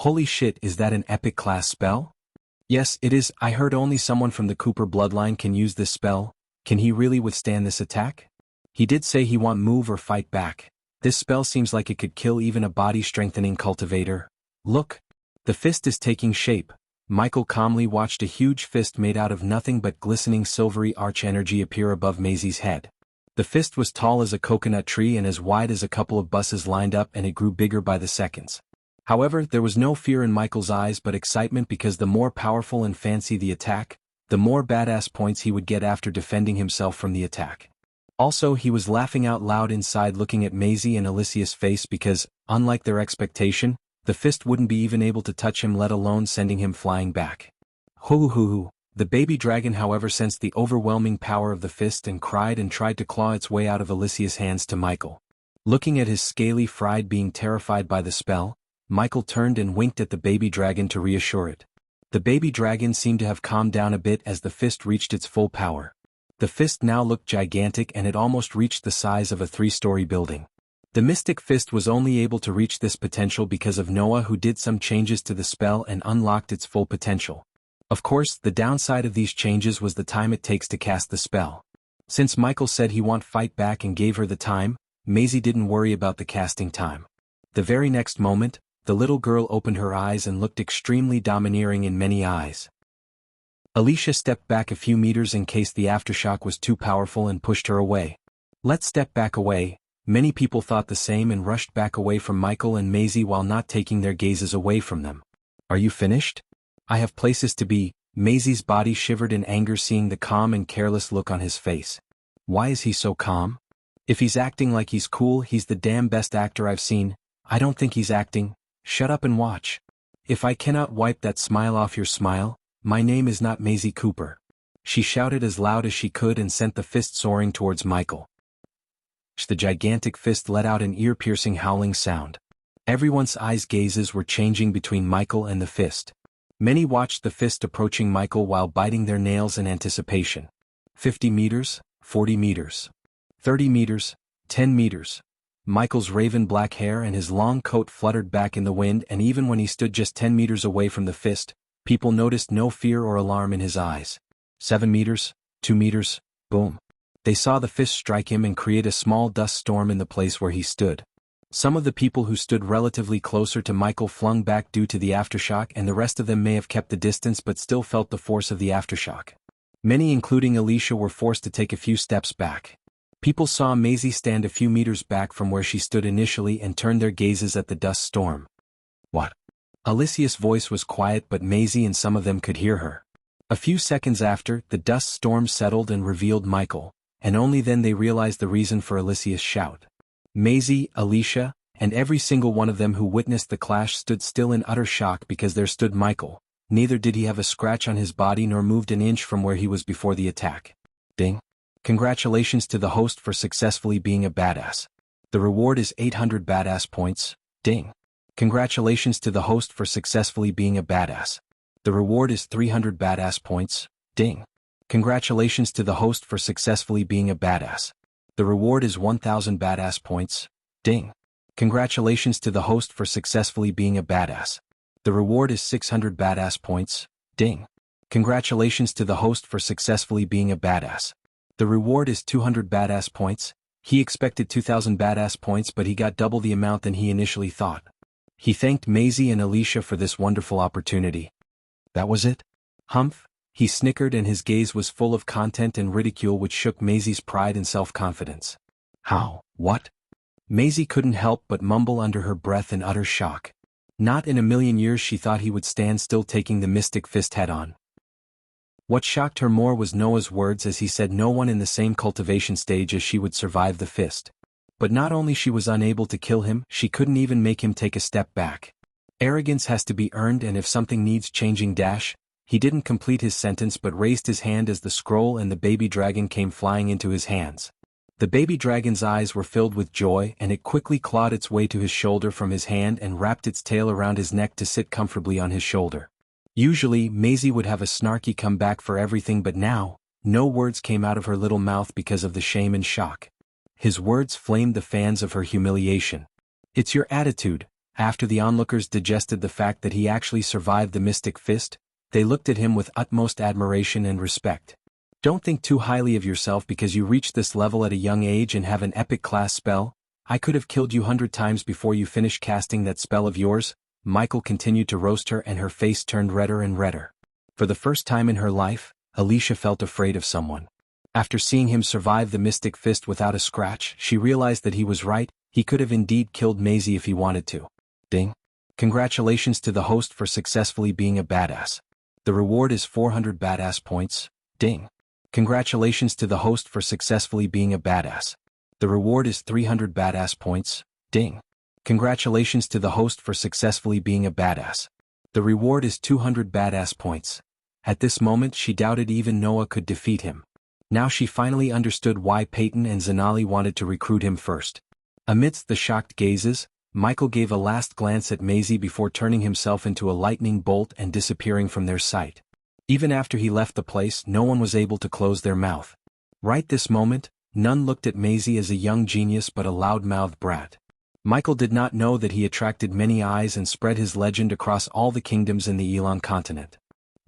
Holy shit, is that an epic class spell? Yes, it is. I heard only someone from the Cooper bloodline can use this spell. Can he really withstand this attack? He did say he won't move or fight back. This spell seems like it could kill even a body-strengthening cultivator. Look. The fist is taking shape. Michael calmly watched a huge fist made out of nothing but glistening silvery arch-energy appear above Maisie's head. The fist was tall as a coconut tree and as wide as a couple of buses lined up, and it grew bigger by the seconds. However, there was no fear in Michael's eyes but excitement, because the more powerful and fancy the attack, the more badass points he would get after defending himself from the attack. Also, he was laughing out loud inside, looking at Maisie and Alicia's face, because, unlike their expectation, the fist wouldn't be even able to touch him, let alone sending him flying back. Hoo-hoo-hoo. The baby dragon, however, sensed the overwhelming power of the fist and cried and tried to claw its way out of Alicia's hands to Michael. Looking at his scaly fried being terrified by the spell, Michael turned and winked at the baby dragon to reassure it. The baby dragon seemed to have calmed down a bit as the fist reached its full power. The fist now looked gigantic, and it almost reached the size of a 3-story building. The Mystic Fist was only able to reach this potential because of Noah, who did some changes to the spell and unlocked its full potential. Of course, the downside of these changes was the time it takes to cast the spell. Since Michael said he won't fight back and gave her the time, Maisie didn't worry about the casting time. The very next moment, the little girl opened her eyes and looked extremely domineering in many eyes. Alicia stepped back a few meters in case the aftershock was too powerful and pushed her away. Let's step back away. Many people thought the same and rushed back away from Michael and Maisie while not taking their gazes away from them. Are you finished? I have places to be. Maisie's body shivered in anger seeing the calm and careless look on his face. Why is he so calm? If he's acting like he's cool, he's the damn best actor I've seen. I don't think he's acting. Shut up and watch. If I cannot wipe that smile off your smile, my name is not Maisie Cooper. She shouted as loud as she could and sent the fist soaring towards Michael. The gigantic fist let out an ear-piercing howling sound. Everyone's eyes gazes were changing between Michael and the fist. Many watched the fist approaching Michael while biting their nails in anticipation. 50 meters, 40 meters, 30 meters, 10 meters. Michael's raven black hair and his long coat fluttered back in the wind, and even when he stood just 10 meters away from the fist, people noticed no fear or alarm in his eyes. 7 meters, 2 meters, boom. They saw the fist strike him and create a small dust storm in the place where he stood. Some of the people who stood relatively closer to Michael flung back due to the aftershock, and the rest of them may have kept the distance but still felt the force of the aftershock. Many, including Alicia, were forced to take a few steps back. People saw Maisie stand a few meters back from where she stood initially and turned their gazes at the dust storm. What? Alicia's voice was quiet, but Maisie and some of them could hear her. A few seconds after, the dust storm settled and revealed Michael, and only then they realized the reason for Alicia's shout. Maisie, Alicia, and every single one of them who witnessed the clash stood still in utter shock because there stood Michael. Neither did he have a scratch on his body nor moved an inch from where he was before the attack. Ding. Congratulations to the host for successfully being a badass. The reward is 800 badass points. Ding. Congratulations to the host for successfully being a badass. The reward is 300 badass points. Ding. Congratulations to the host for successfully being a badass. The reward is 1000 badass points. Ding. Congratulations to the host for successfully being a badass. The reward is 600 badass points. Ding. Congratulations to the host for successfully being a badass. The reward is 200 badass points. He expected 2000 badass points, but he got double the amount than he initially thought. He thanked Maisie and Alicia for this wonderful opportunity. That was it? Humph. He snickered, and his gaze was full of content and ridicule which shook Maisie's pride and self-confidence. How? What? Maisie couldn't help but mumble under her breath in utter shock. Not in a million years she thought he would stand still taking the mystic fist head-on. What shocked her more was Noah's words as he said no one in the same cultivation stage as she would survive the fist. But not only she was unable to kill him, she couldn't even make him take a step back. Arrogance has to be earned, and if something needs changing dash. He didn't complete his sentence but raised his hand as the scroll and the baby dragon came flying into his hands. The baby dragon's eyes were filled with joy, and it quickly clawed its way to his shoulder from his hand and wrapped its tail around his neck to sit comfortably on his shoulder. Usually, Maisie would have a snarky comeback for everything, but now, no words came out of her little mouth because of the shame and shock. His words flamed the fans of her humiliation. It's your attitude. After the onlookers digested the fact that he actually survived the mystic fist, they looked at him with utmost admiration and respect. Don't think too highly of yourself because you reached this level at a young age and have an epic class spell. I could have killed you 100 times before you finished casting that spell of yours. Michael continued to roast her, and her face turned redder and redder. For the first time in her life, Alicia felt afraid of someone. After seeing him survive the mystic fist without a scratch, she realized that he was right. He could have indeed killed Maisie if he wanted to. Ding. Congratulations to the host for successfully being a badass. The reward is 400 badass points. Ding. Congratulations to the host for successfully being a badass. The reward is 300 badass points. Ding. Congratulations to the host for successfully being a badass. The reward is 200 badass points. At this moment she doubted even Noah could defeat him. Now she finally understood why Peyton and Zanali wanted to recruit him first. Amidst the shocked gazes, Michael gave a last glance at Maisie before turning himself into a lightning bolt and disappearing from their sight. Even after he left the place, no one was able to close their mouth. Right this moment, none looked at Maisie as a young genius but a loud-mouthed brat. Michael did not know that he attracted many eyes and spread his legend across all the kingdoms in the Elon continent.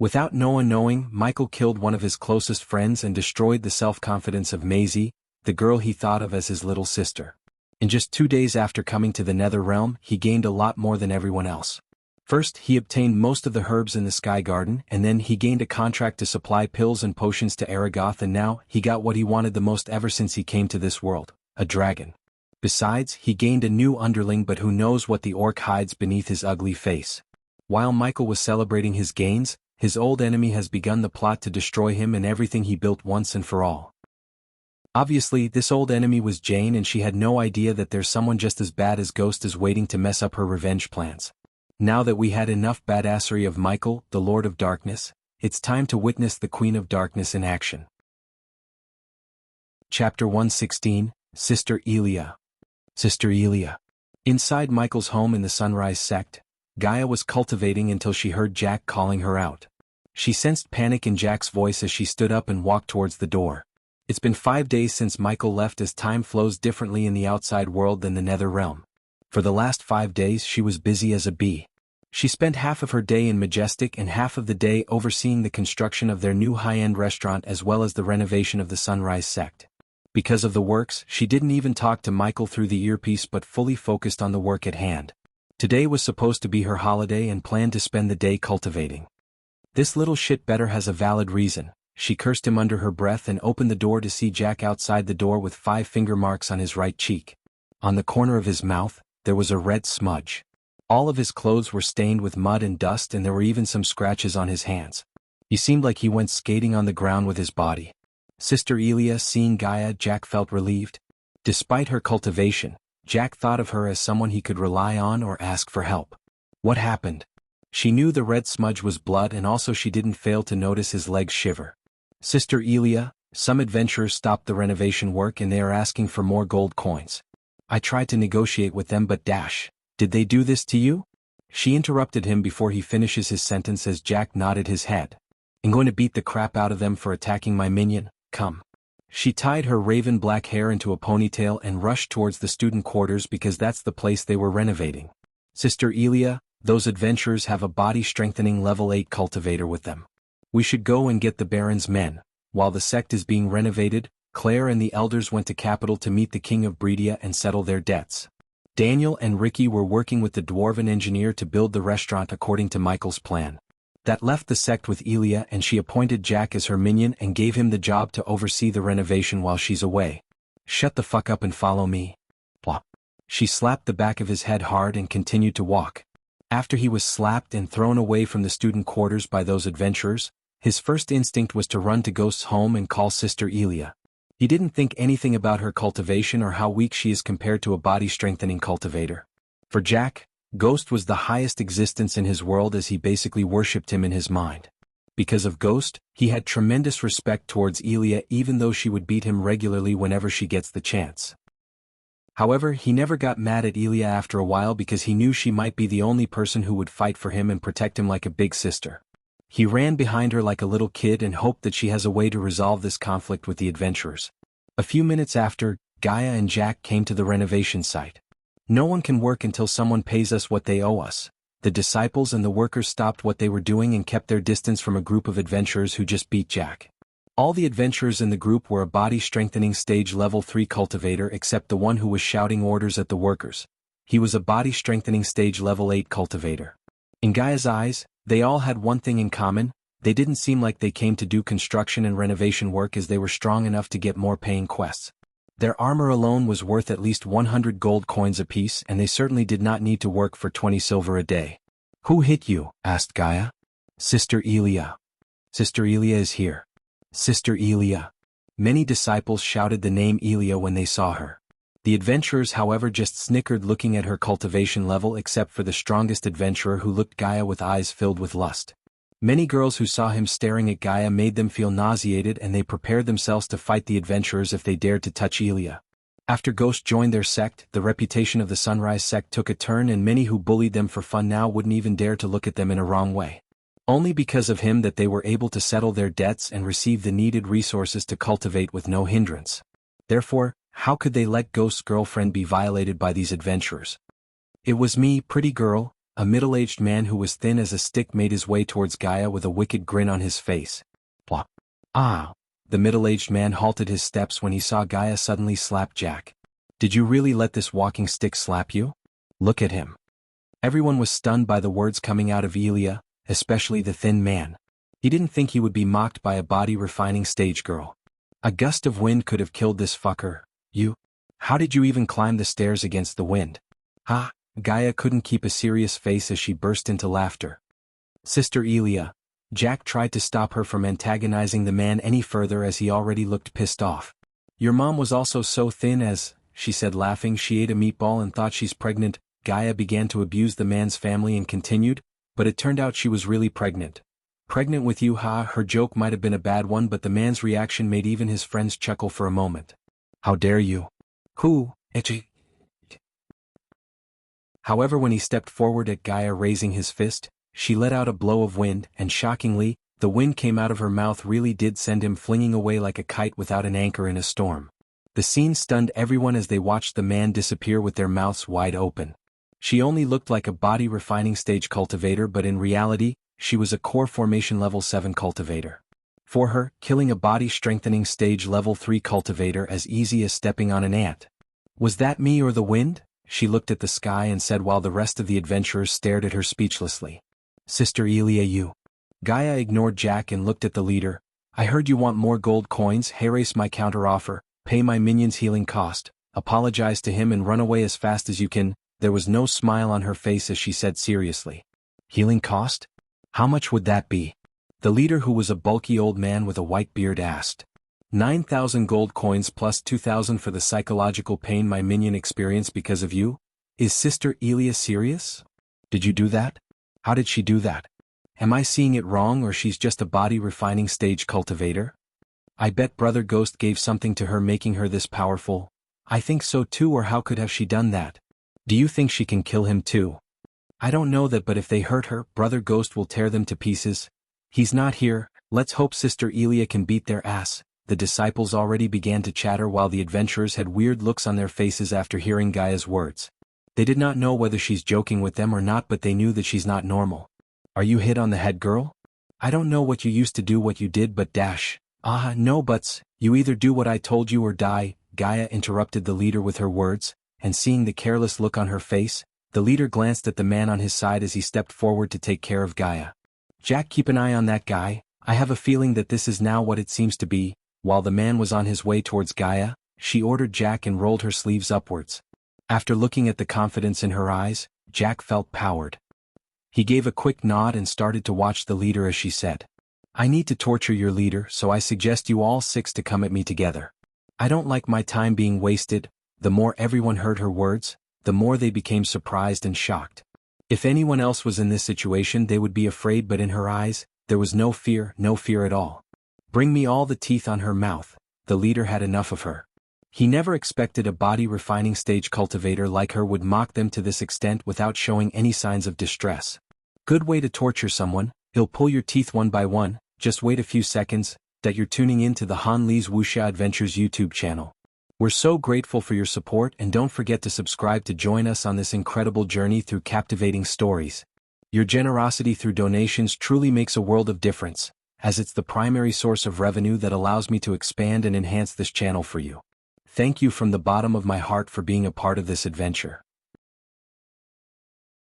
Without Noah knowing, Michael killed one of his closest friends and destroyed the self-confidence of Maisie, the girl he thought of as his little sister. In just 2 days after coming to the Nether Realm, he gained a lot more than everyone else. First, he obtained most of the herbs in the Sky Garden, and then he gained a contract to supply pills and potions to Aragoth, and now, he got what he wanted the most ever since he came to this world, a dragon. Besides, he gained a new underling, but who knows what the orc hides beneath his ugly face. While Michael was celebrating his gains, His old enemy has begun the plot to destroy him and everything he built once and for all. Obviously, this old enemy was Jane, and she had no idea that there's someone just as bad as Ghost is waiting to mess up her revenge plans. Now that we had enough badassery of Michael, the Lord of Darkness, it's time to witness the Queen of Darkness in action. Chapter 116, Sister Elia. Sister Elia. Inside Michael's home in the Sunrise Sect, Gaia was cultivating until she heard Jack calling her out. She sensed panic in Jack's voice as she stood up and walked towards the door. It's been 5 days since Michael left, as time flows differently in the outside world than the Nether Realm. For the last 5 days she was busy as a bee. She spent half of her day in Majestic and half of the day overseeing the construction of their new high-end restaurant as well as the renovation of the Sunrise Sect. Because of the works, she didn't even talk to Michael through the earpiece but fully focused on the work at hand. Today was supposed to be her holiday and planned to spend the day cultivating. This little shit better has a valid reason. She cursed him under her breath and opened the door to see Jack outside the door with 5 finger marks on his right cheek. On the corner of his mouth, there was a red smudge. All of his clothes were stained with mud and dust, and there were even some scratches on his hands. He seemed like he went skating on the ground with his body. Sister Elia, seeing Gaia, Jack felt relieved. Despite her cultivation, Jack thought of her as someone he could rely on or ask for help. What happened? She knew the red smudge was blood, and also she didn't fail to notice his legs shiver. Sister Elia, some adventurers stopped the renovation work and they are asking for more gold coins. I tried to negotiate with them, but did they do this to you? She interrupted him before he finishes his sentence as Jack nodded his head. I'm going to beat the crap out of them for attacking my minion, come. She tied her raven black hair into a ponytail and rushed towards the student quarters because that's the place they were renovating. Sister Elia, those adventurers have a body-strengthening level 8 cultivator with them. We should go and get the Baron's men. While the sect is being renovated, Claire and the elders went to capital to meet the King of Breedia and settle their debts. Daniel and Ricky were working with the dwarven engineer to build the restaurant according to Michael's plan. That left the sect with Elia, and she appointed Jack as her minion and gave him the job to oversee the renovation while she's away. Shut the fuck up and follow me. Plop. She slapped the back of his head hard and continued to walk. After he was slapped and thrown away from the student quarters by those adventurers, his first instinct was to run to Ghost's home and call Sister Elia. He didn't think anything about her cultivation or how weak she is compared to a body-strengthening cultivator. For Jack, Ghost was the highest existence in his world, as he basically worshipped him in his mind. Because of Ghost, he had tremendous respect towards Elia, even though she would beat him regularly whenever she gets the chance. However, he never got mad at Elia after a while because he knew she might be the only person who would fight for him and protect him like a big sister. He ran behind her like a little kid and hoped that she has a way to resolve this conflict with the adventurers. A few minutes after, Gaia and Jack came to the renovation site. No one can work until someone pays us what they owe us. The disciples and the workers stopped what they were doing and kept their distance from a group of adventurers who just beat Jack. All the adventurers in the group were a body-strengthening stage level 3 cultivator except the one who was shouting orders at the workers. He was a body-strengthening stage level 8 cultivator. In Gaia's eyes, they all had one thing in common: they didn't seem like they came to do construction and renovation work, as they were strong enough to get more paying quests. Their armor alone was worth at least 100 gold coins apiece, and they certainly did not need to work for 20 silver a day. Who hit you? Asked Gaia. Sister Elia. Sister Elia is here. Sister Elia. Many disciples shouted the name Elia when they saw her. The adventurers, however, just snickered looking at her cultivation level, except for the strongest adventurer, who looked Gaia with eyes filled with lust. Many girls who saw him staring at Gaia made them feel nauseated, and they prepared themselves to fight the adventurers if they dared to touch Elia. After Ghost joined their sect, the reputation of the Sunrise sect took a turn, and many who bullied them for fun now wouldn't even dare to look at them in a wrong way. Only because of him that they were able to settle their debts and receive the needed resources to cultivate with no hindrance. Therefore, how could they let Ghost's girlfriend be violated by these adventurers? It was me, pretty girl. A middle-aged man who was thin as a stick made his way towards Gaia with a wicked grin on his face. Plop. Ah. The middle-aged man halted his steps when he saw Gaia suddenly slap Jack. Did you really let this walking stick slap you? Look at him. Everyone was stunned by the words coming out of Elia, especially the thin man. He didn't think he would be mocked by a body-refining stage girl. A gust of wind could have killed this fucker. You? How did you even climb the stairs against the wind? Ha! Gaia couldn't keep a serious face as she burst into laughter. Sister Elia, Jack tried to stop her from antagonizing the man any further as he already looked pissed off. Your mom was also so thin as, she said laughing, she ate a meatball and thought she's pregnant. Gaia began to abuse the man's family and continued, but it turned out she was really pregnant. Pregnant with you, ha. Her joke might have been a bad one, but the man's reaction made even his friends chuckle for a moment. How dare you? Who, etchy? However, when he stepped forward at Gaia raising his fist, she let out a blow of wind, and shockingly, the wind came out of her mouth really did send him flinging away like a kite without an anchor in a storm. The scene stunned everyone as they watched the man disappear with their mouths wide open. She only looked like a body refining stage cultivator, but in reality, she was a core formation level 7 cultivator. For her, killing a body strengthening stage level 3 cultivator as easy as stepping on an ant. Was that me or the wind? She looked at the sky and said while the rest of the adventurers stared at her speechlessly. Sister Elia, you. Gaia ignored Jack and looked at the leader. I heard you want more gold coins. Erase my counteroffer, pay my minion's healing cost, apologize to him and run away as fast as you can. There was no smile on her face as she said seriously. Healing cost? How much would that be? The leader, who was a bulky old man with a white beard, asked. 9,000 gold coins plus 2,000 for the psychological pain my minion experienced because of you? Is Sister Elia serious? Did you do that? How did she do that? Am I seeing it wrong, or she's just a body refining stage cultivator? I bet Brother Ghost gave something to her making her this powerful. I think so too, or how could have she done that? Do you think she can kill him too? I don't know that, but if they hurt her, Brother Ghost will tear them to pieces. He's not here. Let's hope Sister Elia can beat their ass. The disciples already began to chatter while the adventurers had weird looks on their faces after hearing Gaia's words. They did not know whether she's joking with them or not, but they knew that she's not normal. Are you hit on the head, girl? I don't know what you used to do, what you did, but dash. No buts, you either do what I told you or die. Gaia interrupted the leader with her words, and seeing the careless look on her face, the leader glanced at the man on his side as he stepped forward to take care of Gaia. Jack, keep an eye on that guy. I have a feeling that this is now what it seems to be. While the man was on his way towards Gaia, she ordered Jack and rolled her sleeves upwards. After looking at the confidence in her eyes, Jack felt powered. He gave a quick nod and started to watch the leader as she said, I need to torture your leader, so I suggest you all 6 to come at me together. I don't like my time being wasted. The more everyone heard her words, the more they became surprised and shocked. If anyone else was in this situation, they would be afraid, but in her eyes, there was no fear at all. Bring me all the teeth on her mouth. The leader had enough of her. He never expected a body refining stage cultivator like her would mock them to this extent without showing any signs of distress. Good way to torture someone. He'll pull your teeth one by one. Just wait a few seconds. That you're tuning in to the Han Li's Wuxia Adventures YouTube channel. We're so grateful for your support, and don't forget to subscribe to join us on this incredible journey through captivating stories. Your generosity through donations truly makes a world of difference, as it's the primary source of revenue that allows me to expand and enhance this channel for you. Thank you from the bottom of my heart for being a part of this adventure.